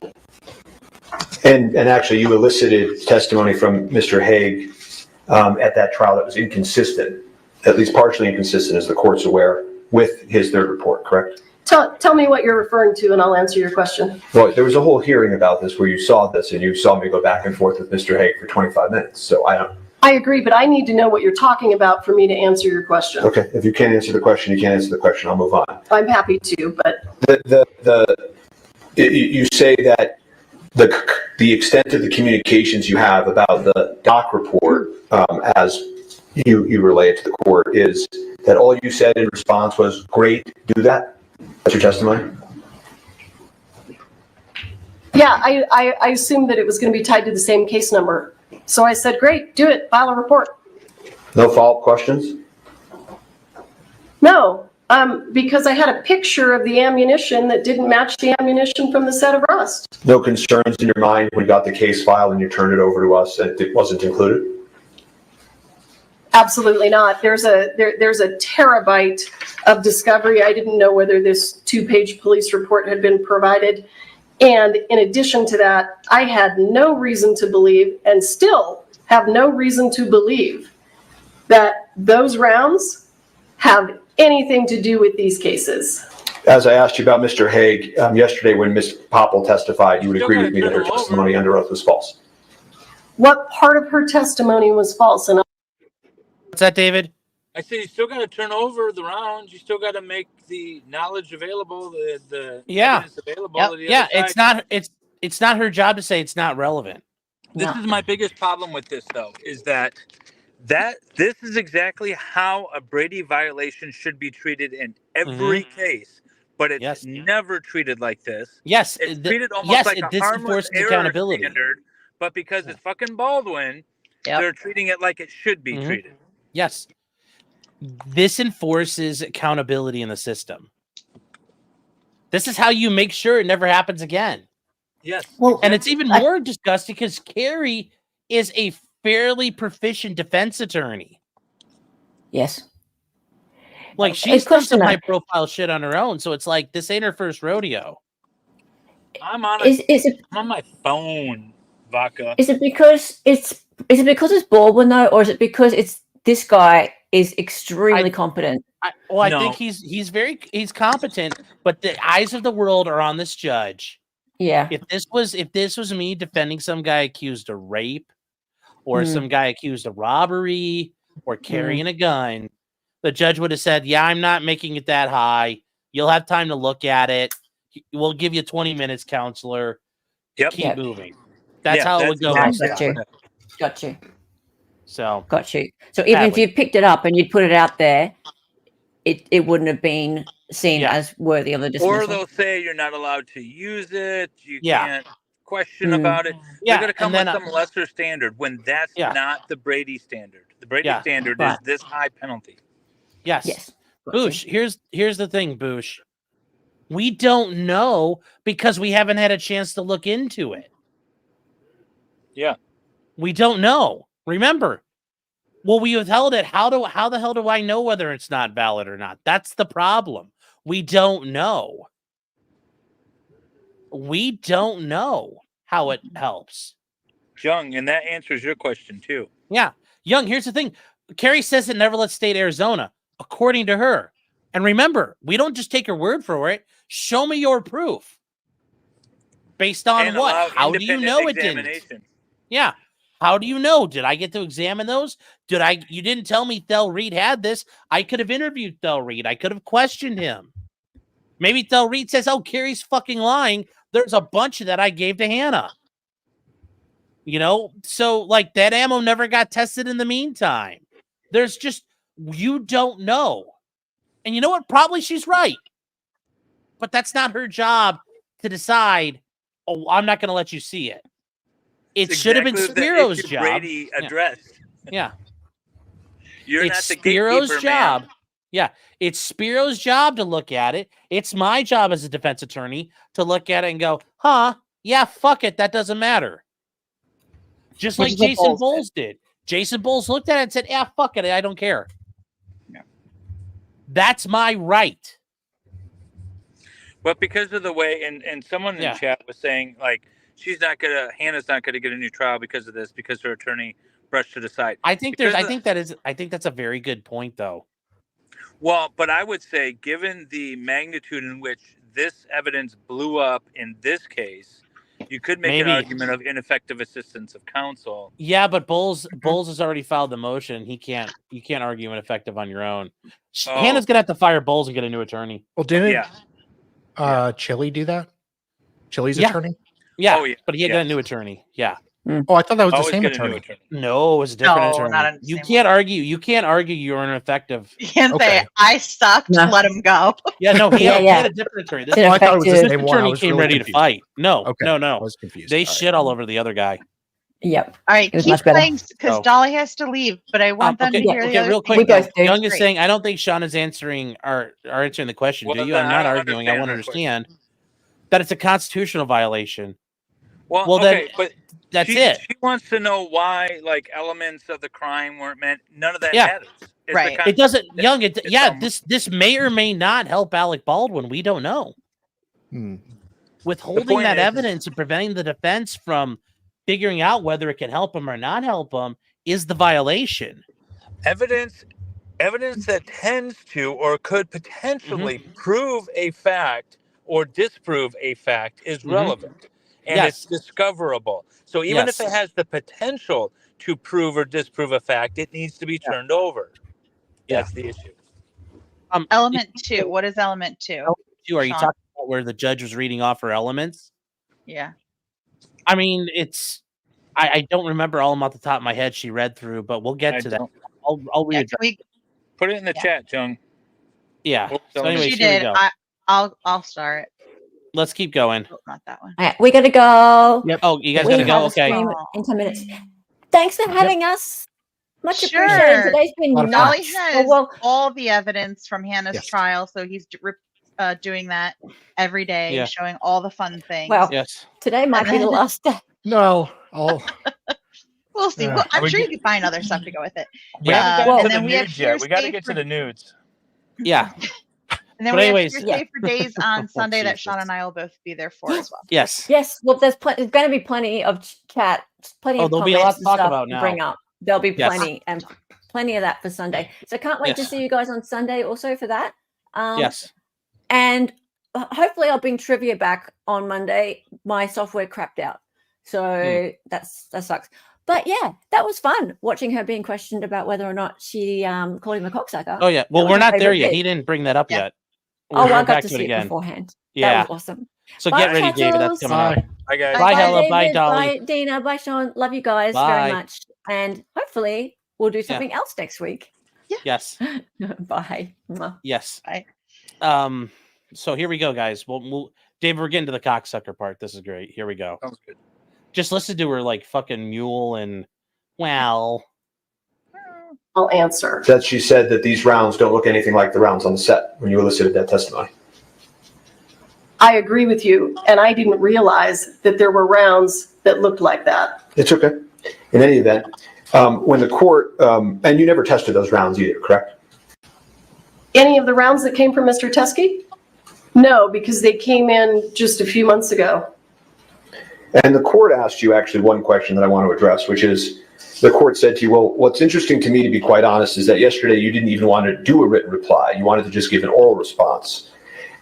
Speaker 4: And actually, you elicited testimony from Mr. Haig at that trial that was inconsistent, at least partially inconsistent, as the court's aware, with his third report, correct?
Speaker 1: Tell me what you're referring to and I'll answer your question.
Speaker 4: Well, there was a whole hearing about this where you saw this and you saw me go back and forth with Mr. Haig for 25 minutes. So
Speaker 1: I agree, but I need to know what you're talking about for me to answer your question.
Speaker 4: Okay, if you can't answer the question, you can't answer the question. I'll move on.
Speaker 1: I'm happy to, but
Speaker 4: you say that the extent of the communications you have about the doc report, as you relay it to the court, is that all you said in response was, "Great, do that." That's your testimony?
Speaker 1: yeah, I assumed that it was going to be tied to the same case number. So I said, great, do it, file a report.
Speaker 4: No follow-up questions?
Speaker 1: No, because I had a picture of the ammunition that didn't match the ammunition from the set of rust.
Speaker 4: No concerns in your mind when you got the case file and you turned it over to us and it wasn't included?
Speaker 1: Absolutely not. There's a terabyte of discovery. I didn't know whether this 2-page police report had been provided. And in addition to that, I had no reason to believe, and still have no reason to believe, that those rounds have anything to do with these cases.
Speaker 4: As I asked you about Mr. Haig yesterday when Ms. Popple testified, you would agree with me that her testimony under oath was false.
Speaker 1: What part of her testimony was false? And
Speaker 3: what's that, David?
Speaker 16: I said you still got to turn over the rounds. You still got to make the knowledge available, the evidence available.
Speaker 3: Yep.
Speaker 16: To the
Speaker 3: Yeah,
Speaker 16: other side.
Speaker 3: it's not her job to say it's not relevant.
Speaker 16: This is my biggest problem with this, though, is that this is exactly how a Brady violation should be treated in every case, but it's never treated like this.
Speaker 3: Yes,
Speaker 16: it's treated almost like a harmless error
Speaker 3: accountability
Speaker 16: standard, but because it's fucking Baldwin, they're treating it like it should be treated.
Speaker 3: Yes, this enforces accountability in the system. This is how you make sure it never happens again.
Speaker 16: Yes.
Speaker 3: Well, and it's even more disgusting because Carrie is a fairly proficient defense attorney.
Speaker 10: Yes.
Speaker 3: Like, she's done some high profile shit on her own, so it's like this ain't her first rodeo.
Speaker 16: I'm on I'm on my phone, Vaca.
Speaker 10: Is it because it's Baldwin though, or is it because this guy is extremely competent?
Speaker 3: I think he's competent, but the eyes of the world are on this judge.
Speaker 10: Yeah.
Speaker 3: If this was me defending some guy accused of rape, or some guy accused of robbery, or carrying a gun, the judge would have said, "Yeah, I'm not making it that high. You'll have time to look at it. We'll give you 20 minutes, counselor. Keep moving." That's how it would go.
Speaker 10: Got you.
Speaker 3: So
Speaker 10: got you. So even if you picked it up and you'd put it out there, it wouldn't have been seen as worthy of a dismissal.
Speaker 16: Or they'll say you're not allowed to use it. You can't question about it.
Speaker 3: Yeah,
Speaker 16: They're going to come with some lesser standard when that's not the Brady standard. The Brady standard is this high penalty.
Speaker 3: Yes. Boosh, here's the thing, Boosh. We don't know because we haven't had a chance to look into it.
Speaker 16: Yeah.
Speaker 3: We don't know. Remember, well, we withheld it. How the hell do I know whether it's not valid or not? That's the problem. We don't know. We don't know how it helps.
Speaker 16: Young, and that answers your question too.
Speaker 3: Yeah. Young, here's the thing. Carrie says it never let state Arizona, according to her. And remember, we don't just take her word for it. Show me your proof. Based on what? How do you know it didn't? Yeah. How do you know? Did I get to examine those? You didn't tell me Thel Reed had this. I could have interviewed Thel Reed. I could have questioned him. Maybe Thel Reed says, "Oh, Carrie's fucking lying. There's a bunch that I gave to Hannah." You know, so like that ammo never got tested in the meantime. There's just, you don't know. And you know what? Probably she's right. But that's not her job to decide oh, I'm not going to let you see it. It
Speaker 16: It's
Speaker 3: should have been
Speaker 16: exactly the
Speaker 3: Spiro's
Speaker 16: issue
Speaker 3: job.
Speaker 16: Brady addressed.
Speaker 3: Yeah.
Speaker 16: You're
Speaker 3: It's
Speaker 16: not the
Speaker 3: Spiro's
Speaker 16: gatekeeper,
Speaker 3: job.
Speaker 16: man.
Speaker 3: Yeah. It's Spiro's job to look at it. It's my job as a defense attorney to look at it and go, huh? Yeah, fuck it. That doesn't matter. Just
Speaker 5: Which
Speaker 3: like
Speaker 5: is what
Speaker 3: Jason
Speaker 5: Bowles
Speaker 3: Bowles did. Jason Bowles looked at it and said, yeah, fuck it. I don't care.
Speaker 16: Yeah.
Speaker 3: That's my right.
Speaker 16: But because of the way, and someone in chat was saying, like, Hannah's not gonna get a new trial because of this, because her attorney brushed it aside.
Speaker 3: I think that's a very good point, though.
Speaker 16: Well, but I would say, given the magnitude in which this evidence blew up in this case, you could make an argument of ineffective assistance of counsel.
Speaker 3: Yeah, but Bowles has already filed the motion. You can't argue ineffective on your own. Hannah's gonna have to fire Bowles and get a new attorney.
Speaker 9: Well, didn't Chili do that? Chili's attorney?
Speaker 3: Yeah, but he had a new attorney. Yeah.
Speaker 9: Oh, I thought that was the same attorney.
Speaker 3: No, it was a different
Speaker 7: No,
Speaker 3: attorney.
Speaker 7: not in the
Speaker 3: You
Speaker 7: same
Speaker 3: can't argue. You can't argue you're ineffective.
Speaker 7: You can't say I sucked. Let him go.
Speaker 3: Yeah, no, he had a different attorney. This
Speaker 9: I thought it was the same one. I
Speaker 3: attorney
Speaker 9: was
Speaker 3: came
Speaker 9: really
Speaker 3: ready
Speaker 9: confused.
Speaker 3: to fight. No,
Speaker 9: Okay.
Speaker 3: no.
Speaker 9: I was confused.
Speaker 3: They
Speaker 9: All right.
Speaker 3: shit all over the other guy.
Speaker 10: Yep.
Speaker 7: All right,
Speaker 10: It was
Speaker 7: keep
Speaker 10: much better.
Speaker 7: playing because
Speaker 3: Oh.
Speaker 7: Dolly has to leave, but I want them to hear the other
Speaker 3: real
Speaker 7: thing.
Speaker 3: quick. Young is saying, I don't think Sean is answering answering the question.
Speaker 16: Well,
Speaker 3: Do you?
Speaker 16: then
Speaker 3: I'm
Speaker 16: I
Speaker 3: not
Speaker 16: don't
Speaker 3: arguing. I want to
Speaker 16: understand
Speaker 3: understand that it's a constitutional violation.
Speaker 16: Well,
Speaker 3: then
Speaker 16: okay, but
Speaker 3: that's
Speaker 16: she,
Speaker 3: it.
Speaker 16: She wants to know why, like, elements of the crime weren't meant. None of that
Speaker 3: Yeah.
Speaker 16: matters. It's
Speaker 7: Right.
Speaker 16: the
Speaker 3: It doesn't,
Speaker 16: it's-
Speaker 3: Young.
Speaker 16: it's
Speaker 3: This may or may not help Alec Baldwin. We don't know. Withholding
Speaker 16: point
Speaker 3: that
Speaker 16: is-
Speaker 3: evidence and preventing the defense from figuring out whether it can help him or not help him is the violation.
Speaker 16: evidence that tends to or could potentially prove a fact or disprove a fact is relevant and it's discoverable. So even if it has the potential to prove or disprove a fact, it needs to be turned over. That's the issue.
Speaker 7: Element 2. What is element 2?
Speaker 3: Are you
Speaker 7: Sean?
Speaker 3: talking about where the judge was reading off her elements?
Speaker 7: Yeah.
Speaker 3: I mean, I don't remember all of them off the top of my head she read through, but we'll get to that. I'll read it.
Speaker 16: Put it in the chat, Jung.
Speaker 3: Yeah. So anyways,
Speaker 7: She
Speaker 3: here we
Speaker 7: did.
Speaker 3: go.
Speaker 7: I'll start.
Speaker 3: Let's keep going.
Speaker 7: Oh, not that one.
Speaker 10: All right, we gotta go.
Speaker 3: Yep. Oh, you guys
Speaker 10: We
Speaker 3: gotta go.
Speaker 10: have a
Speaker 3: Okay.
Speaker 10: stream in 10 minutes. Thanks for having us. Much
Speaker 7: Sure.
Speaker 10: appreciated. Today's been
Speaker 7: Dolly
Speaker 10: nuts.
Speaker 7: has
Speaker 10: Well,
Speaker 7: all the evidence from Hannah's
Speaker 9: Yes.
Speaker 7: trial, so he's doing that every day,
Speaker 3: Yeah.
Speaker 7: showing all the fun things.
Speaker 10: well,
Speaker 3: Yes.
Speaker 10: today might be the last day.
Speaker 9: No, I'll.
Speaker 7: We'll see.
Speaker 9: Yeah.
Speaker 7: Well, I'm
Speaker 16: We
Speaker 7: sure you
Speaker 16: get-
Speaker 7: can find other stuff to go with it.
Speaker 16: We haven't
Speaker 10: well,
Speaker 16: gotten
Speaker 7: and
Speaker 16: to
Speaker 7: then
Speaker 16: the
Speaker 7: we have
Speaker 16: nudes yet. We got to
Speaker 7: hearsay
Speaker 16: get to
Speaker 7: for-
Speaker 16: the nudes.
Speaker 3: Yeah.
Speaker 7: And then
Speaker 3: But
Speaker 7: we
Speaker 3: anyways,
Speaker 7: have hearsay for days on Sunday that
Speaker 3: Jesus.
Speaker 7: Sean and I will both be there for as well.
Speaker 3: Yes.
Speaker 10: Yes, well, there's going to be plenty of chat, plenty of
Speaker 3: there'll be a lot
Speaker 10: comments
Speaker 3: to
Speaker 10: and
Speaker 3: talk
Speaker 10: stuff
Speaker 3: about
Speaker 10: to
Speaker 3: now.
Speaker 10: bring up. There'll be
Speaker 3: Yes.
Speaker 10: plenty and plenty of that for Sunday. So can't wait to
Speaker 3: Yes.
Speaker 10: see you guys on Sunday also for that.
Speaker 3: Yes.
Speaker 10: And hopefully I'll bring trivia back on Monday. My software crapped out. So that sucks. But yeah, that was fun watching her being questioned about whether or not she called him a cocksucker.
Speaker 3: Oh yeah. Well,
Speaker 10: That was
Speaker 3: we're
Speaker 10: my
Speaker 3: not there
Speaker 10: favorite
Speaker 3: yet.
Speaker 10: bit.
Speaker 3: He didn't bring that up yet.
Speaker 10: Oh, well, I
Speaker 3: going
Speaker 10: got
Speaker 3: back
Speaker 10: to
Speaker 3: to it
Speaker 10: see it
Speaker 3: again.
Speaker 10: beforehand.
Speaker 3: Yeah.
Speaker 10: That was awesome.
Speaker 3: So
Speaker 10: Bye,
Speaker 3: get ready, David. That's
Speaker 10: Chattels.
Speaker 3: coming up.
Speaker 16: Hi, guys.
Speaker 3: Bye, Hella.
Speaker 10: David.
Speaker 3: Bye, Dolly.
Speaker 10: Bye, Dina. Bye, Sean. Love you guys
Speaker 3: Bye.
Speaker 10: very much. And hopefully we'll do something else next week.
Speaker 3: Yes.
Speaker 10: Bye. Mwah.
Speaker 3: Yes.
Speaker 7: Bye.
Speaker 3: So here we go, guys. David, we're getting to the cocksucker part. This is great. Here we go.
Speaker 16: Sounds good.
Speaker 3: Just listen to her like fucking mule and well.
Speaker 1: I'll answer.
Speaker 4: That she said that these rounds don't look anything like the rounds on the set when you elicited that testimony.
Speaker 1: I agree with you, and I didn't realize that there were rounds that looked like that.
Speaker 4: It's okay. In any event, when the court, and you never tested those rounds either, correct?
Speaker 1: Any of the rounds that came from Mr. Teskey? No, because they came in just a few months ago.
Speaker 4: And the court asked you actually one question that I want to address, which is the court said to you, well, what's interesting to me, to be quite honest, is that yesterday you didn't even want to do a written reply. You wanted to just give an oral response.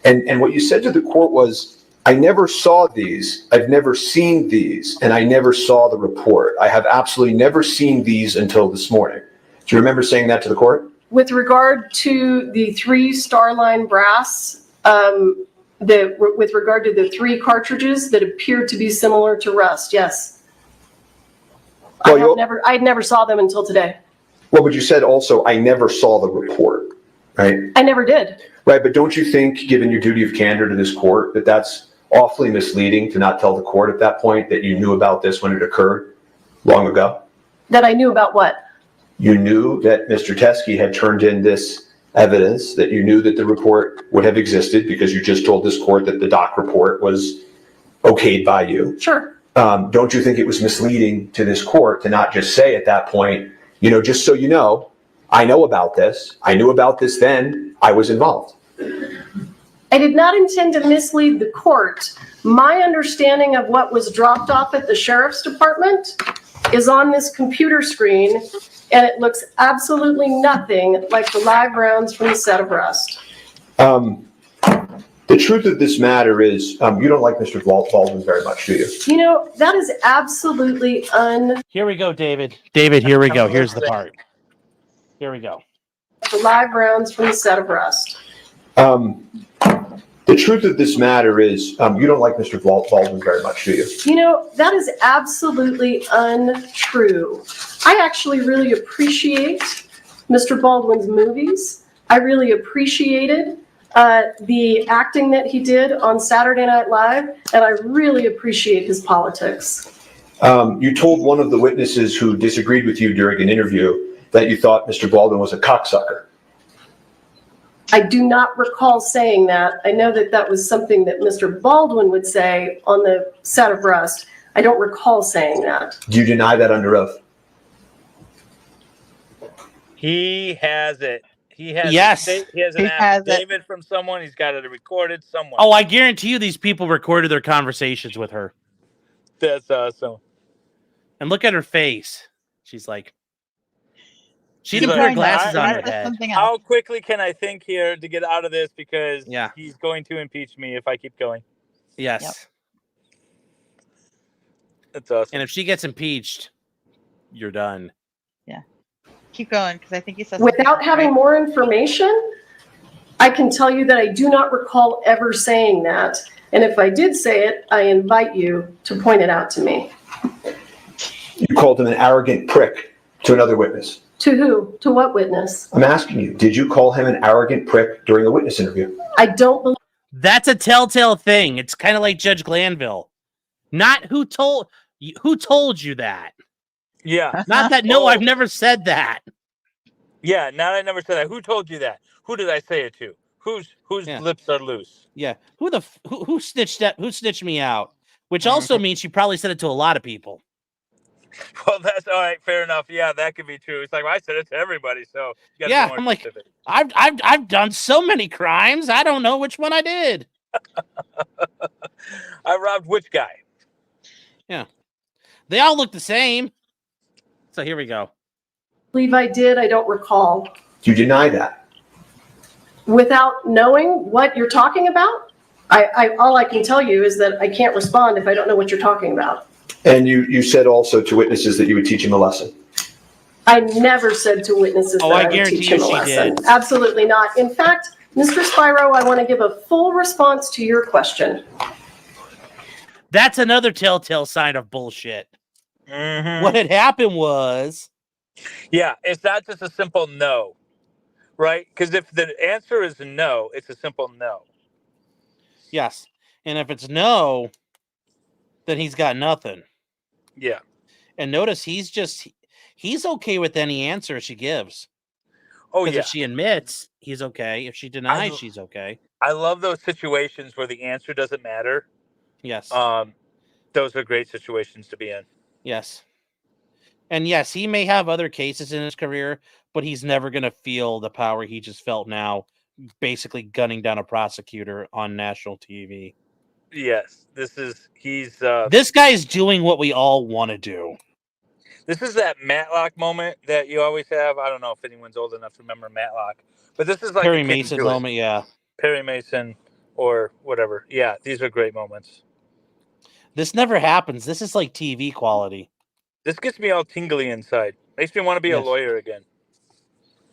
Speaker 4: And what you said to the court was, I never saw these, I've never seen these, and I never saw the report. I have absolutely never seen these until this morning. Do you remember saying that to the court?
Speaker 1: With regard to the 3 Starline brass, with regard to the 3 cartridges that appeared to be similar to rust, yes.
Speaker 4: Well,
Speaker 1: I never saw them until today.
Speaker 4: well, but you said also, I never saw the report, right?
Speaker 1: I never did.
Speaker 4: Right, but don't you think, given your duty of candor to this court, that that's awfully misleading to not tell the court at that point that you knew about this when it occurred long ago?
Speaker 1: That I knew about what?
Speaker 4: You knew that Mr. Teskey had turned in this evidence, that you knew that the report would have existed because you just told this court that the doc report was okayed by you.
Speaker 1: Sure.
Speaker 4: Don't you think it was misleading to this court to not just say at that point, just so you know, I know about this. I knew about this then. I was involved.
Speaker 1: I did not intend to mislead the court. My understanding of what was dropped off at the sheriff's department is on this computer screen, and it looks absolutely nothing like the live rounds from the set of Rust.
Speaker 4: The truth of this matter is, you don't like Mr. Baldwin very much, do you?
Speaker 1: That is absolutely
Speaker 3: Here we go, David. David, here we go. Here's the part. Here we go.
Speaker 1: The live rounds from the set of Rust.
Speaker 4: The truth of this matter is, you don't like Mr. Baldwin very much, do you?
Speaker 1: That is absolutely untrue. I actually really appreciate Mr. Baldwin's movies. I really appreciated the acting that he did on Saturday Night Live, and I really appreciate his politics.
Speaker 4: You told one of the witnesses who disagreed with you during an interview that you thought Mr. Baldwin was a cocksucker.
Speaker 1: I do not recall saying that. I know that that was something that Mr. Baldwin would say on the set of Rust. I don't recall saying that.
Speaker 4: Do you deny that under oath?
Speaker 16: He has it. He has
Speaker 3: Yes.
Speaker 16: He has an affidavit from someone. He's got it recorded somewhere.
Speaker 3: Oh, I guarantee you these people recorded their conversations with her.
Speaker 16: That's awesome.
Speaker 3: And look at her face. She's like, she
Speaker 16: He's
Speaker 3: didn't put
Speaker 16: like,
Speaker 3: her glasses on her head.
Speaker 16: How quickly can I think here to get out of this? Because
Speaker 3: Yeah.
Speaker 16: he's going to impeach me if I keep going.
Speaker 3: Yes.
Speaker 16: Yep. That's awesome.
Speaker 3: And if she gets impeached, you're done.
Speaker 7: Yeah. Keep going, because I think he says
Speaker 1: Without having more information, I can tell you that I do not recall ever saying that. And if I did say it, I invite you to point it out to me.
Speaker 4: You called him an arrogant prick to another witness.
Speaker 1: To who? To what witness?
Speaker 4: I'm asking you, did you call him an arrogant prick during the witness interview?
Speaker 1: I don't believe.
Speaker 3: That's a telltale thing. It's kind of like Judge Glanville. Not who told you that.
Speaker 16: Yeah.
Speaker 3: Not that. No, I've never said that.
Speaker 16: Yeah. Not I never said that. Who told you that? Who did I say it to? Whose lips are loose?
Speaker 3: Yeah. Who snitched that? Who snitched me out? Which also means she probably said it to a lot of people.
Speaker 16: Well, that's all right. Fair enough. Yeah, that could be true. It's like, well, I said it to everybody. So you gotta
Speaker 3: Yeah,
Speaker 16: be more
Speaker 3: I'm like,
Speaker 16: specific.
Speaker 3: I've done so many crimes. I don't know which one I did.
Speaker 16: I robbed which guy?
Speaker 3: Yeah. They all look the same. So here we go.
Speaker 1: Believe I did. I don't recall.
Speaker 4: Do you deny that?
Speaker 1: Without knowing what you're talking about, all I can tell you is that I can't respond if I don't know what you're talking about.
Speaker 4: And you said also to witnesses that you would teach him a lesson.
Speaker 1: I never said to witnesses that I would teach him a lesson. Absolutely not. In fact, Mr. Spyro, I want to give a full response to your question.
Speaker 3: That's another telltale sign of bullshit.
Speaker 16: Mm-hmm.
Speaker 3: What had happened was...
Speaker 16: Yeah, it's not just a simple no, right? Because if the answer is no, it's a simple no.
Speaker 3: Yes. And if it's no, then he's got nothing.
Speaker 16: Yeah.
Speaker 3: And notice he's okay with any answer she gives.
Speaker 16: Oh,
Speaker 3: Because
Speaker 16: yeah.
Speaker 3: if she admits, he's okay. If she denies, she's okay.
Speaker 16: I love those situations where the answer doesn't matter.
Speaker 3: Yes.
Speaker 16: Those are great situations to be in.
Speaker 3: Yes. And yes, he may have other cases in his career, but he's never going to feel the power he just felt now, basically gunning down a prosecutor on national TV.
Speaker 16: Yes,
Speaker 3: this guy's doing what we all want to do.
Speaker 16: This is that Matlock moment that you always have. I don't know if anyone's old enough to remember Matlock, but this is like
Speaker 3: Perry Mason moment, yeah.
Speaker 16: Perry Mason or whatever. Yeah, these are great moments.
Speaker 3: This never happens. This is like TV quality.
Speaker 16: This gets me all tingly inside. Makes me want to be a lawyer again.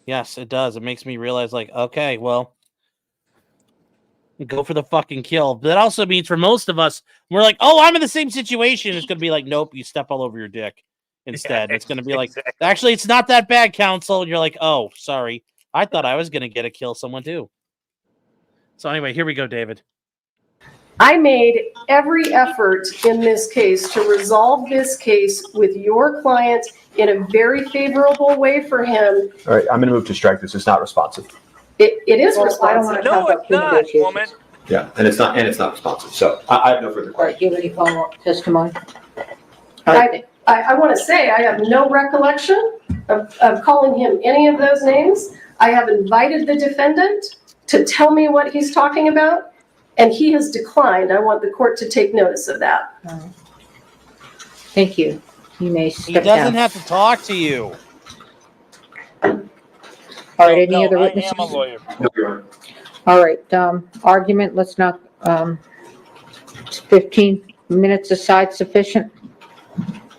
Speaker 3: Yes, it does. It makes me realize, like, okay, well, go for the fucking kill. But that also means for most of us, we're like, oh, I'm in the same situation. It's going to be like, nope, you step all over your dick instead. Yeah, it's going to be like, actually, it's not that bad, counsel. And you're like, oh, sorry. I thought I was going to get to kill someone too. So anyway, here we go, David.
Speaker 1: I made every effort in this case to resolve this case with your client in a very favorable way for him.
Speaker 4: All right, I'm going to move to strike this. It's not responsive.
Speaker 1: It is
Speaker 5: Well, I don't want
Speaker 1: responsive.
Speaker 5: to talk about pre-negotiations.
Speaker 4: Yeah, and it's not responsive. So I have no further
Speaker 5: All right,
Speaker 4: questions.
Speaker 5: do you have any follow-up testimony?
Speaker 1: I want to say I have no recollection of calling him any of those names. I have invited the defendant to tell me what he's talking about, and he has declined. I want the court to take notice of that.
Speaker 5: All right. Thank you. You may
Speaker 3: He
Speaker 5: step
Speaker 3: doesn't
Speaker 5: down.
Speaker 3: have to talk to you.
Speaker 5: All right, any other
Speaker 16: I
Speaker 5: witnesses?
Speaker 16: am a lawyer.
Speaker 4: No, Your Honor.
Speaker 5: All right, argument, let's not, 15 minutes aside sufficient?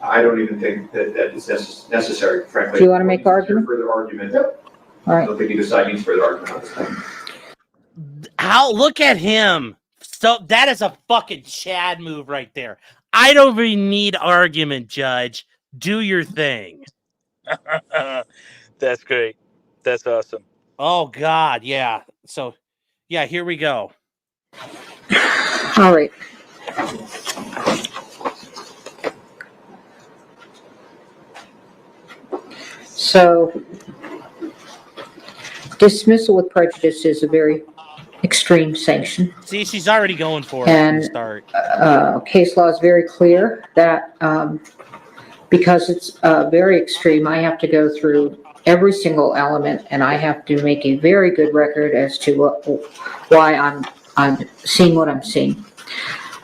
Speaker 4: I don't even think that is necessary, frankly.
Speaker 5: Do you want to make argument?
Speaker 4: Further argument.
Speaker 5: All
Speaker 4: I
Speaker 5: right,
Speaker 4: don't think either side needs further argument on this point.
Speaker 3: How? Look at him. So that is a fucking Chad move right there. I don't even need argument, Judge. Do your thing.
Speaker 16: That's great. That's awesome.
Speaker 3: Oh God, yeah. So, yeah, here we go.
Speaker 5: all right. So dismissal with prejudice is a very extreme sanction.
Speaker 3: See, she's already going for it
Speaker 5: And,
Speaker 3: from the start.
Speaker 5: Case law is very clear that because it's very extreme, I have to go through every single element, and I have to make a very good record as to why I'm seeing what I'm seeing.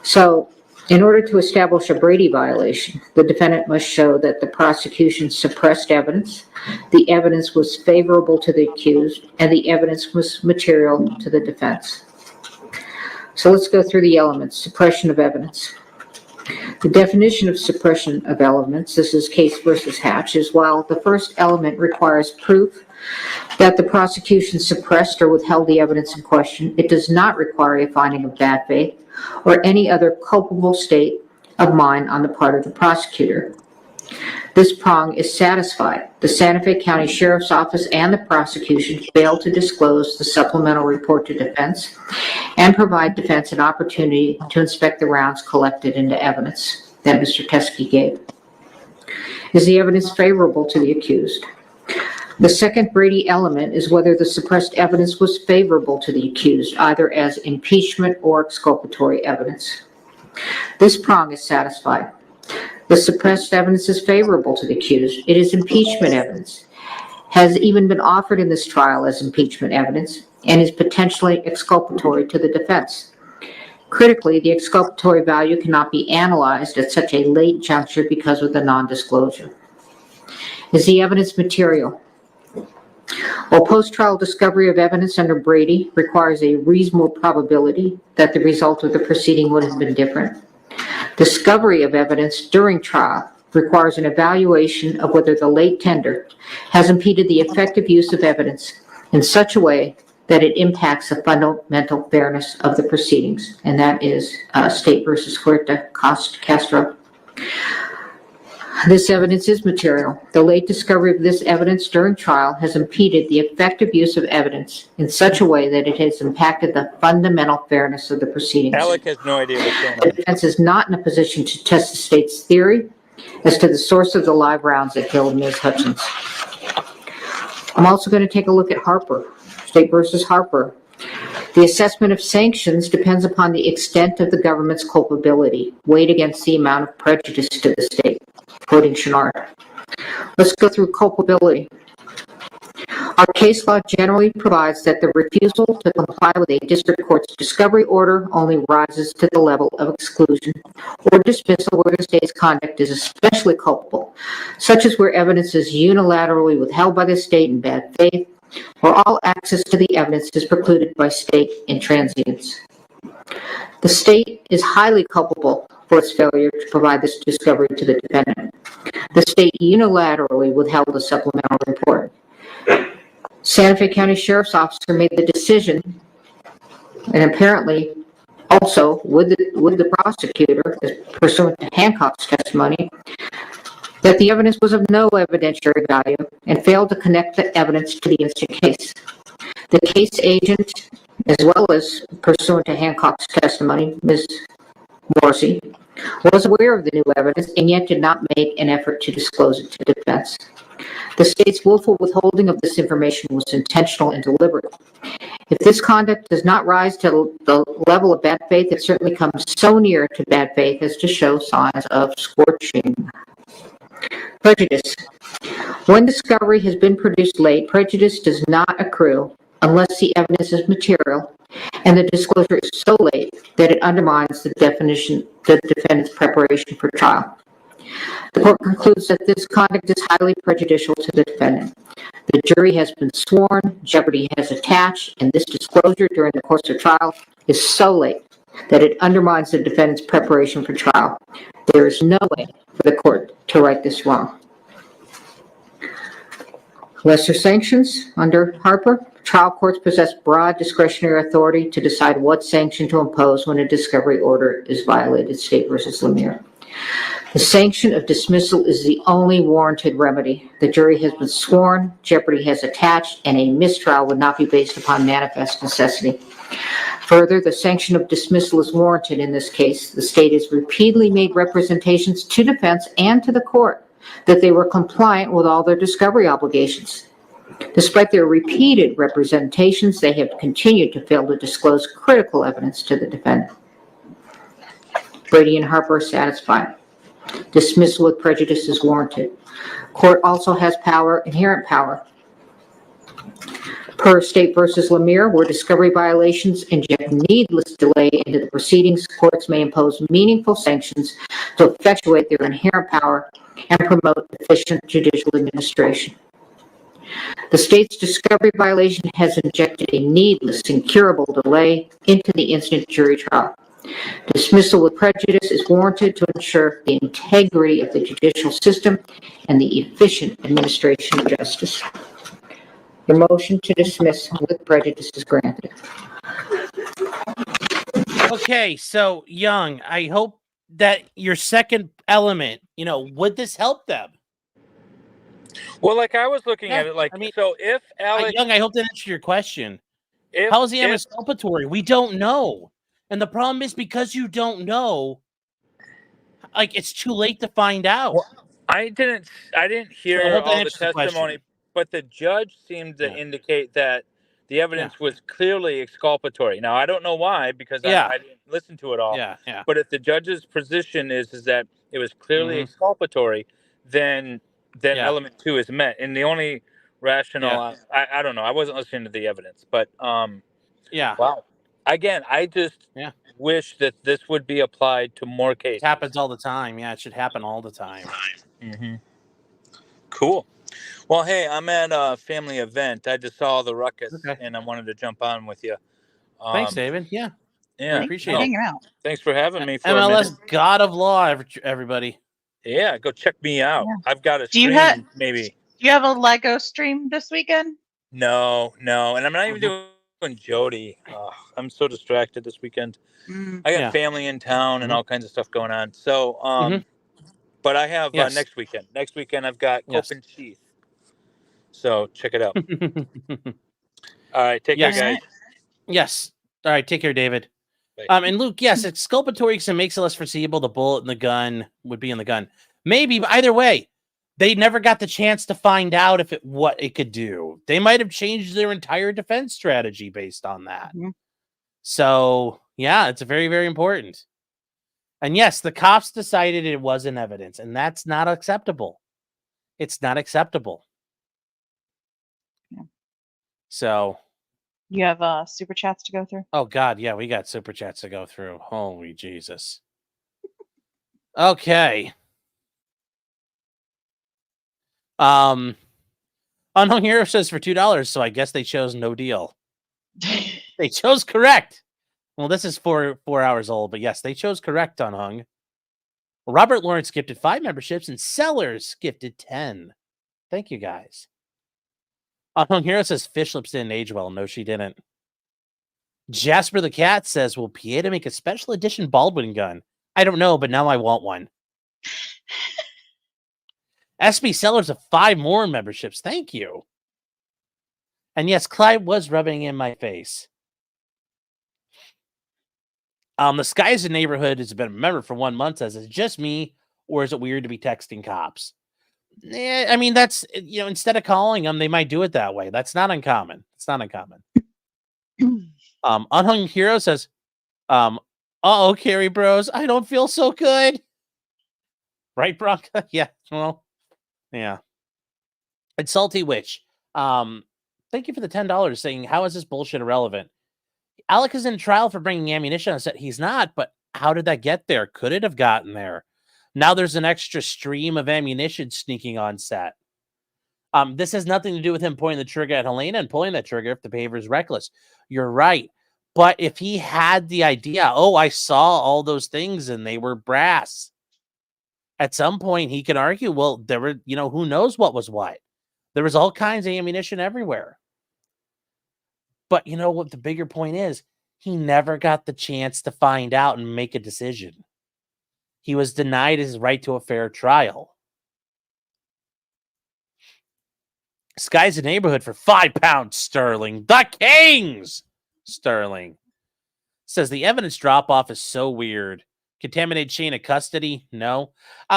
Speaker 5: So, in order to establish a Brady violation, the defendant must show that the prosecution suppressed evidence, the evidence was favorable to the accused, and the evidence was material to the defense. So let's go through the elements. Suppression of evidence. The definition of suppression of elements, this is Case versus Hatch, is while the first element requires proof that the prosecution suppressed or withheld the evidence in question, it does not require a finding of bad faith or any other culpable state of mind on the part of the prosecutor. This prong is satisfied. The Santa Fe County Sheriff's Office and the prosecution failed to disclose the supplemental report to defense and provide defense an opportunity to inspect the rounds collected into evidence that Mr. Teskey gave. Is the evidence favorable to the accused? The second Brady element is whether the suppressed evidence was favorable to the accused, either as impeachment or exculpatory evidence. This prong is satisfied. The suppressed evidence is favorable to the accused. It is impeachment evidence, has even been offered in this trial as impeachment evidence, and is potentially exculpatory to the defense. Critically, the exculpatory value cannot be analyzed at such a late juncture because of the non-disclosure. Is the evidence material? While post-trial discovery of evidence under Brady requires a reasonable probability that the result of the proceeding would have been different, discovery of evidence during trial requires an evaluation of whether the late tender has impeded the effective use of evidence in such a way that it impacts the fundamental fairness of the proceedings, and that is State versus Huerta Castro. This evidence is material. The late discovery of this evidence during trial has impeded the effective use of evidence in such a way that it has impacted the fundamental fairness of the proceedings.
Speaker 16: Alec has no idea what's going
Speaker 5: The
Speaker 16: on.
Speaker 5: defense is not in a position to test the state's theory as to the source of the live rounds that killed Ms. Hutchins. I'm also going to take a look at Harper, State versus Harper. The assessment of sanctions depends upon the extent of the government's culpability, weighed against the amount of prejudice to the state, quoting Chenard. Let's go through culpability. Our case law generally provides that the refusal to comply with a district court's discovery order only rises to the level of exclusion or dismissal where the state's conduct is especially culpable, such as where evidence is unilaterally withheld by the state in bad faith, or all access to the evidence is precluded by state intransience. The state is highly culpable for its failure to provide this discovery to the defendant. The state unilaterally withheld the supplemental report. Santa Fe County Sheriff's Officer made the decision, and apparently also with the prosecutor, pursuant to Hancock's testimony, that the evidence was of no evidentiary value and failed to connect the evidence to the instant case. The case agent as well as pursuant to Hancock's testimony, Ms. Morrissey was aware of the new evidence and yet did not make an effort to disclose it to defense. The state's willful withholding of this information was intentional and deliberate. If this conduct does not rise to the level of bad faith, it certainly comes so near to bad faith as to show signs of scorching. Prejudice. When discovery has been produced late, prejudice does not accrue unless the evidence is material and the disclosure is so late that it undermines the defendant's preparation for trial. The court concludes that this conduct is highly prejudicial to the defendant. The jury has been sworn, jeopardy has attached, and this disclosure during the course of trial is so late that it undermines the defendant's preparation for trial. There is no way for the court to right this wrong. Lesser sanctions under Harper. Trial courts possess broad discretionary authority to decide what sanction to impose when a discovery order is violated. State versus Lemire. The sanction of dismissal is the only warranted remedy. The jury has been sworn, jeopardy has attached, and a mistrial would not be based upon manifest necessity. Further, the sanction of dismissal is warranted in this case. The state has repeatedly made representations to defense and to the court that they were compliant with all their discovery obligations. Despite their repeated representations, they have continued to fail to disclose critical evidence to the defendant. Brady and Harper are satisfied. Dismissal with prejudice is warranted. Court also has power, inherent power. Per State versus Lemire, where discovery violations inject needless delay into the proceedings, courts may impose meaningful sanctions to effectuate their inherent power and promote efficient judicial administration. The state's discovery violation has injected a needless, incurable delay into the instant jury trial. Dismissal with prejudice is warranted to ensure the integrity of the judicial system and the efficient administration of justice. The motion to dismiss with prejudice is granted.
Speaker 3: Okay, so Young, I hope that your second element, would this help them?
Speaker 16: Well, like I was looking at it, so if Alec
Speaker 3: Young, I hope that answered your question.
Speaker 16: If,
Speaker 3: How is he exculpatory? We don't know. And the problem is because you don't know, it's too late to find out.
Speaker 16: Well, I didn't hear all the testimony, but the judge seemed to indicate that the evidence was clearly exculpatory. Now, I don't know why, because I didn't listen to it all. But if the judge's position is that it was clearly exculpatory, then element 2 is met. And the only rationale, I don't know, I wasn't listening to the evidence, but wow. Again, I just wish that this would be applied to more cases.
Speaker 3: It happens all the time. Yeah, it should happen all the time.
Speaker 16: Mm-hmm. Cool. Well, hey, I'm at a family event. I just saw the ruckus, and I wanted to jump on with you.
Speaker 3: Thanks, David. Yeah, I appreciate it.
Speaker 7: Hanging out.
Speaker 16: Thanks for having me. For
Speaker 3: MLS God of Law, everybody.
Speaker 16: Yeah, go check me out.
Speaker 7: Yeah.
Speaker 16: I've got a stream, maybe.
Speaker 7: Do you have a Lego stream this weekend?
Speaker 16: No, and I'm not even doing Jody. I'm so distracted this weekend. I got family in town and all kinds of stuff going on. So, but I have next weekend. Next weekend I've got Cope and Sheath. So check it out. All right, take care, guys.
Speaker 3: Yes. All right, take care, David. And Luke, yes, exculpatory because it makes it less foreseeable the bullet in the gun would be in the gun. Maybe, but either way, they never got the chance to find out what it could do. They might have changed their entire defense strategy based on that. So, yeah, it's very, very important. And yes, the cops decided it wasn't evidence, and that's not acceptable. It's not acceptable. So,
Speaker 7: you have super chats to go through?
Speaker 3: Oh, God, yeah, we got super chats to go through. Holy Jesus. Okay. Unknown Hero says for $2, so I guess they chose no deal. They chose correct. Well, this is 4 hours old, but yes, they chose correct on Hung. Robert Lawrence gifted 5 memberships, and Sellers gifted 10. Thank you, guys. Unknown Hero says Fish Lips didn't age well. No, she didn't. Jasper the Cat says, will Pieta make a special edition Baldwin gun? I don't know, but now I want one. SB Sellers of 5 more memberships. Thank you. And yes, Clyde was rubbing in my face. The Skies in Neighborhood has been a member for 1 month. Says, is it just me, or is it weird to be texting cops? I mean, that's, instead of calling them, they might do it that way. That's not uncommon. It's not uncommon. Unhung Hero says, Carrie Bros, I don't feel so good. Right, Bronca? Yeah. Well, yeah. And Salty Witch. Thank you for the $10 saying, how is this bullshit irrelevant? Alec is in trial for bringing ammunition on set. He's not, but how did that get there? Could it have gotten there? Now there's an extra stream of ammunition sneaking on set. This has nothing to do with him pointing the trigger at Halyna and pulling that trigger if the behavior is reckless. You're right. But if he had the idea, I saw all those things and they were brass. At some point, he can argue, well, there were, who knows what was what. There was all kinds of ammunition everywhere. But you know what the bigger point is? He never got the chance to find out and make a decision. He was denied his right to a fair trial. Skies in Neighborhood for £5 sterling. The Kings sterling. Says the evidence drop-off is so weird. Contaminated chain of custody? No.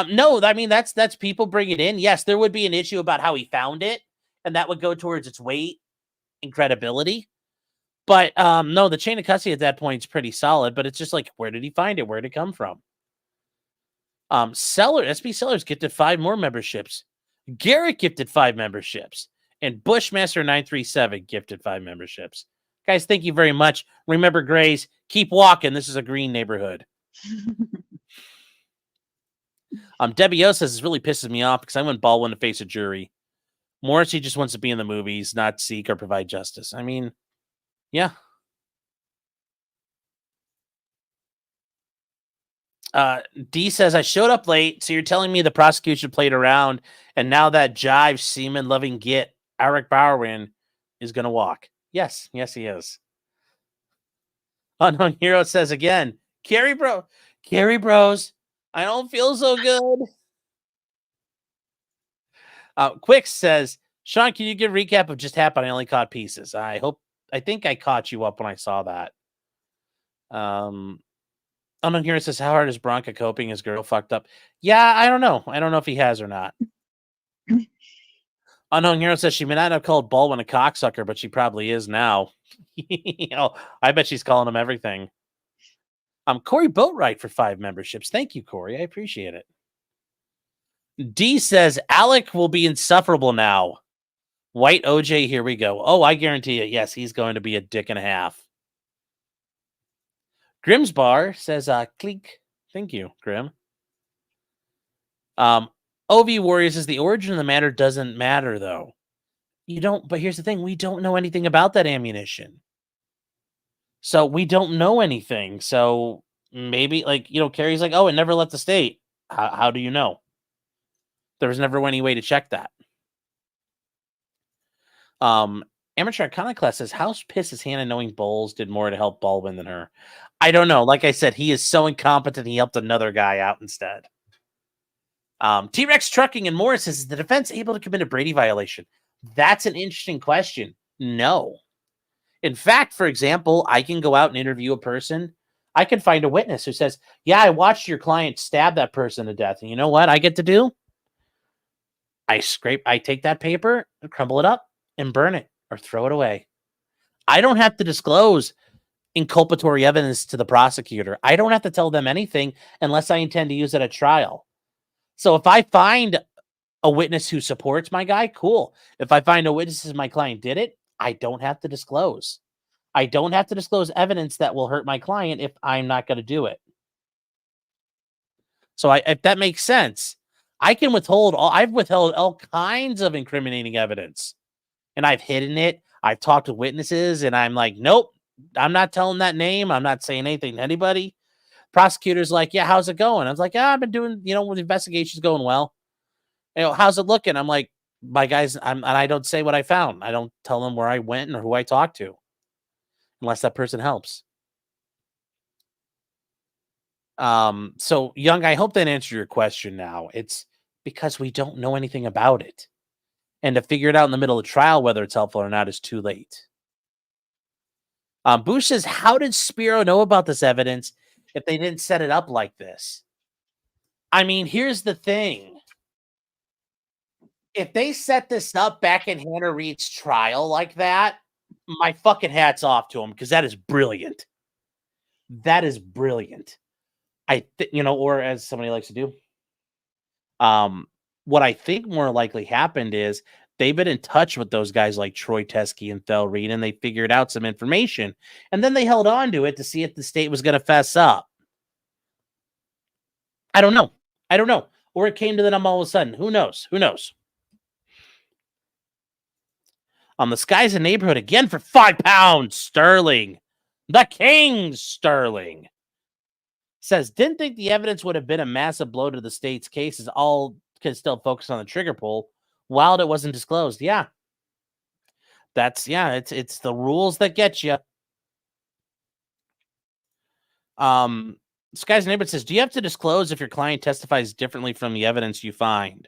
Speaker 3: No, I mean, that's people bring it in. Yes, there would be an issue about how he found it, and that would go towards its weight and credibility. But no, the chain of custody at that point is pretty solid, but it's just like, where did he find it? Where did it come from? SB Sellers gifted 5 more memberships. Garrett gifted 5 memberships. And Bushmaster 937 gifted 5 memberships. Guys, thank you very much. Remember, Grays, keep walking. This is a green neighborhood. Debbie O says, this really pisses me off because I want Baldwin to face a jury. Morrissey just wants to be in the movies, not seek or provide justice. I mean, yeah. D says, I showed up late, so you're telling me the prosecution played around, and now that jive semen-loving git, Alec Baldwin, is going to walk. Yes, he is. Unknown Hero says again, Carrie Bros, I don't feel so good. Quick says, Sean, can you give a recap of just happened? I only caught pieces. I think I caught you up when I saw that. Unknown Hero says, how hard is Bronca coping? His girl fucked up. Yeah, I don't know. I don't know if he has or not. Unknown Hero says she may not have called Baldwin a cocksucker, but she probably is now. I bet she's calling him everything. Corey Boatwright for 5 memberships. Thank you, Corey. I appreciate it. D says, Alec will be insufferable now. White OJ, here we go. Oh, I guarantee it. Yes, he's going to be a dick and a half. Grimsbar says, clink. Thank you, Grim. OV Warriors says, the origin of the matter doesn't matter, though. But here's the thing. We don't know anything about that ammunition. So we don't know anything. So maybe, Carrie's like, it never left the state. How do you know? There was never any way to check that. Amateur Iconoclast says, how pissed is Hannah knowing Bowles did more to help Baldwin than her? I don't know. Like I said, he is so incompetent, he helped another guy out instead. T-Rex Trucking and Morris says, is the defense able to commit a Brady violation? That's an interesting question. No. In fact, for example, I can go out and interview a person. I can find a witness who says, yeah, I watched your client stab that person to death. And you know what I get to do? I take that paper, crumble it up, and burn it or throw it away. I don't have to disclose inculpatory evidence to the prosecutor. I don't have to tell them anything unless I intend to use it at trial. So if I find a witness who supports my guy, cool. If I find a witness as my client did it, I don't have to disclose. I don't have to disclose evidence that will hurt my client if I'm not going to do it. So if that makes sense, I've withheld all kinds of incriminating evidence, and I've hidden it. I've talked to witnesses, and I'm like, nope, I'm not telling that name. I'm not saying anything to anybody. Prosecutor's like, yeah, how's it going? I was like, I've been doing, the investigation's going well. How's it looking? I'm like, my guys, and I don't say what I found. I don't tell them where I went or who I talked to, unless that person helps. So Young, I hope that answered your question now. It's because we don't know anything about it. And to figure it out in the middle of trial, whether it's helpful or not, is too late. Bush says, how did Spiro know about this evidence if they didn't set it up like this. I mean, here's the thing. If they set this up back in Hannah Reed's trial like that, my fucking hat's off to them, because that is brilliant. That is brilliant. Or as somebody likes to do. What I think more likely happened is they've been in touch with those guys like Troy Teskey and Thel Reed, and they figured out some information, and then they held on to it to see if the state was going to fess up. I don't know. Or it came to them all of a sudden. Who knows? The Sky's a neighborhood again for £5 sterling. The King sterling says, didn't think the evidence would have been a massive blow to the state's cases. All can still focus on the trigger pull while it wasn't disclosed. Yeah. It's the rules that get you. Sky's neighborhood says, do you have to disclose if your client testifies differently from the evidence you find?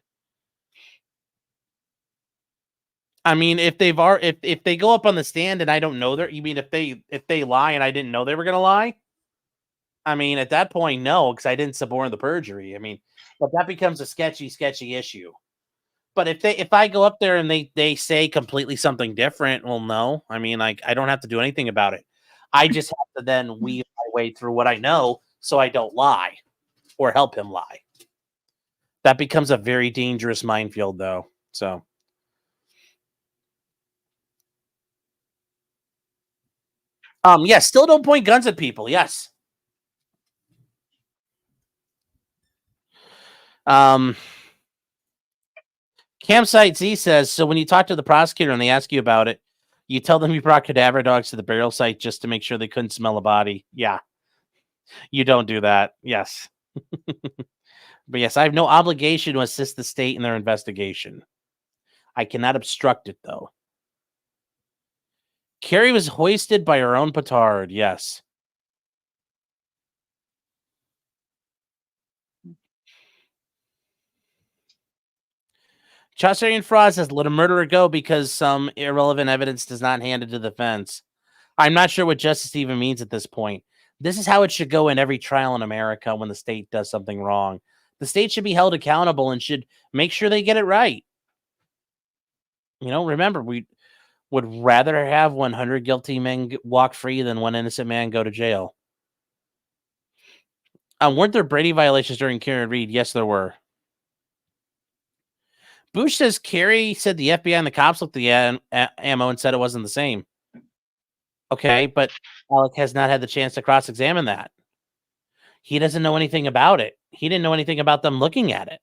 Speaker 3: I mean, if they go up on the stand and I don't know you mean if they lie and I didn't know they were going to lie? I mean, at that point, no, because I didn't suborn the perjury. I mean, but that becomes a sketchy issue. But if I go up there and they say completely something different, well, no. I mean, I don't have to do anything about it. I just have to then weave my way through what I know so I don't lie or help him lie. That becomes a very dangerous minefield, though. So. Yes, still don't point guns at people. Yes. Campsite Z says, so when you talk to the prosecutor and they ask you about it, you tell them you brought cadaver dogs to the burial site just to make sure they couldn't smell a body. Yeah. You don't do that. Yes. But yes, I have no obligation to assist the state in their investigation. I cannot obstruct it, though. Carrie was hoisted by her own petard. Yes. Chaucerian Fraud says, let a murderer go because some irrelevant evidence does not hand it to the defense. I'm not sure what justice even means at this point. This is how it should go in every trial in America when the state does something wrong. The state should be held accountable and should make sure they get it right. Remember, we would rather have 100 guilty men walk free than one innocent man go to jail. Weren't there Brady violations during Karen Reed? Yes, there were. Bush says Carrie said the FBI and the cops looked at the ammo and said it wasn't the same. Okay, but Alec has not had the chance to cross-examine that. He doesn't know anything about it. He didn't know anything about them looking at it.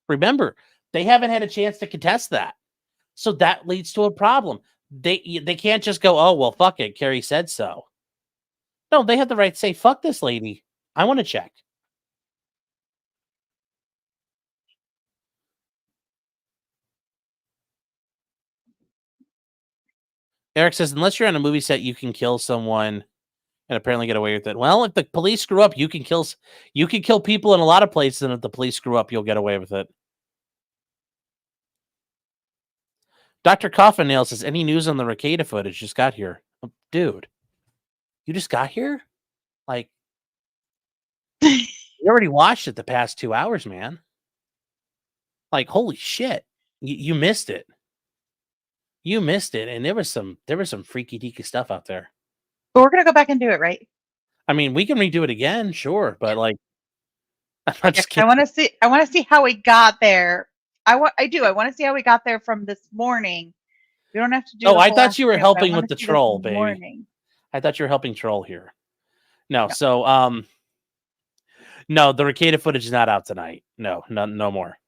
Speaker 3: Remember, they haven't had a chance to contest that. So that leads to a problem. They can't just go, oh, well, fuck it. Carrie said so. No, they have the right to say, fuck this lady. I want to check. Eric says, unless you're on a movie set, you can kill someone and apparently get away with it. Well, if the police screw up, you can kill people in a lot of places, and if the police screw up, you'll get away with it. Dr. Coffin Nail says, any news on the Recounting footage? Just got here. Oh, dude, you just got here? Like, you already watched it the past 2 hours, man. Like, holy shit. You missed it. You missed it, and there was some freaky deaky stuff out there.
Speaker 7: But we're gonna go back and do it, right?
Speaker 3: I mean, we can redo it again, sure, but like, I'm just kidding.
Speaker 7: I want to see how we got there. I want to see how we got there from this morning. You don't have to do.
Speaker 3: Oh, I thought you were helping with the troll, baby. I thought you were helping troll here. No, so no, the Recounting footage is not out tonight. No more.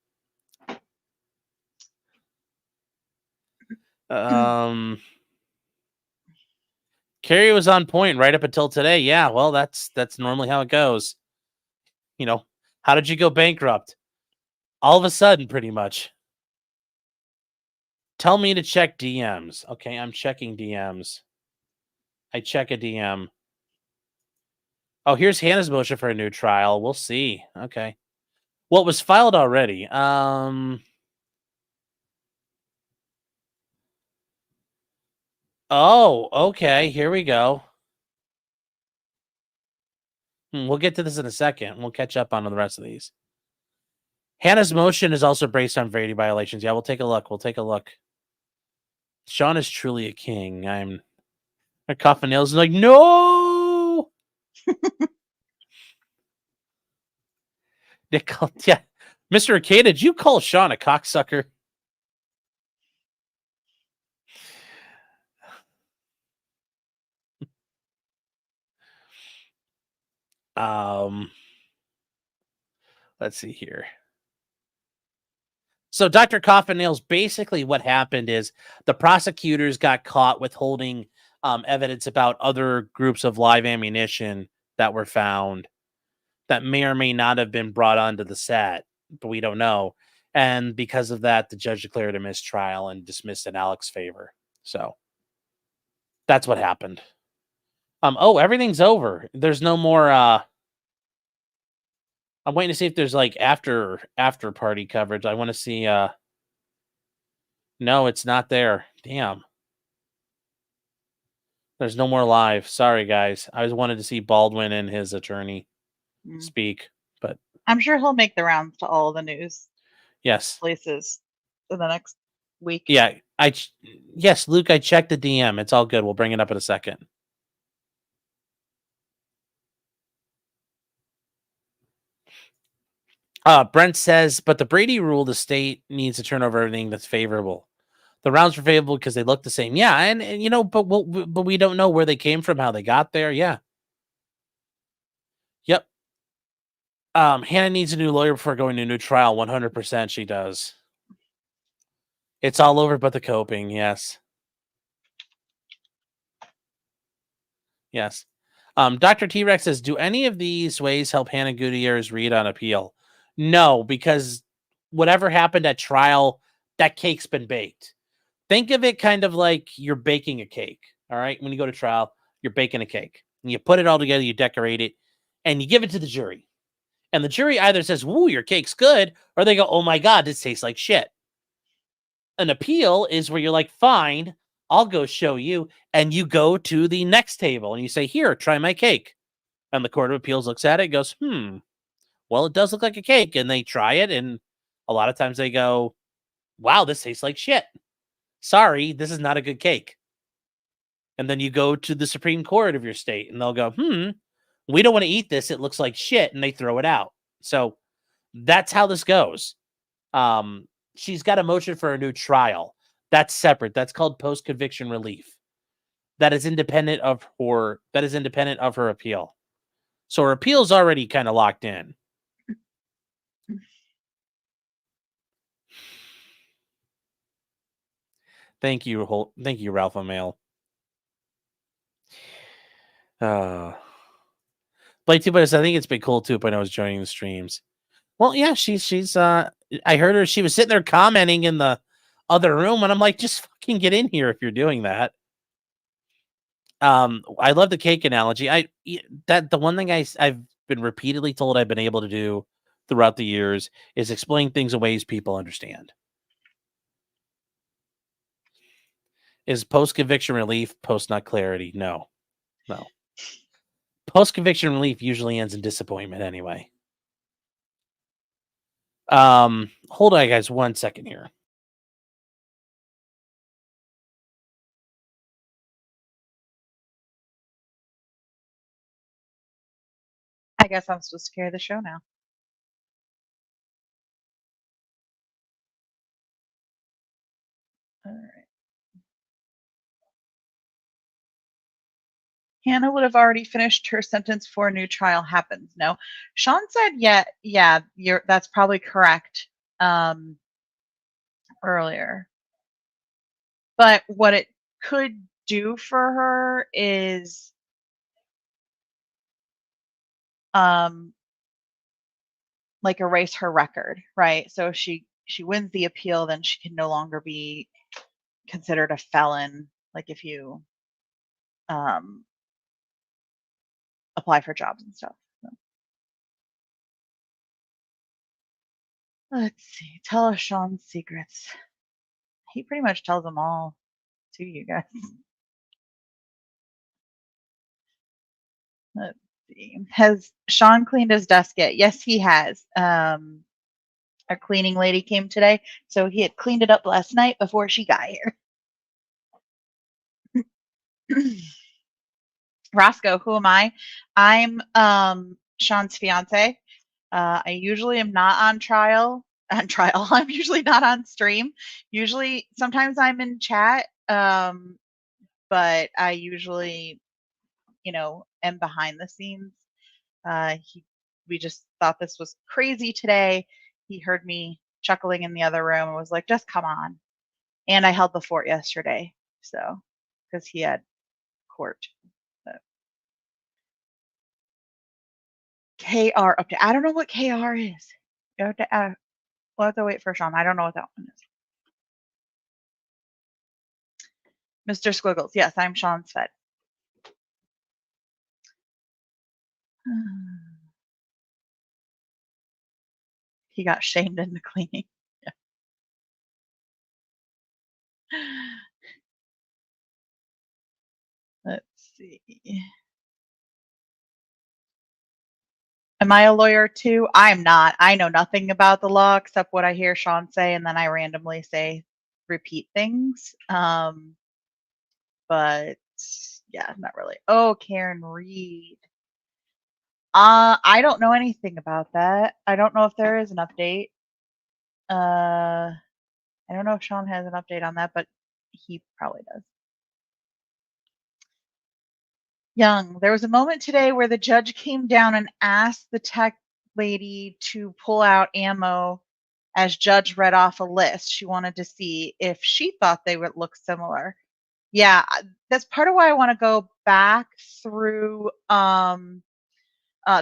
Speaker 3: Carrie was on point right up until today. Yeah, well, that's normally how it goes. How did you go bankrupt? All of a sudden, pretty much. Tell me to check DMs. Okay, I'm checking DMs. I check a DM. Oh, here's Hannah's motion for a new trial. We'll see. Okay. Well, it was filed already. Oh, okay. Here we go. We'll get to this in a second. We'll catch up on the rest of these. Hannah's motion is also based on Brady violations. Yeah, we'll take a look. We'll take a look. Sean is truly a king. I'm Coffin Nails like, no. Yeah. Mr. Arcade, did you call Sean a cocksucker? Let's see here. So Dr. Coffin Nails, basically what happened is the prosecutors got caught withholding evidence about other groups of live ammunition that were found that may or may not have been brought onto the set, but we don't know. And because of that, the judge declared a mistrial and dismissed in Alec's favor. So that's what happened. Oh, everything's over. There's no more. I'm waiting to see if there's like after party coverage. I want to see. No, it's not there. Damn. There's no more live. Sorry, guys. I just wanted to see Baldwin and his attorney speak, but
Speaker 7: I'm sure he'll make the rounds to all the news
Speaker 3: yes
Speaker 7: places in the next week.
Speaker 3: Yeah, yes, Luke, I checked the DM. It's all good. We'll bring it up in a second. Brent says, but the Brady rule, the state needs to turn over everything that's favorable. The rounds were favorable because they look the same. Yeah, and you know, but we don't know where they came from, how they got there. Yeah. Yep. Hannah needs a new lawyer before going to a new trial. 100% she does. It's all over but the coping. Yes. Yes. Dr. T-Rex says, do any of these ways help Hannah Gutierrez read on appeal? No, because whatever happened at trial, that cake's been baked. Think of it kind of like you're baking a cake. All right. When you go to trial, you're baking a cake and you put it all together, you decorate it, and you give it to the jury. And the jury either says, "Woo, your cake's good," or they go, "Oh my God, this tastes like shit." An appeal is where you're like, fine, I'll go show you. And you go to the next table and you say, here, try my cake. And the Court of Appeals looks at it and goes, well, it does look like a cake. And they try it. And a lot of times they go, wow, this tastes like shit. Sorry, this is not a good cake. And then you go to the Supreme Court of your state and they'll go, we don't want to eat this. It looks like shit. And they throw it out. So that's how this goes. She's got a motion for a new trial. That's separate. That's called post-conviction relief. That is independent of her appeal. So her appeal is already kind of locked in. Thank you, Ralph O'Mail. Blake 2.0 says, I think it's been cool 2.0 is joining the streams. Well, yeah, she's I heard her, she was sitting there commenting in the other room, and I'm like, just fucking get in here if you're doing that. I love the cake analogy. The one thing I've been repeatedly told I've been able to do throughout the years is explain things in ways people understand. Is post-conviction relief post-not clarity? No. Post-conviction relief usually ends in disappointment anyway. Hold on, guys, 1 second here.
Speaker 7: I guess I'm supposed to carry the show now. All right. Hannah would have already finished her sentence before a new trial happens. No, Sean said, yeah, that's probably correct. Earlier, but what it could do for her is, like erase her record, right? So if she wins the appeal, then she can no longer be considered a felon. Like if you apply for jobs and stuff. So. Let's see. Tell us Sean's secrets. He pretty much tells them all to you guys. Let's see. see. Has Sean cleaned his desk yet? Yes, he has. Our cleaning lady came today, so he had cleaned it up last night before she got here. Roscoe, who am I? I'm Sean's fiance. I usually am not on trial. I'm usually not on stream. Usually, sometimes I'm in chat, but I usually, am behind the scenes. We just thought this was crazy today. He heard me chuckling in the other room and was like, "Just come on." And I held the fort yesterday, so because he had court. KR update. I don't know what KR is. We'll have to wait for Sean. I don't know what that one is. Mr. Squiggles. Yes, I'm Sean's fed. He got shamed into cleaning. Yeah. Let's see. Am I a lawyer too? I'm not. I know nothing about the law except what I hear Sean say, and then I randomly repeat things. But yeah, not really. Oh, Karen Reed. I don't know anything about that. I don't know if there is an update. I don't know if Sean has an update on that, but he probably does. Young, there was a moment today where the judge came down and asked the tech lady to pull out ammo as judge read off a list. She wanted to see if she thought they would look similar. Yeah, that's part of why I want to go back through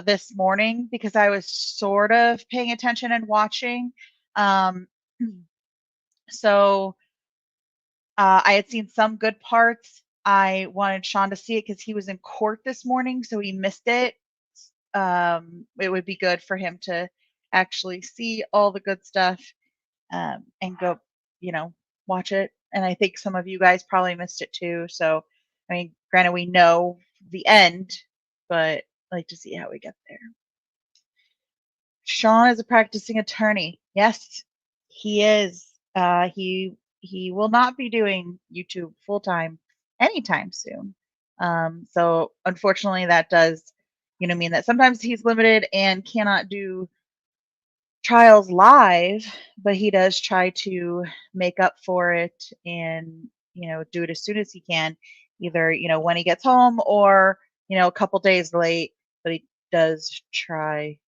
Speaker 7: this morning, because I was sort of paying attention and watching. So I had seen some good parts. I wanted Sean to see it because he was in court this morning, so he missed it. It would be good for him to actually see all the good stuff and go, watch it. And I think some of you guys probably missed it too. So, I mean, granted, we know the end, but I like to see how we get there. Sean is a practicing attorney. Yes, he is. He will not be doing YouTube full time anytime soon. So unfortunately, that does, mean that sometimes he's limited and cannot do trials live, but he does try to make up for it and, do it as soon as he can, either, when he gets home or, a couple days late, but he does try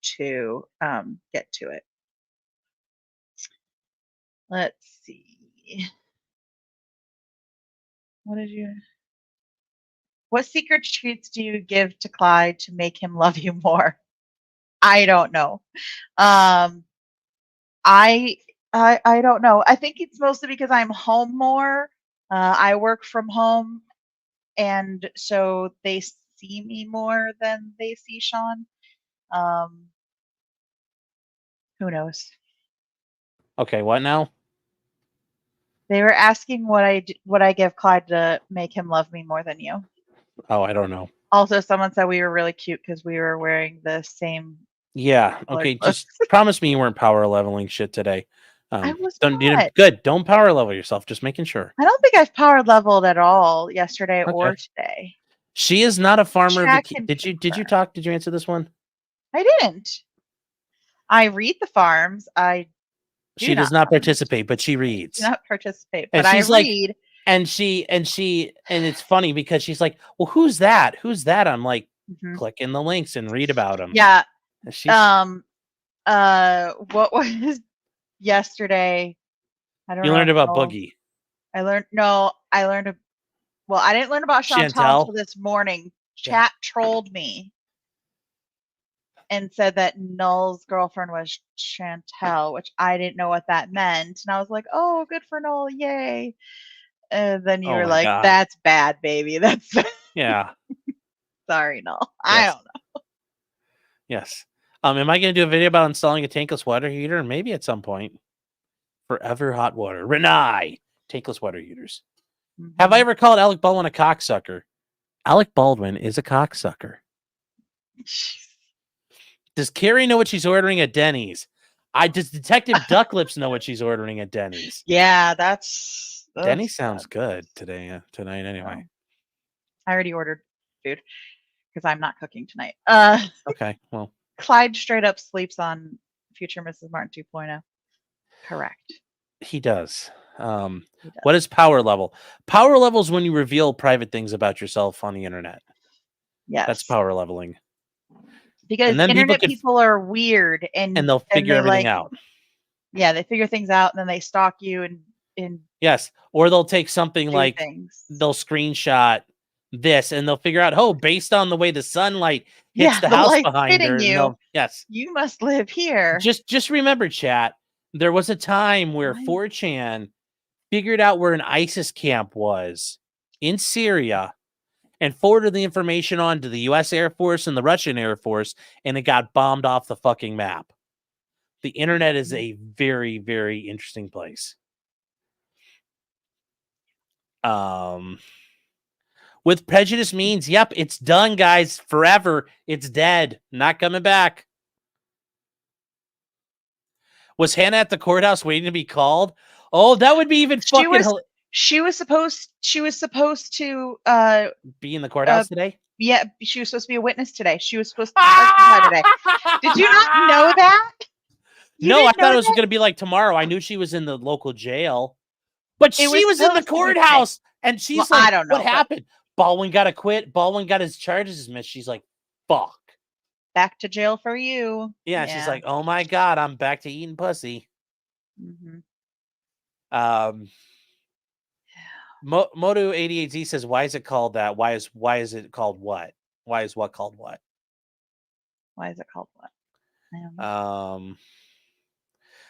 Speaker 7: to get to it. Let's see. What secret treats do you give to Clyde to make him love you more? I don't know. I don't know. I think it's mostly because I'm home more. I work from home, and so they see me more than they see Sean. Who knows?
Speaker 3: Okay, what now?
Speaker 7: They were asking what I give Clyde to make him love me more than you.
Speaker 3: Oh, I don't know.
Speaker 7: Also, someone said we were really cute because we were wearing the same.
Speaker 3: Yeah. Okay. Just promise me you weren't power leveling shit today.
Speaker 7: I was
Speaker 3: not. Good. Don't power level yourself. Just making sure.
Speaker 7: I don't think I've power leveled at all yesterday or today.
Speaker 3: She is not a farmer. Did you talk? Did you answer this one?
Speaker 7: I didn't. I read the farms.
Speaker 3: She does not participate, but she reads.
Speaker 7: Do not participate,
Speaker 3: but
Speaker 7: I read.
Speaker 3: And it's funny because she's like, well, who's that? Who's that? I'm like, click in the links and read about them.
Speaker 7: Yeah. What was yesterday? I don't know.
Speaker 3: You learned about Boogie.
Speaker 7: I learned well, I didn't learn about Chantal until this morning. Chat trolled me and said that Null's girlfriend was Chantal, which I didn't know what that meant. And I was like, oh, good for Null. Yay. And then you were like, God. That's bad, baby. That's
Speaker 3: yeah.
Speaker 7: Sorry, Null.
Speaker 3: Yes.
Speaker 7: I don't know.
Speaker 3: Yes. Am I going to do a video about installing a tankless water heater? Maybe at some point. Forever hot water. Renai. Tankless water heaters. Have I ever called Alec Baldwin a cocksucker? Alec Baldwin is a cocksucker. Does Carrie know what she's ordering at Denny's? Does Detective Ducklips know what she's ordering at Denny's?
Speaker 7: Yeah, that's
Speaker 3: Denny sounds good tonight anyway.
Speaker 7: I already ordered food because I'm not cooking tonight.
Speaker 3: Okay, well.
Speaker 7: Clyde straight up sleeps on Future Mrs. Martin 2.0. Correct.
Speaker 3: He does. What is power level? Power level is when you reveal private things about yourself on the internet.
Speaker 7: Yes.
Speaker 3: That's power leveling.
Speaker 7: Because
Speaker 3: and then
Speaker 7: internet people are weird and
Speaker 3: they'll figure everything out.
Speaker 7: Yeah, they figure things out and then they stalk you and
Speaker 3: yes, or they'll take something like
Speaker 7: things.
Speaker 3: They'll screenshot this and they'll figure out, oh, based on the way the sunlight hits the house behind her.
Speaker 7: You,
Speaker 3: yes,
Speaker 7: you must live here.
Speaker 3: Just remember, chat. There was a time where 4chan figured out where an ISIS camp was in Syria and forwarded the information on to the U.S. Air Force and the Russian Air Force, and it got bombed off the fucking map. The internet is a very, very interesting place. With prejudice means, yep, it's done, guys. Forever. It's dead. Not coming back. Was Hannah at the courthouse waiting to be called? Oh, that would be even fucking
Speaker 7: She was supposed to
Speaker 3: be in the courthouse today?
Speaker 7: Yeah, she was supposed to be a witness today. She was supposed to testify today. Did you not know that?
Speaker 3: No, I thought it was going to be like tomorrow. I knew she was in the local jail. But she was in the courthouse. And she's like, I don't know what happened? Baldwin got to quit. Baldwin got his charges dismissed. She's like, fuck.
Speaker 7: Back to jail for you.
Speaker 3: Yeah, she's like, oh my God, I'm back to eating pussy.
Speaker 7: Mm-hmm.
Speaker 3: Moto88Z says, why is it called that? Why is it called what? Why is what called what?
Speaker 7: Why is it called what?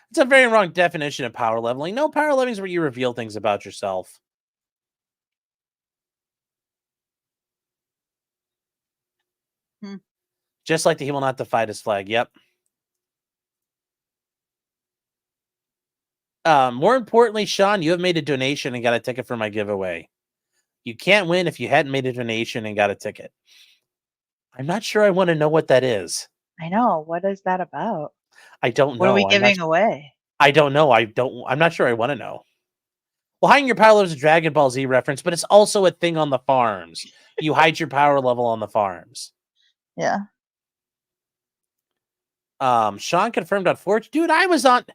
Speaker 3: It's a very wrong definition of power leveling. No, power leveling is where you reveal things about yourself. Just like he will not defy his flag. Yep. More importantly, Sean, you have made a donation and got a ticket for my giveaway. You can't win if you hadn't made a donation and got a ticket. I'm not sure I want to know what that is.
Speaker 7: I know. What is that about?
Speaker 3: I don't know.
Speaker 7: What are we giving away?
Speaker 3: I don't know. I'm not sure I want to know. Well, hiding your power level is a Dragon Ball Z reference, but it's also a thing on the farms. You hide your power level on the farms.
Speaker 7: Yeah.
Speaker 3: Sean confirmed on 4chan. Dude, I was on,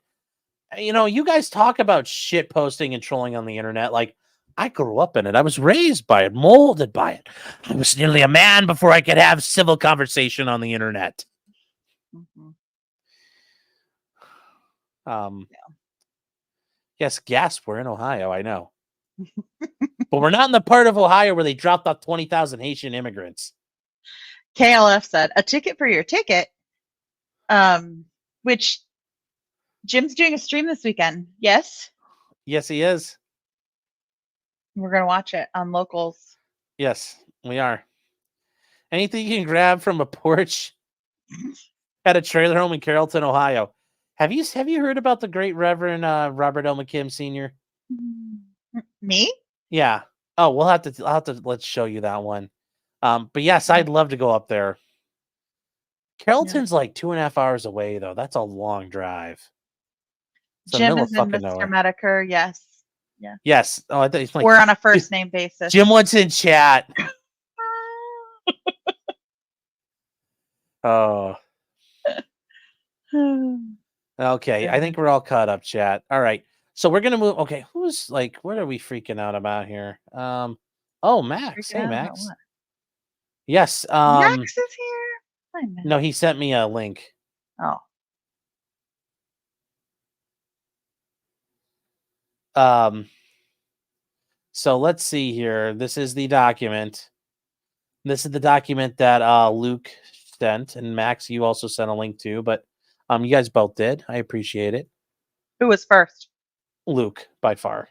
Speaker 3: you guys talk about shit posting and trolling on the internet. Like, I grew up in it. I was raised by it, molded by it. I was nearly a man before I could have civil conversation on the internet. Yes, gasp, we're in Ohio, I know. But we're not in the part of Ohio where they dropped off 20,000 Haitian immigrants.
Speaker 7: KLF said, a ticket for your ticket. Which Jim's doing a stream this weekend. Yes?
Speaker 3: Yes, he is.
Speaker 7: We're going to watch it on Locals.
Speaker 3: Yes, we are. Anything you can grab from a porch at a trailer home in Carrollton, Ohio. Have you heard about the great Reverend Robert L. McKim Sr.?
Speaker 7: Me?
Speaker 3: Yeah. Oh, I'll have to let's show you that one. But yes, I'd love to go up there. Carrollton's like 2.5 hours away, though. That's a long drive.
Speaker 7: Jim is in Mr. Medicare. Yes. Yeah.
Speaker 3: Yes. Oh, I thought he's like,
Speaker 7: we're on a first name basis.
Speaker 3: Jim wants in chat. Oh. Okay. I think we're all caught up, chat. All right. So we're gonna move. Okay. Who's like? What are we freaking out about here? Oh, Max. Hey, Max. Yes.
Speaker 7: Max is here. Hi, Max.
Speaker 3: No, he sent me a link.
Speaker 7: Oh.
Speaker 3: So let's see here. This is the document. This is the document that Luke sent, and Max, you also sent a link to, but you guys both did. I appreciate it.
Speaker 7: Who was first?
Speaker 3: Luke, by far.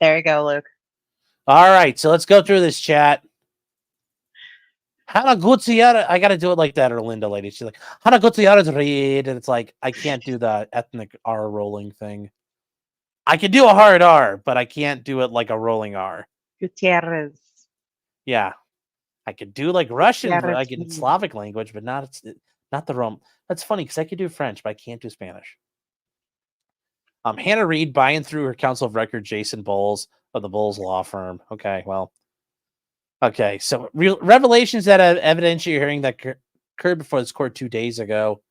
Speaker 7: There you go, Luke.
Speaker 3: All right, so let's go through this chat. Hannah Gutierrez, I gotta do it like that, or Linda lady. She's like, Hannah Gutierrez read, and it's like, I can't do the ethnic R rolling thing. I can do a hard R, but I can't do it like a rolling R.
Speaker 7: Gutierrez.
Speaker 3: Yeah. I could do like Russian,
Speaker 7: Yeah,
Speaker 3: I
Speaker 7: that's
Speaker 3: could
Speaker 7: weird.
Speaker 3: Slavic language, but not the Rome. That's funny because I could do French, but I can't do Spanish. Hannah Reed by and through her counsel of record, Jason Bowles of the Bowles Law Firm. Okay, well, okay. So revelations that an evidentiary hearing that occurred before this court 2 days ago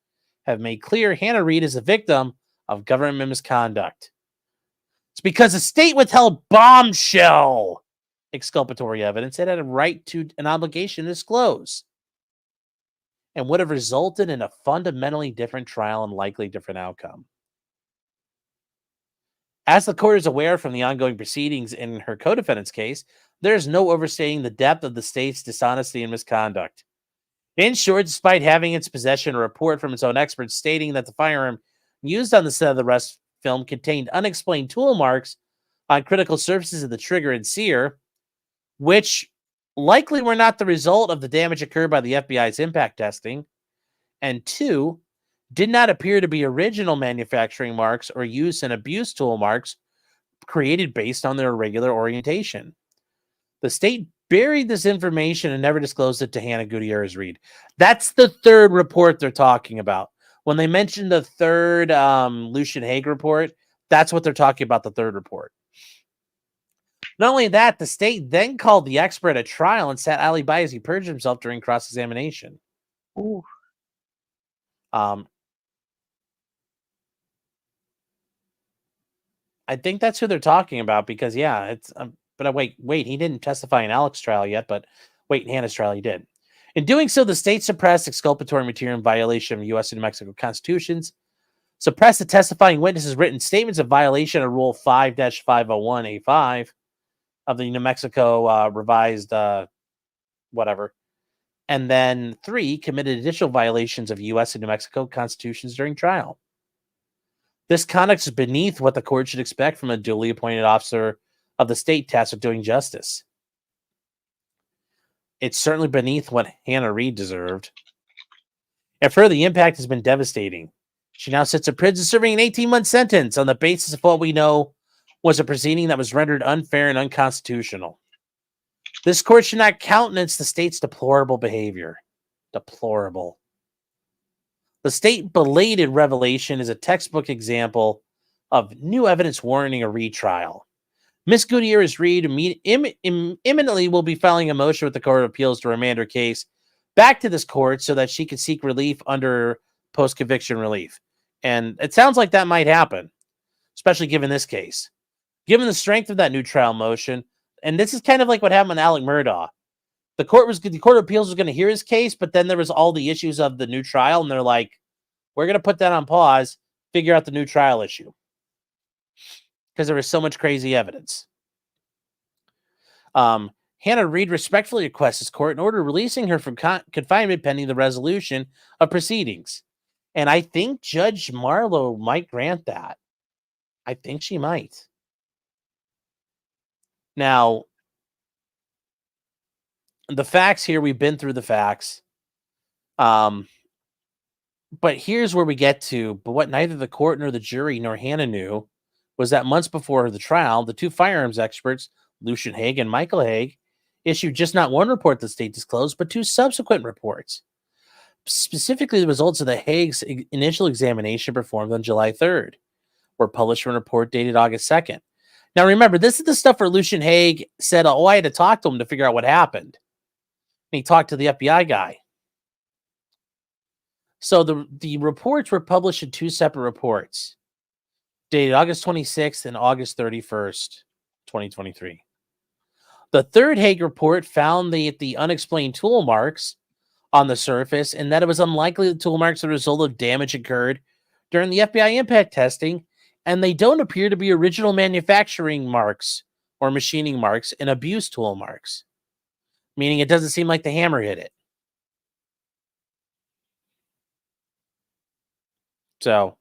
Speaker 3: have made clear Hannah Reed is a victim of government misconduct. It's because the state withheld bombshell exculpatory evidence it had a right to an obligation to disclose and would have resulted in a fundamentally different trial and likely different outcome. As the court is aware from the ongoing proceedings in her co-defendant's case, there is no overstating the depth of the state's dishonesty and misconduct. In short, despite having in its possession a report from its own experts stating that the firearm used on the set of the arrest film contained unexplained tool marks on critical surfaces of the trigger and sear, which likely were not the result of the damage occurred by the FBI's impact testing, and 2, did not appear to be original manufacturing marks or use and abuse tool marks created based on their irregular orientation. The state buried this information and never disclosed it to Hannah Gutierrez Reed. That's the third report they're talking about. When they mentioned the third Lucian Hague report, that's what they're talking about, the third report. Not only that, the state then called the expert at trial and sat Ali by as he purged himself during cross-examination.
Speaker 7: Ooh.
Speaker 3: I think that's who they're talking about because, yeah, it's. But wait, he didn't testify in Alec's trial yet, but wait, in Hannah's trial he did. In doing so, the state suppressed exculpatory material in violation of U.S. and New Mexico constitutions, suppressed the testifying witnesses' written statements of violation of Rule 5-501A5 of the New Mexico revised whatever, and then 3, committed additional violations of U.S. and New Mexico constitutions during trial. This conduct is beneath what the court should expect from a duly appointed officer of the state tasked with doing justice. It's certainly beneath what Hannah Reed deserved. And further, the impact has been devastating. She now sits in prison serving an 18-month sentence on the basis of what we know was a proceeding that was rendered unfair and unconstitutional. This court should not countenance the state's deplorable behavior. Deplorable. The state belated revelation is a textbook example of new evidence warranting a retrial. Ms. Gutierrez Reed imminently will be filing a motion with the Court of Appeals to remand her case back to this court so that she can seek relief under post-conviction relief. And it sounds like that might happen, especially given this case. Given the strength of that new trial motion, and this is kind of like what happened with Alec Murdaugh. The Court of Appeals was going to hear his case, but then there was all the issues of the new trial, and they're like, we're going to put that on pause, figure out the new trial issue. Because there was so much crazy evidence. Hannah Reed respectfully requests this court in order releasing her from confinement pending the resolution of proceedings. And I think Judge Marlowe might grant that. I think she might. Now, the facts here, we've been through the facts. But here's where we get to, but what neither the court nor the jury nor Hannah knew was that months before the trial, the 2 firearms experts, Lucian Hague and Michael Hague, issued just not one report the state disclosed, but 2 subsequent reports. Specifically, the results of the Hague's initial examination performed on July 3rd were published in a report dated August 2nd. Now, remember, this is the stuff where Lucian Hague said, oh, I had to talk to him to figure out what happened. And he talked to the FBI guy. So the reports were published in 2 separate reports, dated August 26th and August 31st, 2023. The third Hague report found the unexplained tool marks on the surface and that it was unlikely the tool marks were the result of damage occurred during the FBI impact testing, and they don't appear to be original manufacturing marks or machining marks and abuse tool marks, meaning it doesn't seem like the hammer hit it. So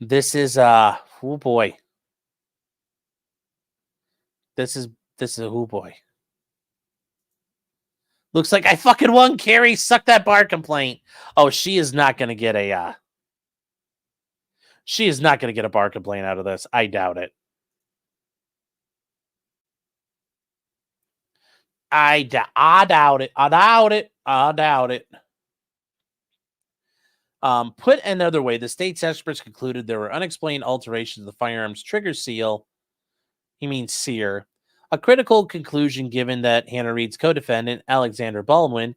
Speaker 3: this is oh boy. This is oh boy. Looks like I fucking won, Carrie. Suck that bar complaint. Oh, she is not gonna get a she is not gonna get a bar complaint out of this. I doubt it. I doubt it. I doubt it. I doubt it. Put another way, the state's experts concluded there were unexplained alterations of the firearm's trigger seal. He means sear. A critical conclusion given that Hannah Reed's co-defendant, Alexander Baldwin,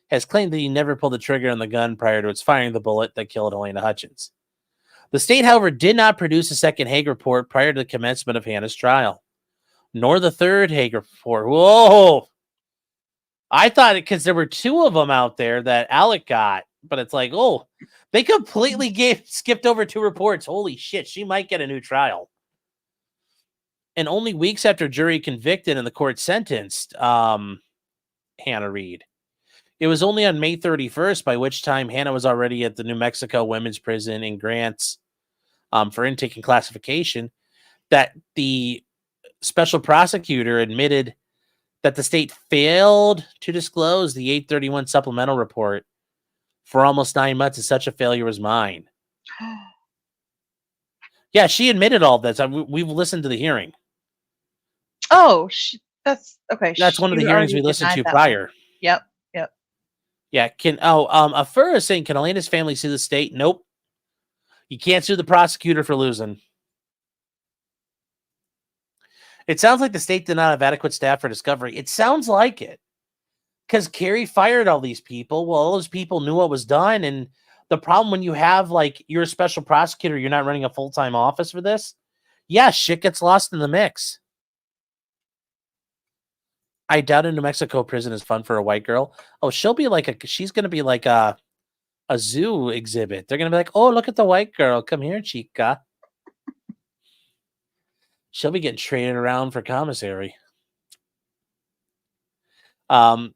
Speaker 3: has claimed that he never pulled the trigger on the gun prior to its firing the bullet that killed Halyna Hutchins. The state, however, did not produce a second Hague report prior to the commencement of Hannah's trial, nor the third Hague report. Whoa! I thought it because there were two of them out there that Alec got, but it's like, oh, they completely skipped over two reports. Holy shit, she might get a new trial. And only weeks after jury convicted and the court sentenced Hannah Reed. It was only on May 31st, by which time Hannah was already at the New Mexico Women's Prison in Grants for intake and classification, that the special prosecutor admitted that the state failed to disclose the 831 supplemental report for almost 9 months, and such a failure was mine. Yeah, she admitted all this. We've listened to the hearing.
Speaker 7: Oh, that's okay.
Speaker 3: That's one of the hearings we listened to prior.
Speaker 7: Yep.
Speaker 3: Yeah. A Fur is saying, can Halyna's family sue the state? Nope. You can't sue the prosecutor for losing. It sounds like the state did not have adequate staff for discovery. It sounds like it. Because Kerry fired all these people. Well, all those people knew what was done. And the problem when you have, like, you're a special prosecutor, you're not running a full-time office for this. Yeah, shit gets lost in the mix. I doubt a New Mexico prison is fun for a white girl. Oh, she's going to be like a zoo exhibit. They're going to be like, oh, look at the white girl. Come here, chica. She'll be getting traded around for commissary. The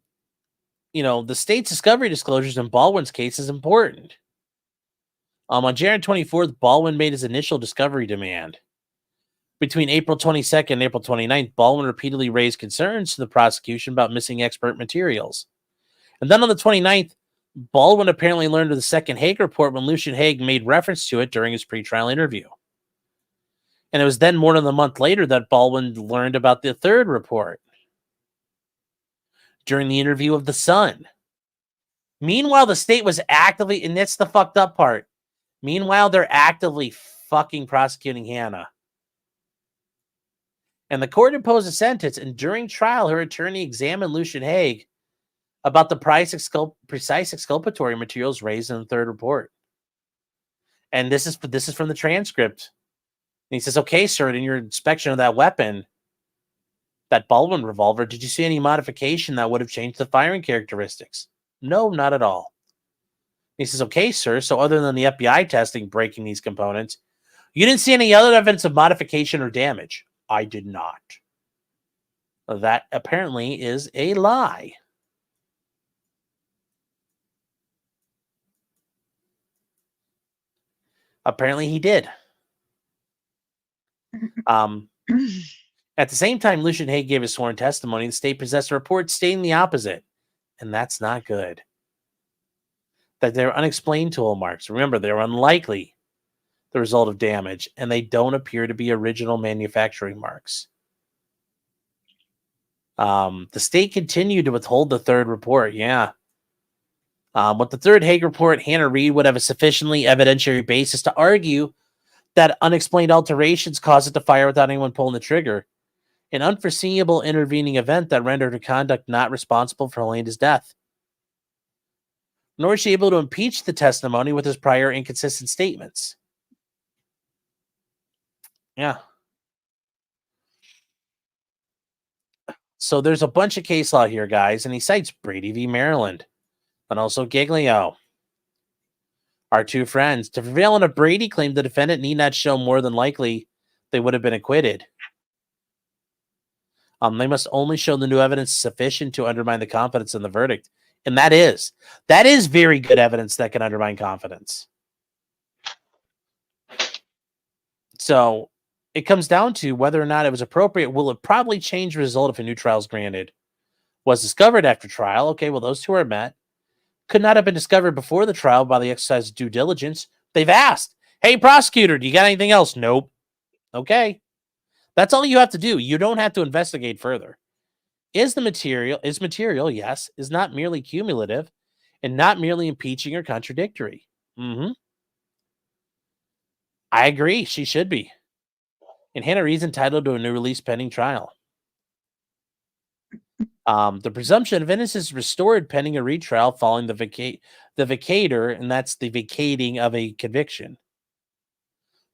Speaker 3: state's discovery disclosures in Baldwin's case is important. On January 24th, Baldwin made his initial discovery demand. Between April 22nd and April 29th, Baldwin repeatedly raised concerns to the prosecution about missing expert materials. And then on the 29th, Baldwin apparently learned of the second Hague report when Lucian Hague made reference to it during his pretrial interview. And it was then more than a month later that Baldwin learned about the third report during the interview of the Sun. Meanwhile, the state was actively, and that's the fucked up part. Meanwhile, they're actively fucking prosecuting Hannah. And the court imposed a sentence, and during trial, her attorney examined Lucian Hague about the precise exculpatory materials raised in the third report. And this is from the transcript. And he says, okay, sir, in your inspection of that weapon, that Baldwin revolver, did you see any modification that would have changed the firing characteristics? No, not at all. He says, okay, sir, so other than the FBI testing breaking these components, you didn't see any other evidence of modification or damage? I did not. That apparently is a lie. Apparently he did. At the same time, Lucian Hague gave his sworn testimony. The state possessed a report stating the opposite, and that's not good. That they're unexplained tool marks. Remember, they're unlikely the result of damage, and they don't appear to be original manufacturing marks. The state continued to withhold the third report. Yeah. With the third Hague report, Hannah Reed would have a sufficiently evidentiary basis to argue that unexplained alterations caused it to fire without anyone pulling the trigger. An unforeseeable intervening event that rendered her conduct not responsible for Halyna's death. Nor is she able to impeach the testimony with his prior inconsistent statements. Yeah. So there's a bunch of case law here, guys, and he cites Brady v. Maryland, and also Giglio. Our two friends. To prevail on a Brady claim, the defendant need not show more than likely they would have been acquitted. They must only show the new evidence sufficient to undermine the confidence in the verdict. And that is very good evidence that can undermine confidence. So it comes down to whether or not it was appropriate. Will it probably change the result if a new trial is granted? Was discovered after trial. Okay, well, those two are met. Could not have been discovered before the trial by the exercise of due diligence. They've asked, hey, prosecutor, do you got anything else? Nope. Okay. That's all you have to do. You don't have to investigate further. is material, yes, is not merely cumulative and not merely impeaching or contradictory. I agree, she should be. And Hannah Reid's entitled to a new release pending trial. The presumption of innocence is restored pending a retrial following the vacator, and that's the vacating of a conviction.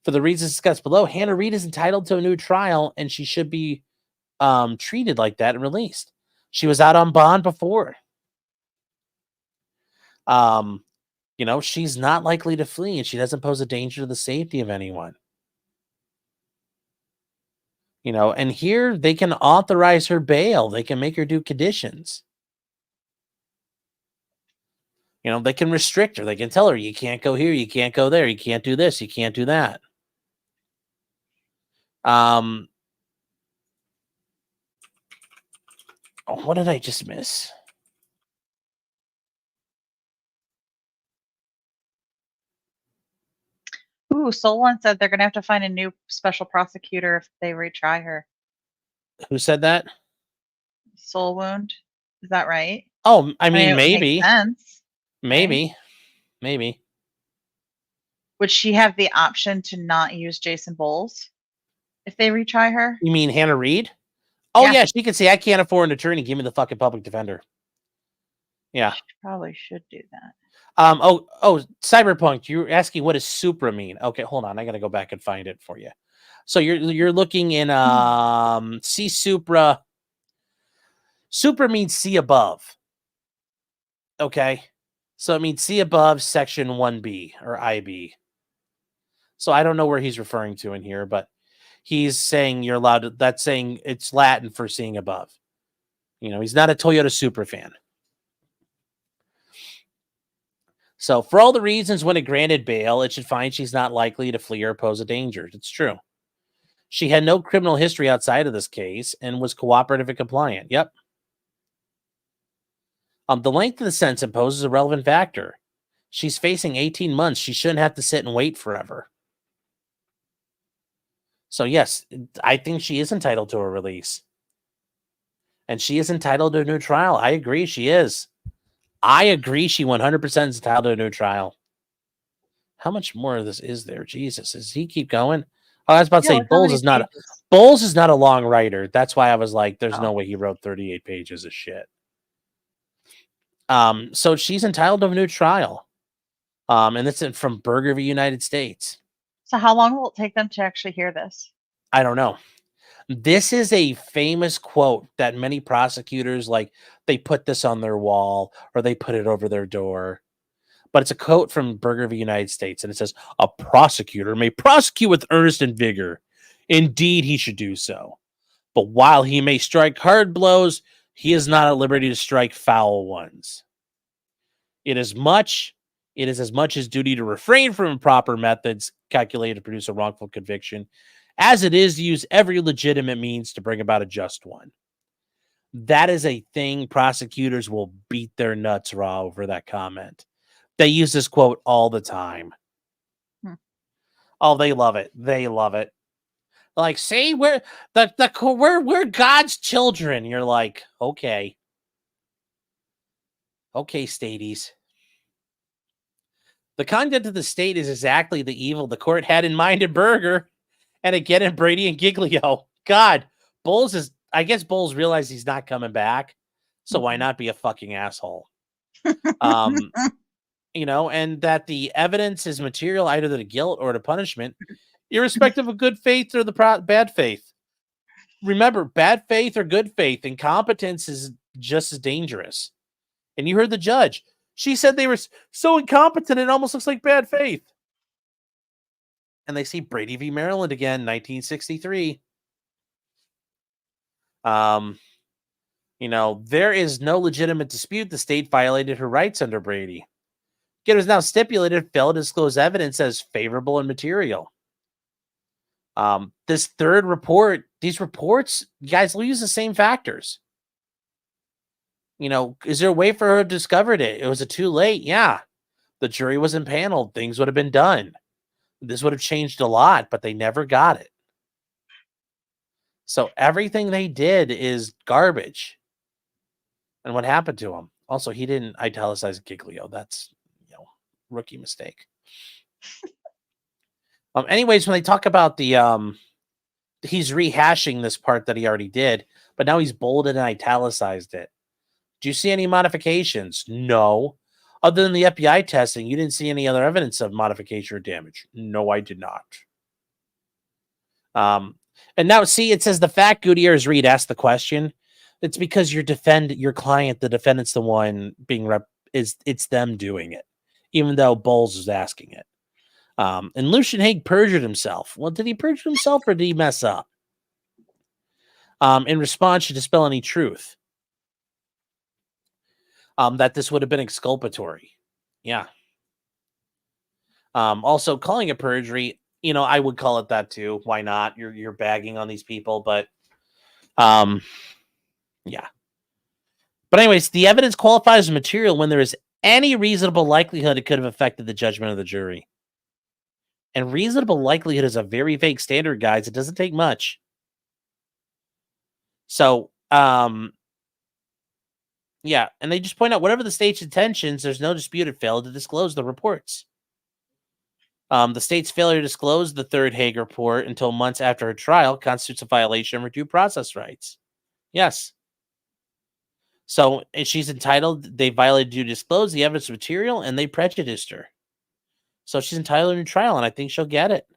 Speaker 3: For the reasons discussed below, Hannah Reid is entitled to a new trial, and she should be treated like that and released. She was out on bond before. She's not likely to flee, and she doesn't pose a danger to the safety of anyone. And here they can authorize her bail. They can make her do conditions. They can restrict her. They can tell her, you can't go here, you can't go there, you can't do this, you can't do that. What did I just miss?
Speaker 7: Ooh, Solon said they're going to have to find a new special prosecutor if they retry her.
Speaker 3: Who said that?
Speaker 7: Soul Wound. Is that right?
Speaker 3: Oh, I mean,
Speaker 7: it would make
Speaker 3: maybe.
Speaker 7: sense,
Speaker 3: maybe.
Speaker 7: right?
Speaker 3: Maybe.
Speaker 7: Would she have the option to not use Jason Bowles if they retry her?
Speaker 3: You mean Hannah Reid? Oh, yeah, she could say, I can't afford an attorney. Give me the fucking public defender. Yeah.
Speaker 7: She probably should do that.
Speaker 3: Cyberpunk, you're asking what does Supra mean? Okay, hold on. I got to go back and find it for you. So you're looking in see Supra. Supra means see above. Okay. So it means see above section 1B or IB. So I don't know where he's referring to in here, but he's saying you're allowed to, that's saying it's Latin for seeing above. He's not a Toyota Supra fan. So for all the reasons when it granted bail, it should find she's not likely to flee or pose a danger. It's true. She had no criminal history outside of this case and was cooperative and compliant. Yep. The length of the sentence imposed is a relevant factor. She's facing 18 months. She shouldn't have to sit and wait forever. So yes, I think she is entitled to a release. And she is entitled to a new trial. I agree she is. I agree she 100% is entitled to a new trial. How much more of this is there? Jesus, does he keep going? Oh, I was about to say Bowles is not a long writer. That's why I was like, there's no way he wrote 38 pages of shit. So she's entitled to a new trial. And it's from Berger v. United States.
Speaker 7: So how long will it take them to actually hear this?
Speaker 3: I don't know. This is a famous quote that many prosecutors, they put this on their wall or they put it over their door. But it's a quote from Berger v. United States, and it says, a prosecutor may prosecute with earnest and vigor. Indeed, he should do so. But while he may strike hard blows, he is not at liberty to strike foul ones. It is as much his duty to refrain from improper methods calculated to produce a wrongful conviction as it is to use every legitimate means to bring about a just one. That is a thing prosecutors will beat their nuts raw over that comment. They use this quote all the time. Oh, they love it. They love it. Like, see, we're God's children. You're like, okay. Okay, staties. The conduct of the state is exactly the evil the court had in mind in Berger, and again in Brady and Giglio. God, I guess Bowles realized he's not coming back, so why not be a fucking asshole? And that the evidence is material either to the guilt or to punishment, irrespective of good faith or the bad faith. Remember, bad faith or good faith, incompetence is just as dangerous. And you heard the judge. She said they were so incompetent, it almost looks like bad faith. And they see Brady v. Maryland again, 1963. There is no legitimate dispute the state violated her rights under Brady. It was now stipulated failed to disclose evidence as favorable and material. This third report, these reports, guys, will use the same factors. Is there a way for her to discover it? Was it too late? Yeah. The jury was impaneled. Things would have been done. This would have changed a lot, but they never got it. So everything they did is garbage. And what happened to him? Also, he didn't italicize Giglio. That's, rookie mistake. Anyways, when they talk about the he's rehashing this part that he already did, but now he's bolded and italicized it. Do you see any modifications? No. Other than the FBI testing, you didn't see any other evidence of modification or damage. No, I did not. And now see, it says the fact Gutierrez Reed asked the question. It's because your client, the defendant's the one being it's them doing it, even though Bowles is asking it. And Lucian Haig perjured himself. Well, did he perjure himself or did he mess up? In response to dispel any truth. That this would have been exculpatory. Yeah. Also, calling it perjury, I would call it that too. Why not? You're bagging on these people, but yeah. But anyways, the evidence qualifies as material when there is any reasonable likelihood it could have affected the judgment of the jury. And reasonable likelihood is a very vague standard, guys. It doesn't take much. So, yeah, and they just point out whatever the state's intentions, there's no dispute it failed to disclose the reports. The state's failure to disclose the third Haig report until months after her trial constitutes a violation of her due process rights. Yes. So she's entitled, they violated due disclose the evidence material and they prejudiced her. So she's entitled to a new trial, and I think she'll get it.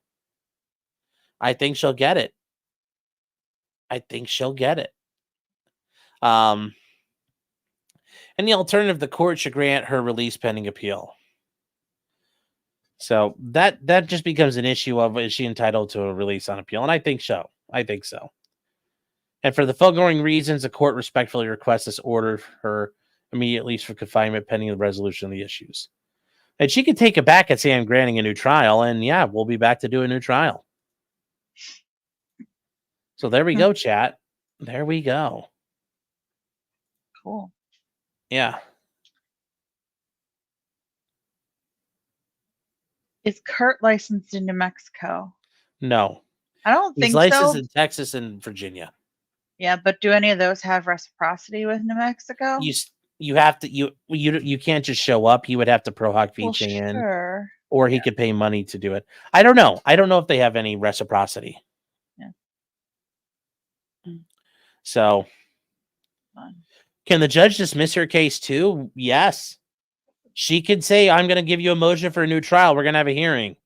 Speaker 3: I think she'll get it. And the alternative, the court should grant her release pending appeal. So that just becomes an issue of, is she entitled to a release on appeal? And I think so. And for the foregoing reasons, the court respectfully requests this order her immediate release for confinement pending the resolution of the issues. And she could take it back and say, I'm granting a new trial. And yeah, we'll be back to do a new trial. So there we go, chat. There we go.
Speaker 7: Cool.
Speaker 3: Yeah.
Speaker 7: Is Kurt licensed in New Mexico?
Speaker 3: No.
Speaker 7: I don't
Speaker 3: He's
Speaker 7: think
Speaker 3: licensed
Speaker 7: so.
Speaker 3: in Texas and Virginia.
Speaker 7: Yeah, but do any of those have reciprocity with New Mexico?
Speaker 3: You have to you can't just show up. He would have to pro hoc
Speaker 7: Well,
Speaker 3: fiche in,
Speaker 7: sure.
Speaker 3: or he could pay money to do it. I don't know. I don't know if they have any reciprocity.
Speaker 7: Yeah.
Speaker 3: So, can the judge dismiss her case too? Yes. She could say, I'm going to give you a motion for a new trial. We're going to have a hearing.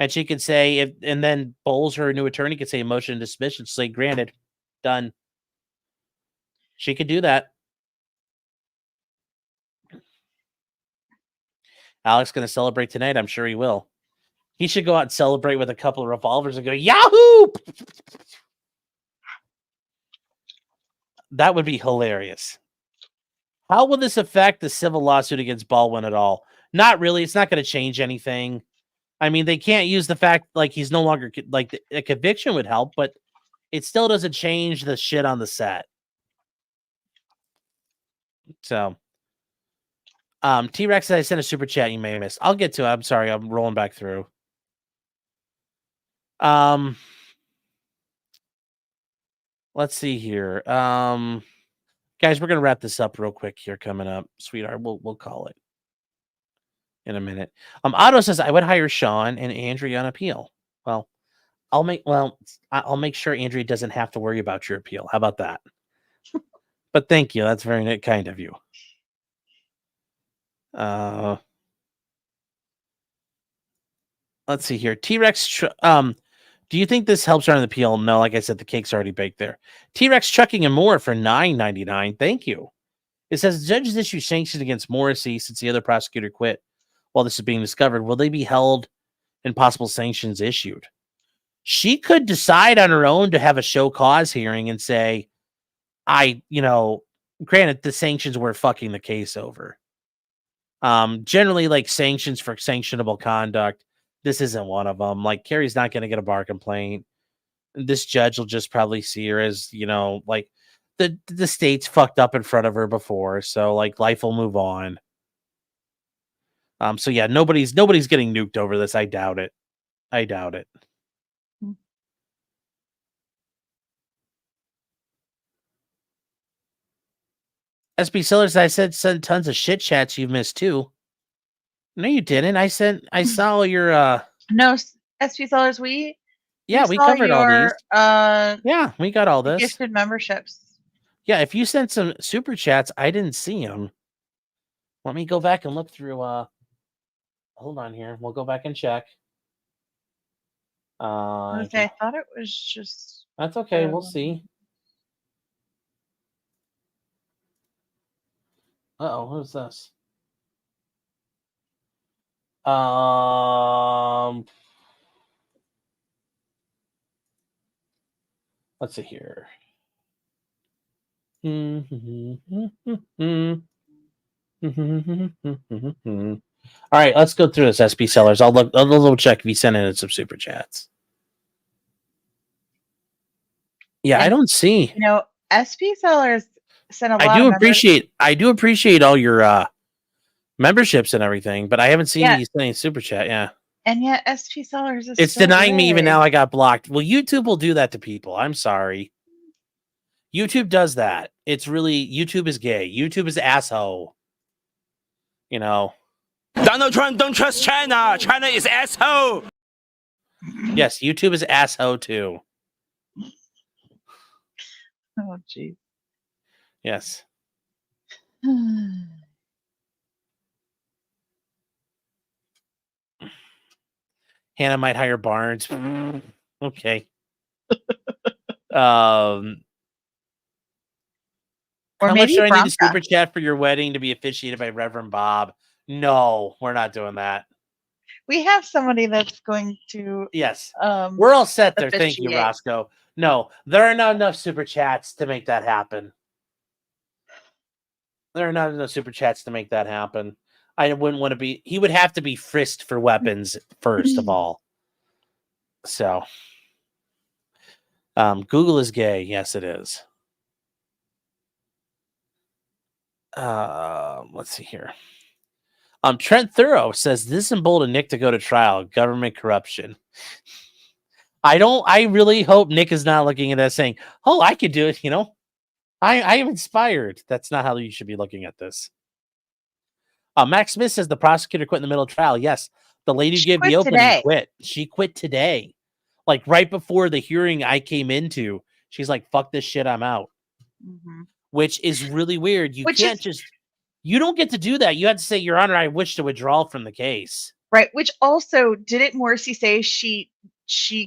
Speaker 3: And she could say, and then Bowles, her new attorney, could say motion to dismiss and say, granted, done. She could do that. Alec's going to celebrate tonight. I'm sure he will. He should go out and celebrate with a couple of revolvers and go, Yahoo! That would be hilarious. How will this affect the civil lawsuit against Baldwin at all? Not really. It's not going to change anything. I mean, they can't use the fact like he's no longer like a conviction would help, but it still doesn't change the shit on the set. So, T-Rex said I sent a super chat you may have missed. I'll get to it. I'm sorry. I'm rolling back through. Let's see here. Guys, we're going to wrap this up real quick here coming up. Sweetheart, we'll call it in a minute. Otto says I would hire Sean and Andrea on appeal. Well, I'll make sure Andrea doesn't have to worry about your appeal. How about that? But thank you. That's very kind of you. Let's see here. T-Rex, do you think this helps her on the appeal? No, like I said, the cake's already baked there. T-Rex chucking him more for $9.99. Thank you. It says judges issue sanctions against Morrissey since the other prosecutor quit while this is being discovered. Will they be held and possible sanctions issued? She could decide on her own to have a show cause hearing and say, granted, the sanctions were fucking the case over. Generally, like sanctions for sanctionable conduct, this isn't one of them. Like, Carrie's not going to get a bar complaint. This judge will just probably see her as, like the state's fucked up in front of her before. So, like, life will move on. So yeah, nobody's getting nuked over this. I doubt it. SB Sellers, I said send tons of shit chats you've missed too. No, you didn't. I saw your
Speaker 7: No, SP Sellers, we
Speaker 3: we
Speaker 7: saw
Speaker 3: covered all these.
Speaker 7: your
Speaker 3: Yeah, we got all this.
Speaker 7: gifted memberships.
Speaker 3: Yeah, if you sent some super chats, I didn't see them. Let me go back and look through. Hold on here. We'll go back and check.
Speaker 7: Okay, I thought it was just.
Speaker 3: That's okay. We'll see. Uh-oh, who's this? Let's see here. All right, let's go through this, SP Sellers. I'll double check if you sent in some super chats. Yeah, I don't see.
Speaker 7: You know, SP Sellers sent a lot.
Speaker 3: I do appreciate all your memberships and everything, but I haven't seen you send any super chat. Yeah.
Speaker 7: And yet SP Sellers is
Speaker 3: It's
Speaker 7: still
Speaker 3: denying me even
Speaker 7: there.
Speaker 3: now I got blocked. Well, YouTube will do that to people. I'm sorry. YouTube does that. It's really, YouTube is gay. YouTube is asshole. You know.
Speaker 17: Donald Trump don't trust China. China is asshole.
Speaker 3: Yes, YouTube is asshole too.
Speaker 7: Oh, geez.
Speaker 3: Yes. Hannah might hire Barnes. Okay. How much do I need a super chat for your wedding to be officiated by Reverend Bob? No, we're not doing that.
Speaker 7: We have somebody that's going to.
Speaker 3: Yes. We're all set there. Thank you,
Speaker 7: officiate.
Speaker 3: Roscoe. No, there are not enough super chats to make that happen. There are not enough super chats to make that happen. I wouldn't want to be. He would have to be frisked for weapons first of all. So, Google is gay. Yes, it is. Let's see here. Trent Thorough says this emboldened Nick to go to trial. Government corruption. I really hope Nick is not looking at that saying, "Oh, I could do it." You know, I am inspired. That's not how you should be looking at this. Max Smith says the prosecutor quit in the middle of trial. Yes, the lady who gave the opening quit. She quit today, like right before the hearing I came into. She's like, "Fuck this shit, I'm out."
Speaker 7: Mm-hmm.
Speaker 3: Which is really weird. You you don't get to do that. You have to say, Your Honor, I wish to withdraw from the case.
Speaker 7: Right. Which also, didn't Morrissey say she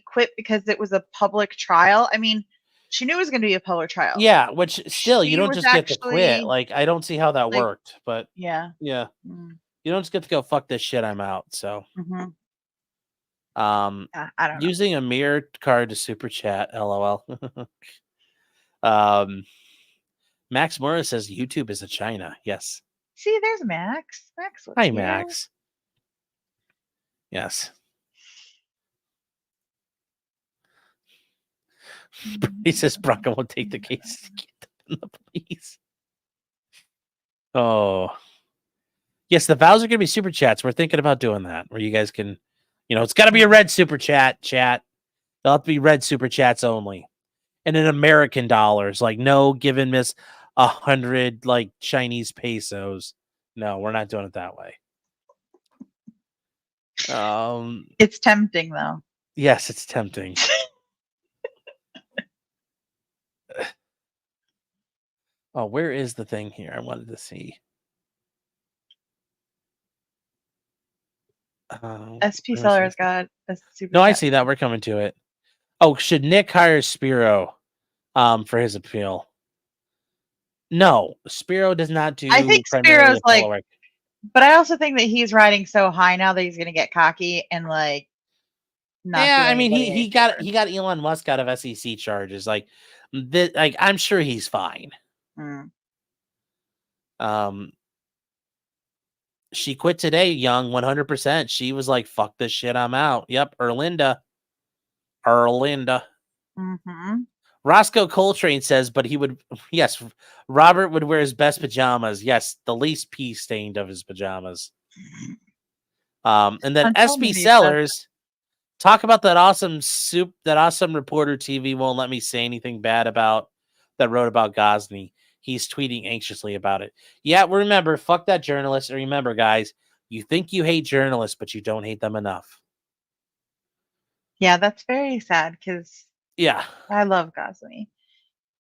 Speaker 7: quit because it was a public trial? I mean, she knew it was going to be a public trial.
Speaker 3: Yeah, which still, you don't just get to quit. Like, I don't see how that worked, but
Speaker 7: yeah.
Speaker 3: You don't just get to go, fuck this shit, I'm out. So,
Speaker 7: I don't know.
Speaker 3: Using a mirror card to super chat, LOL. Max Morris says YouTube is a China. Yes.
Speaker 7: See, there's Max. Max.
Speaker 3: Hi, Max. Yes. He says Bronco will take the case to get them in the police. Oh. Yes, the vows are going to be super chats. We're thinking about doing that, where you guys can, it's got to be a red super chat. They'll have to be red super chats only. And in American dollars, like no giving Miss 100 like Chinese pesos. No, we're not doing it that way.
Speaker 7: It's tempting though.
Speaker 3: Yes, it's tempting. Oh, where is the thing here? I wanted to see.
Speaker 7: SP Sellers got a super.
Speaker 3: No, I see that. We're coming to it. Oh, should Nick hire Spiro for his appeal? No, Spiro does not do.
Speaker 7: I think Spiro's like, but I also think that he's riding so high now that he's going to get cocky and like.
Speaker 3: Yeah, I mean he got Elon Musk out of SEC charges. Like I'm sure he's fine. She quit today, young, 100%. She was like, "Fuck this shit, I'm out." Yep, Erlinda. Roscoe Coltrane says, but he would, yes, Robert would wear his best pajamas. Yes, the least pee stained of his pajamas. And then SB Sellers, talk about that awesome reporter TV won't let me say anything bad about that wrote about Gosney. He's tweeting anxiously about it. Yeah, remember, fuck that journalist. And remember, guys, you think you hate journalists, but you don't hate them enough.
Speaker 7: Yeah, that's very sad because
Speaker 3: Yeah.
Speaker 7: I love Gosling.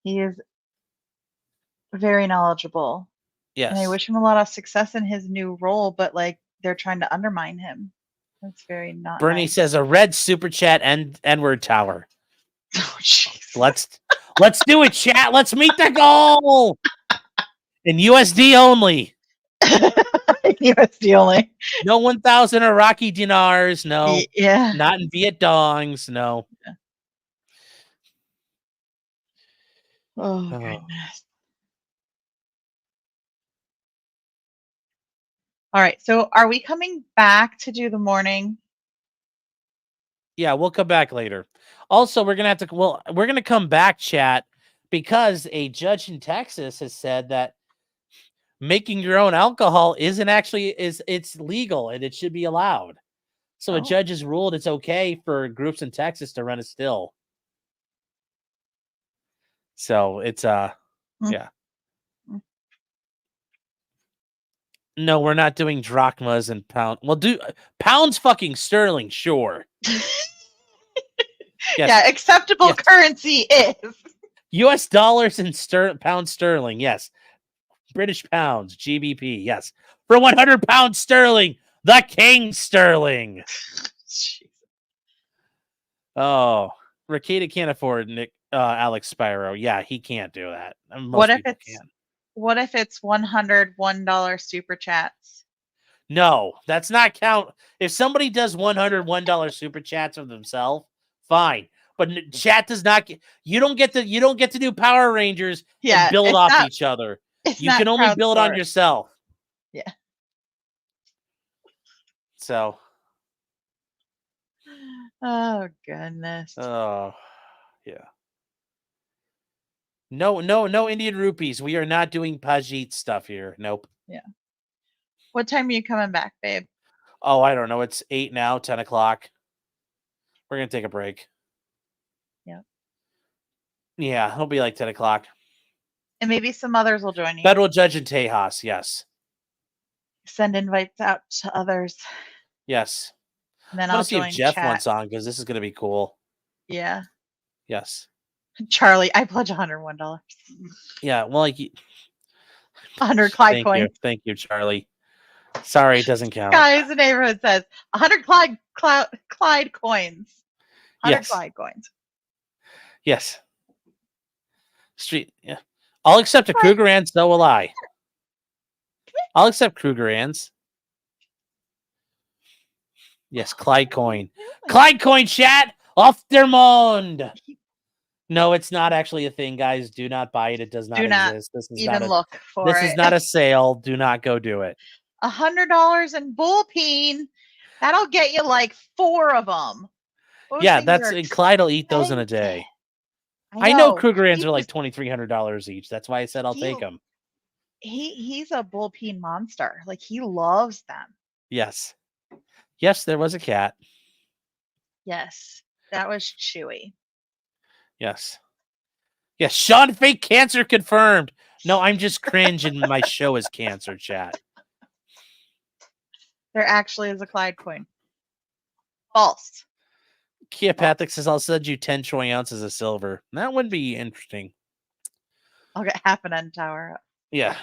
Speaker 7: He is very knowledgeable.
Speaker 3: Yes.
Speaker 7: And I wish him a lot of success in his new role, but like they're trying to undermine him. That's very not
Speaker 3: Bernie
Speaker 7: nice.
Speaker 3: says a red super chat and N-word tower.
Speaker 7: Oh, jeez.
Speaker 3: Let's do it, chat. Let's meet the goal. In USD only.
Speaker 7: USD only.
Speaker 3: No 1,000 Iraqi dinars. No.
Speaker 7: Yeah.
Speaker 3: Not in Viet Dongs. No.
Speaker 7: Yeah. Oh, goodness. All right. So are we coming back to do the morning?
Speaker 3: Yeah, we'll come back later. Also, we're gonna come back, chat, because a judge in Texas has said that making your own alcohol it's legal and it should be allowed. So a judge has ruled it's okay for groups in Texas to run a still. So it's yeah. No, we're not doing drachmas and pound. Well, pounds fucking sterling, sure. Yes.
Speaker 7: Yeah, acceptable currency is
Speaker 3: US dollars and pound sterling, yes. British pounds, GBP, yes. For 100 pounds sterling, the King Sterling. Oh, Rakita can't afford Alex Spyro. Yeah, he can't do that.
Speaker 7: What if it's $101 super chats?
Speaker 3: No, that's not count. If somebody does $101 super chats of themselves, fine. But chat does not get. You don't get to do Power Rangers and build off each other. You can only build on yourself.
Speaker 7: Yeah.
Speaker 3: So.
Speaker 7: Oh goodness.
Speaker 3: Oh, yeah. No Indian rupees. We are not doing Pajit stuff here. Nope.
Speaker 7: Yeah. What time are you coming back, babe?
Speaker 3: Oh, I don't know. It's 8 now, 10 o'clock. We're going to take a break.
Speaker 7: Yeah.
Speaker 3: Yeah, it'll be like 10 o'clock.
Speaker 7: And maybe some others will join you.
Speaker 3: Federal judge in Tejas, yes.
Speaker 7: Send invites out to others.
Speaker 3: Yes.
Speaker 7: And then
Speaker 3: I'll
Speaker 7: I'll
Speaker 3: see
Speaker 7: join
Speaker 3: if Jeff
Speaker 7: chat.
Speaker 3: wants on because this is going to be cool.
Speaker 7: Yeah.
Speaker 3: Yes.
Speaker 7: Charlie, I pledge $101.
Speaker 3: Yeah, well, like
Speaker 7: 100 Clyde coins.
Speaker 3: Thank you, Charlie. Sorry, it doesn't count.
Speaker 7: Guys, the neighborhood says 100 Clyde coins. 100
Speaker 3: Yes.
Speaker 7: Clyde coins.
Speaker 3: Yes. Street. Yeah. I'll accept a Krugerrands, so will I. I'll accept Krugerrands. Yes, Clyde coin. Clyde coin, chat! Off der Mond! No, it's not actually a thing, guys. Do not buy it. It does not exist. This is
Speaker 7: even look for
Speaker 3: This
Speaker 7: it.
Speaker 3: is not a sale. Do not go do it.
Speaker 7: $100 in bullpeen. That'll get you like 4 of them.
Speaker 3: Yeah, Clyde will eat those in a day. I know Krugerrands are like $2,300 each. That's why I said I'll take them.
Speaker 7: He's a bullpeen monster. Like he loves them.
Speaker 3: Yes. Yes, there was a cat.
Speaker 7: Yes, that was Chewy.
Speaker 3: Yes. Yes, Sean fake cancer confirmed. No, I'm just cringe and my show is cancer, chat.
Speaker 7: There actually is a Clyde coin. False.
Speaker 3: Kia Patrick says, I'll send you 10 troy ounces of silver. That would be interesting.
Speaker 7: I'll get half an end tower up.
Speaker 3: Yeah.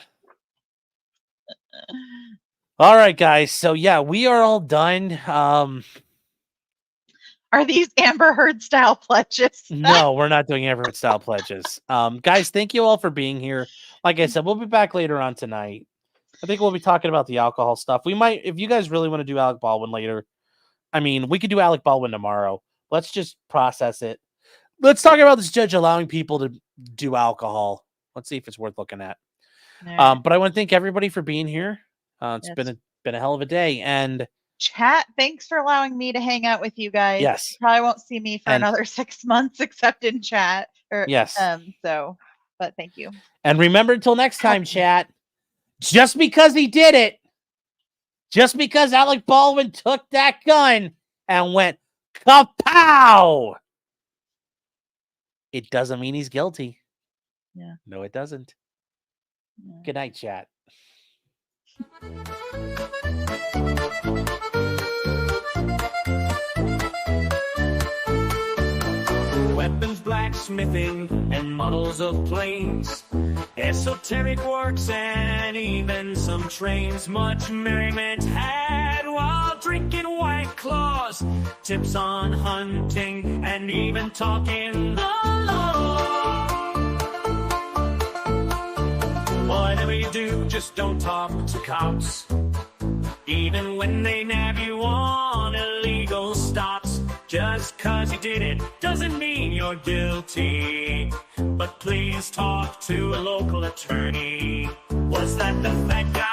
Speaker 3: All right, guys. So, yeah, we are all done.
Speaker 7: Are these Amber Heard style pledges?
Speaker 3: No, we're not doing Amber Heard style pledges. Guys, thank you all for being here. Like I said, we'll be back later on tonight. I think we'll be talking about the alcohol stuff. We might, if you guys really want to do Alec Baldwin later, I mean, we could do Alec Baldwin tomorrow. Let's just process it. Let's talk about this judge allowing people to do alcohol. Let's see if it's worth looking at.
Speaker 7: Yeah.
Speaker 3: But I want to thank everybody for being here. It's been a hell of a day. And
Speaker 7: chat, thanks for allowing me to hang out with you guys.
Speaker 3: Yes.
Speaker 7: You probably won't see me for another 6 months except in chat.
Speaker 3: Yes.
Speaker 7: But thank you.
Speaker 3: And remember, until next time, chat, just because he did it, just because Alec Baldwin took that gun and went kapow, it doesn't mean he's guilty.
Speaker 7: Yeah.
Speaker 3: No, it doesn't. Good night, chat.
Speaker 17: Weapons, blacksmithing, and models of planes, esoteric works, and even some trains. Much merriment had while drinking White Claws, tips on hunting, and even talking the law. Whatever you do, just don't talk to cops, even when they nab you on illegal stops. Just 'cause you did it doesn't mean you're guilty, but please talk to a local attorney. Was that the fat guy